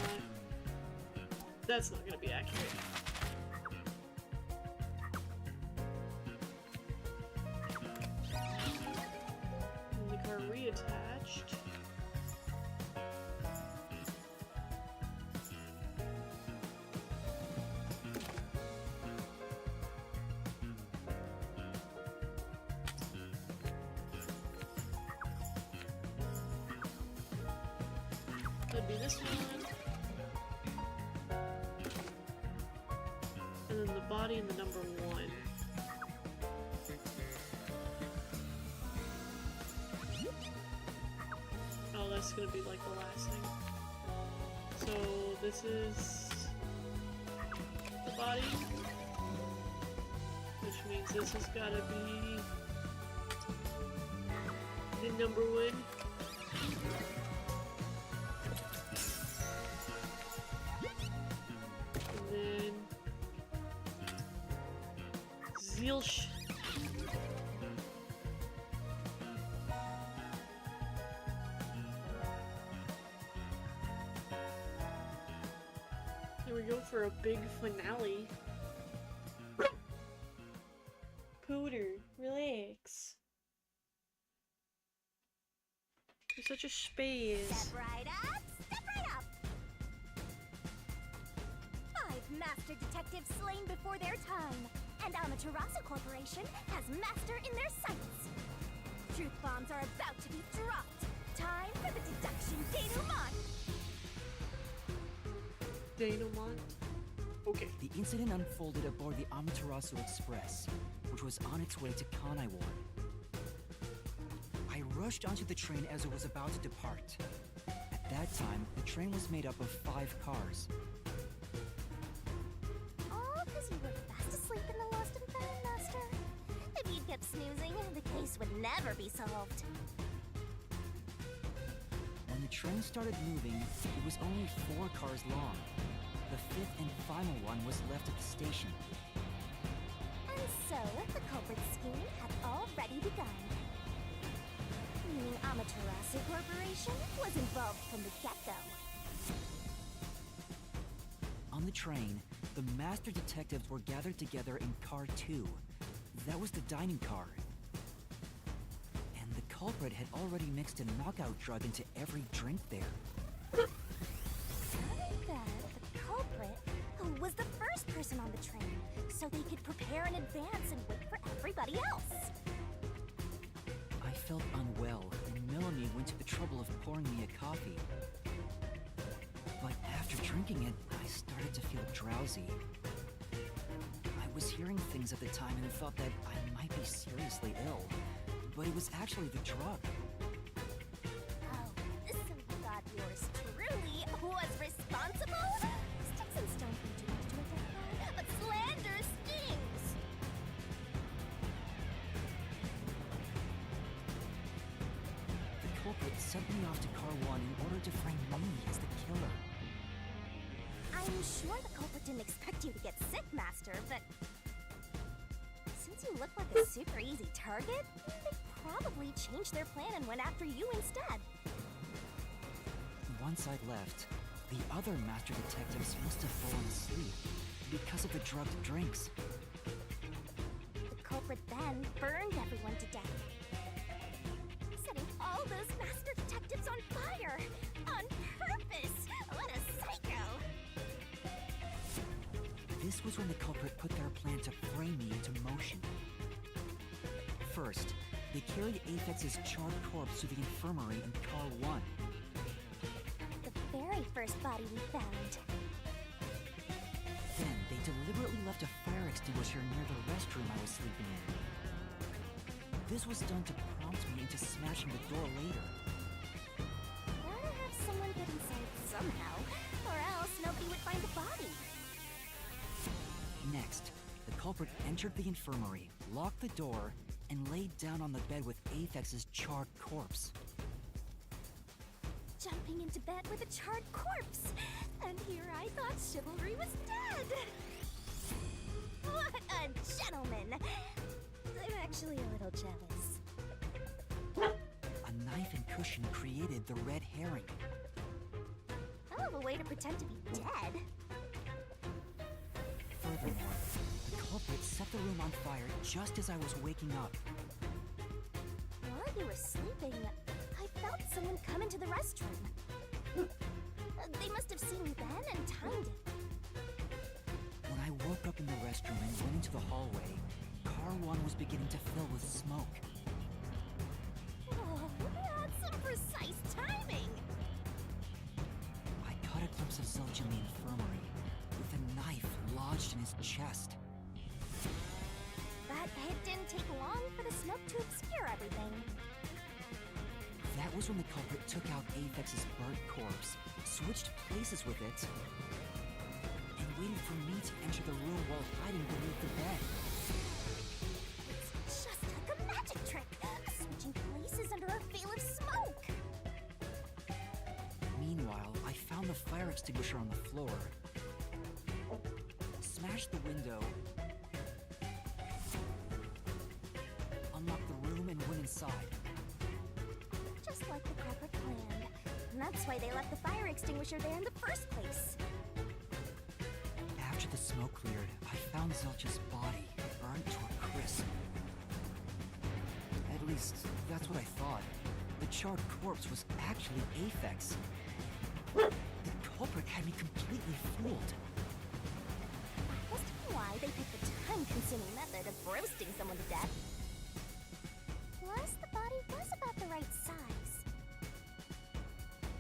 That's not gonna be accurate. And the car reattached. That'd be this one. And then the body and the number 1. Oh, that's gonna be like the last thing. So this is the body, which means this has gotta be the number 1. Zilch. Here we go for a big finale. Pooter, relax. You're such a space. Step right up, step right up. 5 master detectives slain before their time. and Amaterasu Corporation has Master in their sights. Truth bombs are about to be dropped. Time for the deduction denouement. Denouement? Okay. The incident unfolded aboard the Amaterasu Express, which was on its way to Kanai Ward. I rushed onto the train as it was about to depart. At that time, the train was made up of 5 cars. All because you were fast asleep in the lost and found, Master. If you'd kept snoozing, the case would never be solved. When the train started moving, it was only 4 cars long. The 5th and final one was left at the station. And so, the culprit's scheme had already begun. Meaning Amaterasu Corporation was involved from the get-go. On the train, the master detectives were gathered together in Car 2. That was the dining car. And the culprit had already mixed a knockout drug into every drink there. I bet the culprit was the first person on the train, so they could prepare in advance and wait for everybody else. I felt unwell, and Melanie went to the trouble of pouring me a coffee. But after drinking it, I started to feel drowsy. I was hearing things at the time and thought that I might be seriously ill, but it was actually the drug. Oh, so you thought yours truly was responsible? Sticks and stones can do much to a dead man, but slander stings! The culprit sent me off to Car 1 in order to frame me as the killer. I'm sure the culprit didn't expect you to get sick, Master, but since you look like a super easy target, they probably changed their plan and went after you instead. Once I'd left, the other master detectives must have fallen asleep because of the drugged drinks. The culprit then burned everyone to death, setting all those master detectives on fire on purpose. What a psycho! This was when the culprit put their plan to frame me into motion. First, they carried Aphex's charred corpse to the infirmary in Car 1. The very first body we found. Then, they deliberately left a fire extinguisher near the restroom I was sleeping in. This was done to prompt me into smashing the door later. Gotta have someone get inside somehow, or else nobody would find the body. Next, the culprit entered the infirmary, locked the door, and laid down on the bed with Aphex's charred corpse. Jumping into bed with a charred corpse! And here I thought chivalry was dead! What a gentleman! I'm actually a little jealous. A knife and cushion created the red herring. Hell of a way to pretend to be dead. Furthermore, the culprit set the room on fire just as I was waking up. While you were sleeping, I felt someone come into the restroom. They must have seen me then and timed it. When I woke up in the restroom and went into the hallway, Car 1 was beginning to fill with smoke. Oh, that's some precise timing! I caught a glimpse of Zilch in the infirmary, with a knife lodged in his chest. But it didn't take long for the smoke to obscure everything. That was when the culprit took out Aphex's burnt corpse, switched places with it, and waited for me to enter the room while hiding beneath the bed. It's just like a magic trick, switching places under a veil of smoke. Meanwhile, I found the fire extinguisher on the floor, smashed the window, unlocked the room, and went inside. Just like the culprit planned. And that's why they left the fire extinguisher there in the first place. After the smoke cleared, I found Zelch's body, burnt to a crisp. At least, that's what I thought. The charred corpse was actually Aphex. The culprit had me completely fooled. Must have why they picked the time-consuming method of roasting someone to death. Plus, the body was about the right size.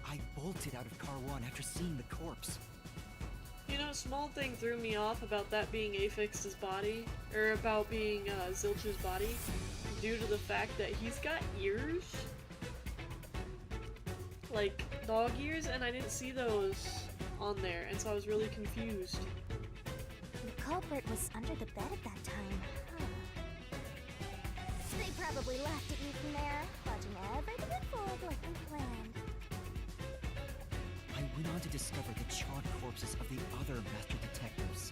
I bolted out of Car 1 after seeing the corpse. You know, a small thing threw me off about that being Aphyx's body, or about being Zilch's body, due to the fact that he's got ears. Like, dog ears, and I didn't see those on there, and so I was really confused. The culprit was under the bed at that time, huh? They probably laughed at you from there, watching everything unfold like they planned. I went on to discover the charred corpses of the other master detectives.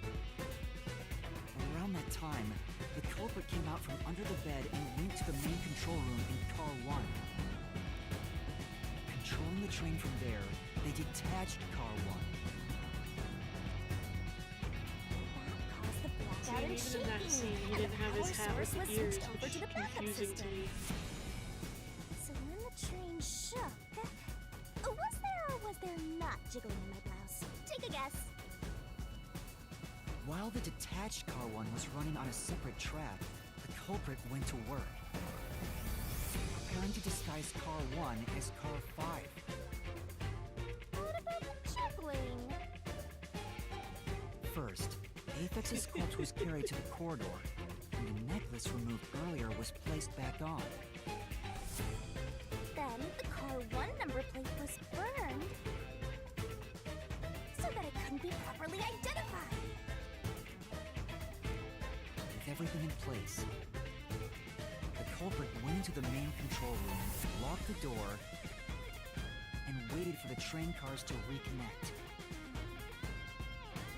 Around that time, the culprit came out from under the bed and went to the main control room in Car 1. Controlling the train from there, they detached Car 1. Caused the blackout See, and even in that shaking. scene, he And didn't have his hat with power the source ears, was switched over which to is the backup confusing to system. me. So when the train shook, was there or was there not jiggling in my blouse? Take a guess. While the detached Car 1 was running on a separate track, the culprit went to work, preparing to disguise Car 1 as Car 5. What about the juggling? First, Aphyx's corpse was carried to the corridor, and the necklace removed earlier was placed back on. Then the Car 1 number plate was burned so that it couldn't be properly identified. With everything in place, the culprit went into the main control room, locked the door, and waited for the train cars to reconnect.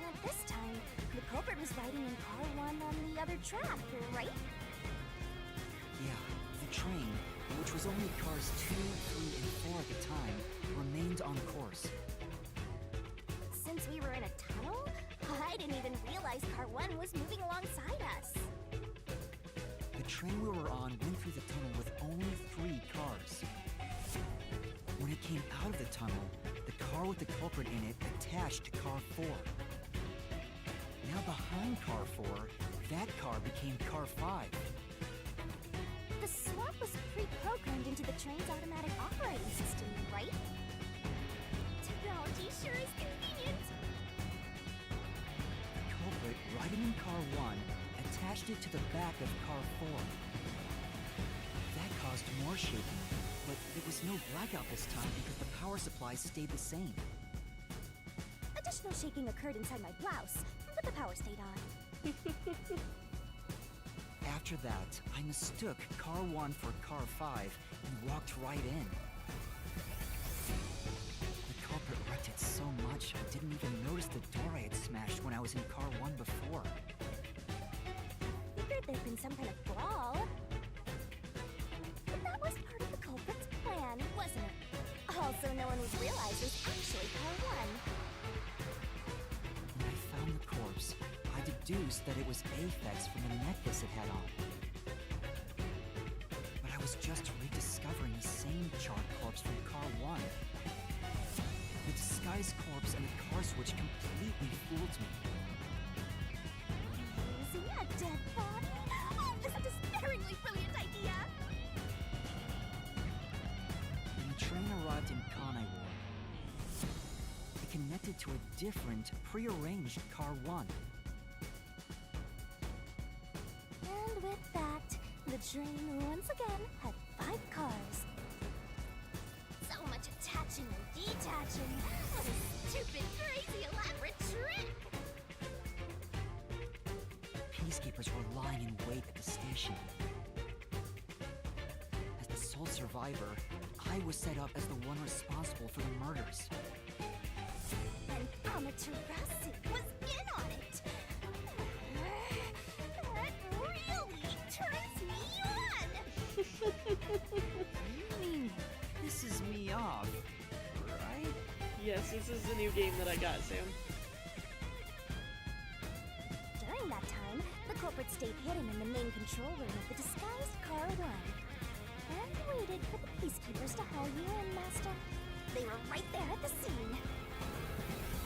At this time, the culprit was riding in Car 1 on the other track, right? Yeah, the train, which was only cars 2, 3, and 4 at the time, remained on course. Since we were in a tunnel, I didn't even realize Car 1 was moving alongside us. The train we were on went through the tunnel with only 3 cars. When it came out of the tunnel, the car with the culprit in it attached to Car 4. Now behind Car 4, that car became Car 5. The swap was pre-programmed into the train's automatic operating system, right? Technology sure is convenient. The culprit, riding in Car 1, attached it to the back of Car 4. That caused more shaking, but there was no blackout this time because the power supply stayed the same. Additional shaking occurred inside my blouse, but the power stayed on. After that, I mistook Car 1 for Car 5 and walked right in. The culprit wrecked it so much I didn't even notice the door I had smashed when I was in Car 1 before. Figured there'd been some kind of brawl. But that was part of the culprit's plan, wasn't it? Also, no one would realize it was actually Car 1. When I found the corpse, I deduced that it was Aphyx from the necklace it had on. But I was just rediscovering the same charred corpse from Car 1. The disguised corpse and the car switch completely fooled me. Using a dead body? Oh, this is a despairingly brilliant idea! When the train arrived in Kanai Ward, it connected to a different, prearranged Car 1. And with that, the train once again had 5 cars. So much attaching and detaching. What a stupid, crazy, elaborate trick! Peacekeepers were lying in wait at the station. As the sole survivor, I was set up as the one responsible for the murders. And Amaterasu was in on it! That really turns me on! You mean this is me off, right? Yes, this is the new game that I got, Sam. During that time, the culprit stayed hidden in the main control room of the disguised Car 1. And waited for the peacekeepers to haul you in, Master. They were right there at the scene.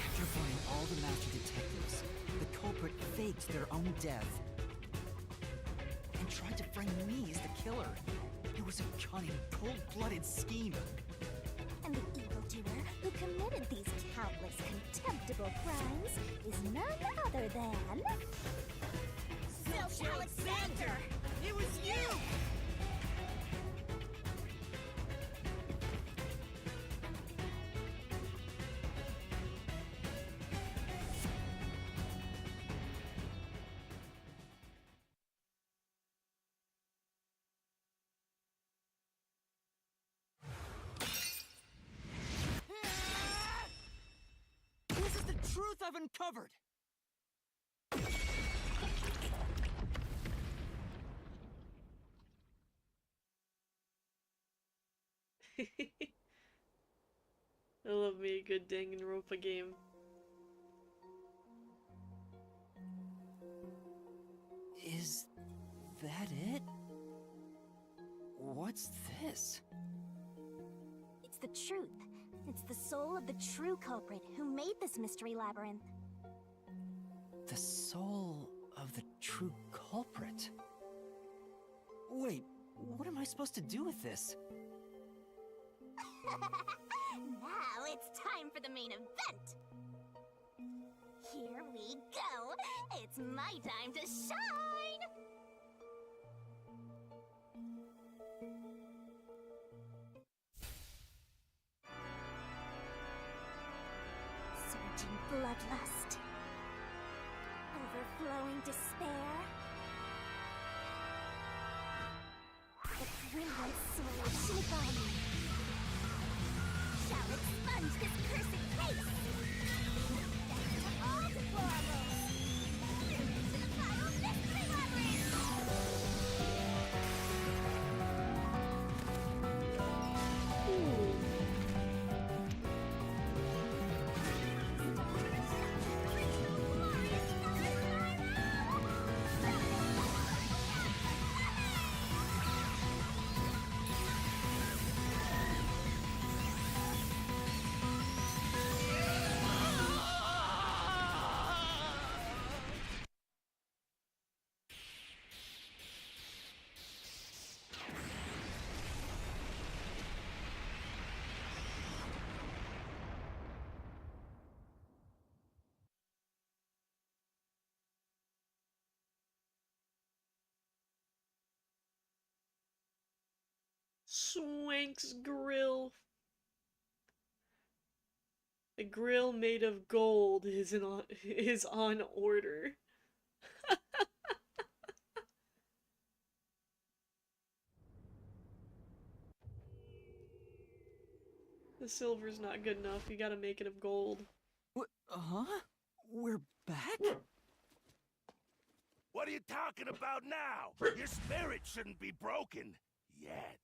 After burning all the master detectives, the culprit faked their own death and tried to frame me as the killer. It was a cunning, cold-blooded scheme. And the evildoer who committed these countless contemptible crimes is none other than... Zilch Alexander! It was you! This is the truth I've uncovered! I love me a good Danganronpa game. Is that it? What's this? It's the truth. It's the soul of the true culprit who made this mystery labyrinth. The soul of the true culprit? Wait, what am I supposed to do with this? Now it's time for the main event! Here we go! It's my time to shine! Surging bloodlust. Overflowing despair. The brilliant soul of Shinigami shall expunge this cursed case! Death to all deplorables! To the final mystery labyrinth! Swank's grill. The grill made of gold is on order. The silver's not good enough. You gotta make it of gold. Huh? We're back? What are you talking about now? Your spirit shouldn't be broken yet.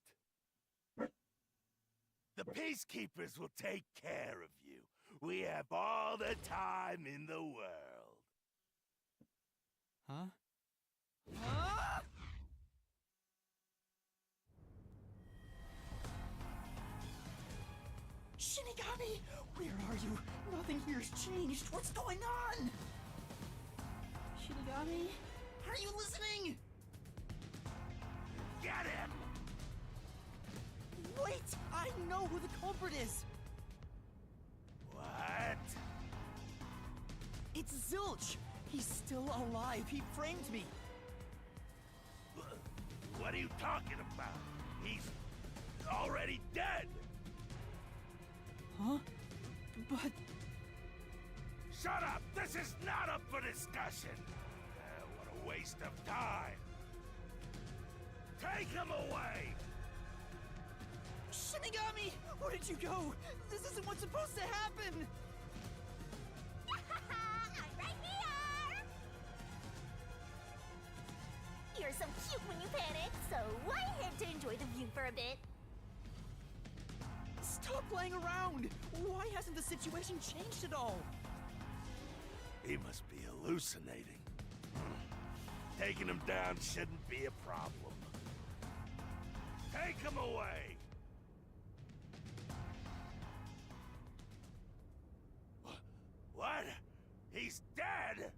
The Peacekeepers will take care of you. We have all the time in the world. Huh? Huh? Shinigami! Where are you? Nothing here's changed. What's going on? Shinigami? Are you listening? Get him! Wait! I know who the culprit is! What? It's Zilch! He's still alive. He framed me. What are you talking about? He's already dead! Huh? But... Shut up! This is not up for discussion! What a waste of time! Take him away! Shinigami! Where did you go? This isn't what's supposed to happen! I'm right here! You're so cute when you panic, so why head to enjoy the view for a bit? Stop playing around! Why hasn't the situation changed at all? He must be hallucinating. Taking him down shouldn't be a problem. Take him away! What? He's dead?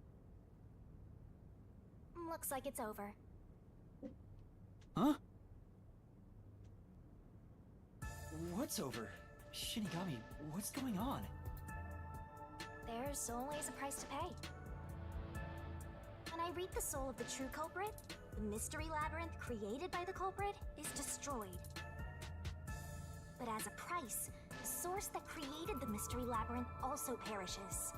Looks like it's over. Huh? What's over? Shinigami, what's going on? There's always a price to pay. When I read the soul of the true culprit, the mystery labyrinth created by the culprit is destroyed. But as a price, the source that created the mystery labyrinth also perishes.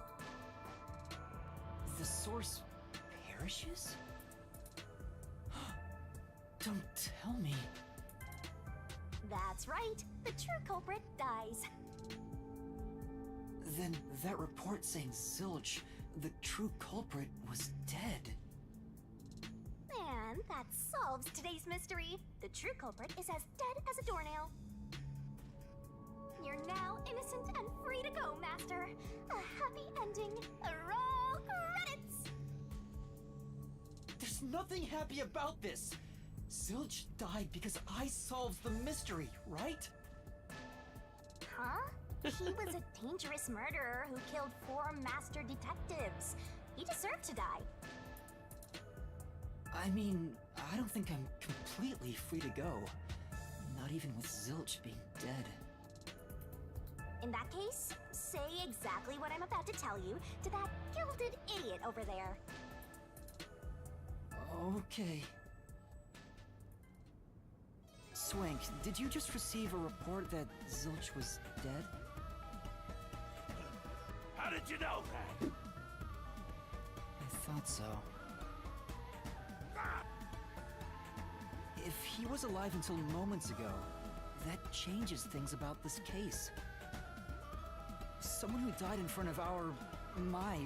The source perishes? Don't tell me. That's right, the true culprit dies. Then that report saying Zilch, the true culprit, was dead. And that solves today's mystery. The true culprit is as dead as a doornail. You're now innocent and free to go, Master. A happy ending. Roll credits! There's nothing happy about this. Zilch died because I solved the mystery, right? Huh? He was a dangerous murderer who killed 4 master detectives. He deserved to die. I mean, I don't think I'm completely free to go. Not even with Zilch being dead. In that case, say exactly what I'm about to tell you to that gilded idiot over there. Okay. Swank, did you just receive a report that Zilch was dead? How did you know that? I thought so. If he was alive until moments ago, that changes things about this case. Someone who died in front of my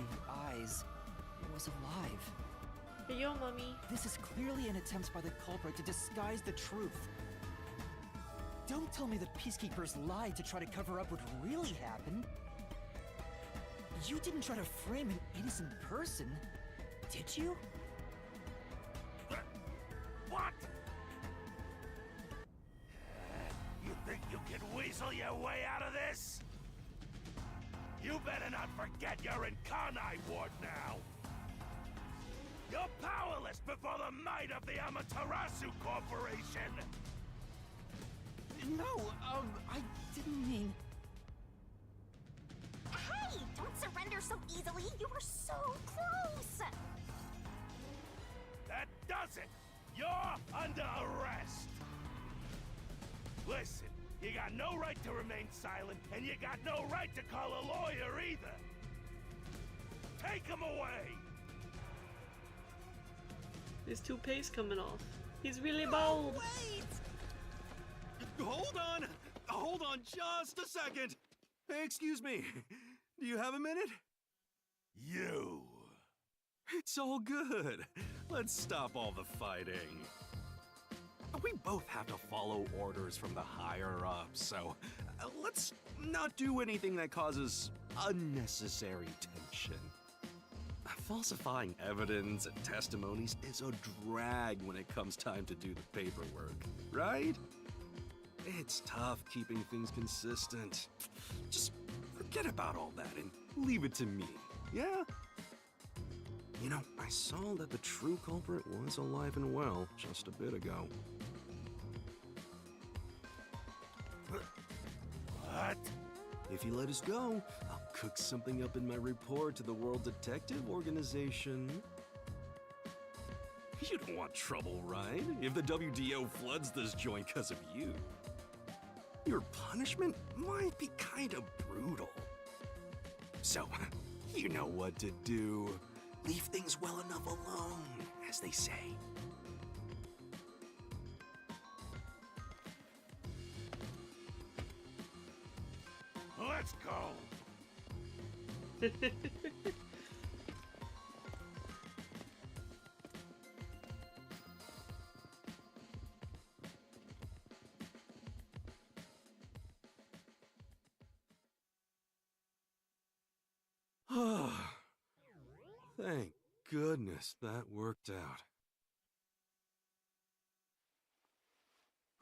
eyes, was alive. Hey, yo, Mummy. This is clearly an attempt by the culprit to disguise the truth. Don't tell me the Peacekeepers lied to try to cover up what really happened. You didn't try to frame an innocent person, did you? What? You think you can weasel your way out of this? You better not forget you're in Kanai Ward now! You're powerless before the might of the Amaterasu Corporation! No, I didn't mean... Hey! Don't surrender so easily! You were so close! That does it! You're under arrest! Listen, you got no right to remain silent, and you got no right to call a lawyer either! Take him away! His toupee's coming off. He's really bold. Oh, wait! Hold on just a second! Hey, excuse me. Do you have a minute? You! It's all good. Let's stop all the fighting. We both have to follow orders from the higher-ups, so let's not do anything that causes unnecessary tension. Falsifying evidence and testimonies is a drag when it comes time to do the paperwork, right? It's tough keeping things consistent. Just forget about all that and leave it to me, yeah? You know, I saw that the true culprit was alive and well just a bit ago. What? If you let us go, I'll cook something up in my report to the World Detective Organization. You don't want trouble, right? If the WDO floods this joint because of you. Your punishment might be kind of brutal. So, you know what to do. Leave things well enough alone, as they say. Let's go! Thank goodness that worked out.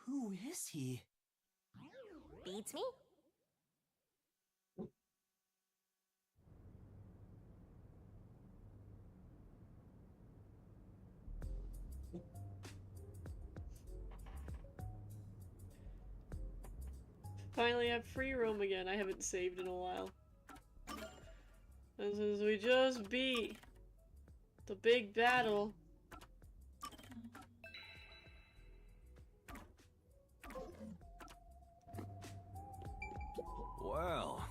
Who is he? Beats me? Finally have free roam again. I haven't saved in a while. And since we just beat the big battle. Well,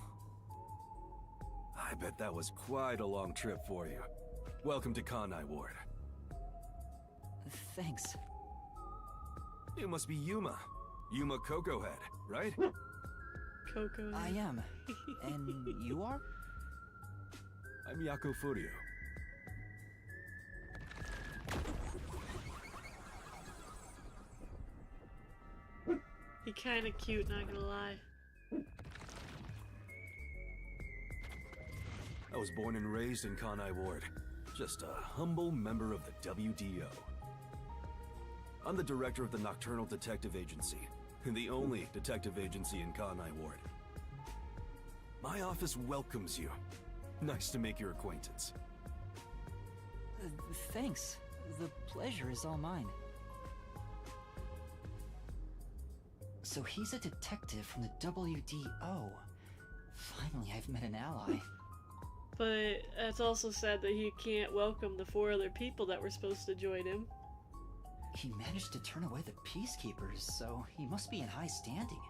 I bet that was quite a long trip for you. Welcome to Kanai Ward. Thanks. You must be Yuma. Yuma Cocoa Head, right? Coco. I am. And you are? I'm Yako Furio. He kinda cute, not gonna lie. I was born and raised in Kanai Ward. Just a humble member of the WDO. I'm the director of the Nocturnal Detective Agency, the only detective agency in Kanai Ward. My office welcomes you. Nice to make your acquaintance. Thanks. The pleasure is all mine. So he's a detective from the WDO. Finally, I've met an ally. But it's also sad that he can't welcome the 4 other people that were supposed to join him. He managed to turn away the peacekeepers, so he must be in high standing.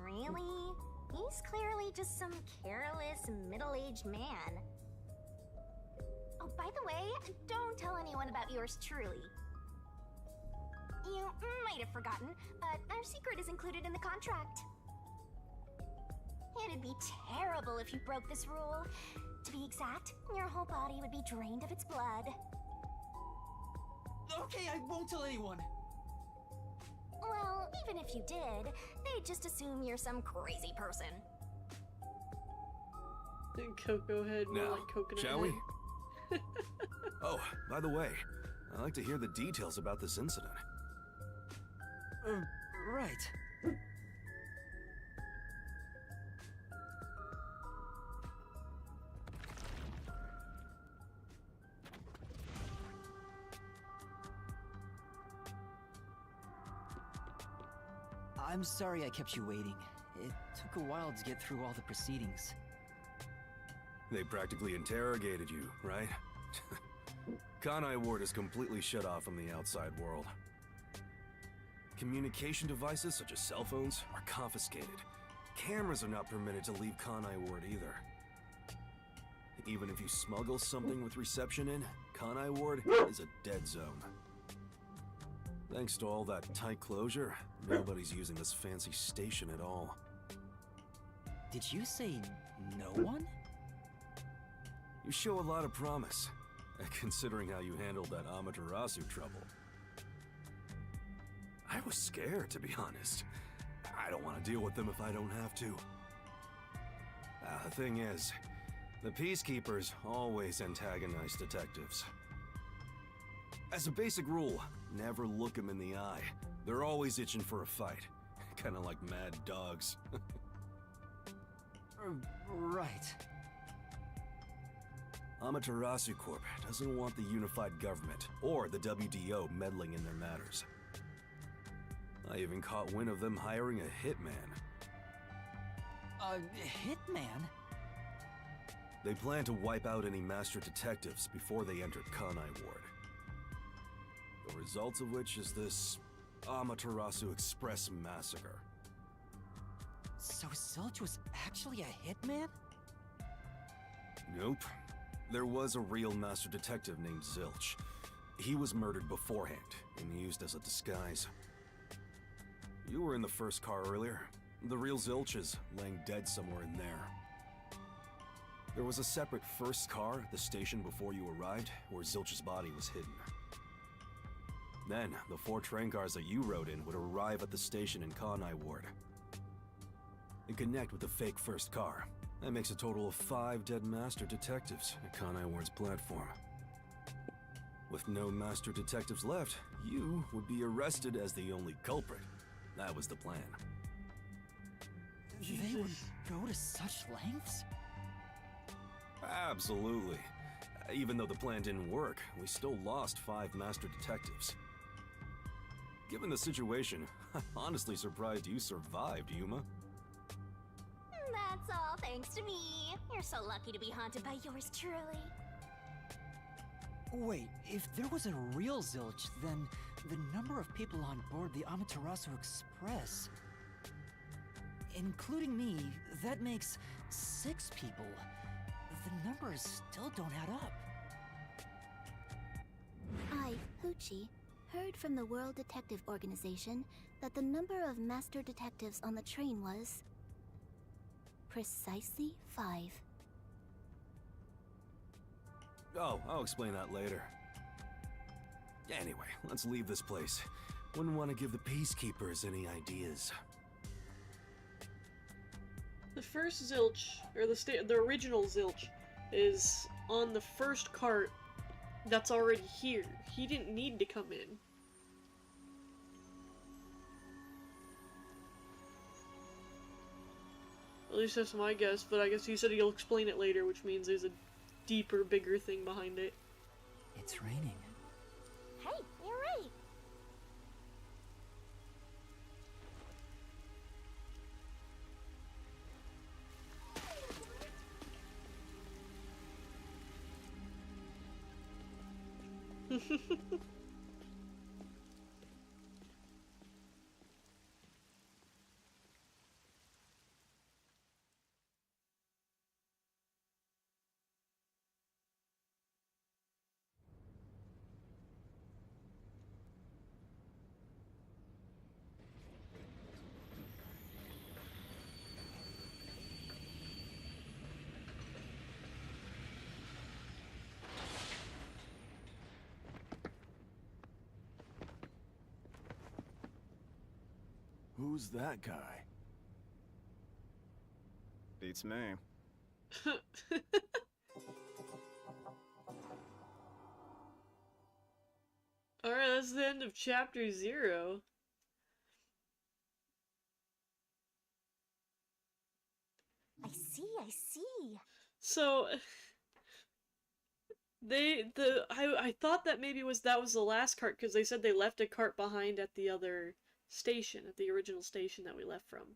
Really? He's clearly just some careless, middle-aged man. Oh, by the way, don't tell anyone about yours truly. You might have forgotten, but our secret is included in the contract. It'd be terrible if you broke this rule. To be exact, your whole body would be drained of its blood. Okay, I won't tell anyone. Well, even if you did, they'd just assume you're some crazy person. Cocoa head, more Now, like coconut shall head. we? Oh, by the way, I'd like to hear the details about this incident. Right. I'm sorry I kept you waiting. It took a while to get through all the proceedings. They practically interrogated you, right? Kanai Ward is completely shut off from the outside world. Communication devices such as cell phones are confiscated. Cameras are not permitted to leave Kanai Ward either. Even if you smuggle something with reception in, Kanai Ward is a dead zone. Thanks to all that tight closure, nobody's using this fancy station at all. Did you say no one? You show a lot of promise, considering how you handled that Amaterasu trouble. I was scared, to be honest. I don't want to deal with them if I don't have to. The thing is, the Peacekeepers always antagonize detectives. As a basic rule, never look them in the eye. They're always itching for a fight. Kinda like mad dogs. Right. Amaterasu Corp doesn't want the unified government or the WDO meddling in their matters. I even caught wind of them hiring a hitman. A hitman? They plan to wipe out any master detectives before they entered Kanai Ward. The result of which is this Amaterasu Express massacre. So Zilch was actually a hitman? Nope. There was a real master detective named Zilch. He was murdered beforehand and used as a disguise. You were in the first car earlier. The real Zilch is laying dead somewhere in there. There was a separate first car at the station before you arrived, where Zilch's body was hidden. Then, the 4 train cars that you rode in would arrive at the station in Kanai Ward and connect with the fake first car. That makes a total of 5 dead master detectives at Kanai Ward's platform. With no master detectives left, you would be arrested as the only culprit. That was the plan. They would go to such lengths? Absolutely. Even though the plan didn't work, we still lost 5 master detectives. Given the situation, I'm honestly surprised you survived, Yuma. That's all thanks to me. You're so lucky to be haunted by yours truly. Wait, if there was a real zilch, then the number of people on board the Amaterasu Express, including me, that makes 6 people. The numbers still don't add up. I, Hoochie, heard from the World Detective Organization that the number of master detectives on the train was precisely 5. Oh, I'll explain that later. Anyway, let's leave this place. Wouldn't want to give the Peacekeepers any ideas. The first zilch, or the original zilch, is on the first cart that's already here. He didn't need to come in. At least that's my guess, but I guess he said he'll explain it later, which means there's a deeper, bigger thing behind it. It's raining. Hey, you're right. Who's that guy? Beats me. Alright, that's the end of chapter 0. I see. So I thought that maybe that was the last cart because they said they left a cart behind at the other station, at the original station that we left from.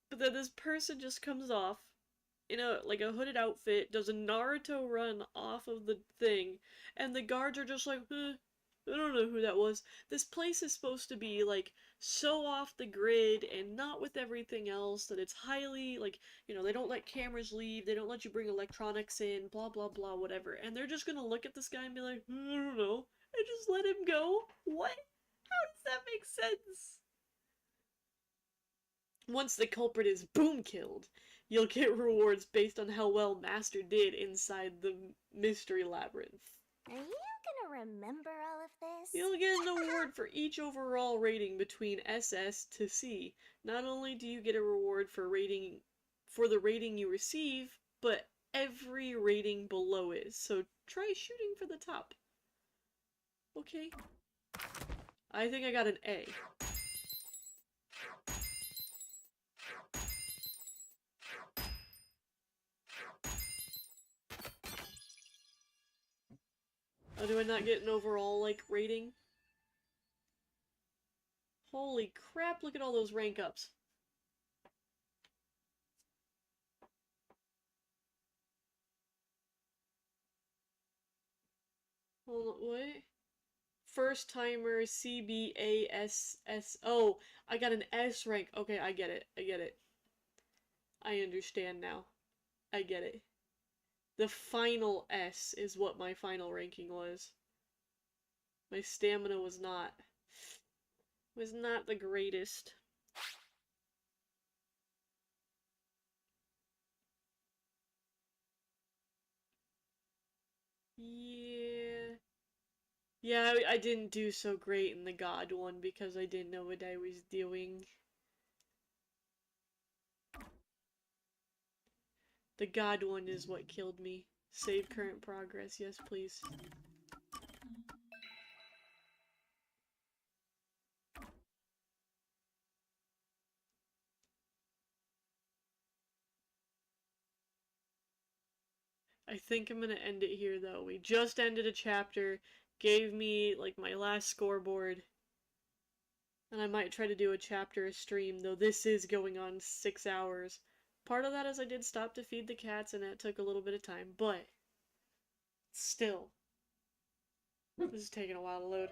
But then this person just comes off in a hooded outfit, does a Naruto run off of the thing, and the guards are just like, I don't know who that was. This place is supposed to be, like, so off the grid and not with everything else that it's highly, like, they don't let cameras leave, they don't let you bring electronics in, blah, blah, blah, whatever. And they're just gonna look at this guy and be like, I don't know, and just let him go? What? How does that make sense? Once the culprit is boom killed, you'll get rewards based on how well Master did inside the mystery labyrinth. Are you gonna remember all of this? You'll get an award for each overall rating between SS to C. Not only do you get a reward for the rating you receive, but every rating below it. So try shooting for the top. Okay. I think I got an A. Oh, do I not get an overall, like, rating? Holy crap, look at all those rank ups. Hold on, what? First timer CBASS. Oh, I got an S rank. Okay, I get it. I understand now. I get it. The final S is what my final ranking was. My stamina was not the greatest. Yeah. Yeah, I didn't do so great in the God one because I didn't know what I was doing. The God one is what killed me. Save current progress, yes please. I think I'm gonna end it here though. We just ended a chapter, gave me like my last scoreboard. And I might try to do a chapter a stream, though this is going on 6 hours. Part of that is I did stop to feed the cats and it took a little bit of time, but still, this is taking a while to load.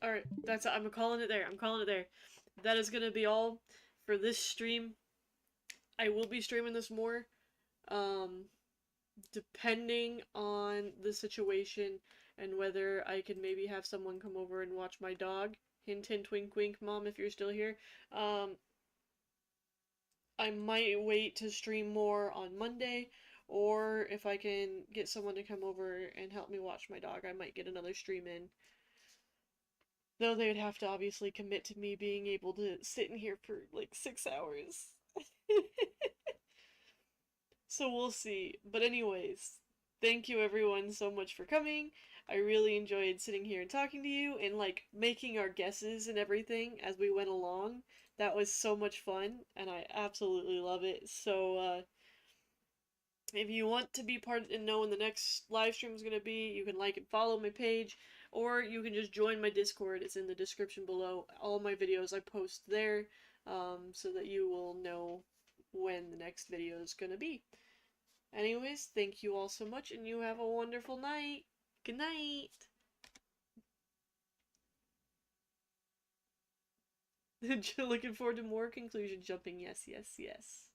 Alright, I'm calling it there. I'm calling it there. That is gonna be all for this stream. I will be streaming this more, depending on the situation and whether I can maybe have someone come over and watch my dog. Hint, hint, wink, wink, Mom, if you're still here. I might wait to stream more on Monday, or if I can get someone to come over and help me watch my dog, I might get another stream in. Though they would have to obviously commit to me being able to sit in here for like 6 hours. So we'll see. But anyways, thank you everyone so much for coming. I really enjoyed sitting here and talking to you and like making our guesses and everything as we went along. That was so much fun and I absolutely love it. So if you want to be part and know when the next live stream is going to be, you can like and follow my page, or you can just join my Discord. It's in the description below. All my videos I post there, so that you will know when the next video is going to be. Anyways, thank you all so much, and you have a wonderful night. Good night! Looking forward to more conclusion jumping. Yes, yes, yes.